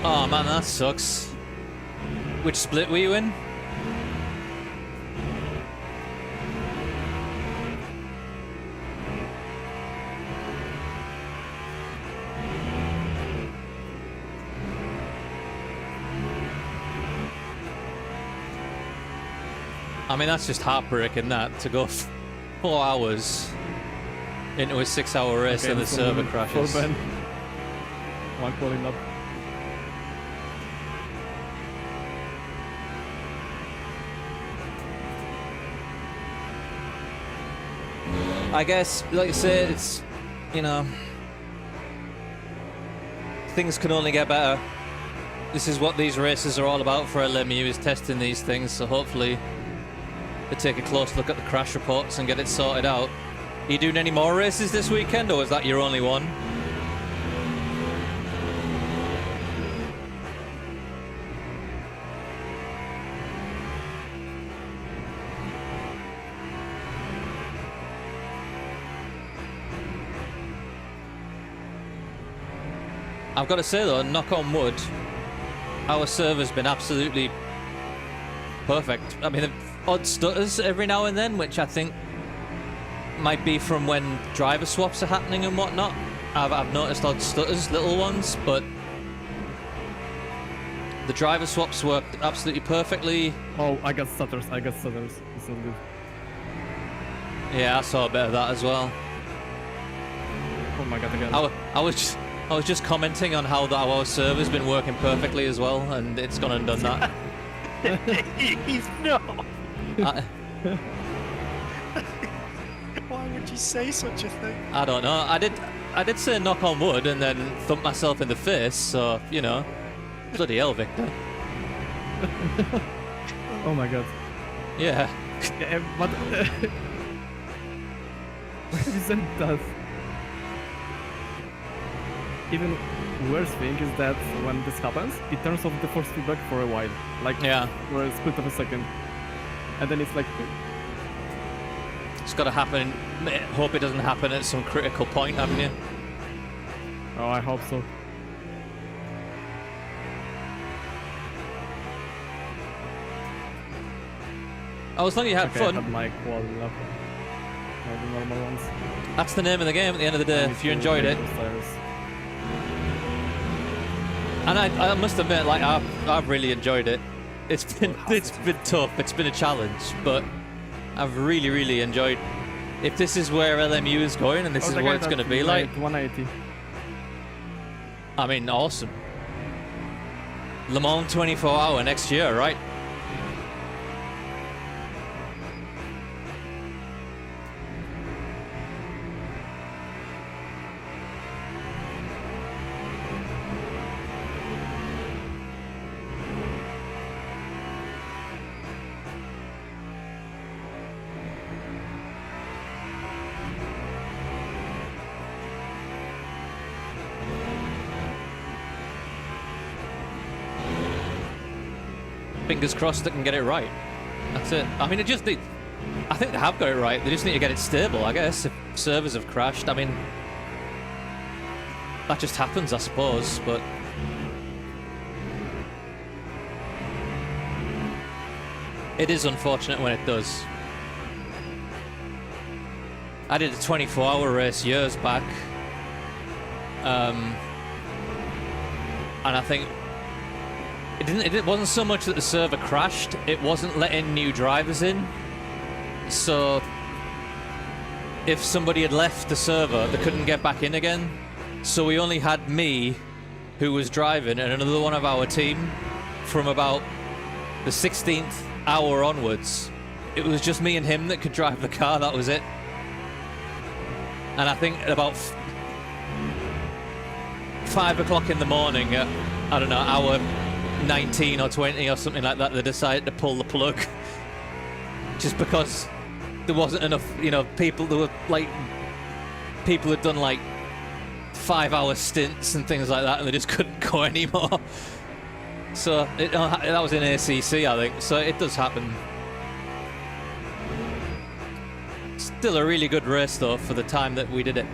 Oh man, that sucks. Which split were you in? I mean, that's just heartbreaking, that, to go 4 hours into a 6-hour race and the server crashes. One calling up. I guess, like I say, it's, you know, things can only get better. This is what these races are all about for LMU, is testing these things, so hopefully they take a close look at the crash reports and get it sorted out. Are you doing any more races this weekend, or is that your only one? I've got to say though, knock on wood, our server's been absolutely perfect. I mean, odd stutters every now and then, which I think might be from when driver swaps are happening and whatnot. I've noticed odd stutters, little ones, but the driver swaps worked absolutely perfectly. Oh, I got stutters. It's not good. Yeah, I saw a bit of that as well. Oh my god, again. I was just commenting on how our server's been working perfectly as well, and it's gone and done that. He's not. I, Why would you say such a thing? I don't know. I did say knock on wood and then thump myself in the face. So you know, bloody hell, Victor. Oh my god. Yeah. Yeah, but you said that. Even worse thing is that when this happens, it turns off the force feedback for a while, like Yeah. for a split of a second, and then it's like, It's got to happen. Hope it doesn't happen at some critical point, haven't you? oh, I hope so. Oh, as long as you had Okay, I fun. had my quad left. No, the normal ones. That's the name of the game at the end of the day. I If you need to enjoyed it, make those tires. and I must admit, like I've really enjoyed it. It's been tough. It's been a challenge, but I've really enjoyed. If this is where LMU is going, and this Oh, is the what guy it's that going to be like, made 180. I mean, awesome. Le Mans 24-hour next year, right? Fingers crossed they can get it right. That's it. I mean, I think they have got it right. They just need to get it stable, I guess. If servers have crashed, I mean, that just happens, I suppose. But it is unfortunate when it does. I did a 24-hour race years back, and I think it wasn't so much that the server crashed, it wasn't letting new drivers in. So if somebody had left the server, they couldn't get back in again. So we only had me, who was driving, and another one of our team from about the 16th hour onwards. It was just me and him that could drive the car, that was it. And I think at about 5 o'clock in the morning, at, I don't know, hour 19 or 20 or something like that, they decided to pull the plug. Just because there wasn't enough, you know, people. There were like people had done like 5-hour stints and things like that, and they just couldn't go anymore. So that was in ACC, I think. So it does happen. Still a really good race though for the time that we did it.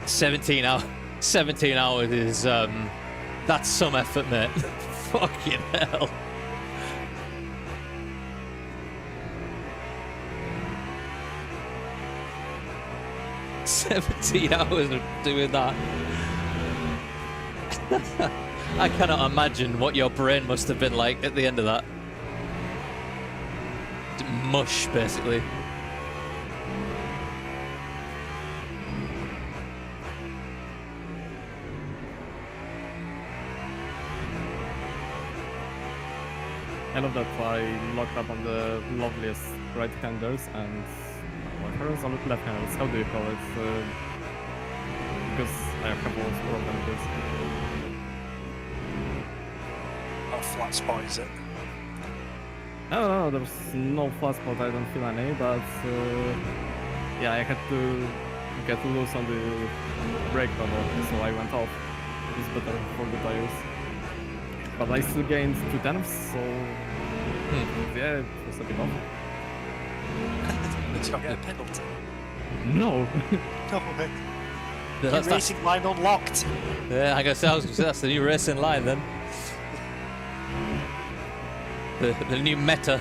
$17 hours is that's some effort, mate. Fucking hell. $17 hours of doing that. I cannot imagine what your brain must have been like at the end of that. Mush, basically. I love that I locked up on the loveliest right-handers and what are left-handers? How do you call it? Because I have a couple of problems with this. Oh, flat spot, is it? No, there's no flat spot, I don't feel any, but yeah, I had to get loose on the brake pedal, so I went off. It was better for the tires. But I still gained 2 tenths, so yeah, it was a bit off. Did you not get a penalty? No! No way. That's, Racing line unlocked. yeah, I guess that's the new racing line then. The new meta.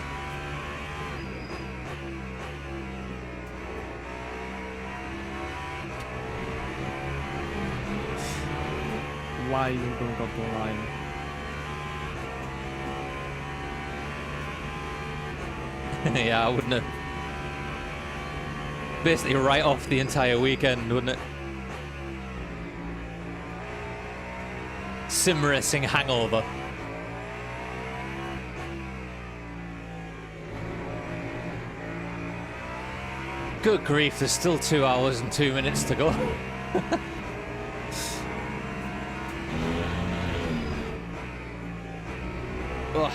Why you don't go to the line? Yeah, I wouldn't have. Basically write off the entire weekend, wouldn't it? Sim racing hangover. Good grief, there's still 2 hours and 2 minutes to go. Ugh.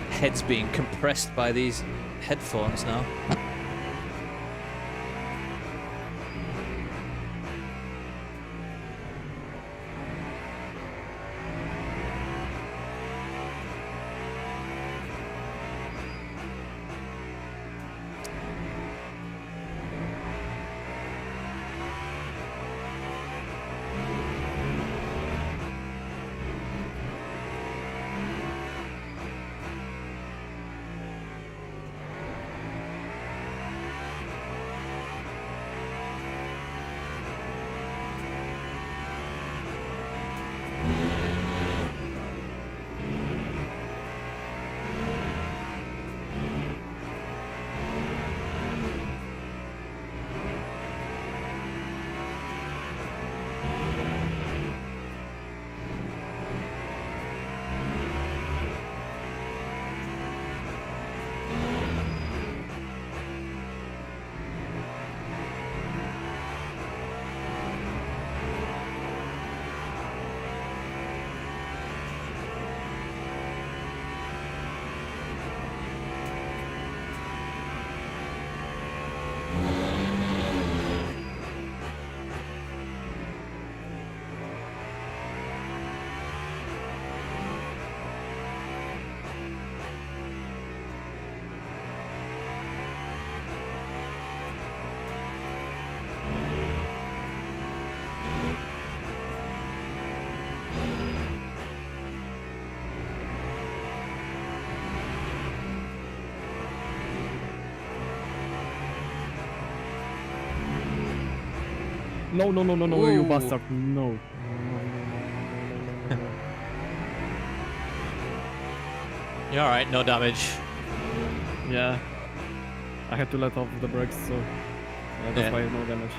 Head's being compressed by these headphones now. No, you Ooh. bastard, no. You're alright, no damage. Yeah. I had to let off the brakes, so yeah, that's Yeah. why no damage.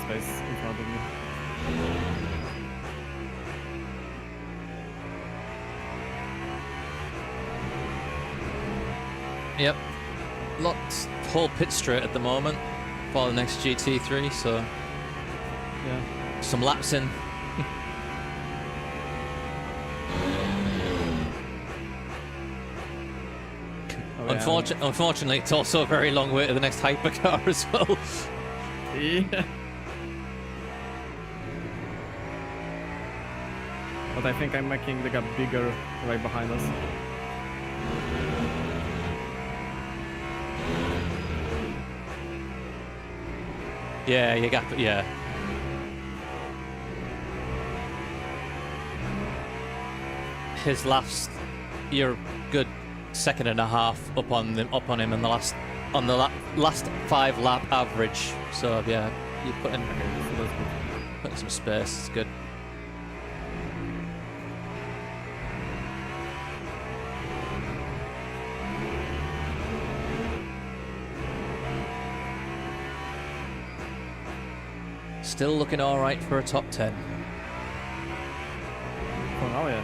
space in front of me. Yep. Lots whole pit straight at the moment for the next GT3, so Yeah. some laps in. Oh, yeah. Unfortunately, it's also a very long way to the next hypercar as well. Yeah. But I think I'm making the gap bigger right behind us. Yeah, you got yeah. His last, you're good second and a half up on him in the last last 5 lap average. So yeah, you put in So that's good. putting some space. It's good. Still looking all right for a top 10. For now, yeah.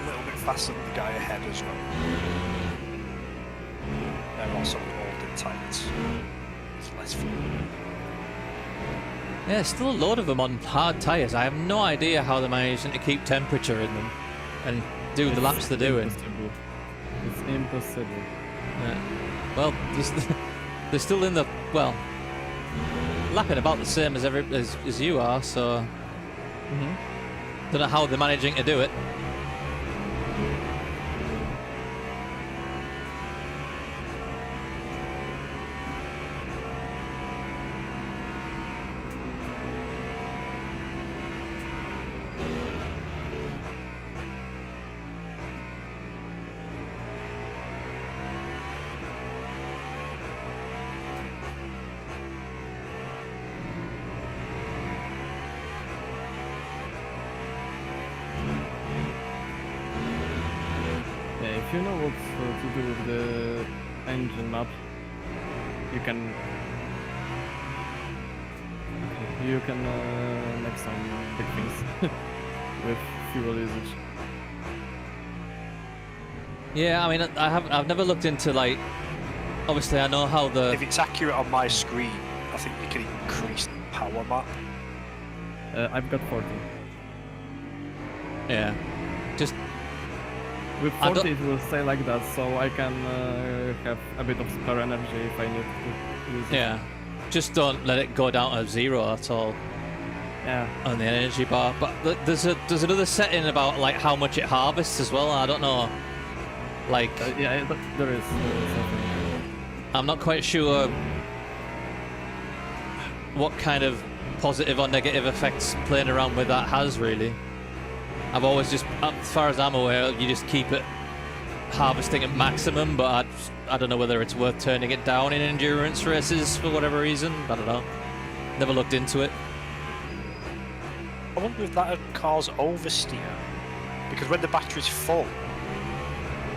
A little bit faster than the guy ahead as well. They're also old in tyres. It's less fuel. Yeah, still a load of them on hard tyres. I have no idea how they're managing to keep temperature in them and do the laps they're doing. Impossible. It's impossible. Yeah. Well, they're still in the, well, lapping about the same as you are, so don't know how they're managing to do it. Yeah, if you know what to do with the engine map, you can make some big things with fuel usage. Yeah, I mean, I've never looked into, like, obviously I know how the If it's accurate on my screen, I think you can increase the power map. I've got 40. yeah, just With I don't- 40 it will stay like that, so I can have a bit of spare energy if I need to use it. yeah, just don't let it go down to 0 at all Yeah. on the energy bar. But there's another setting about like how much it harvests as well. I don't know, like Yeah, there is something. I'm not quite sure what kind of positive or negative effects playing around with that has really. I've always just, as far as I'm aware, you just keep it harvesting at maximum, but I don't know whether it's worth turning it down in endurance races for whatever reason. I don't know. Never looked into it. I wonder if that would cause oversteer. Because when the battery's full,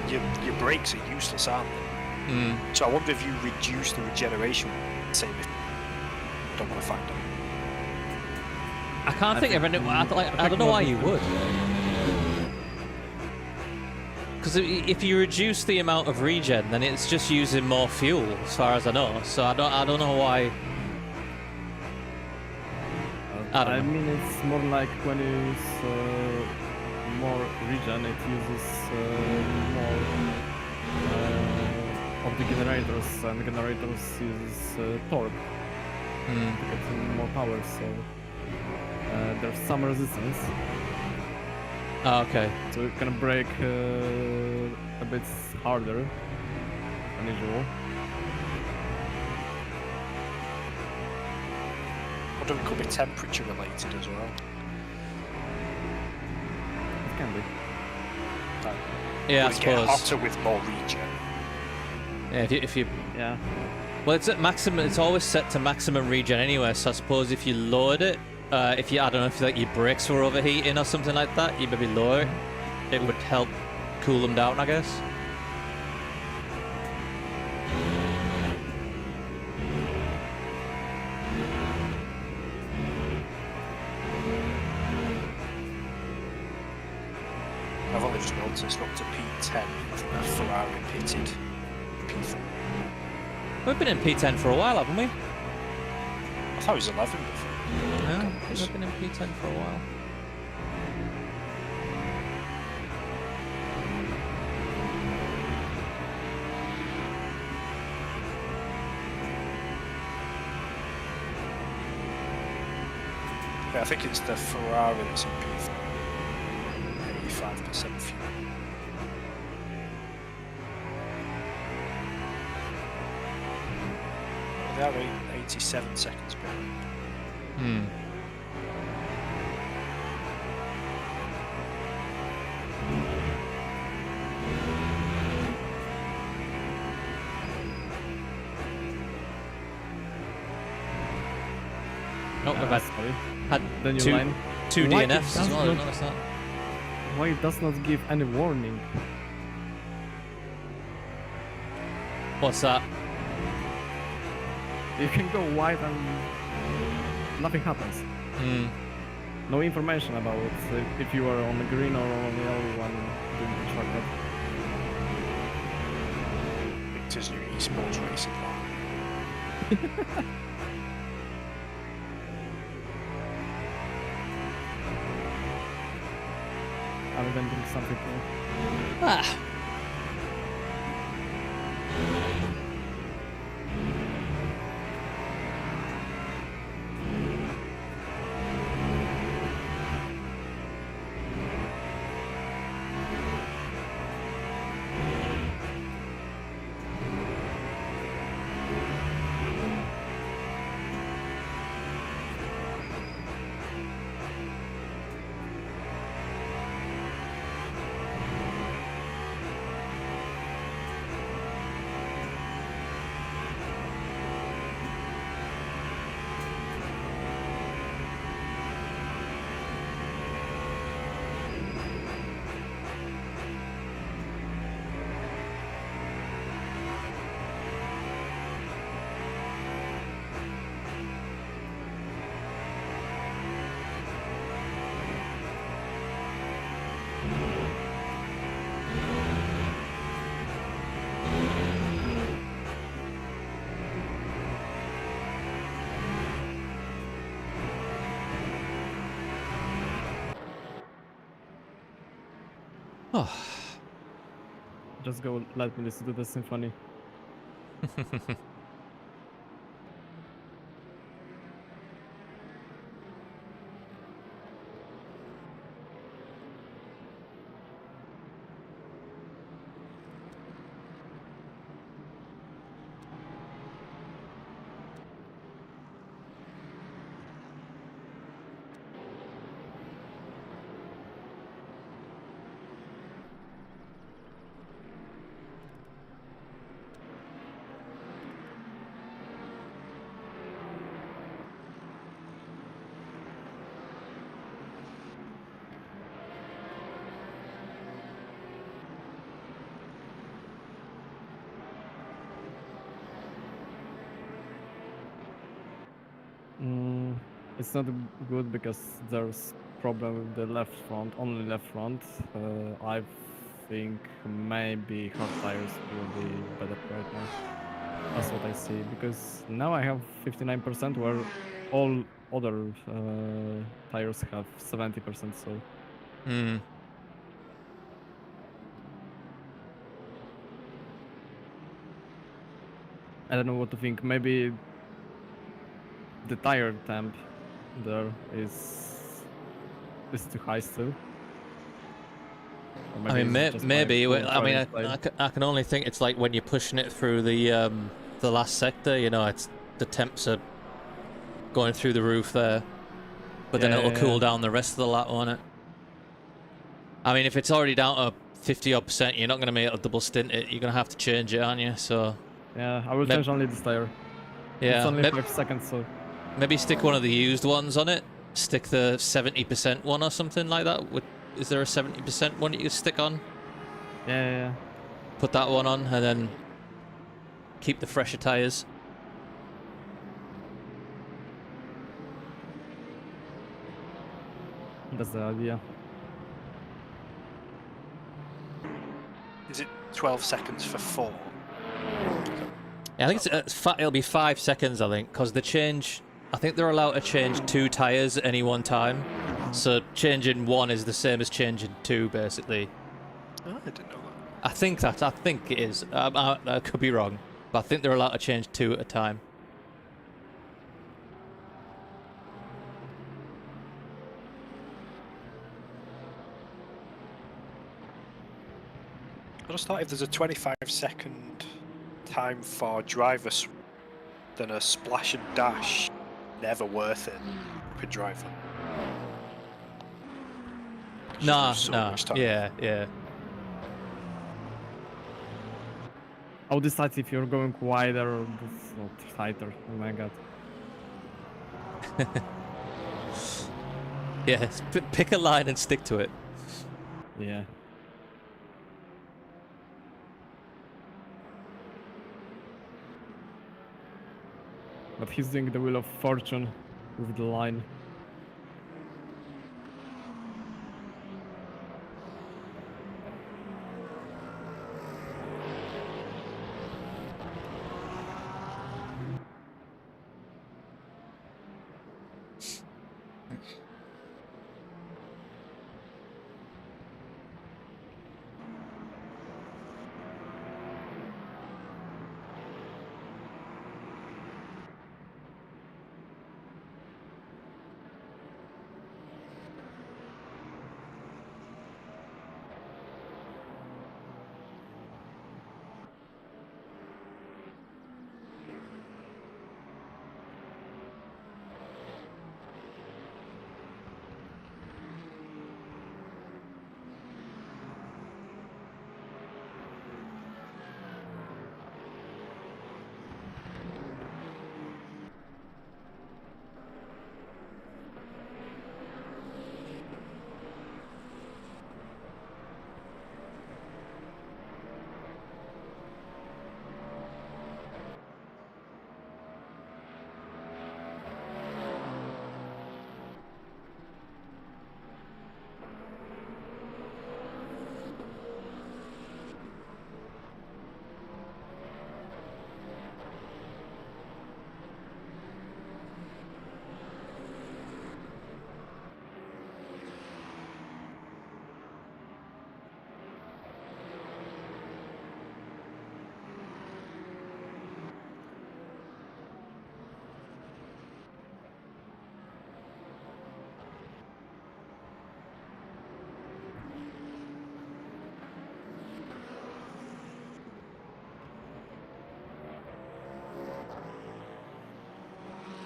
your brakes are useless, aren't they? So I wonder if you reduce the regeneration, say, if I don't want to find out. I can't think of any. I don't know why you would. Because if you reduce the amount of regen, then it's just using more fuel, as far as I know. So I don't know why. I don't know. mean, it's more like when you use more regen, it uses more of the generators, and generators uses torque to get more power. So there's some resistance, Oh, okay. so you can brake a bit harder than usual. I wonder if it could be temperature related as well. It can be. Yeah, I Would it get suppose. hotter with more regen. Yeah, if you Yeah. well, it's at maximum. It's always set to maximum regen anyway. So I suppose if you lowered it, if you, I don't know, if like your brakes were overheating or something like that, you maybe lower it. It would help cool them down, I guess. as well to up to P10. I think that Ferrari pitted P3. We've been in P10 for a while, haven't we? I thought it was 11 before. Yeah, we've been in P10 for a while. Yeah, I think it's the Ferrari that's in P3. 85% fuel. They are 87 seconds behind. Hmm. Oh, we've Sorry. had The new two, line. two Why it DNFs as does well. I not- didn't notice that. Why it does not give any warning? What's that? You can go wide and nothing happens. Hmm. No information about if you are on the green or on the yellow one doing the shortcut. Victor's new esports racing line. I'm inventing something new. Ah. Oh. Just go let me listen to the symphony. It's not good because there's problem with the left front, only left front. I think maybe hard tires will be better right now. That's what I see, because now I have 59% where all other tires have 70%, so Hmm. I don't know what to think. Maybe the tire temp there is too high still. Or I mean, it's just my maybe. poor I mean, driving style. I can only think it's like when you're pushing it through the last sector. You know, it's the temps are going through the roof there, but then Yeah, it'll yeah, cool yeah. down the rest of the lap, won't it? I mean, if it's already down to 50-odd%, you're not going to be able to double stint it. You're going to have to change it, aren't you? So Yeah, I will Mayb- change only this tire. yeah, It's only mayb- 5 seconds, so maybe stick one of the used ones on it. Stick the 70% one or something like that. Is there a 70% one that you can stick on? yeah. Put that one on, and then keep the fresher tires. That's the idea. 12 seconds for 4. Yeah, I think it'll be 5 seconds, I think, because I think they're allowed to change 2 tyres at any one time. So changing 1 is the same as changing 2, basically. Oh, I didn't know that. I think it is. I could be wrong, but I think they're allowed to change 2 at a time. I just thought if there's a 25-second time for driver switch, then a splash and dash, never worth it per driver. Nah, So nah, much time. yeah. I'll decide if you're going wider or tighter. Oh my god. Yeah, pick a line and stick to it. Yeah. But he's doing the Wheel of Fortune with the line.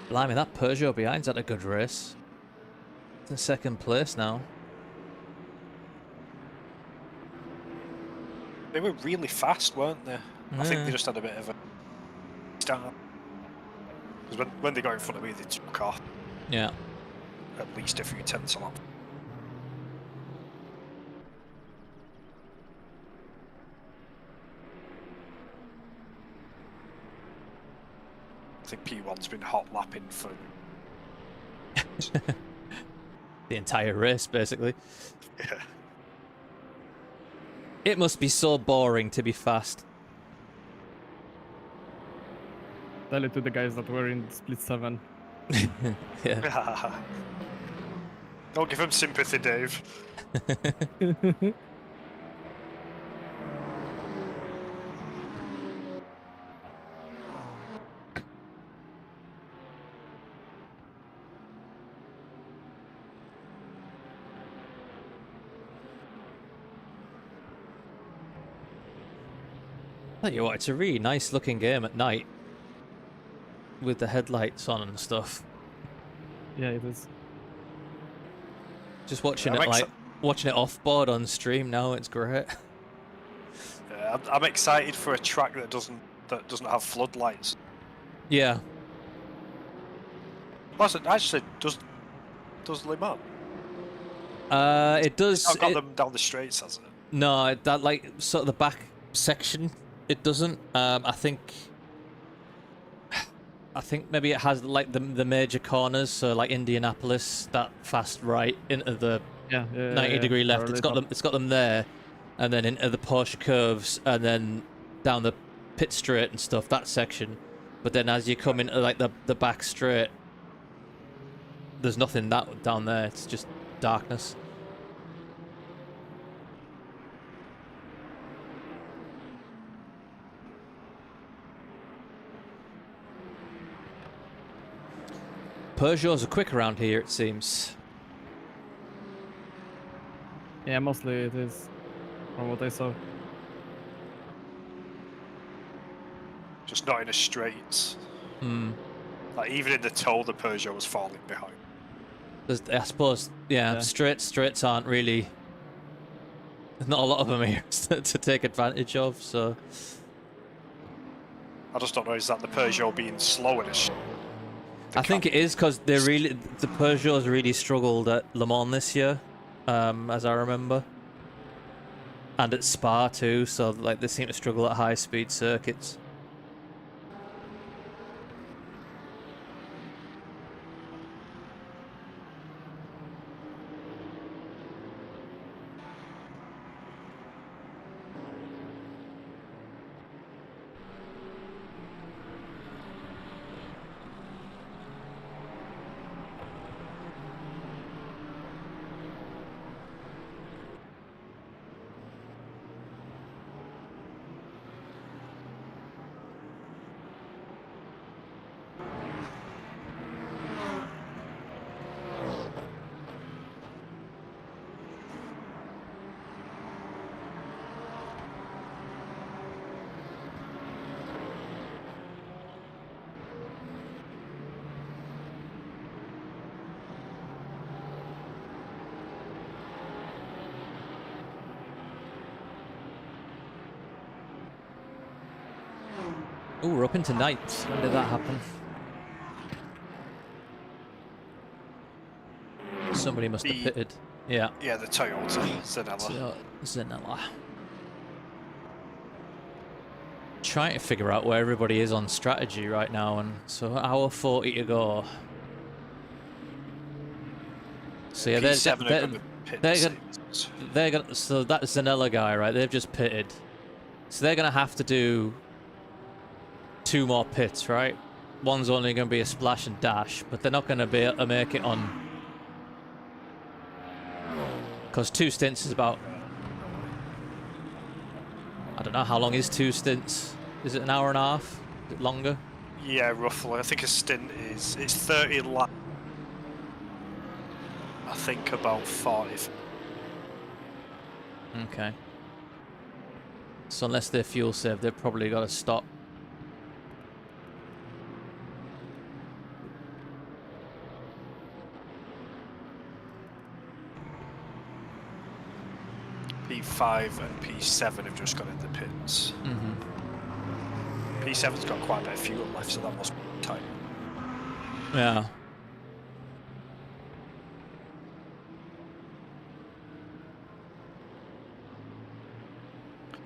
Blimey, that Peugeot behind's had a good race. It's in 2nd place now. They were really fast, weren't they? I think Yeah. they just had a bit of a start. Because when they got in front of me, they took off Yeah. at least a few tenths a lap. I think P1's been hot lapping for The entire race, basically. yeah. It must be so boring to be fast. Tell it to the guys that were in split 7. Yeah. Don't give him sympathy, Dave. Tell you what, it's a really nice looking game at night. With the headlights on and stuff. Yeah, it is. Just watching I'm it watching it off board on stream now, it's great. Yeah, I'm excited for a track that doesn't have floodlights. Yeah. Plus, it actually does Le Mans. It does. I've got them down the straights, has it? No, that like sort of the back section, it doesn't. I think maybe it has like the major corners, so like Indianapolis, that fast right into the 90-degree left. It's got them there, and then into the Porsche curves, and then down the pit straight and stuff, that section. But then as you come into like the back straight, there's nothing that down there. It's just darkness. Peugeots are quick around here, it seems. Yeah, mostly it is, from what I saw. Just not in the straights. Hmm. Like even in the toe, the Peugeot was falling behind. I suppose, yeah, Yeah. straights aren't really. There's not a lot of them here to take advantage of, so. I just don't know, is that the Peugeot being slow in a I think it is because the Peugeots really struggled at Le Mans this year, as I remember, and at Spa too. So like they seem to struggle at high speed circuits. Oh, we're up into night. When did that happen? Somebody must have pitted. Yeah. Yeah, the Toyota Zanella. Zanella. Trying to figure out where everybody is on strategy right now, and so hour 40 to go. So yeah, P7 are gonna pit the same. they're gonna. So that Zanella guy, right? They've just pitted. So they're gonna have to do 2 more pits, right? One's only going to be a splash and dash, but they're not going to be able to make it on. Because 2 stints is about. I don't know, how long is 2 stints? Is it an hour and a half? Is it longer? Yeah, roughly. I think a stint is, it's 30 laps. I think about 40. Okay. So unless they're fuel saved, they've probably got to stop. P5 and P7 have just gone in the pits. P7's got quite a bit of fuel left, so that must be tight. Yeah.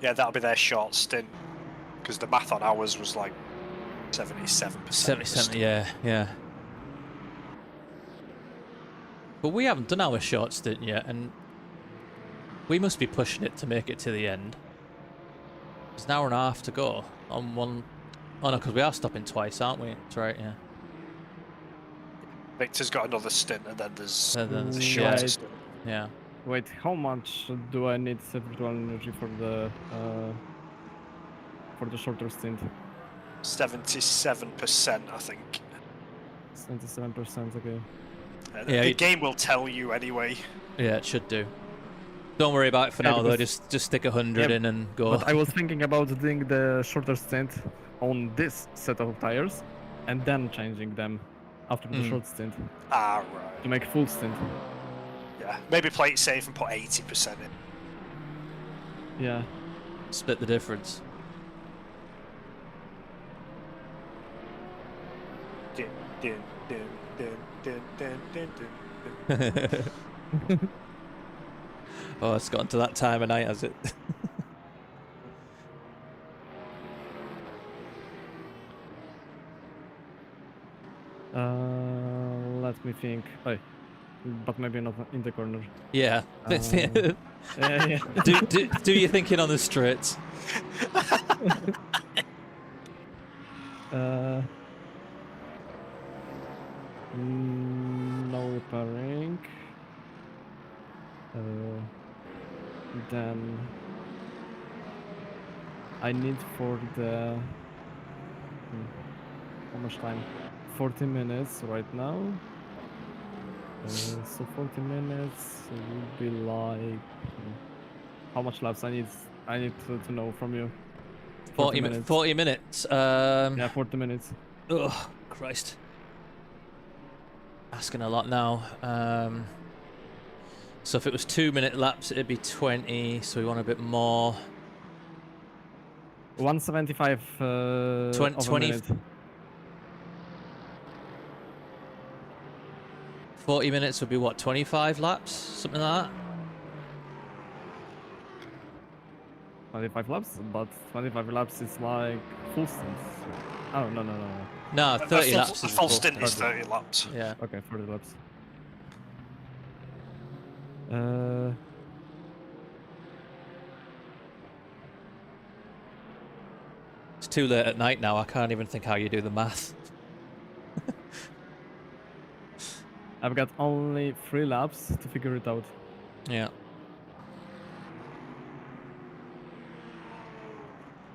Yeah, that'll be their short stint, because the math on ours was like 77%. 77, yeah. But we haven't done our short stint yet, and we must be pushing it to make it to the end. There's an hour and a half to go on one. Oh no, because we are stopping twice, aren't we? That's right, yeah. Victor's got another stint, and then there's And then the there's- shorter yeah, stint. Yeah. Wait, how much do I need virtual energy for the shorter stint? 77%, I think. 77%, okay. Yeah, The you- game will tell you anyway. Yeah, it should do. Don't worry about it for Yeah, now, though. because- Just stick 100 Yeah, in and go. But I was thinking about doing the shorter stint on this set of tires and then changing them after the short stint Ah, right. to make full stint. Yeah, maybe play it safe and put 80% in. Yeah. Split the difference. Dun, dun, dun, dun, dun, dun, dun, dun, dun. Oh, it's gotten to that time of night, has it? Let me think. Oh, but maybe not in the corner. Yeah. Yeah. do your thinking on the straights. No repairing. Then I need for the how much time? 40 minutes right now. So 40 minutes would be like how much laps I need? I need to know from you. 40 minutes. 40 minutes. Yeah, 40 minutes. Oh, Christ. Asking a lot now. So if it was 2-minute laps, it'd be 20. So we want a bit more. 175 of a 20. minute. 40 minutes would be what, 25 laps? Something like that? 25 laps, but 25 laps is like full stint. Oh, no. No, 30 laps A is full full stint is 30 laps. Yeah. Okay, 40 laps. It's too late at night now. I can't even think how you do the math. I've got only 3 laps to figure it out. Yeah.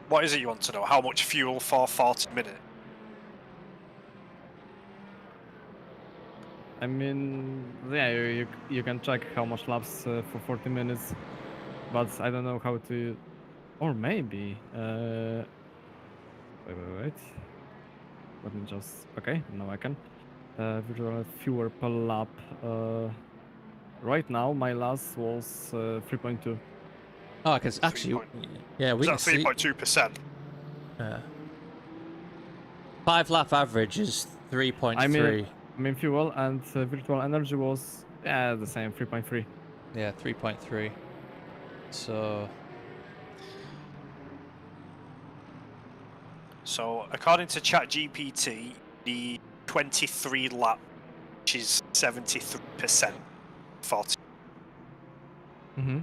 What is it you want to know? How much fuel for 40 minutes? I mean, yeah, you can check how much laps for 40 minutes, but I don't know how to, or maybe, wait. Let me just, okay, now I can. Virtual fuel per lap. Right now, my last was 3.2. Oh, because actually, yeah, we can Is see. that 3.2%? Yeah. 5-lap average is 3.3. I mean fuel and virtual energy was, yeah, the same, 3.3. Yeah, 3.3. So So, according to ChatGPT, the 23 lap, which is 73%. 40. Mm-hmm.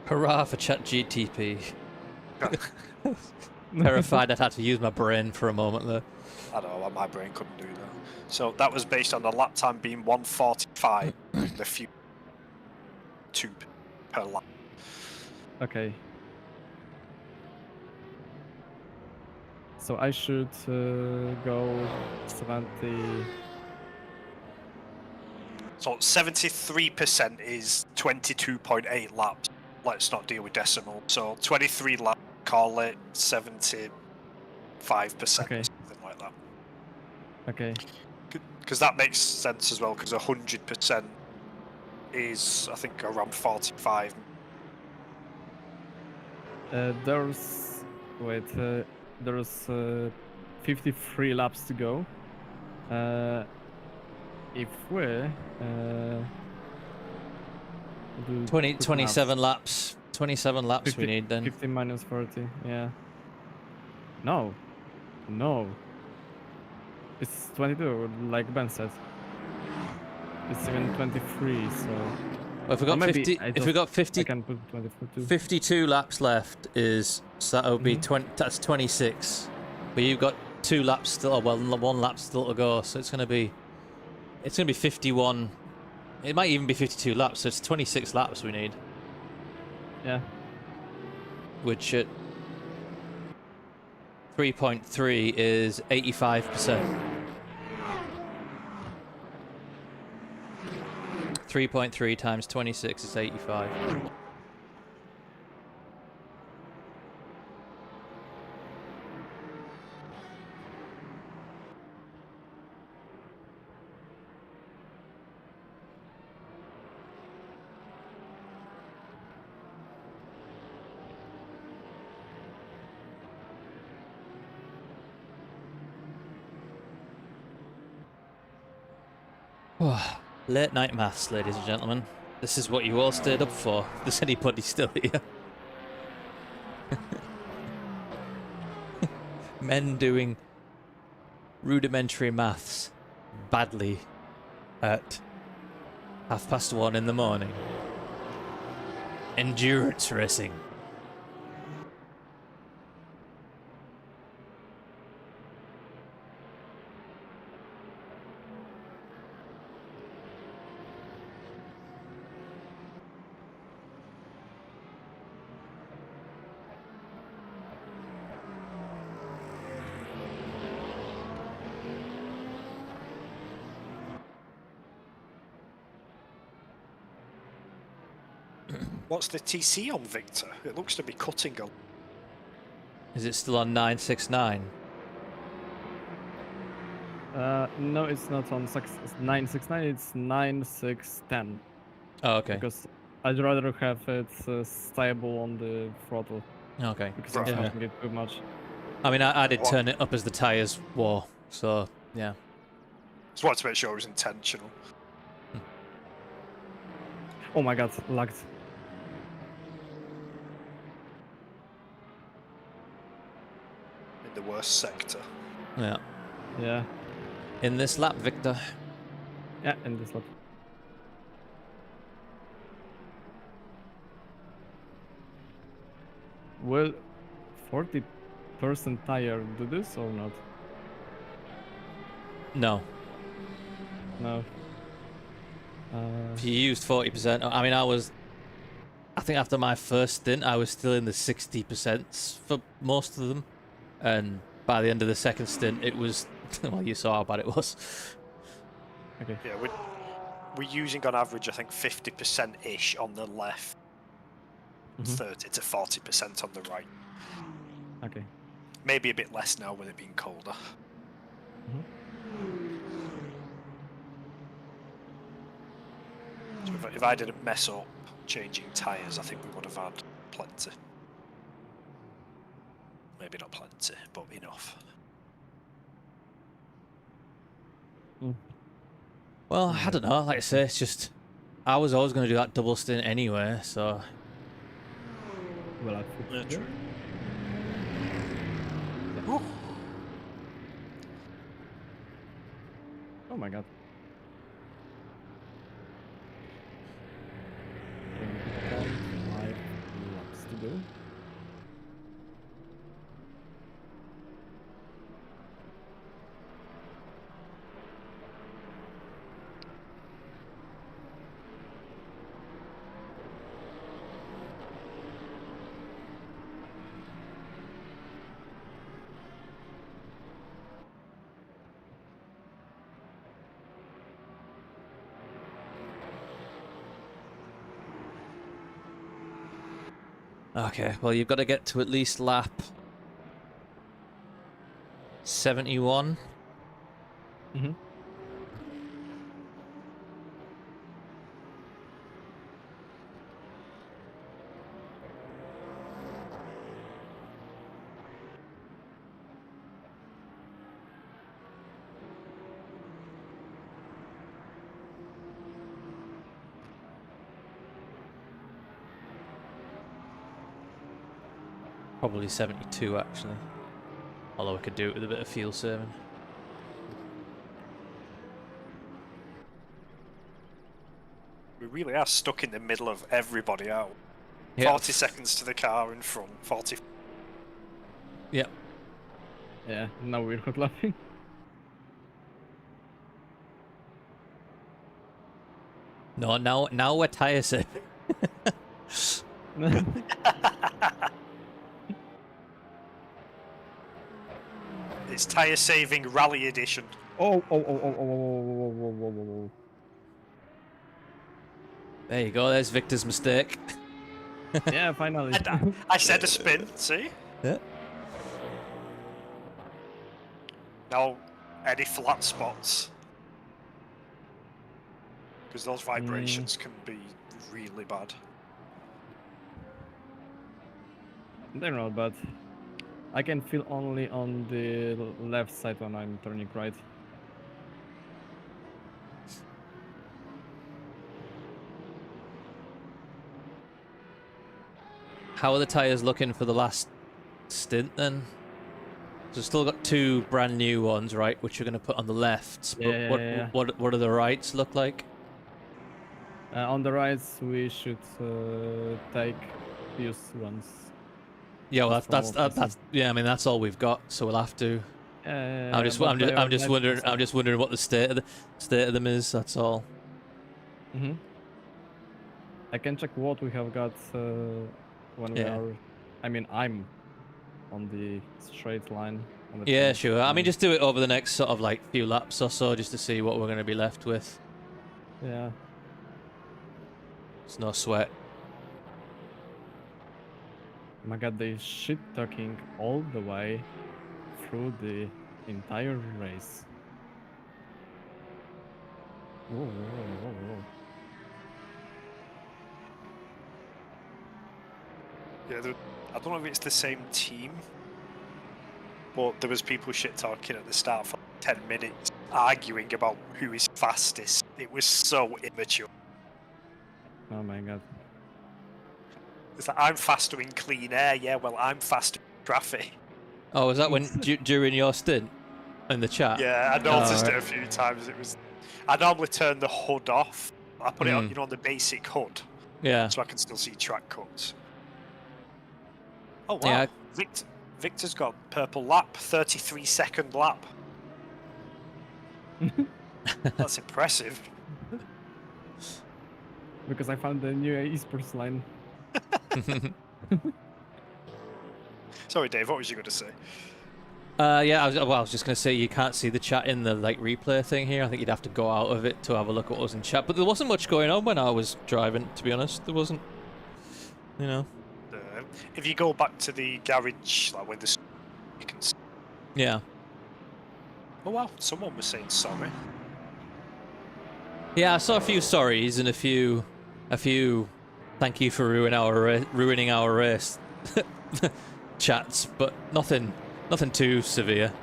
hurrah for ChatGTP. Terrified I'd had to use my brain for a moment there. I don't know, my brain couldn't do that. So that was based on the lap time being 1:45, the few 2 per lap. Okay. So I should go 70. So 73% is 22.8 laps. Let's not deal with decimal. So 23 laps, call it 75%, Okay. or something like that. Okay. Because that makes sense as well, because 100% is, I think, around 45. There's 53 laps to go. If we do 27 laps. 27 laps 50, we need then. 50 minus 40, yeah. No. It's 22, like Ben said. It's even 23, so... Well, if we got maybe 50, if we got 50, I can put 24 too. 52 laps left is, so that would be 20, that's 26. But you've got 2 laps still, oh, well, 1 lap still to go, so it's gonna be 51. It might even be 52 laps, so it's 26 laps we need. Yeah. Which at 3.3 is 85%. 3.3 times 26 is 85. Late night maths, ladies and gentlemen. This is what you all stayed up for. If there's anybody still here. Men doing rudimentary maths badly at 1:30 in the morning. Endurance racing. What's the TC on Victor? It looks to be cutting a... Is it still on 969? No, it's not on 969. It's 9610. Oh, okay. Because I'd rather have it stable on the throttle Okay. because Right. it's Yeah. not get too much. I mean, I did What? turn it up as the tyres wore, so yeah. Just wanted to make sure it was intentional. Oh my god, lagged. In the worst sector. Yeah. Yeah, In this lap, Victor. yeah, in this lap. Will 40% tire do this or not? No. No. If you used 40%, I mean, I think after my first stint, I was still in the 60% for most of them. And by the end of the second stint, it was, well, you saw how bad it was. Okay. Yeah, we're using on average, I think, 50%-ish on the left, Mhm. 30 to 40% on the right. Okay. Maybe a bit less now with it being colder. So if I didn't mess up changing tyres, I think we would have had plenty. Maybe not plenty, but enough. Well, I don't know. Like I say, it's just, I was always going to do that double stint anyway, so. Well, Yeah, true. Oh my god. Five laps to go. Okay, well, you've got to get to at least lap 71. Mm-hmm. Probably 72, actually. Although I could do it with a bit of fuel saving. We really are stuck in the middle of everybody out. Yeah. 40 seconds to the car in front, 40. Yep. Yeah, now we're hot lapping. No, now we're tyre saving. It's tyre saving rally edition. Oh, whoa. There you go, there's Victor's mistake. Yeah, finally. I said a spin, see? Yeah. Now, any flat spots? Because those vibrations can be really bad. They're not bad. I can feel only on the left side when I'm turning right. How are the tyres looking for the last stint then? So we've still got two brand new ones, right, which you're going to put on the lefts. But Yeah. what do the rights look like? On the rights, we should take use runs. Yeah, well, Just from what I see. that's yeah. I mean, that's all we've got, so we'll have to. I'm just but they are nice wondering. also. I'm just wondering what the state of them is. That's all. Mhm. I can check what we have got when we Yeah. are. I mean, I'm on the straight line. On the Yeah, finish sure. I mean, line. just do it over the next sort of like few laps or so, just to see what we're going to be left with. Yeah. It's no sweat. Oh my god, they shit talking all the way through the entire race. Whoa, whoa, whoa, whoa. Yeah, I don't know if it's the same team, but there was people shit talking at the start for 10 minutes, arguing about who is fastest. It was so immature. Oh my god. It's like, I'm faster in clean air. Yeah, well, I'm faster in traffic. Oh, was that when during your stint in the chat? Yeah, I noticed Oh, it a few times. It was. I normally turn the hood off. I put it on, Mm. you know, on the basic hood, Yeah. so I can still see track cuts. Oh wow! Yeah. Victor's got purple lap, 33-second lap. That's impressive. Because I found the new esports line. Sorry, Dave. What was you going to say? Yeah. I was just gonna say you can't see the chat in the like replay thing here. I think you'd have to go out of it to have a look at what was in chat. But there wasn't much going on when I was driving. To be honest, there wasn't. You know. If you go back to the garage, like when the you can see. Yeah. Oh wow! Someone was saying sorry. Yeah. I saw a few sorries and a few. Thank you for ruining our race. Chats, but nothing too severe.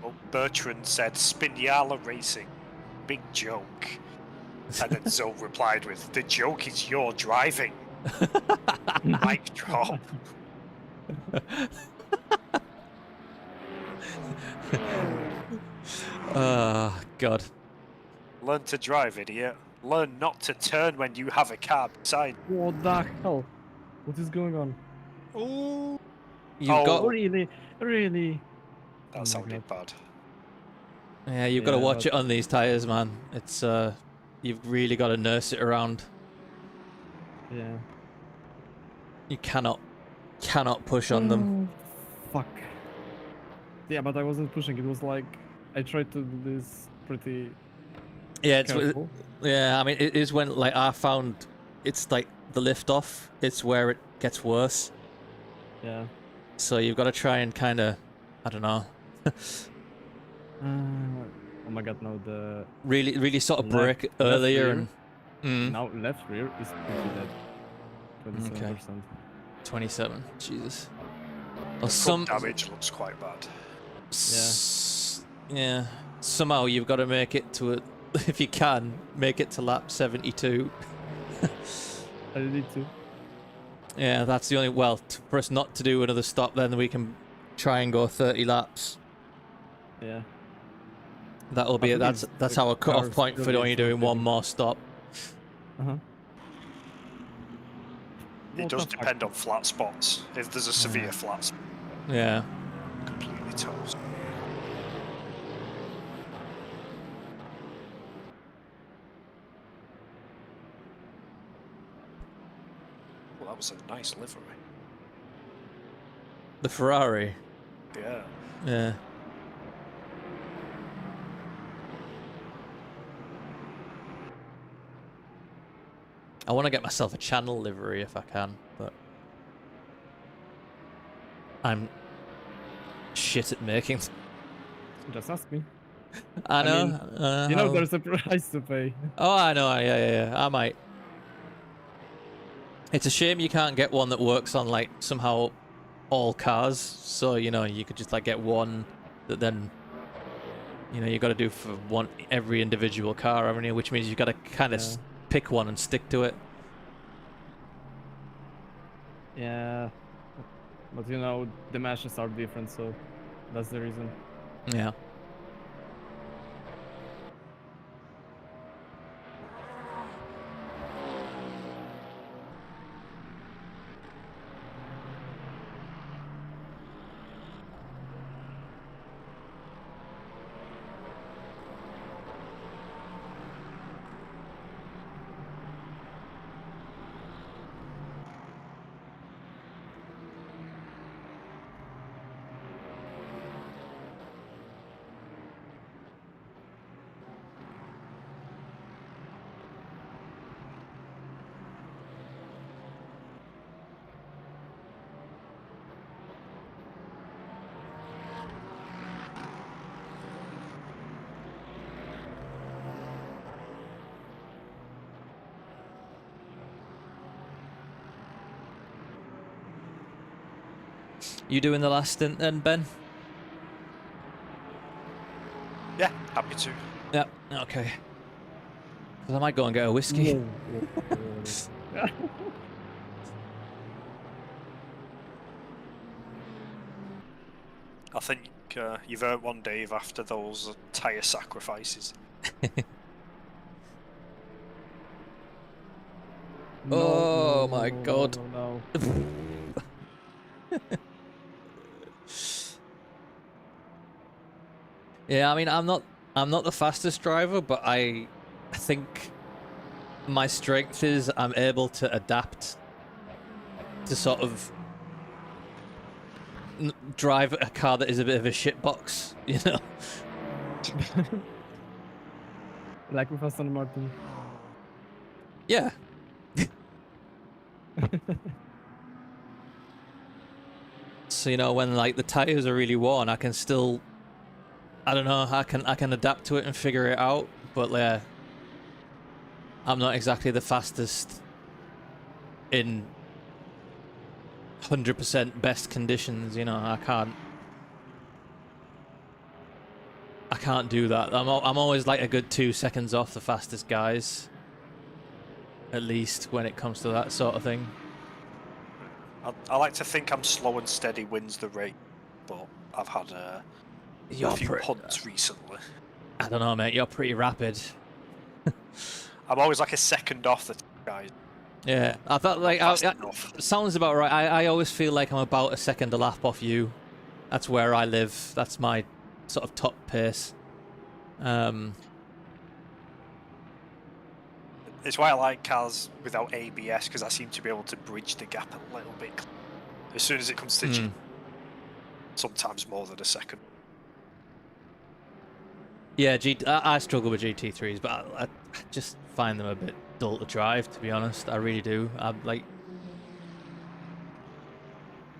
Well, Bertrand said Spinala Racing, big joke. And then Zoe replied with, "The joke is your driving." Mic drop. God. Learn to drive, idiot. Learn not to turn when you have a car beside. What the hell? What is going on? Ooh. You've Oh. got Really? Really? That Oh my sounded bad. yeah, you've got to Yeah, watch but- it on these tires, man. It's you've really got to nurse it around. Yeah. You cannot push on them. Fuck. Yeah, but I wasn't pushing. It was like I tried to do this pretty Yeah, it's careful. yeah. I mean, it is when like I found it's like the lift off. It's where it gets worse. Yeah. So you've got to try and kind of, I don't know, Oh my god, no, the really sort of Left- break left earlier rear. and. Mm, now left rear is pretty dead. 27%. 27. Jesus. Well, The some front damage looks quite bad. yeah. Somehow you've got to make it to it if you can make it to lap 72. I need to. Yeah, that's the only for us not to do another stop. Then we can try and go 30 laps. Yeah. That'll be I it. believe That's the our cut-off car's point for really only doing one more stop. Uh-huh. It What does the fuck? depend on flat spots. If there's a severe flat spot, Yeah. completely toast. Well, that was a nice livery. The Ferrari. Yeah. Yeah. I want to get myself a channel livery if I can, but I'm shit at making. Just ask me. I know. mean, You know how- there's a price to pay. Oh, I know. Yeah. I might. It's a shame you can't get one that works on like somehow all cars. So you know you could just like get one that then you got to do for every individual car, haven't you? Which means you've got to kind of Yeah. pick one and stick to it. Yeah. But you know, the matches are different, so that's the reason. Yeah. You doing the last stint then, Ben? Yeah, happy to. Yep. Okay. 'Cause I might go and get a whiskey. I think you've earned one, Dave, after those tyre sacrifices. Oh my God. No. Yeah, I mean, I'm not the fastest driver, but I think my strength is I'm able to adapt to sort of drive a car that is a bit of a shitbox, you know. Like with Aston Martin. Yeah. So, you know, when like the tires are really worn, I can still, I don't know, I can adapt to it and figure it out. But yeah, I'm not exactly the fastest in 100% best conditions. You know, I can't do that. I'm always like a good 2 seconds off the fastest guys, at least when it comes to that sort of thing. I like to think I'm slow and steady wins the race, but I've had a few punts recently. I don't know, mate. You're pretty rapid. I'm always like a second off the guys. Yeah, I thought like Fast enough. sounds about right. I always feel like I'm about a second a lap off you. That's where I live. That's my sort of top pace. It's why I like cars without ABS, because I seem to be able to bridge the gap a little bit. As soon as it comes to G, sometimes more than a second. Yeah, I struggle with GT3s, but I just find them a bit dull to drive, to be honest. I really do. I'm like,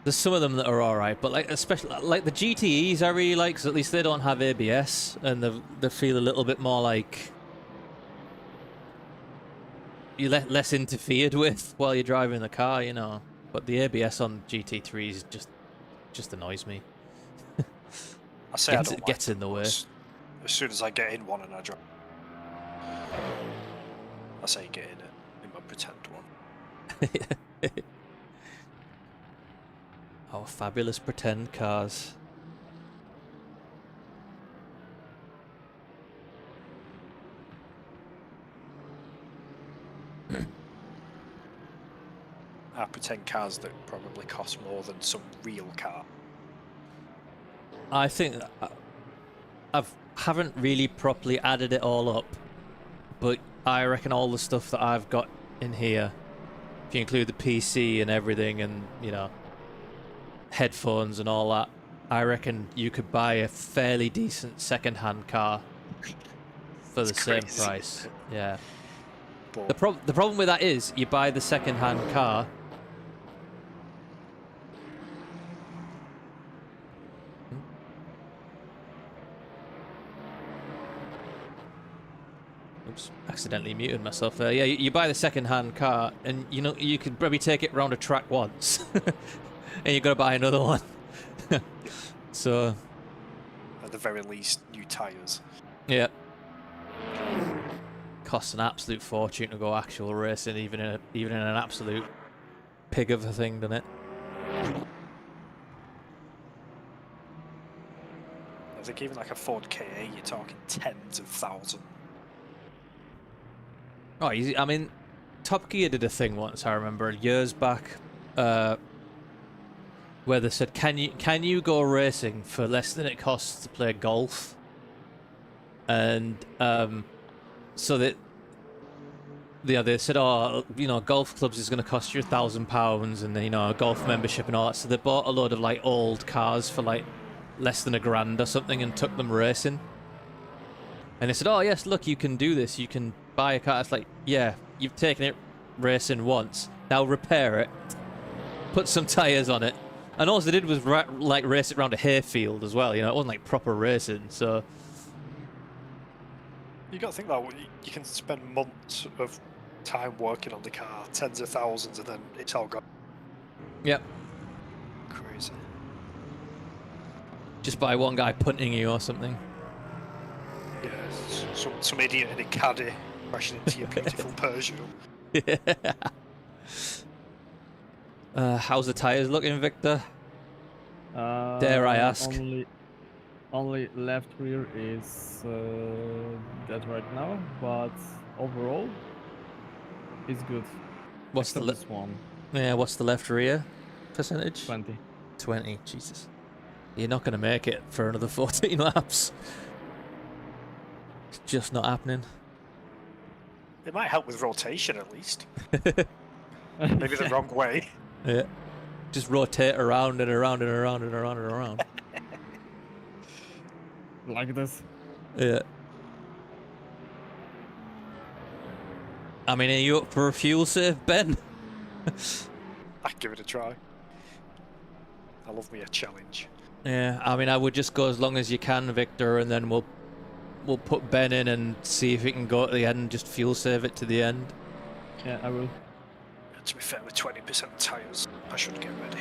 there's some of them that are alright, but like especially like the GTEs I really like, because at least they don't have ABS and they feel a little bit more like you're less interfered with while you're driving the car, you know. But the ABS on GT3s just annoys me. I say I don't like gets in the way. As soon as I get in one and I drive, I say get in it in my pretend one. Our fabulous pretend cars. I pretend cars that probably cost more than some real car. I think haven't really properly added it all up, but I reckon all the stuff that I've got in here, if you include the PC and everything, and you know, headphones and all that, I reckon you could buy a fairly decent second-hand car for the same crazy. price. Yeah. But The problem with that is you buy the second-hand car. Oops, accidentally muted myself there. Yeah, you buy the second-hand car, and you know you could probably take it round a track once, and you've got to buy another one. So, at the very least, new tyres. yeah, costs an absolute fortune to go actual racing, even in an absolute pig of a thing, doesn't it? I think even like a Ford KA, you're talking tens of thousands. Oh, easy. I mean, Top Gear did a thing once, I remember, years back, where they said, can you go racing for less than it costs to play golf? And so that they said, oh, you know, golf clubs is going to cost you £1,000, and then, you know, a golf membership and all that. So they bought a load of like old cars for like less than £1,000 or something and took them racing. And they said, oh yes, look, you can do this. You can buy a car. It's like, yeah, you've taken it racing once. Now repair it, put some tyres on it. And all they did was like race it around a hayfield as well. You know, it wasn't like proper racing. So You got to think that you can spend months of time working on the car, tens of thousands, and then it's all gone. yep. Crazy. Just by one guy punting you or something. Yeah, some idiot in a caddy crashing into your beautiful Peugeot. How's the tyres looking, Victor? Dare I ask? Only left rear is dead right now, but overall, it's good. What's the Except this one, what's the left rear percentage? 20. 20. Jesus. You're not going to make it for another 14 laps. It's just not happening. It might help with rotation at least. Maybe the wrong way. Yeah. Just rotate around and around and around and around and around. Like this. Yeah. I mean, are you up for a fuel save, Ben? I'd give it a try. I love me a challenge. Yeah, I mean, I would just go as long as you can, Victor, and then we'll put Ben in and see if he can go to the end and just fuel save it to the end. Yeah, I will. To be fair, with 20% tyres, I should get ready.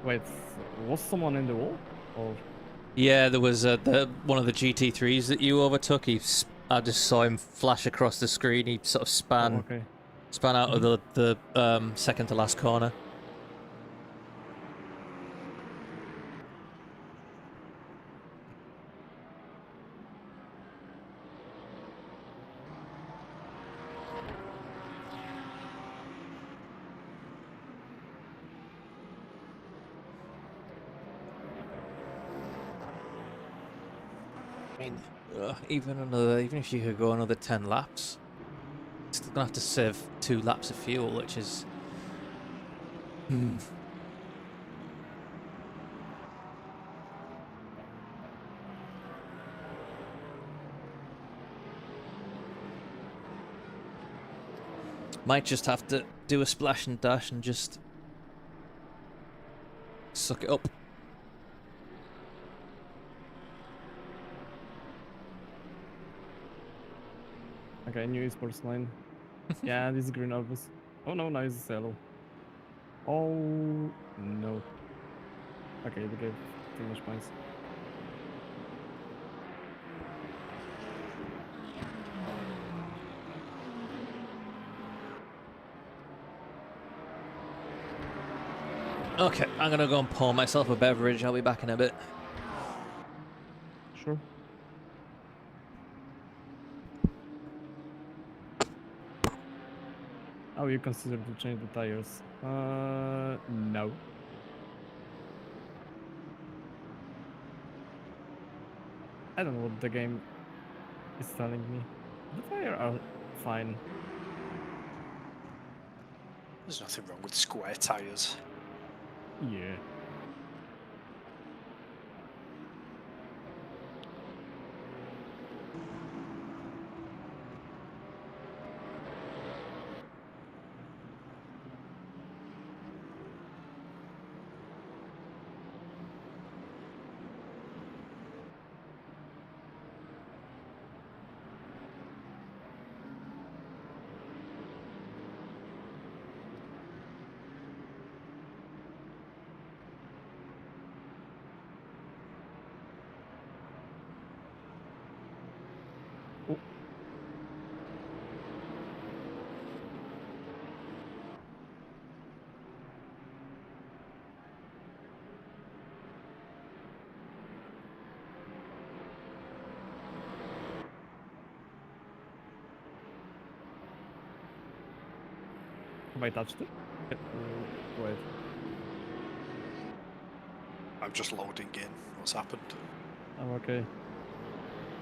Wait, was someone in the wall? Or Yeah, there was one of the GT3s that you overtook. I just saw him flash across the screen. He sort of span okay. out of the second to last corner. I mean, even if you could go another 10 laps, still gonna have to save 2 laps of fuel, which is. Might just have to do a splash and dash and just suck it up. Okay, new esports line. Yeah, this is green obvious. Oh no, now it's yellow. Oh no. Okay, they gave too much points. Okay, I'm gonna go and pour myself a beverage. I'll be back in a bit. Sure. Oh, you consider to change the tires? No. I don't know what the game is telling me. The tires are fine. There's nothing wrong with square tyres. Yeah. Oh. Have I touched it? Wait. I'm just loading in what's happened. Oh, okay.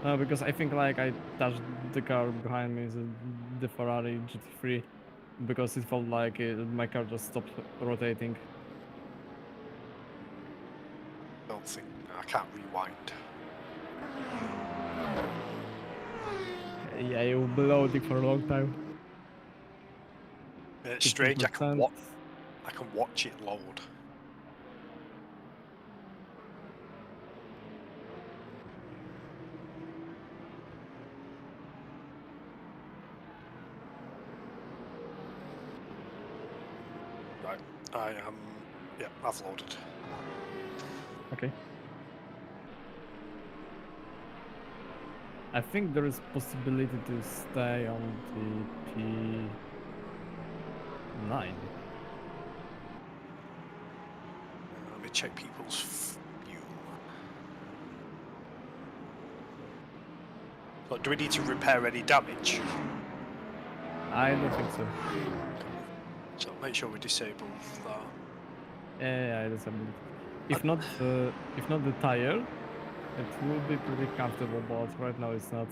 No, because I think like I touched the car behind me, the Ferrari GT3, because it felt like my car just stopped rotating. Don't think I can't rewind. Yeah, you'll be loading for a long time. It's strange. I can 15%. watch it load. Right, I am. Yeah, I've loaded. Okay. I think there is possibility to stay on the P9. Let me check people's fuel. But do we need to repair any damage? I don't think so. So make sure we disable that. Yeah, that's ability. If not the tire, it will be pretty comfortable, but right now it's not.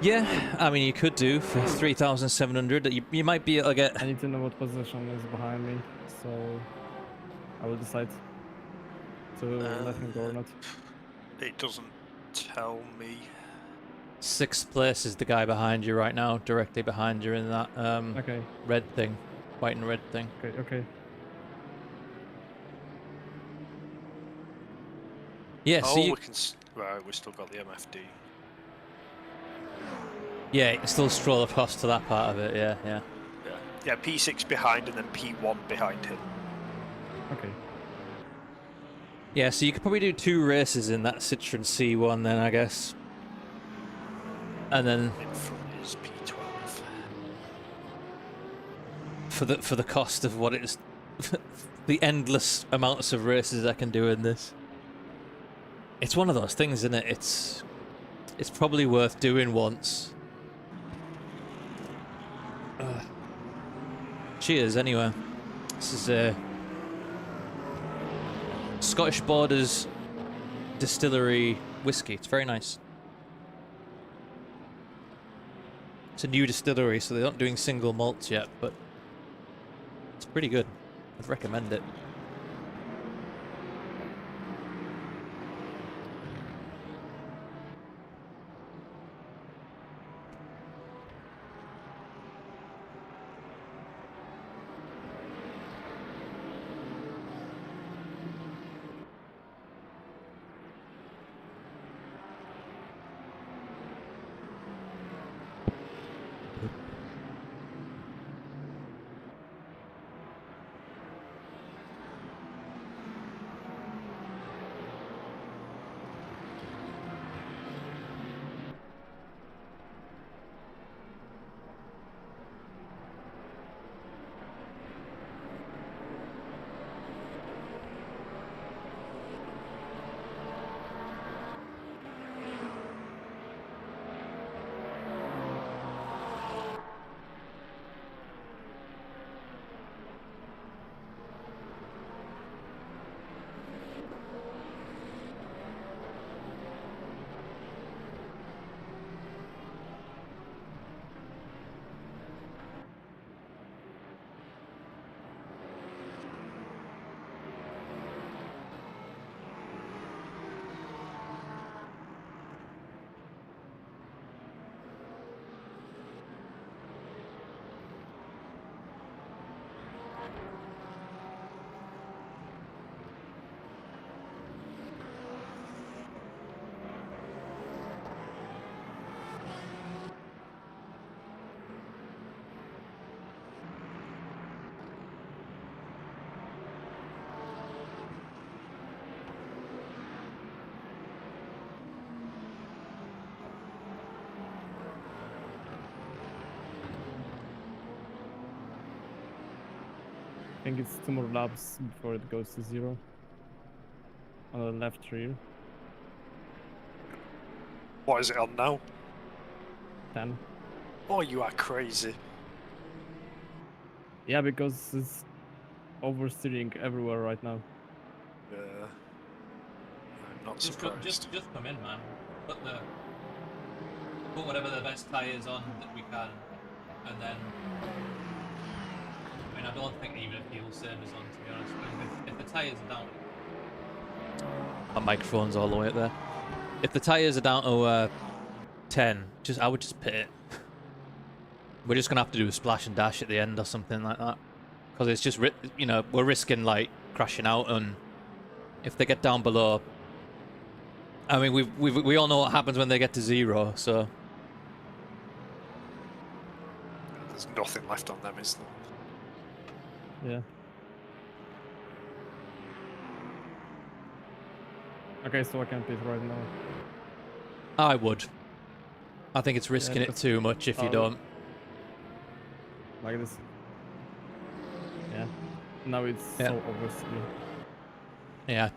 Yeah, I mean, you could do for 3,700. You might be able to get. I need to know what position is behind me, so I will decide to let him go or not. It doesn't tell me. 6th place is the guy behind you right now, directly behind you in that Okay, red thing, white and red thing. okay. Yeah, Oh, so you, we can. Right, we still got the MFD. yeah, you can still stroll across to that part of it. Yeah, yeah. Yeah, P6 behind and then P1 behind him. Okay. Yeah, so you could probably do 2 races in that Citroen C1 then, I guess. And then In front is P12. for the cost of what it is, the endless amounts of races I can do in this. It's one of those things, isn't it? It's probably worth doing once. Cheers, anyway. This is a Scottish Borders distillery whiskey. It's very nice. It's a new distillery, so they're not doing single malts yet, but it's pretty good. I'd recommend it. I think it's 2 more laps before it goes to 0. On the left rear. What is it on now? 10. Oh, you are crazy. Yeah, because it's oversteering everywhere right now. Yeah. I'm not surprised. Just come in, man. Put whatever the best tyres on that we can, and then. I mean, I don't think even a fuel saver's on, to be honest. But if the tyres are down, my microphone's all the way up there. If the tyres are down to 10, I would just pit it. We're just gonna have to do a splash and dash at the end or something like that, because it's just you know, we're risking like crashing out, and if they get down below, I mean we all know what happens when they get to 0. So There's nothing left on them, is there? Yeah. Okay, so I can pit right now. I would. I think it's risking it because- too much if you oh. don't. Like this. Yeah. Now it's Yeah. so obviously. Yeah,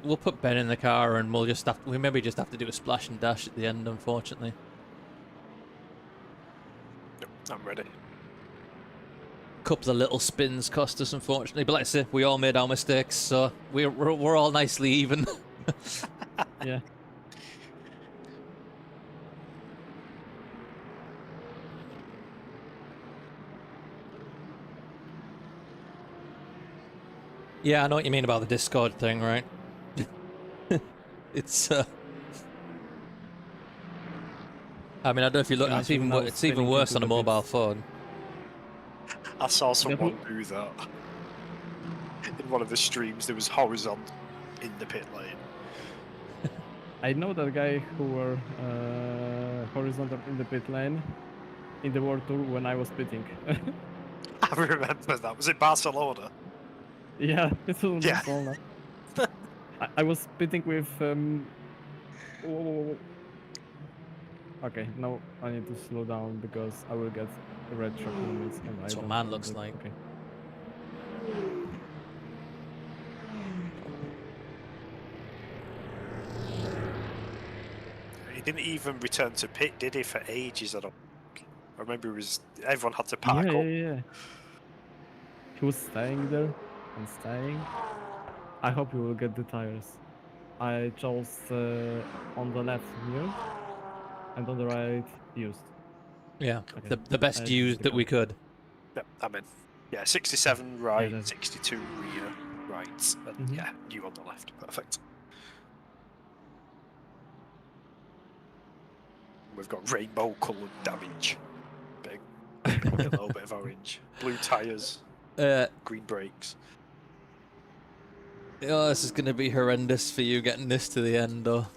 we'll put Ben in the car, and we maybe just have to do a splash and dash at the end, unfortunately. Yep, I'm ready. Couple of little spins cost us, unfortunately, but like I said, we all made our mistakes, so we're all nicely even. Yeah. Yeah, I know what you mean about the Discord thing, right? It's I mean, I don't know if you look. Yeah, It's even now it's even spinning worse into on a the mobile bits. phone. I saw someone do that. In one of the streams, there was horizontal in the pit lane. I know that guy who were horizontal in the pit lane in the World Tour when I was pitting. I remember that. Was it Barcelona? Yeah, it was Yeah. Barcelona. I was pitting with okay, now I need to slow down because I will get red track limits and That's I what don't man want looks it. like. Okay. He didn't even return to pit, did he, for ages? I remember everyone had to park Yeah, up. yeah. He was staying there and staying. I hope you will get the tires. I chose on the left new and on the right used. Yeah, Okay. the best This is used the that we car. could. Yep, I'm in. Yeah, 67 right, that's- 62 rear right, and Mhm. yeah, you on the left. Perfect. We've got rainbow coloured damage. Big. A little bit of orange. Blue tyres, green brakes. Oh, this is gonna be horrendous for you getting this to the end, though.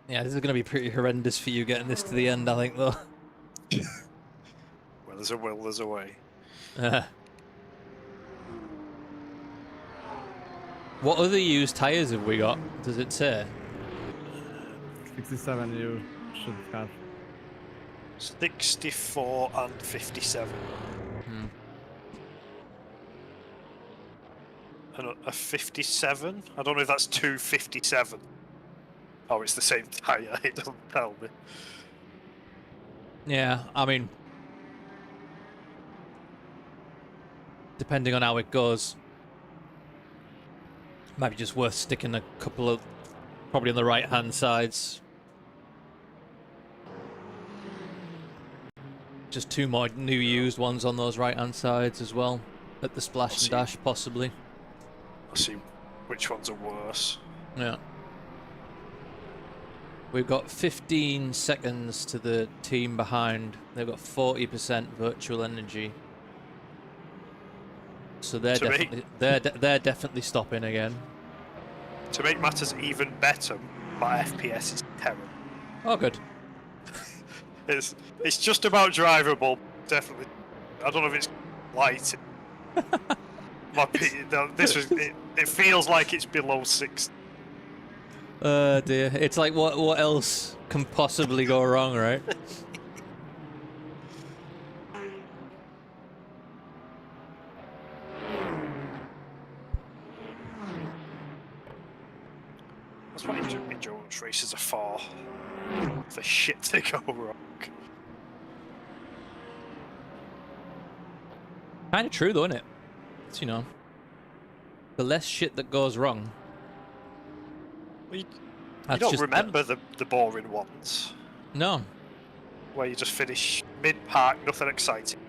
Yeah, this is gonna be pretty horrendous for you getting this to the end, I think, though. Where there's a will, there's a way. What other used tires have we got? Does it say? 67 you should have. 64 and 57. Hmm. And a 57? I don't know if that's 257. Oh, it's the same tyre, it doesn't tell me. Yeah, I mean, depending on how it goes, might be just worth sticking a couple of, probably on the right-hand sides. Just 2 more new used ones on those right-hand sides as well, at the splash and dash, possibly. I'll see which ones are worse. Yeah. We've got 15 seconds to the team behind. They've got 40% virtual energy. So they're To me- definitely they're definitely stopping again. To make matters even better, my FPS is terrible. Oh, good. It's just about drivable, definitely. I don't know if it's light. It feels like it's below 6. Dear. It's like what else can possibly go wrong, right? That's what endurance races are for shit to go wrong. Kind of true, though, isn't it? It's, you know, the less shit that goes wrong. Well, you That's don't just remember the boring ones, No. where you just finish mid-park, nothing exciting.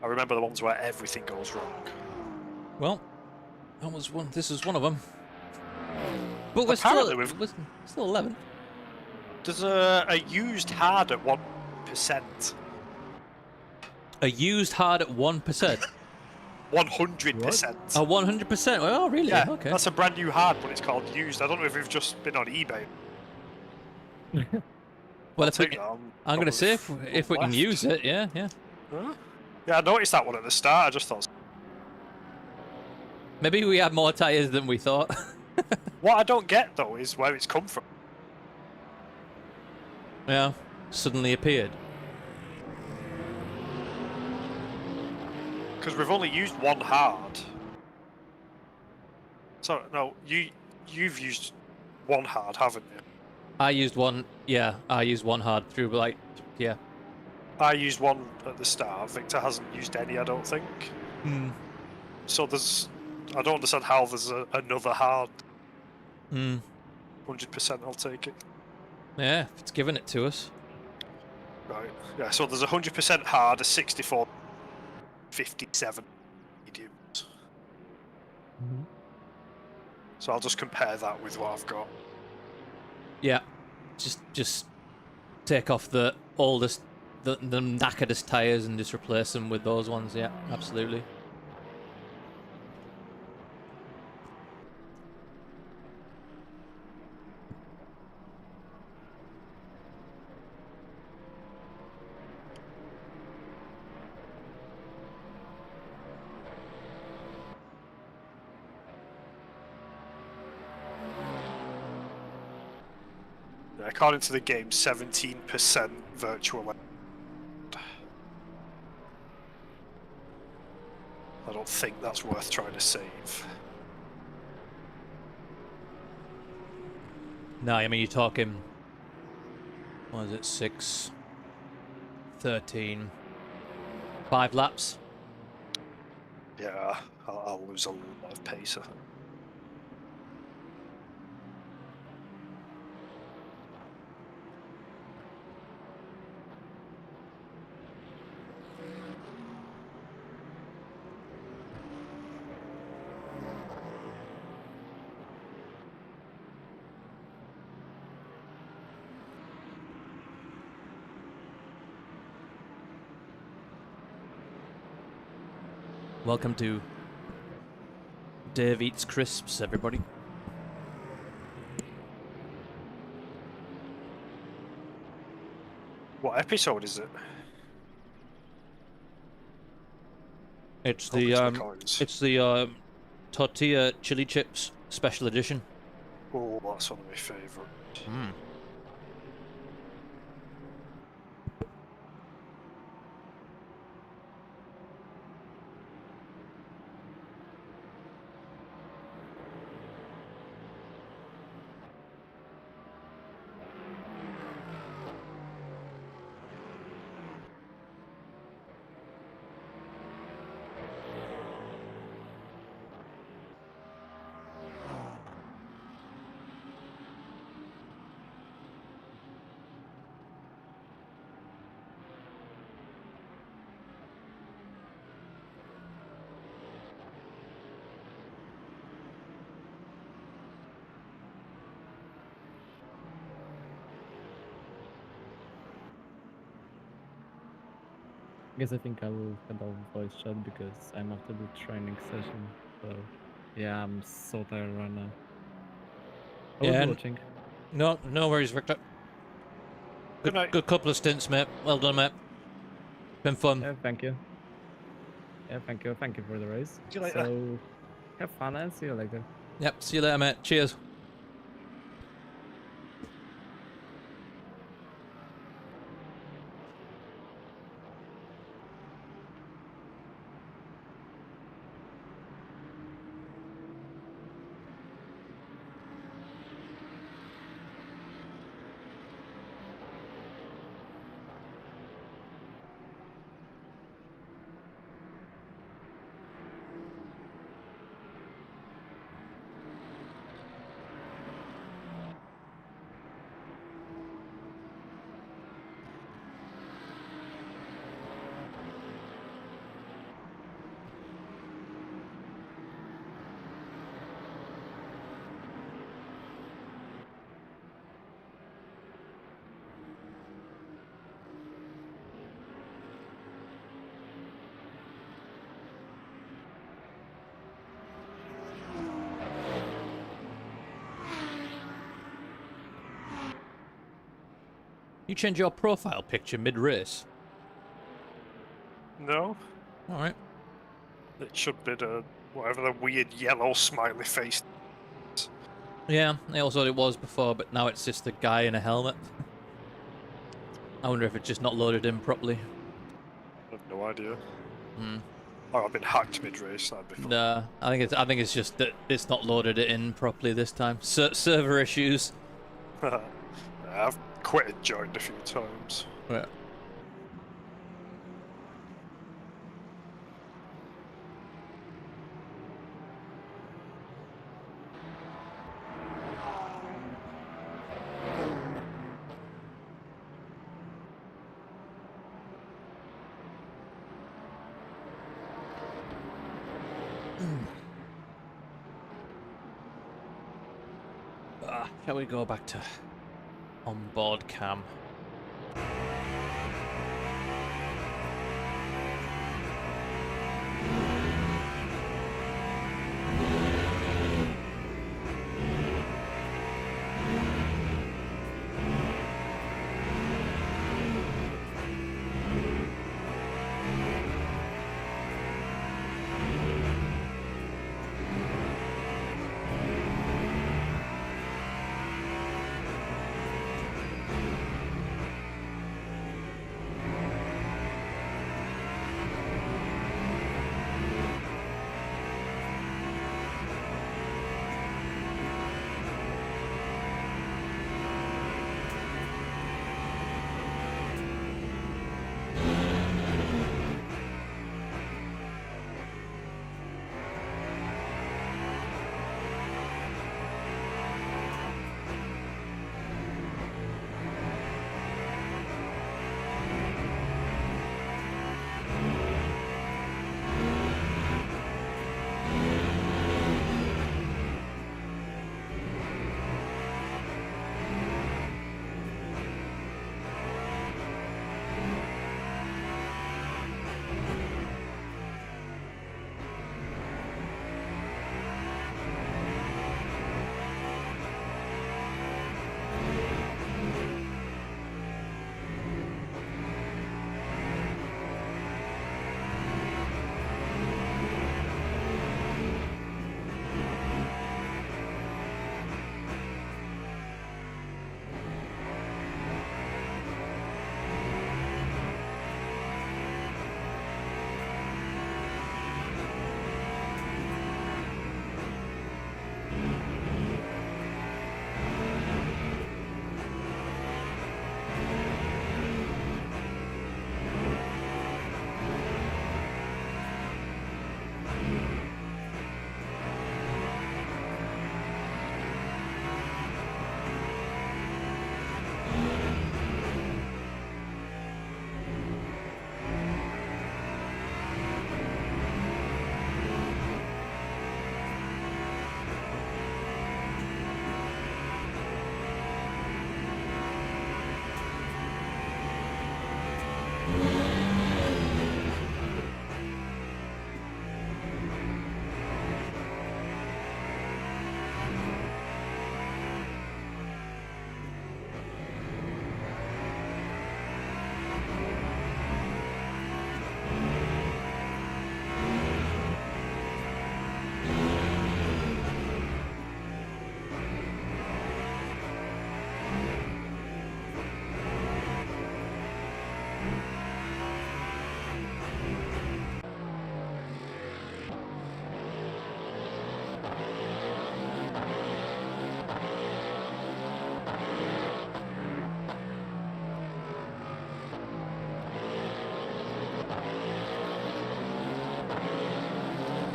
I remember the ones where everything goes wrong. Well, that was one. This is one of them. But we're Apparently still, we're still 11th. There's a used hard at 1%. A used hard at 1%. 100%. A 100%. Oh, really? Yeah, Okay. that's a brand new hard, but it's called used. I don't know if we've just been on eBay. Well, I'll if we take can, that. I'm gonna say Probably if we can left. use it, yeah. Huh? Yeah, I noticed that one at the start. I just thought. Maybe we had more tires than we thought. What I don't get though is where it's come from. Yeah, suddenly appeared. Because we've only used one hard. So no, you've used one hard, haven't you? I used one. Yeah, I used one hard through. Like, yeah. I used one at the start. Victor hasn't used any, I don't think. Hmm. So I don't understand how there's another hard. Hmm. 100%, I'll take it. Yeah, if it's giving it to us. Right. Yeah. So there's 100% hard, a 64, 57 mediums. Mhm. So I'll just compare that with what I've got. Yeah. Just take off the oldest, the knackeredest tires and just replace them with those ones. Yeah, absolutely. According to the game, 17% virtual. I don't think that's worth trying to save. No, I mean you're talking. What is it? 6, 13, 5 laps. Yeah, I'll lose a lot of pace. Welcome to Dave Eats Crisps, everybody. What episode is it? It's Open the to the coins. it's the tortilla chili chips special edition. Oh, that's one of my favourite. I think I will head off voice chat because I'm after the training session. So yeah, I'm so tired right now. I was Yeah, watching. No worries, Victor. Good night. Good couple of stints, mate. Well done, mate. Been fun. Yeah, thank you. Yeah, thank you. Thank you for the race. See you later. So have fun and see you later. Yep. See you later, mate. Cheers. You change your profile picture mid-race. No, All right. it should be the whatever the weird yellow smiley face. Yeah, I also thought it was before, but now it's just a guy in a helmet. I wonder if it's just not loaded in properly. I have no idea. Hmm. Or I've been hacked mid-race. That'd be fun. Nah, I think it's just that it's not loaded it in properly this time. Server issues. I've quit and joined a few times. Yeah. Shall we go back to onboard cam?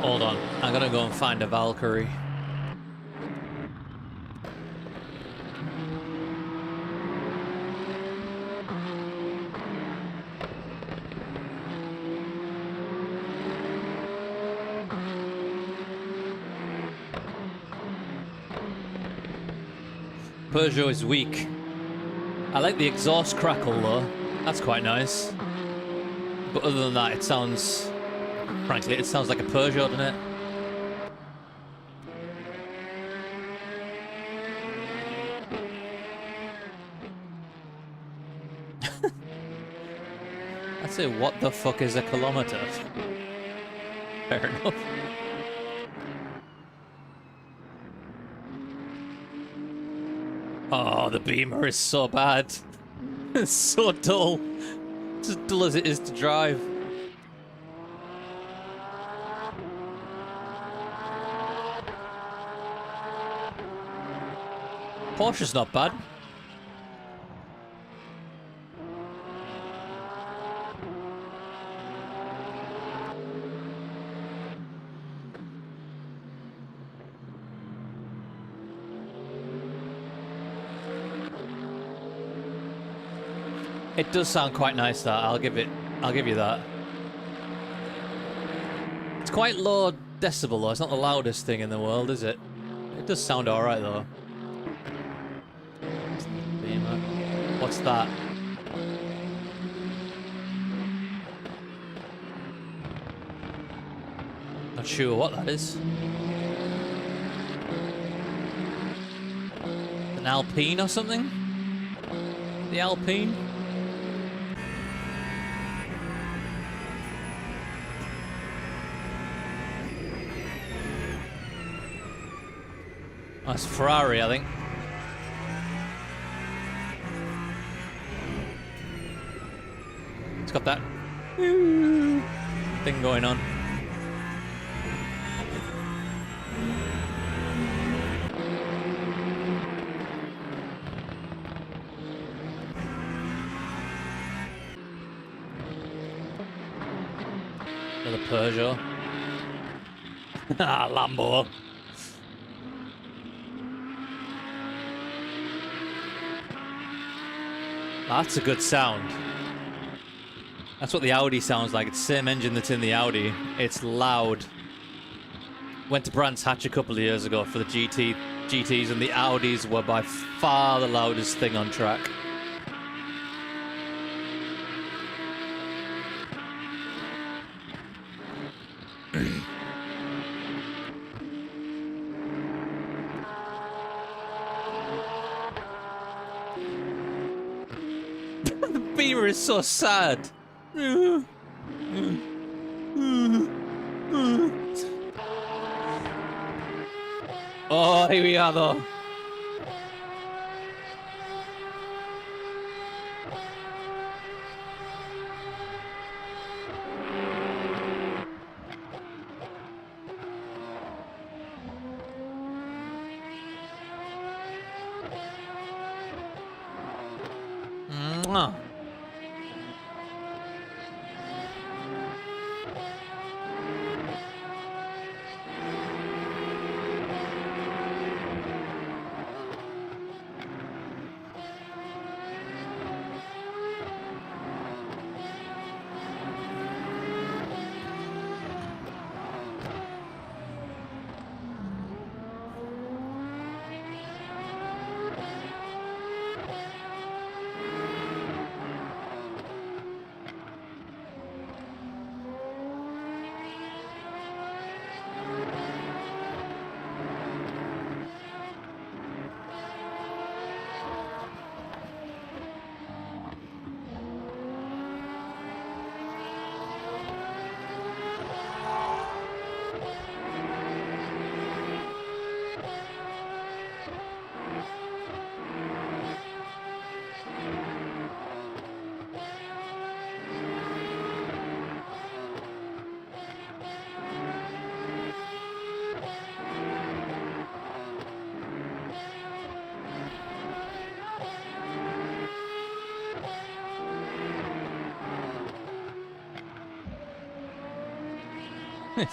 Hold on, I'm gonna go and find a Valkyrie. Peugeot is weak. I like the exhaust crackle though. That's quite nice. But other than that, it sounds... Frankly, it sounds like a Peugeot, doesn't it? I'd say, what the fuck is a kilometer? Fair enough. Oh, the Beamer is so bad. It's so dull. It's as dull as it is to drive. Porsche's not bad. It does sound quite nice, that. I'll give you that. It's quite low decibel though. It's not the loudest thing in the world, is it? It does sound alright though. What's that? Not sure what that is. An Alpine or something? The Alpine? That's Ferrari, I think. It's got that thing going on. Another Peugeot. Ah, Lambo. That's a good sound. That's what the Audi sounds like. It's the same engine that's in the Audi. It's loud. Went to Brands Hatch a couple of years ago for the GTs, and the Audis were by far the loudest thing on track. The Beamer is so sad. Oh, here we are though. Mwah.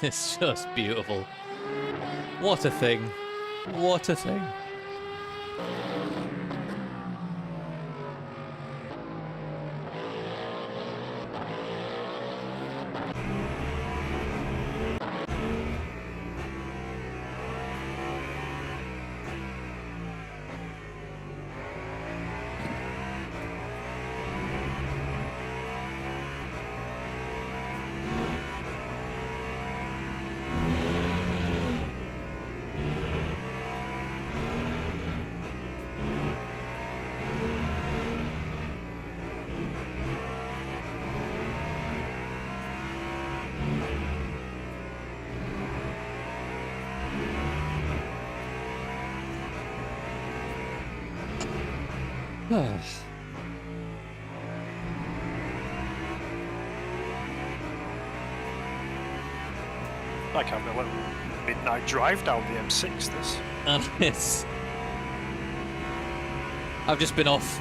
It's just beautiful. What a thing. What a thing. Like having a little midnight drive down the M6, this. And it's... I've just been off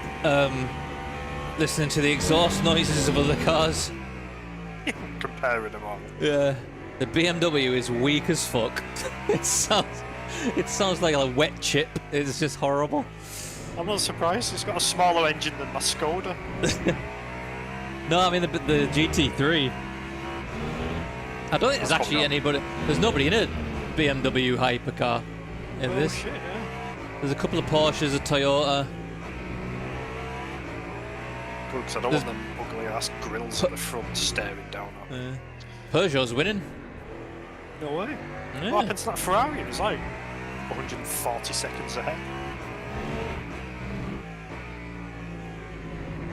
listening to the exhaust noises of other cars. Comparing them all. Yeah. The BMW is weak as fuck. It sounds like a wet chip. It's just horrible. I'm not surprised, it's got a smaller engine than my Skoda. No, I mean the GT3. I don't think there's actually anybody. There's nobody in a BMW hypercar in Oh this. shit, yeah. There's a couple of Porsches, a Toyota. Good, 'cause I don't want them ugly ass grills at the front staring down at me. Peugeot's winning. No way. Yeah. What happened to that Ferrari? It was like 140 seconds ahead.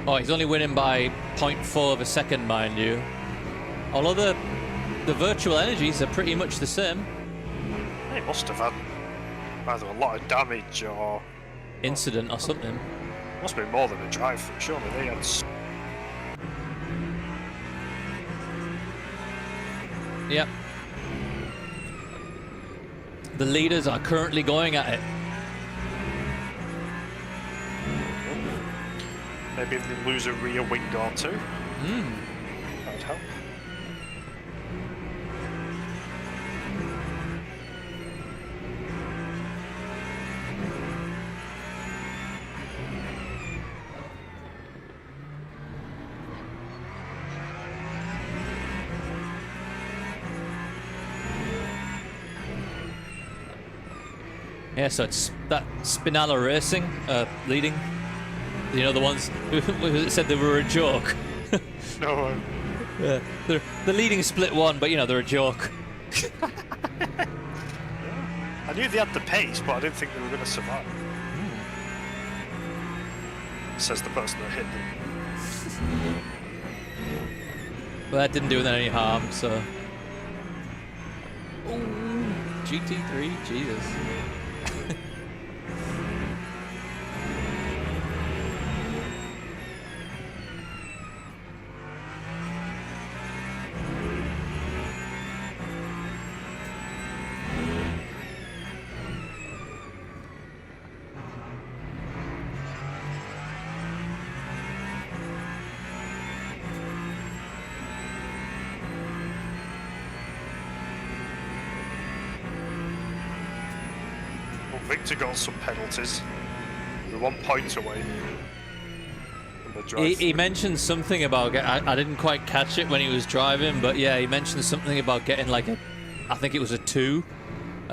Oh, he's only winning by 0.4 of a second, mind you. Although the virtual energies are pretty much the same. They must have had either a lot of damage or Incident or something. must be more than a drive through. Surely they had. Yep. The leaders are currently going at it. Maybe if they lose a rear wing or two. That'd help. Yeah, so it's that Spinella Racing leading. You know, the ones who said they were a joke. No. Yeah, they're leading split one, but you know, they're a joke. I knew they had the pace, but I didn't think they were going to survive. Says the person that hit them. But that didn't do them any harm, so. Ooh, GT3, Jesus. Victor got some penalties. We're 1 point away. From the drive He mentioned something about I didn't quite catch it when he was driving, but yeah, he mentioned something about getting like I think it was a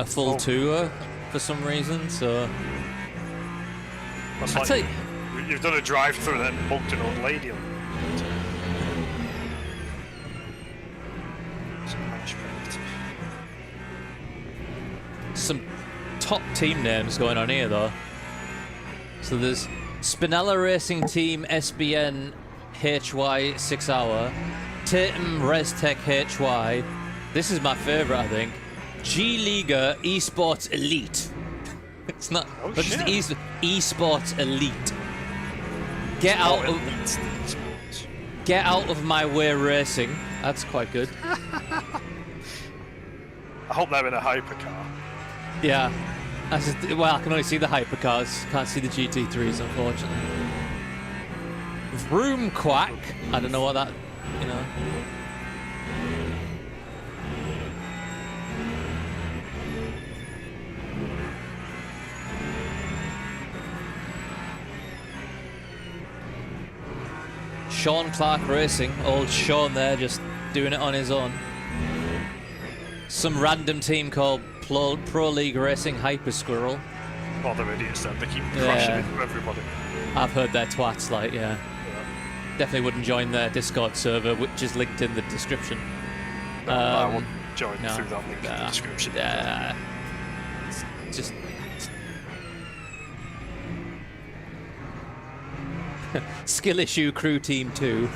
full tour for some reason. So That's I like tell you, you've done a drive through and then bumped an old lady on. Some match penalty. some top team names going on here though. So there's Spinella Racing Team SBN HY 6 Hour, Tatum ResTech HY. This is my favourite, I think. G Liga Esports Elite. It's not, Oh, but just shit. Esports Elite. Get out Oh, of it's sports. Get out of my way racing. That's quite good. I hope they're in a hypercar. Yeah. Well, I can only see the hypercars. Can't see the GT3s, unfortunately. Vroom Quack. I don't know what that, you know. Sean Clark Racing. Old Sean there, just doing it on his own. Some random team called Pro League Racing Hyper Squirrel. Oh, they're idiots then. They keep crashing into everybody. I've heard their twats, like, yeah. Definitely wouldn't join their Discord server, which is linked in the description. No, I won't join no. through that link in the description. It's just... Skill issue crew team 2.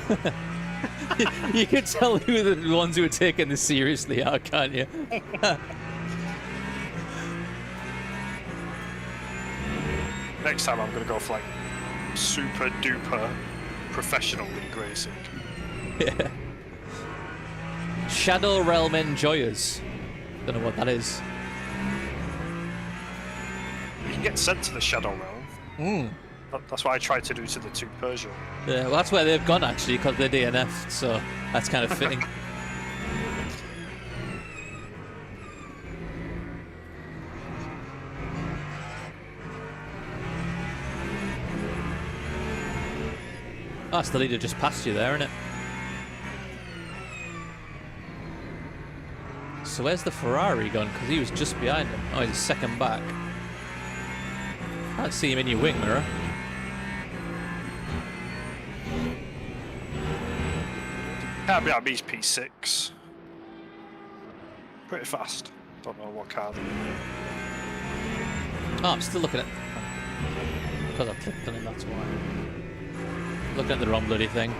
You can tell who the ones who are taking this seriously are, can't you? Next time I'm going to go for like super duper professional league racing. Yeah. Shadow Realm Enjoyers. Don't know what that is. You can get sent to the Shadow Realm. That's what I tried to do to the 2 Peugeot. Yeah, well, that's where they've gone actually, because they're DNF'd, so that's kind of fitting. Oh, that's the leader just passed you there, isn't it? So where's the Ferrari gone? Because he was just behind him. Oh, he's a second back. Can't see him in your wing mirror. Can't be at least P6. Pretty fast. Don't know what car they're in. Oh, I'm still looking at... Because I clicked on him, that's why. Looking at the wrong bloody thing.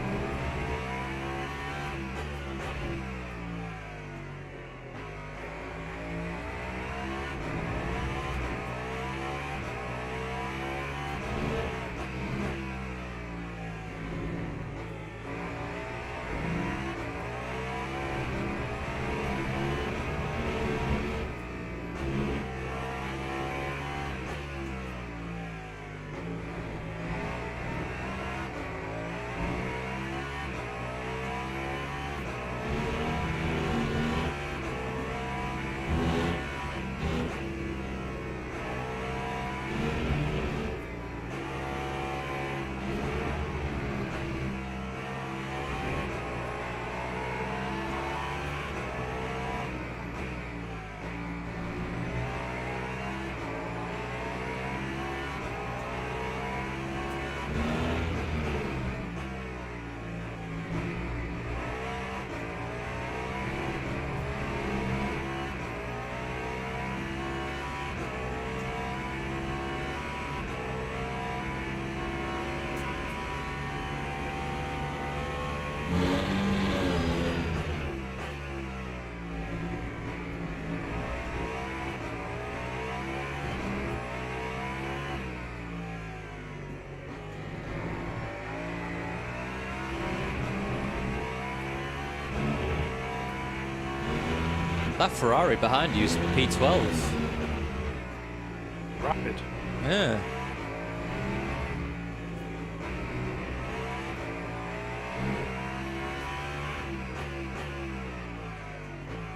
That Ferrari behind you is P12. Rapid. Yeah.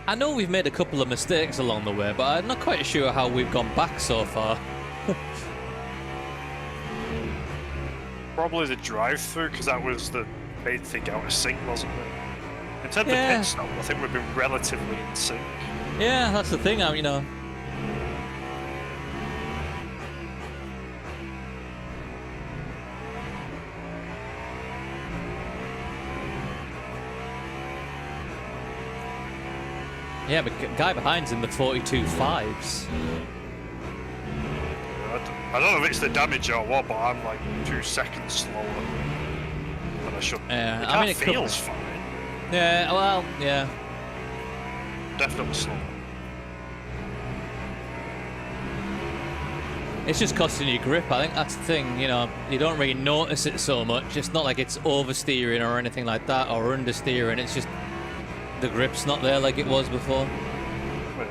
I know we've made a couple of mistakes along the way, but I'm not quite sure how we've gone back so far. Probably the drive-through, because that was the main thing out of sync, wasn't it? In terms Yeah. of pit stop, I think we've been relatively in sync. Yeah, that's the thing, you know. Yeah, but guy behind's in the 42.5s. I don't know if it's the damage or what, but I'm like 2 seconds slower than I should. Yeah, The I car mean, it could feels be. fine. Yeah, well, yeah. Definitely slower. It's just costing you grip. I think that's the thing, you know. You don't really notice it so much. It's not like it's oversteering or anything like that, or understeering. It's just the grip's not there like it was before. Wait,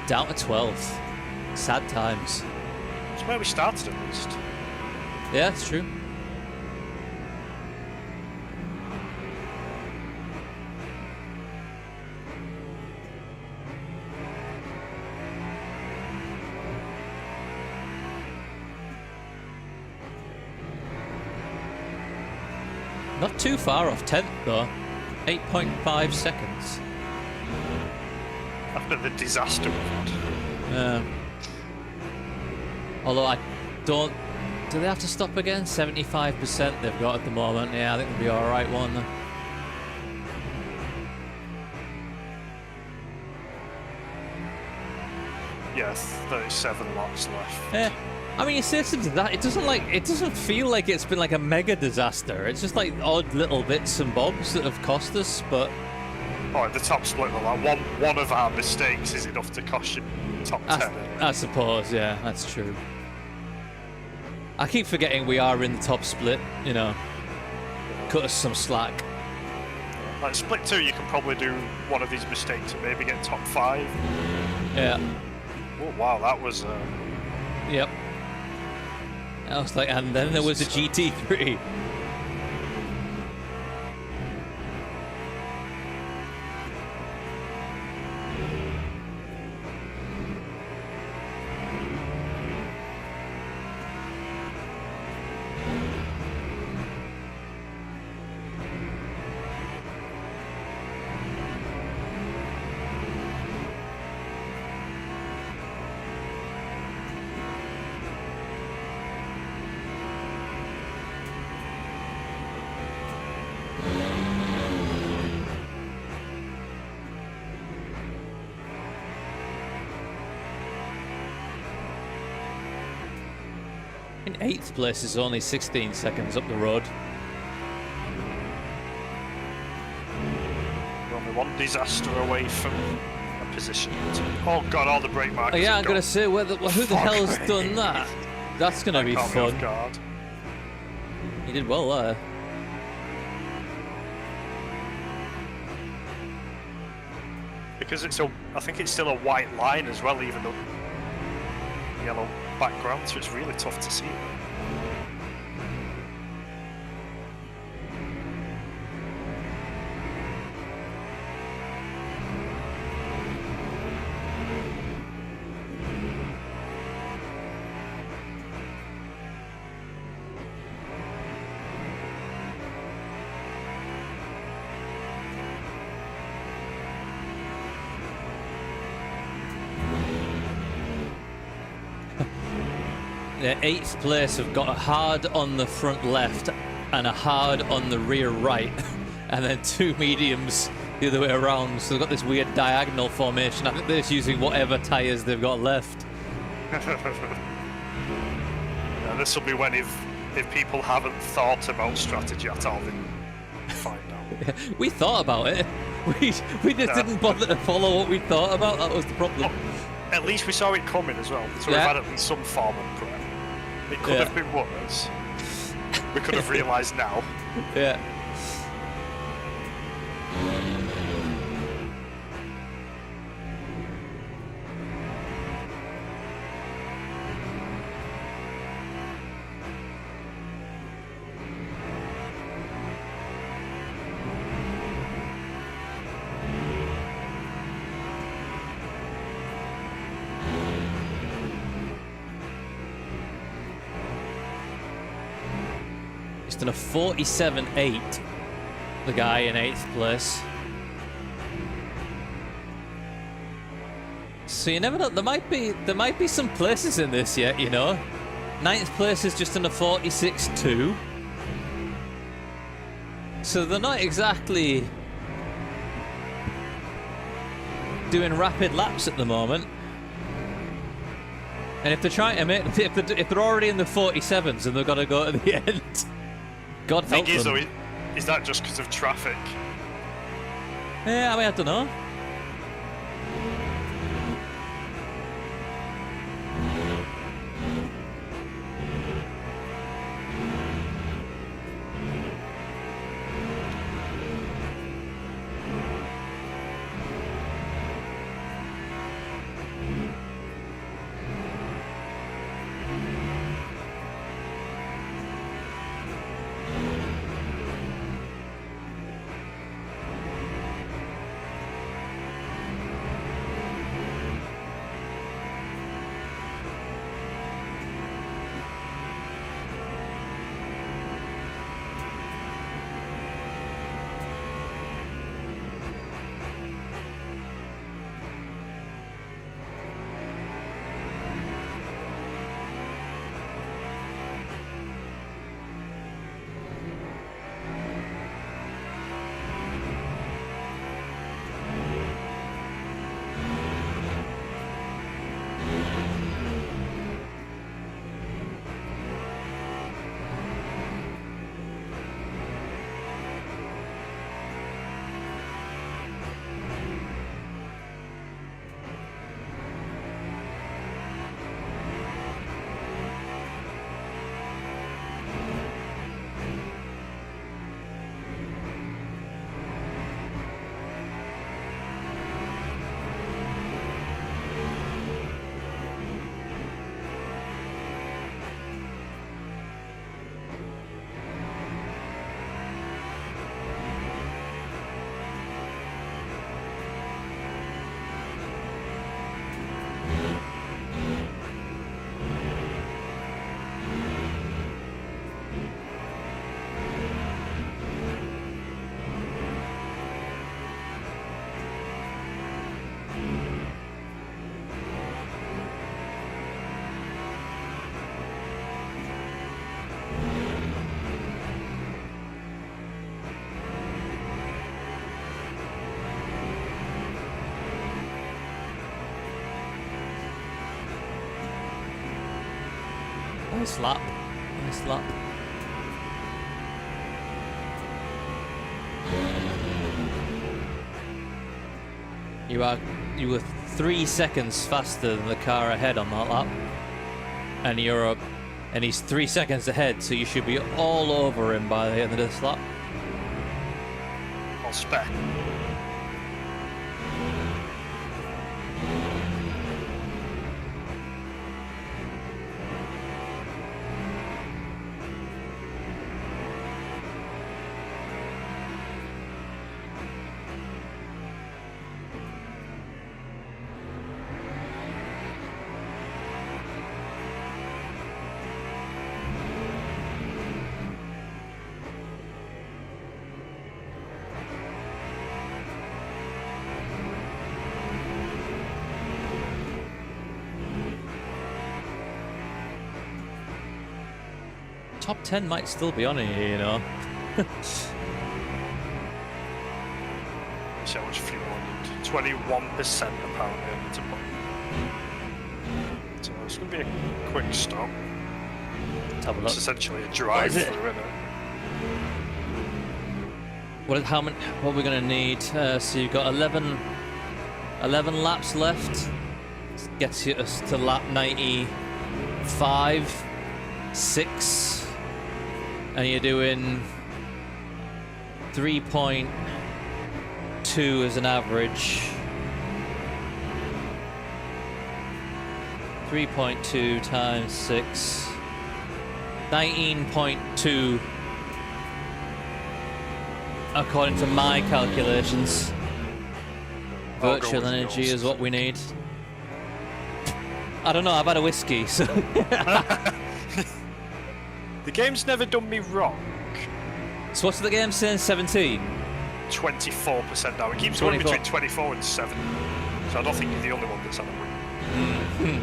Down to 12th. Sad times. it's where we started at least. Yeah, it's true. Not too far off 10th though. 8.5 seconds. After the disaster we've had. Although I don't... Do they have to stop again? 75% they've got at the moment. Yeah, I think they'll be alright, won't they? Yes, 37 laps left. Yeah. I mean, you say something to that, it doesn't feel like it's been like a mega disaster. It's just like odd little bits and bobs that have cost us, but... Oh, at the top split, like one of our mistakes is enough to cost you top 10. I suppose, yeah, that's true. I keep forgetting we are in the top split, you know. Cut us some slack. Like split 2, you can probably do one of these mistakes and maybe get top 5. Yeah. Oh wow, that was. Yep. I was like, and then there was a GT3. In 8th place is only 16 seconds up the road. We're only one disaster away from a position. Oh god, all the brake markers. Oh, yeah, have I'm gonna gone. say who the hell's done that? That's gonna be Caught me off fun. guard. You did well there. Because I think it's still a white line as well, even though yellow background, so it's really tough to see. Yeah, 8th place have got a hard on the front left and a hard on the rear right, and then 2 mediums the other way around. So they've got this weird diagonal formation. I think they're just using whatever tyres they've got left. And this will be when if people haven't thought about strategy at all, they find out. We thought about it. We just didn't bother to follow what we thought about. That was the problem. At least we saw it coming as well, so we've Yeah. had at least some form of prep. It could Yeah. have been worse. We could have realised now. Yeah. He's done a 47.8, the guy in 8th place. So you never know. There might be some places in this yet, you know. 9th place is just in a 46.2. So they're not exactly doing rapid laps at the moment. And if they're trying to make, if they're already in the 47s and they've got to go to the end, God The help thing is, them. though, is that just because of traffic? Yeah, I mean, I don't know. Nice lap. Nice lap. You were 3 seconds faster than the car ahead on that lap, and you're up, and he's 3 seconds ahead, so you should be all over him by the end of this lap. I'll spec. Top 10 might still be on here, you know. See how much fuel I need. 21% apparently I need to put. So it's going to be a quick stop. Let's have a look. It's essentially a drive-through, isn't it? What we're going to need? So you've got 11 laps left. Gets you us to lap 95, 6. And you're doing 3.2 as an average. 3.2 times 6. 19.2 according to my calculations. Virtual energy is what we need. I don't know, I've had a whiskey, so... The game's never done me wrong. So what's the game saying? 17? 24% now. It keeps going between 24 and 7. So I don't think you're the only one that's had a win.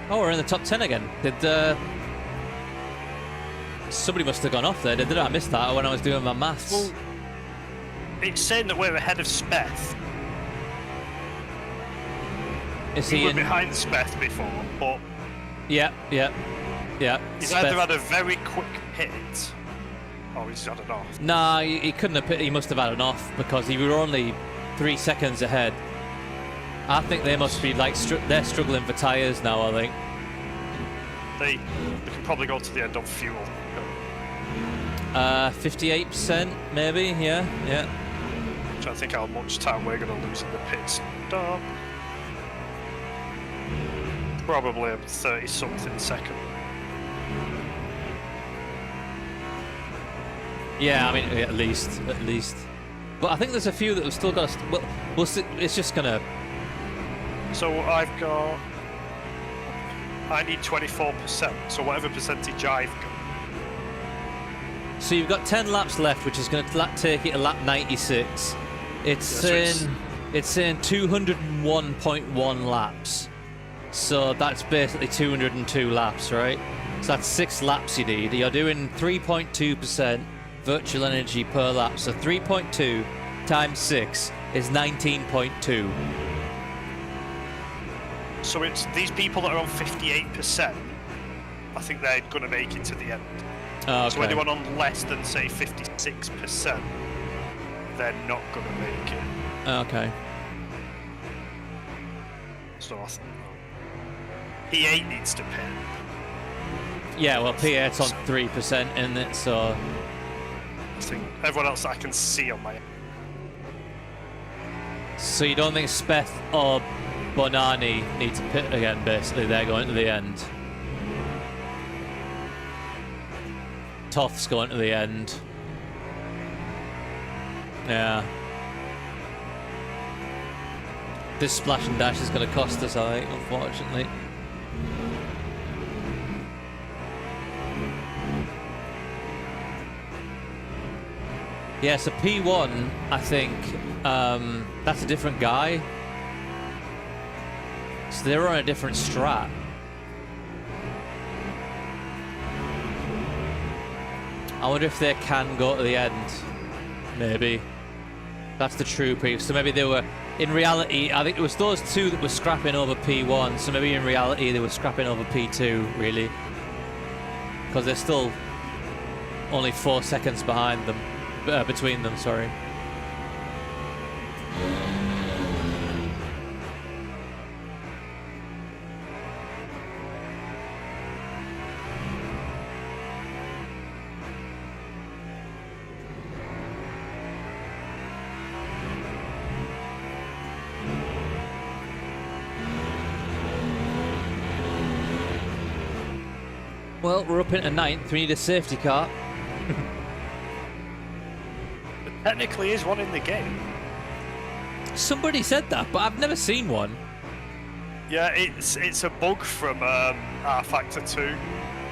Oh, we're in the top 10 again. Somebody must have gone off there, did I? I missed that when I was doing my maths. Well, it's saying that we're ahead of Speth. Is We he were in? behind Speth before, but Yeah. he's Speth- either had a very quick hit, or he's had an off. Nah, he couldn't have. He must have had an off because he were only 3 seconds ahead. I think they must be like they're struggling for tyres now. I think. They can probably go to the end on fuel. 58% maybe. Yeah. I'm trying to think how much time we're going to lose in the pit stop. Probably a 30-something second. Yeah, I mean at least. But I think there's a few that have still got. We'll see. It's just gonna. So I need 24%, so whatever percentage I've got. So you've got 10 laps left, which is going to take it to lap 96. It's saying 201.1 laps. So that's basically 202 laps, right? So that's 6 laps you need. You're doing 3.2% virtual energy per lap. So 3.2 times 6 is 19.2. So it's these people that are on 58%, I think they're going to make it to the end. Oh, okay. So anyone on less than, say, 56%, they're not going to make it. Okay. So I think P8 needs to pin. Yeah, well, P8's on 3%, isn't it? So I think everyone else that I can see on my... So you don't think Speth or Bonani need to pit again, basically? They're going to the end. Toth's going to the end. Yeah. This splash and dash is going to cost us, I think, unfortunately. Yeah, so P1, I think, that's a different guy. So they're on a different strat. I wonder if they can go to the end. Maybe. That's the true preview. So maybe they were, in reality, I think it was those two that were scrapping over P1. So maybe in reality they were scrapping over P2, really. Because they're still only 4 seconds behind them, between them, sorry. Well, we're up into 9th. We need a safety car. Technically, is one in the game. Somebody said that, but I've never seen one. Yeah, it's a bug from R Factor 2,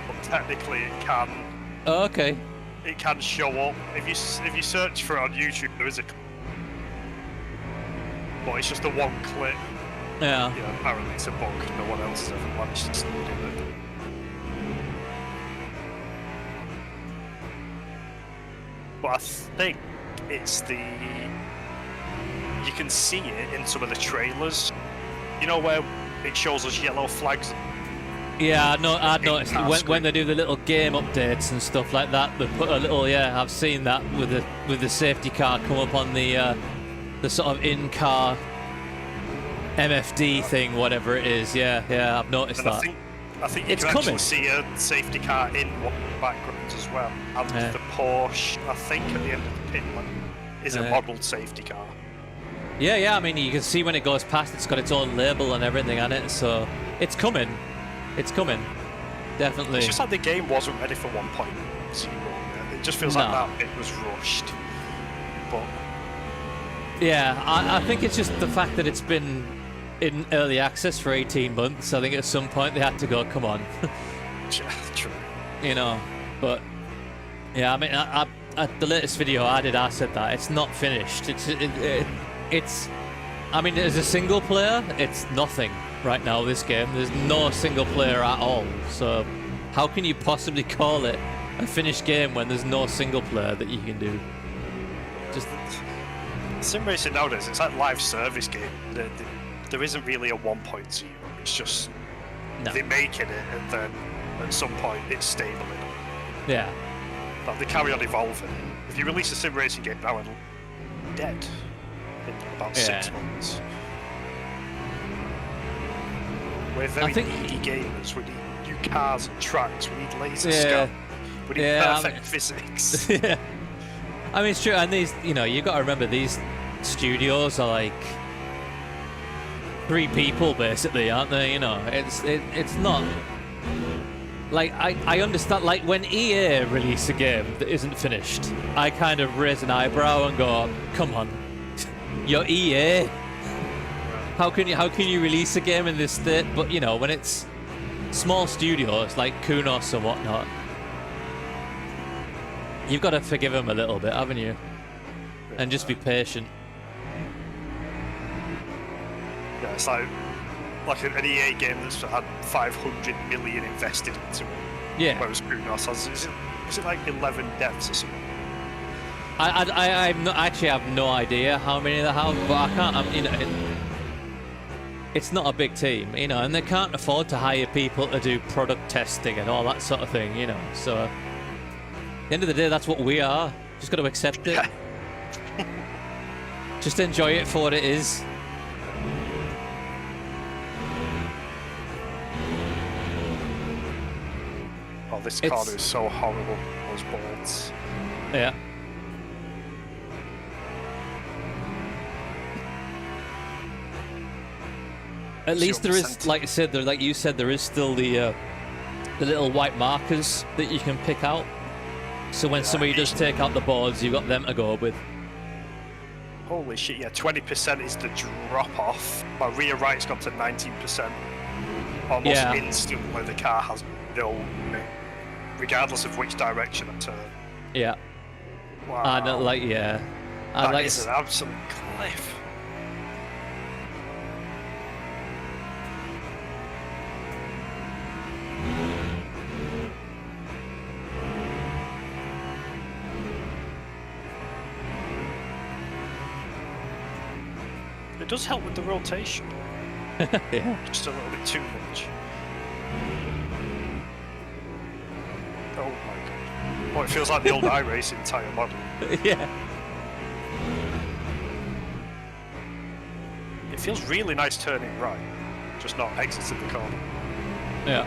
but technically it can. Oh, okay. It can show up if you search for it on YouTube. There is a, but it's just a one clip. Yeah. You know, apparently it's a bug. No one else has ever managed to study it. But I think it's the... You can see it in some of the trailers. You know where it shows us yellow flags? Yeah, I've noticed when they do the little game updates and stuff like that, they put a little, yeah, I've seen that with the safety car come up on the sort of in-car MFD thing, whatever it is. Yeah, I've noticed and that. I think you It's can coming. actually see a safety car in one of the backgrounds as well. And Yeah. the Porsche, I think at the end of the pit lane, is a Yeah. modelled safety car. Yeah, I mean, you can see when it goes past, it's got its own label and everything on it, so it's coming. It's coming. Definitely. It's just like the game wasn't ready for 1.0 yet. It just feels like No. that bit was rushed. But Yeah, I think it's just the fact that it's been in early access for 18 months. I think at some point they had to go, come on. yeah, true. You know, but yeah, I mean, at the latest video I did, I said that it's not finished. It's I mean, as a single player, it's nothing right now, this game. There's no single player at all, so how can you possibly call it a finished game when there's no single player that you can do? Just Sim racing nowadays, it's like live service game. There isn't really a 1.0. It's just no. they're making it, and then at some point it's stable enough. Yeah. Like they carry on evolving. If you release a sim racing game now, it'll be dead in about 6 months. We're very needy gamers. We need new cars and tracks. We need laser scan. We need perfect physics. Yeah. I mean, it's true, and these, you know, you got to remember these studios are like 3 people basically, aren't they? You know, it's not like I understand. Like when EA release a game that isn't finished, I kind of raise an eyebrow and go, "Come on, you're EA. How can you release a game in this state?" But you know, when it's small studios like Kunos or whatnot, you've got to forgive them a little bit, haven't you? And just be patient. Yeah, it's like an EA game that's had 500 million invested into it. Yeah. Whereas Kunos has, is it like 11 devs or something? I'm not actually have no idea how many they have, but I can't. You know, it's not a big team, you know, and they can't afford to hire people to do product testing and all that sort of thing, you know. So at the end of the day, that's what we are. Just got to accept it. Just enjoy it for what it is. Oh, this corner is so horrible. Those bolts. Yeah. At least there is, like you said, there is still the little white markers that you can pick out. So when somebody does take out the boards, you've got them to go with. Holy shit! Yeah, 20% is the drop off. My rear right's gone to 19%. Almost instantly, the car has no, regardless of which direction I turn. Yeah. Wow. And like, yeah. And That is an absolute cliff. does help with the rotation. Yeah. Just a little bit too much. Oh my god. Oh, it feels like the old iRacing tyre model. Yeah. It feels really nice turning right, just not exiting the corner. Yeah.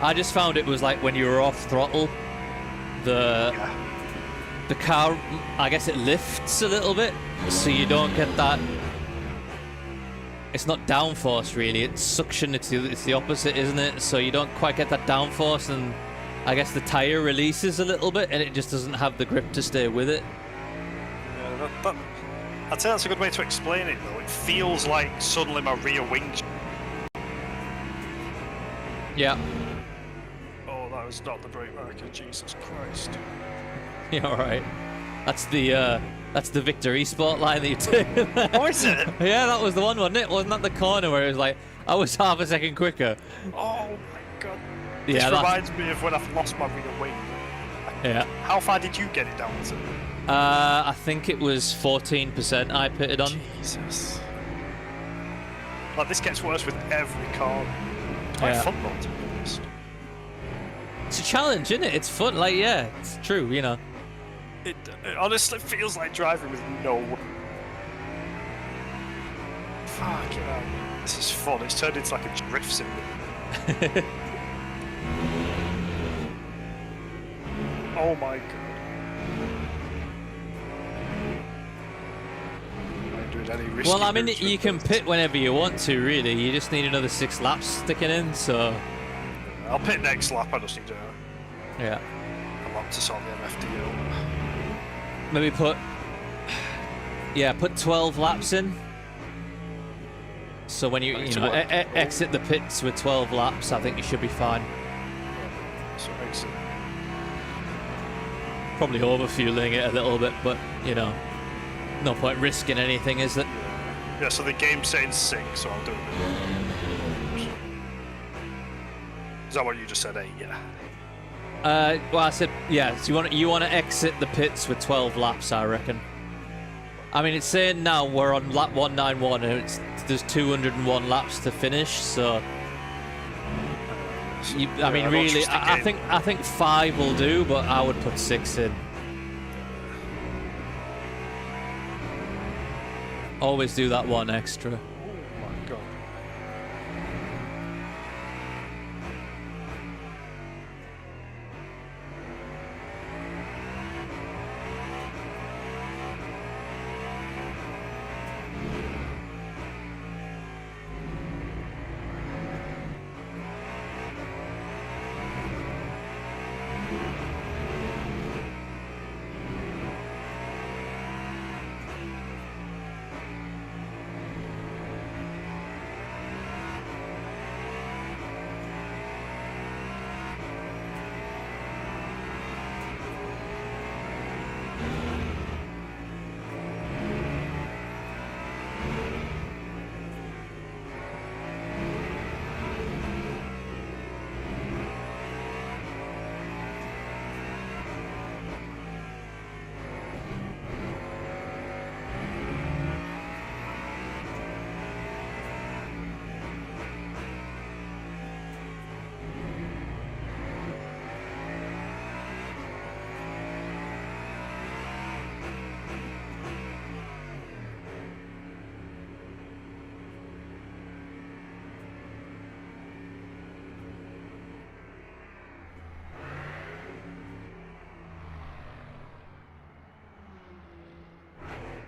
I just found it was like when you were off throttle, the car, I guess it lifts a little bit, so you don't get that. It's not downforce really; it's suction. It's the opposite, isn't it? So you don't quite get that downforce, and I guess the tire releases a little bit, and it just doesn't have the grip to stay with it. Yeah, I'd say that's a good way to explain it, though. It feels like suddenly my rear wings. Yeah. Oh, that was not the brake marker. Jesus Christ. Yeah. All right. That's the Victor Esport line that you took. Oh, is it? Yeah, that was the one, wasn't it? Wasn't that the corner where it was like I was half a second quicker? Oh my god. Yeah, this reminds me of when I've lost my rear wing. Yeah. How far did you get it down to? I think it was 14% I pitted on. Jesus. Like, this gets worse with every car. It's quite fun though, to be honest. It's a challenge, isn't it? It's fun. Like, yeah, it's true, you know. It honestly feels like driving with no... Fucking hell. This is fun. It's turned into like a drift simulator. Oh my god. Well, I mean, you can pit whenever you want to, really. You just need another 6 laps sticking in, so... I'll pit next lap, I just need to... Yeah. a lap to sort the MFD out. Maybe put... Yeah, put 12 laps in. So when you know, exit the pits with 12 laps, I think you should be fine. So exit. Probably overfueling it a little bit, but, you know... No point risking anything, is it? Yeah, so the game's saying 6, so I'll do it. Is that what you just said, 8? Yeah. Well, I said, yeah, so you want to exit the pits with 12 laps, I reckon. I mean, it's saying now we're on lap 191, and there's 201 laps to finish, so... I mean, really, I think 5 will do, but I would put 6 in. Always do that one extra. Oh my god.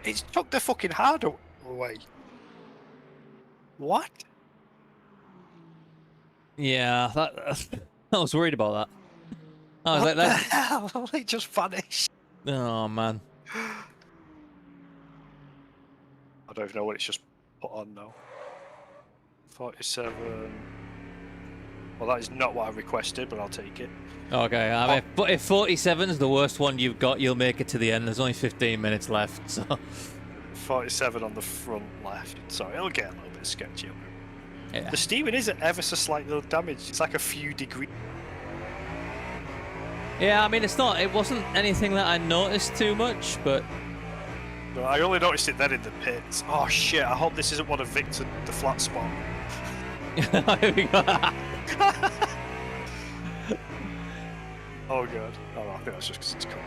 It's took the fucking hard away. What? Yeah, I was worried about that. I was What like, the hell? It just vanished. Oh man. I don't even know what it's just put on now. 47. Well, that is not what I requested, but I'll take it. Okay, I mean, but if 47's the worst one you've got, you'll make it to the end. There's only 15 minutes left, so... 47 on the front left. So it'll get a little bit sketchy. Yeah. The steering is ever so slightly damaged. It's like a few degrees. Yeah, I mean, it wasn't anything that I noticed too much, but... No, I only noticed it then in the pits. Oh shit, I hope this isn't one of Victor, the flat spot. Here we go. Oh god. Oh, no, I think that's just because it's cold.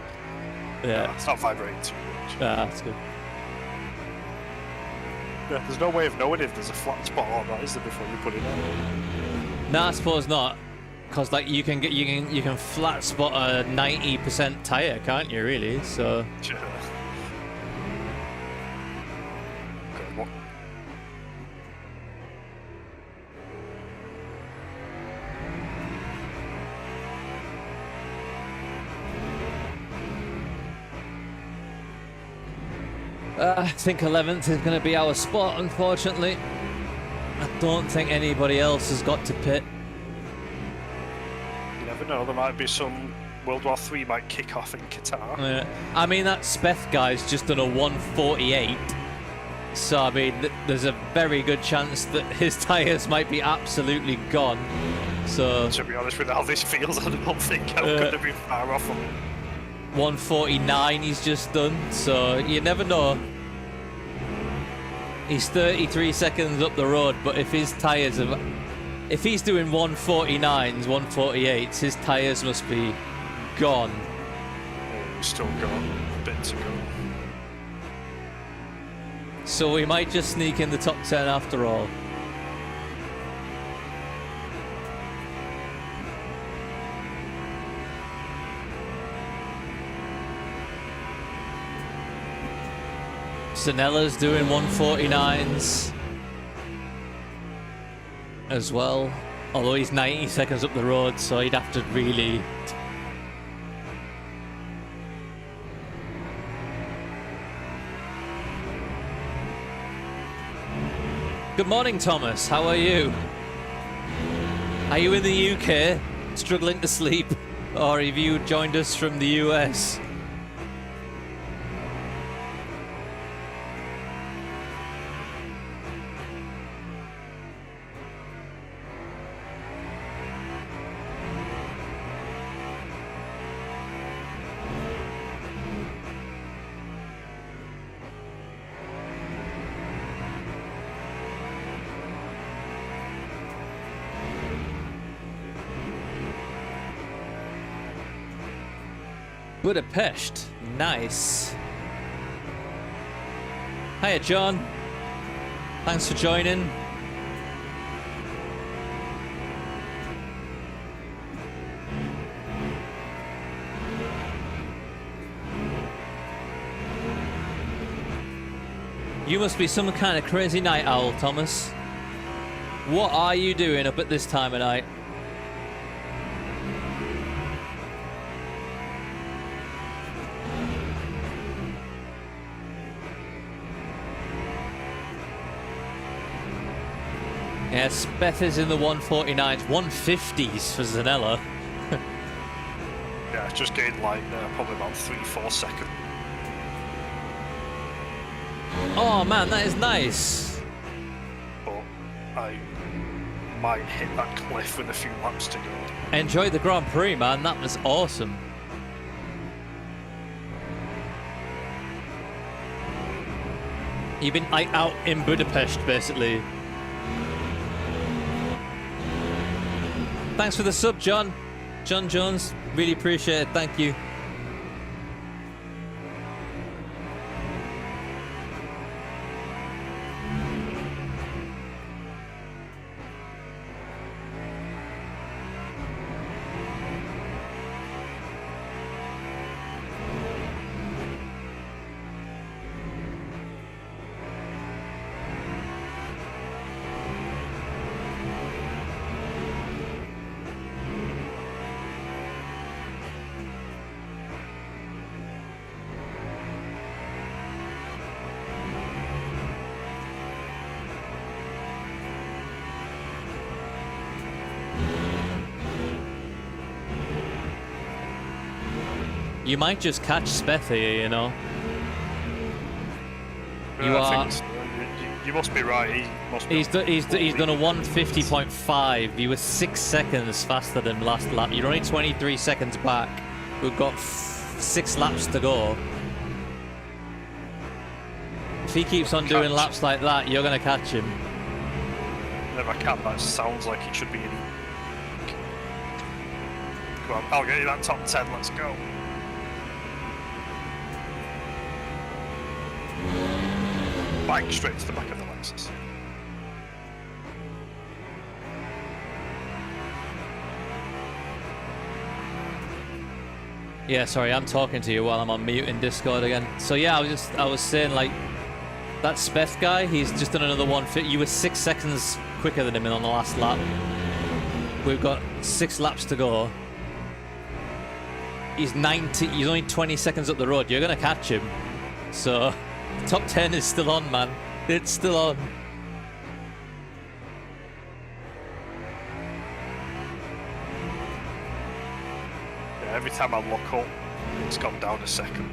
Yeah, It's not vibrating too much. that's good. Yeah, there's no way of knowing if there's a flat spot or not, is there, before you put it on? No, I suppose not, because like you can flat spot a 90% tire, can't you? Really? So Yeah. Okay, what? I think 11th is going to be our spot. Unfortunately, I don't think anybody else has got to pit. You never know, there might be some World War III might kick off in Qatar. Yeah. I mean, that Speth guy's just done a 148. So, I mean, there's a very good chance that his tyres might be absolutely gone. So, To be honest with how this feels, I don't think I'm going to be far off from it. 149 he's just done. So, you never know. He's 33 seconds up the road, but if his tyres have... If he's doing 149s, 148s, his tyres must be gone. We've still got a bit to go. So we might just sneak in the top 10 after all. Sanella's doing 149s as well. Although he's 90 seconds up the road, so he'd have to really... Good morning, Thomas. How are you? Are you in the UK, struggling to sleep, or have you joined us from the US? Budapest, nice. Hiya, John. Thanks for joining. You must be some kind of crazy night owl, Thomas. What are you doing up at this time of night? Yes, Beth is in the 149s, 150s for Zanella. Yeah, just gained like probably about 3-4 seconds. Oh man, that is nice. But I might hit that cliff with a few laps to go. Enjoy the Grand Prix, man. That was awesome. You've been like out in Budapest, basically. Thanks for the sub, John. John Jones, really appreciate it. Thank you. You might just catch Speth here, you know. You I are. think so. You must be right. He must be He's done a 150.5. He was 6 seconds faster than last lap. You're only 23 seconds back. We've got 6 laps to go. If he keeps on doing Catch. laps like that, you're going to catch him. If I can, that sounds like it should be in. Come on, I'll get you that top 10, let's go. Bang straight to the back of the Lexus. Yeah, sorry, I'm talking to you while I'm on mute in Discord again. So yeah, I was saying, like, that Speth guy, he's just done another 150. You were 6 seconds quicker than him on the last lap. We've got 6 laps to go. He's only 20 seconds up the road. You're gonna catch him. So, top 10 is still on, man. It's still on. Yeah, every time I look up, it's gone down a second.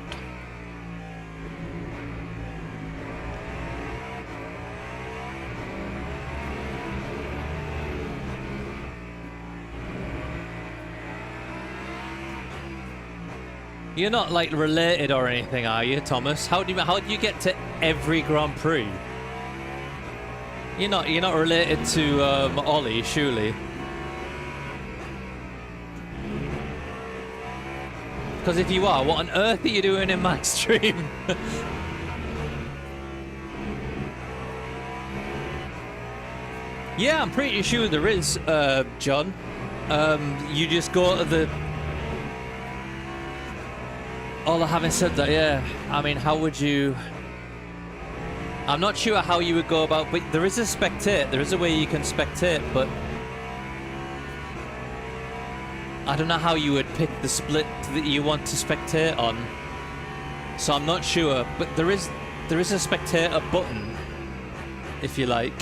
You're not like related or anything, are you, Thomas? How do you get to every Grand Prix? You're not related to Ollie, surely. Because if you are, what on earth are you doing in my stream? Yeah, I'm pretty sure there is, John. You just go to the... Although having said that, yeah, I mean, how would you... I'm not sure how you would go about... But there is a spectate. There is a way you can spectate, but... I don't know how you would pick the split that you want to spectate on. So I'm not sure, but there is a spectator button, if you like.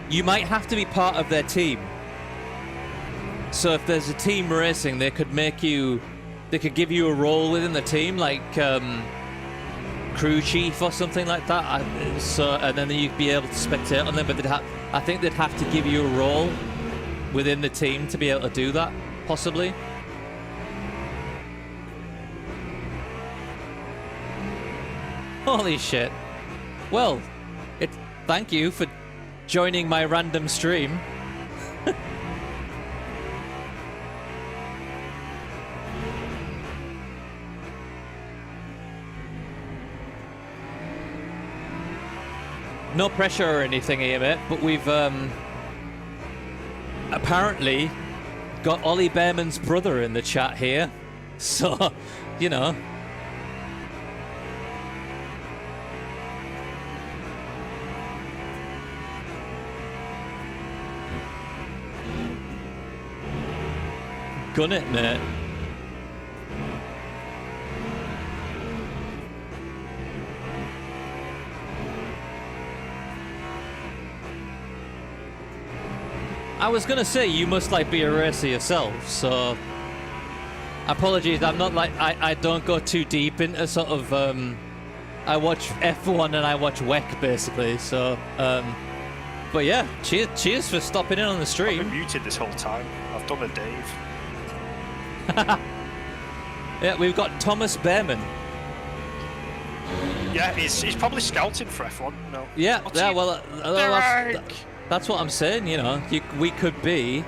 You might have to be part of their team. So if there's a team racing, they could make you... They could give you a role within the team, like crew chief or something like that. And then you'd be able to spectate on them. But I think they'd have to give you a role within the team to be able to do that, possibly. Holy shit! Well, thank you for joining my random stream. No pressure or anything here, mate, but we've apparently got Ollie Behrman's brother in the chat here. So, you know. Gun it, mate. I was gonna say you must like be a racer yourself, so apologies. I'm not like I don't go too deep into sort of I watch F1 and I watch WEC basically. So but yeah, cheers for stopping in on the I've stream. been muted this whole time. I've done a Dave. Yeah, we've got Thomas Behrman. Yeah, he's probably scouting for F1. No. Yeah, What's yeah. he- Well, that's what I'm saying. You know, we could be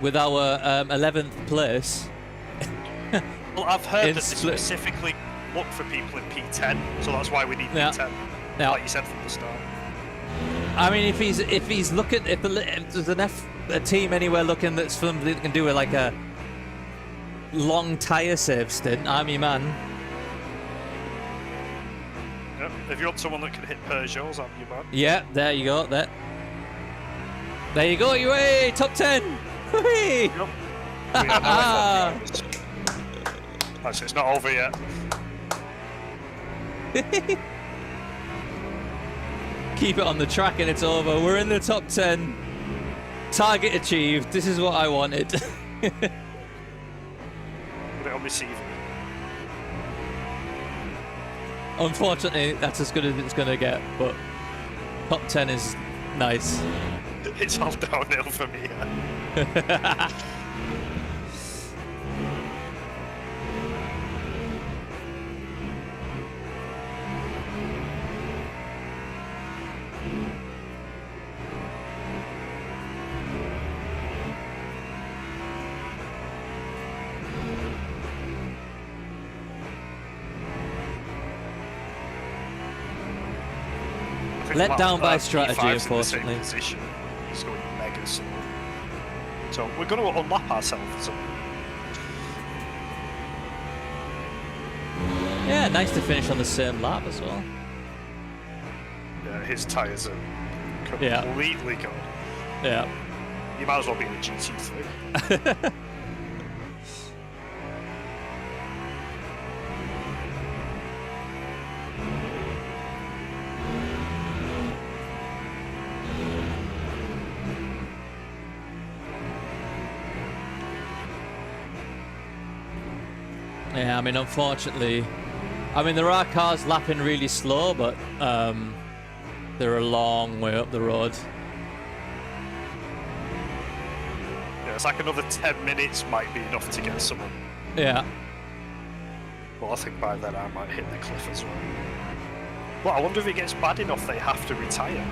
with our 11th place. Well, I've heard that they split. specifically look for people in P10, so that's why we need Yeah. P10. Yeah. Like you said from the start. I mean, if he's looking, if there's a team anywhere looking that's something that can do with like a long tyre save stint, I'm your man. Yep. If you want someone that can hit Peugeots, I'm your man. Yeah, there you go. There you go. You way top 10. Whee! Yep. We are now F1 drivers. Actually, it's not over yet. Keep it on the track and it's over. We're in the top 10. Target achieved. This is what I wanted. Put it on my CV. Unfortunately, that's as good as it's going to get, but top 10 is nice. It's all downhill for me. Yeah. Let wow, down by P5's strategy, in the same unfortunately. position. He's going mega slow. So we're going to unlap ourselves. Yeah, nice to finish on the same lap as well. Yeah, his tyres are Yeah. completely gone. Yeah. You might as well be in a GT3. Yeah, I mean, unfortunately, I mean, there are cars lapping really slow, but they're a long way up the road. Yeah, it's like another 10 minutes might be enough to get someone. Yeah. Well, I think by then I might hit the cliff as well. Well, I wonder if it gets bad enough they have to retire.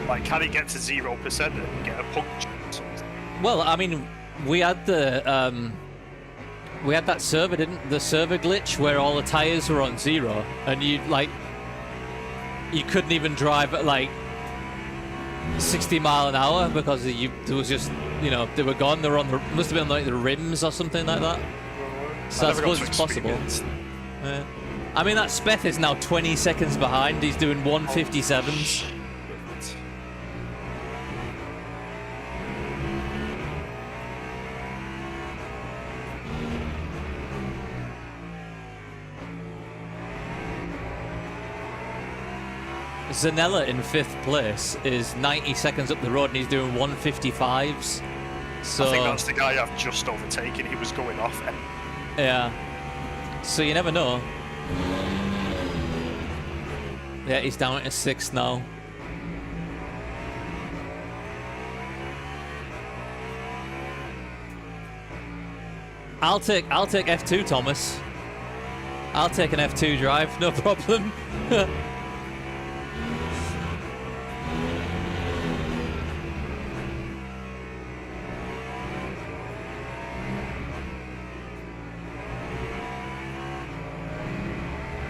Like, can it get to 0% and get a puncture or something? Well, I mean, we had the that server, the server glitch where all the tires were on 0, and you couldn't even drive at like 60 mile an hour because there was just, you know, they were gone. They were on the, must have been like the rims or something like that. So I suppose it's possible. Yeah. I mean, that Speth is now 20 seconds behind. He's doing 157s. Zanella in 5th place is 90 seconds up the road and he's doing 155s. So I think that's the guy I've just overtaken. He was going off. Yeah. So you never know. Yeah, he's down to 6th now. I'll take F2, Thomas. I'll take an F2 drive, no problem.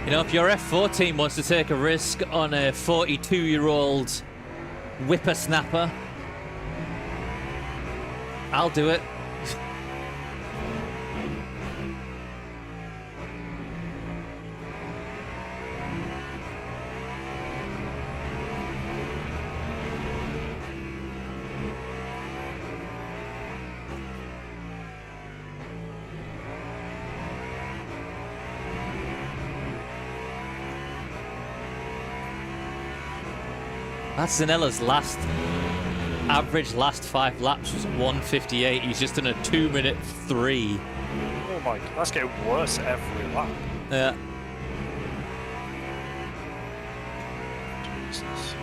You know, if your F4 team wants to take a risk on a 42-year-old whippersnapper, I'll do it. That's Zanella's average last 5 laps was 158. He's just done a 2-minute 3. Oh my god, that's getting worse every lap. Yeah. Jesus.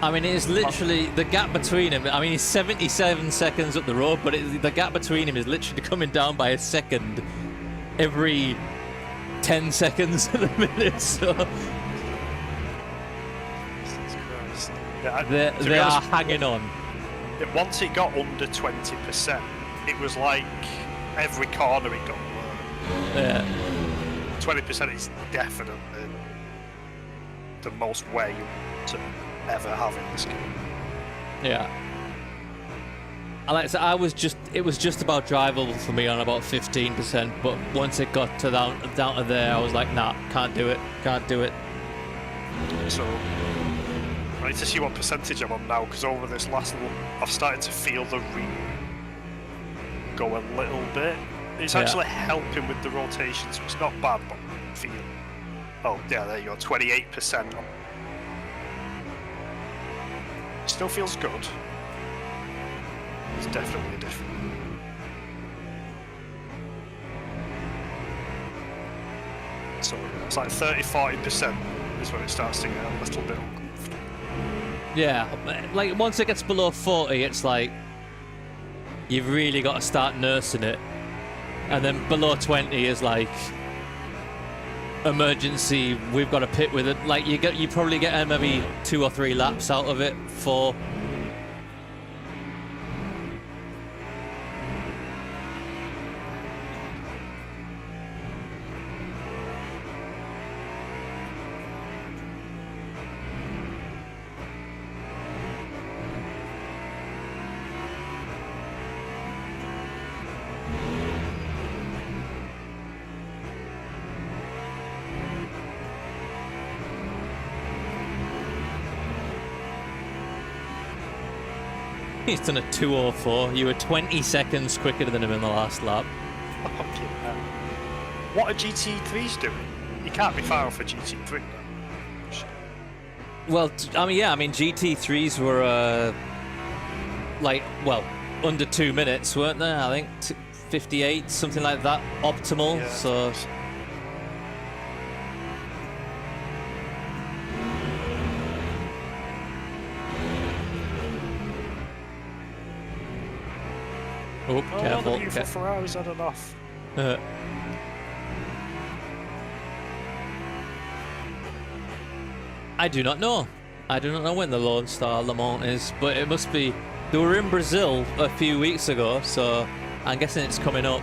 I mean, it's literally the gap between him. I mean, he's 77 seconds up the road, but the gap between him is literally coming down by a second every 10 seconds at the minute. So Yeah, they are hanging on. Once it got under 20%, it was like every corner it got worse. Yeah. 20% is definitely the most wear you to ever have in this game. Yeah. And like I said, it was just about drivable for me on about 15%, but once it got to down to there, I was like, nah, can't do it. So I need to see what percentage I'm on now, because over this last little, I've started to feel the go a little bit. It's actually helping with the rotation, so it's not bad, but I feel. Oh yeah, there you go, 28%. Still feels good. It's definitely different. So yeah, it's like 30-40% is when it starts to get a little bit uncomfortable. Yeah, like once it gets below 40, it's like you've really got to start nursing it, and then below 20 is like emergency. We've got to pit with it. Like you probably get maybe 2 or 3 laps out of it. 4. He's done a 2:04. You were 20 seconds quicker than him in the last lap. Fucking hell. What are GT3s doing? You can't be far off a GT3 now. Well, I mean, yeah, I mean, GT3s were, like, well, under 2 minutes, weren't they? I think 58, something like that, optimal, Yeah. so... Oh, Oh, careful. the beautiful Ferrari's had enough. I do not know. I do not know when the Lone Star Le Mans is, but it must be... They were in Brazil a few weeks ago, so I'm guessing it's coming up.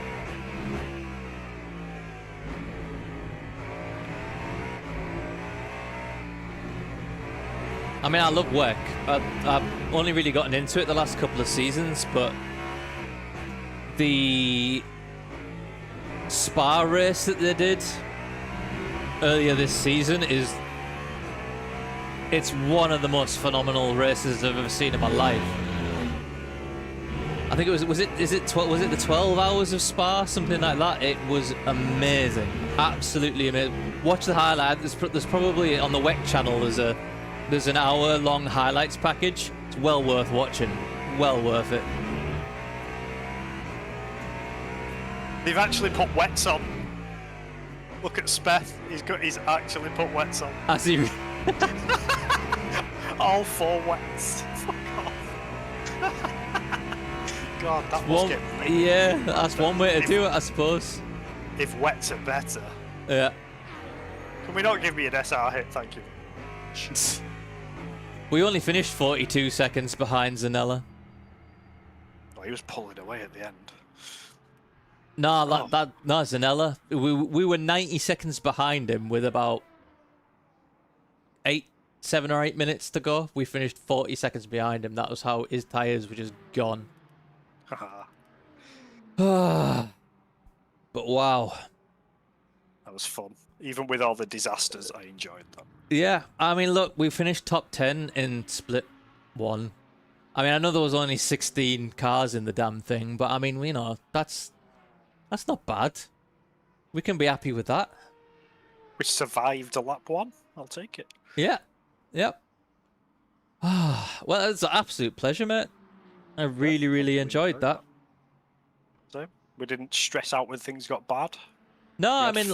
I mean, I love WEC. I've only really gotten into it the last couple of seasons, but the Spa race that they did earlier this season is... It's one of the most phenomenal races I've ever seen in my life. I think it was the 12 hours of Spa, something like that. It was amazing, absolutely amazing. Watch the highlight. There's probably on the WEC channel. There's an hour-long highlights package. It's well worth watching. Well worth it. They've actually put wets on. Look at Speth. He's actually put wets on. I see. All 4 wets. Fuck off. God, that must get really... Yeah, that's one way to do it, I suppose. If wets are better. Yeah. Can we not give me an SR hit, thank you? We only finished 42 seconds behind Zanella. Oh, he was pulling away at the end. No, Oh. no, Zanella. We were 90 seconds behind him with about 7 or 8 minutes to go. We finished 40 seconds behind him. That was how his tyres were just gone. But wow. That was fun. Even with all the disasters, I enjoyed that. Yeah, I mean, look, we finished top 10 in Split 1. I mean, I know there was only 16 cars in the damn thing, but I mean, you know, that's not bad. We can be happy with that. We survived a lap 1. I'll take it. Yeah. Yep. Well, it's an absolute pleasure, mate. I really, really enjoyed that. So, we didn't stress out when things got bad. No, We I had mean,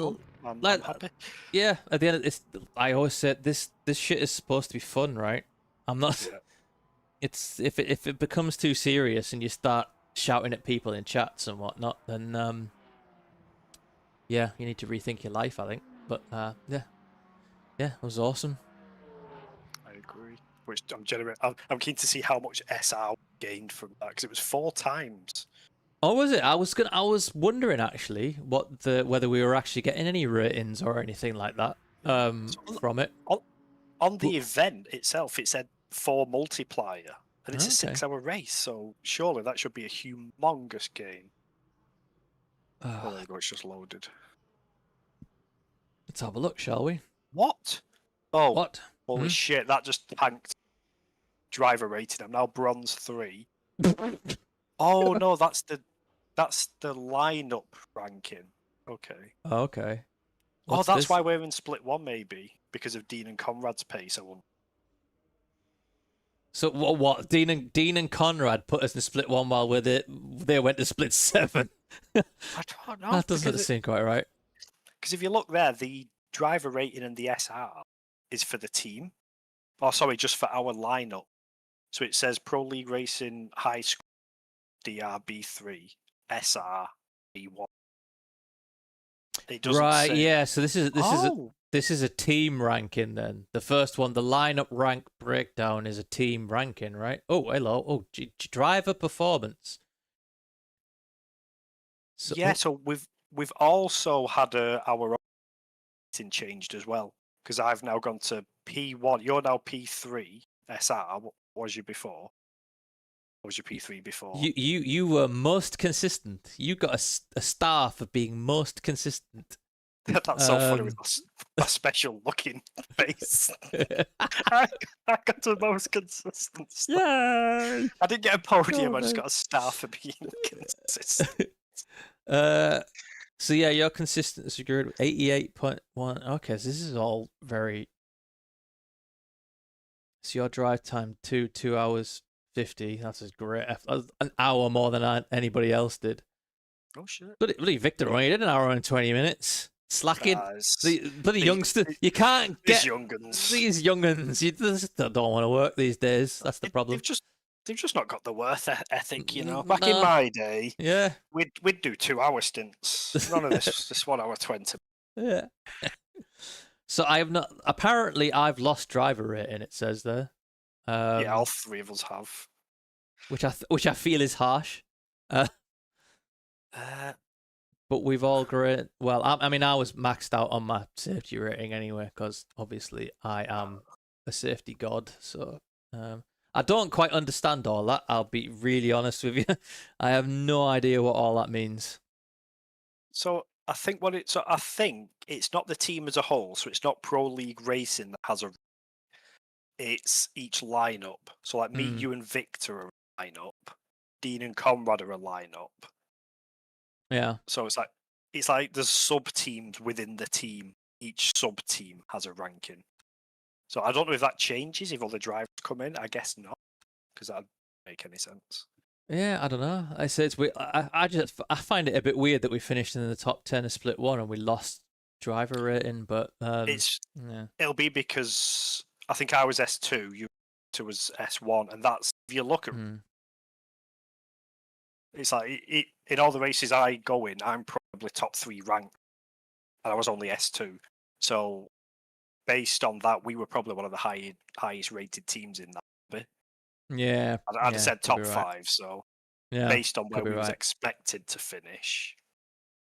fun. I'm happy. yeah. At the end of this, I always said this shit is supposed to be fun, right? I'm not. Yeah. It's if it becomes too serious and you start shouting at people in chats and whatnot, then yeah, you need to rethink your life, I think. But yeah, it was awesome. I agree. Which I'm keen to see how much SR gained from that because it was 4 times. Oh, was it? I was wondering actually whether we were actually getting any ratings or anything like that from it. On the event itself, it said 4 multiplier, and it's a Okay. 6-hour race. So surely that should be a humongous gain. Oh, there you go. It's just loaded. Let's have a look, shall we? What? Oh, What? holy shit! That just tanked driver rating. I'm now bronze 3. Oh no, that's the lineup ranking. Okay. Okay. What's that's this? why we're in split 1, maybe because of Dean and Conrad's pace. I won't. So what? Dean and Conrad put us in split 1 while they went to split 7. I don't know. That doesn't seem quite right. Because if you look there, the driver rating and the SR is for the team. Oh, sorry, just for our lineup. So it says Pro League Racing High School DR B3 SR B1. It doesn't Right, say. yeah. So this Oh. is a team ranking then. The first one, the lineup rank breakdown, is a team ranking, right? Oh, hello. Oh, driver performance. So, Yeah, so we've also had our own rating changed as well because I've now gone to P1. You're now P3 SR. What was you before? What was your P3 before? You were most consistent. You got a star for being most consistent. That's so funny with a special looking face. I got the most consistent stuff. Yay! I didn't get a podium, Oh, I just mate. got a star for being consistent. So yeah, your consistency grid 88.1. Okay, so this is all very. So your drive time 2 hours 50. That's a great. That's an hour more than anybody else did. Oh shit. Bloody Victor only did an hour and 20 minutes. Slacking. The bloody these- youngster. You can't These get young'uns. these young'uns. You just don't want to work these days. That's the problem. They've just not got the worth ethic, you know. Back in Nah. my day, Yeah. we'd do 2 hour stints. None of this 1 hour 20. Yeah. So I have not. Apparently, I've lost driver rating. It says there. Yeah, all three of us have. Which I feel is harsh. But we've all great. Well, I mean, I was maxed out on my safety rating anyway, because obviously I am a safety god. So I don't quite understand all that. I'll be really honest with you. I have no idea what all that means. So I think it's not the team as a whole. So it's not Pro League Racing that has a. It's each lineup. So like me, you, and Victor are a lineup. Dean and Conrad are a lineup. Yeah. So it's like there's sub teams within the team. Each sub team has a ranking. So I don't know if that changes if other drivers come in. I guess not, because that would make any sense. Yeah, I don't know. I say it's weird. I find it a bit weird that we finished in the top 10 of Split 1 and we lost driver rating, but it'll be because I think I was S2, you was S1, and that's if you look at it's like in all the races I go in, I'm probably top 3 ranked, and I was only S2. So based on that, we were probably one of the highest rated teams in that bit. Yeah, I'd have said top right. 5. So yeah, based on where we was right. expected to finish.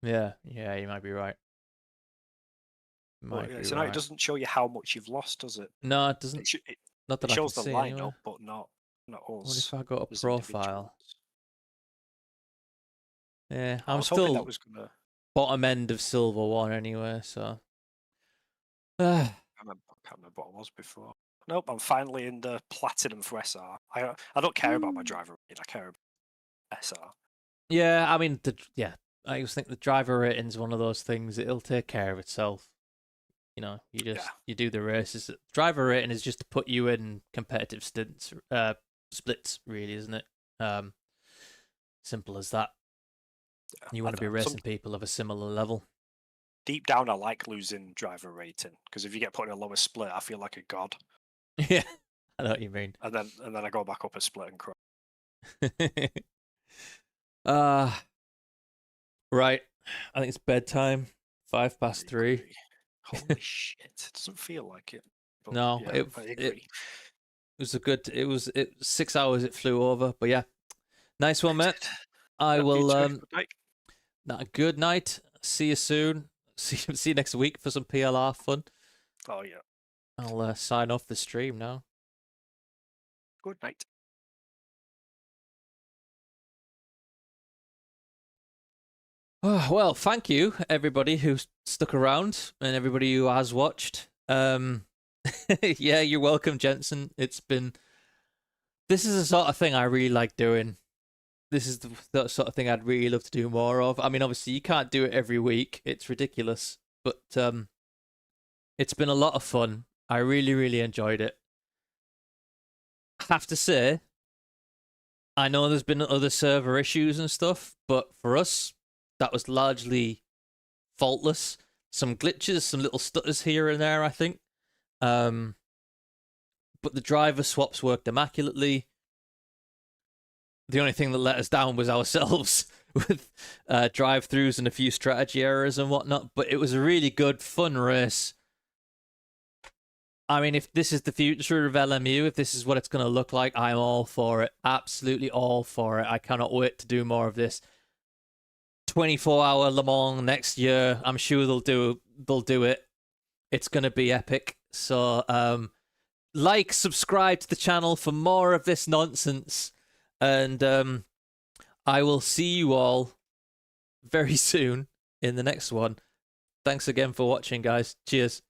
Yeah, you might be right. So now it doesn't show you how much you've lost, does it? No, it doesn't. Not that it shows I can the see lineup, anyway. but not us. What if I go to as profile? individuals. Yeah, I I'm was hoping still that was gonna. bottom end of Silver 1 anyway, so. I can't remember what it was before. Nope, I'm finally in the platinum for SR. I don't care about my driver rating. I care about SR. Yeah, I mean, I just think the driver rating's one of those things. It'll take care of itself. You know, you do the races. Driver rating is just to put you in competitive splits, really, isn't it? Simple as that. Yeah, you want to be racing people of a similar level. Deep down, I like losing driver rating because if you get put in a lower split, I feel like a god. Yeah, I know what you mean. And then I go back up a split and cry. Right. I think it's bedtime. 3:05. Holy shit! It doesn't feel like it. But No, yeah, it was It was 6 hours. It flew over, but yeah, nice one, mate. I will. Good night. See you soon. See you next week for some PLR fun. Oh yeah. I'll sign off the stream now. Good night. Oh, well, thank you everybody who stuck around and everybody who has watched. Yeah, you're welcome, Jensen. This is the sort of thing I really like doing. This is the sort of thing I'd really love to do more of. I mean, obviously you can't do it every week. It's ridiculous, but it's been a lot of fun. I really, really enjoyed it. I have to say, I know there's been other server issues and stuff, but for us, that was largely faultless. Some glitches, some little stutters here and there, I think. But the driver swaps worked immaculately. The only thing that let us down was ourselves with drive-throughs and a few strategy errors and whatnot. But it was a really good, fun race. I mean, if this is the future of LMU, if this is what it's going to look like, I'm all for it. Absolutely all for it. I cannot wait to do more of this. 24-hour Le Mans next year. I'm sure they'll do it. It's going to be epic. So, subscribe to the channel for more of this nonsense. And I will see you all very soon in the next one. Thank thanks again for watching, guys. Cheers.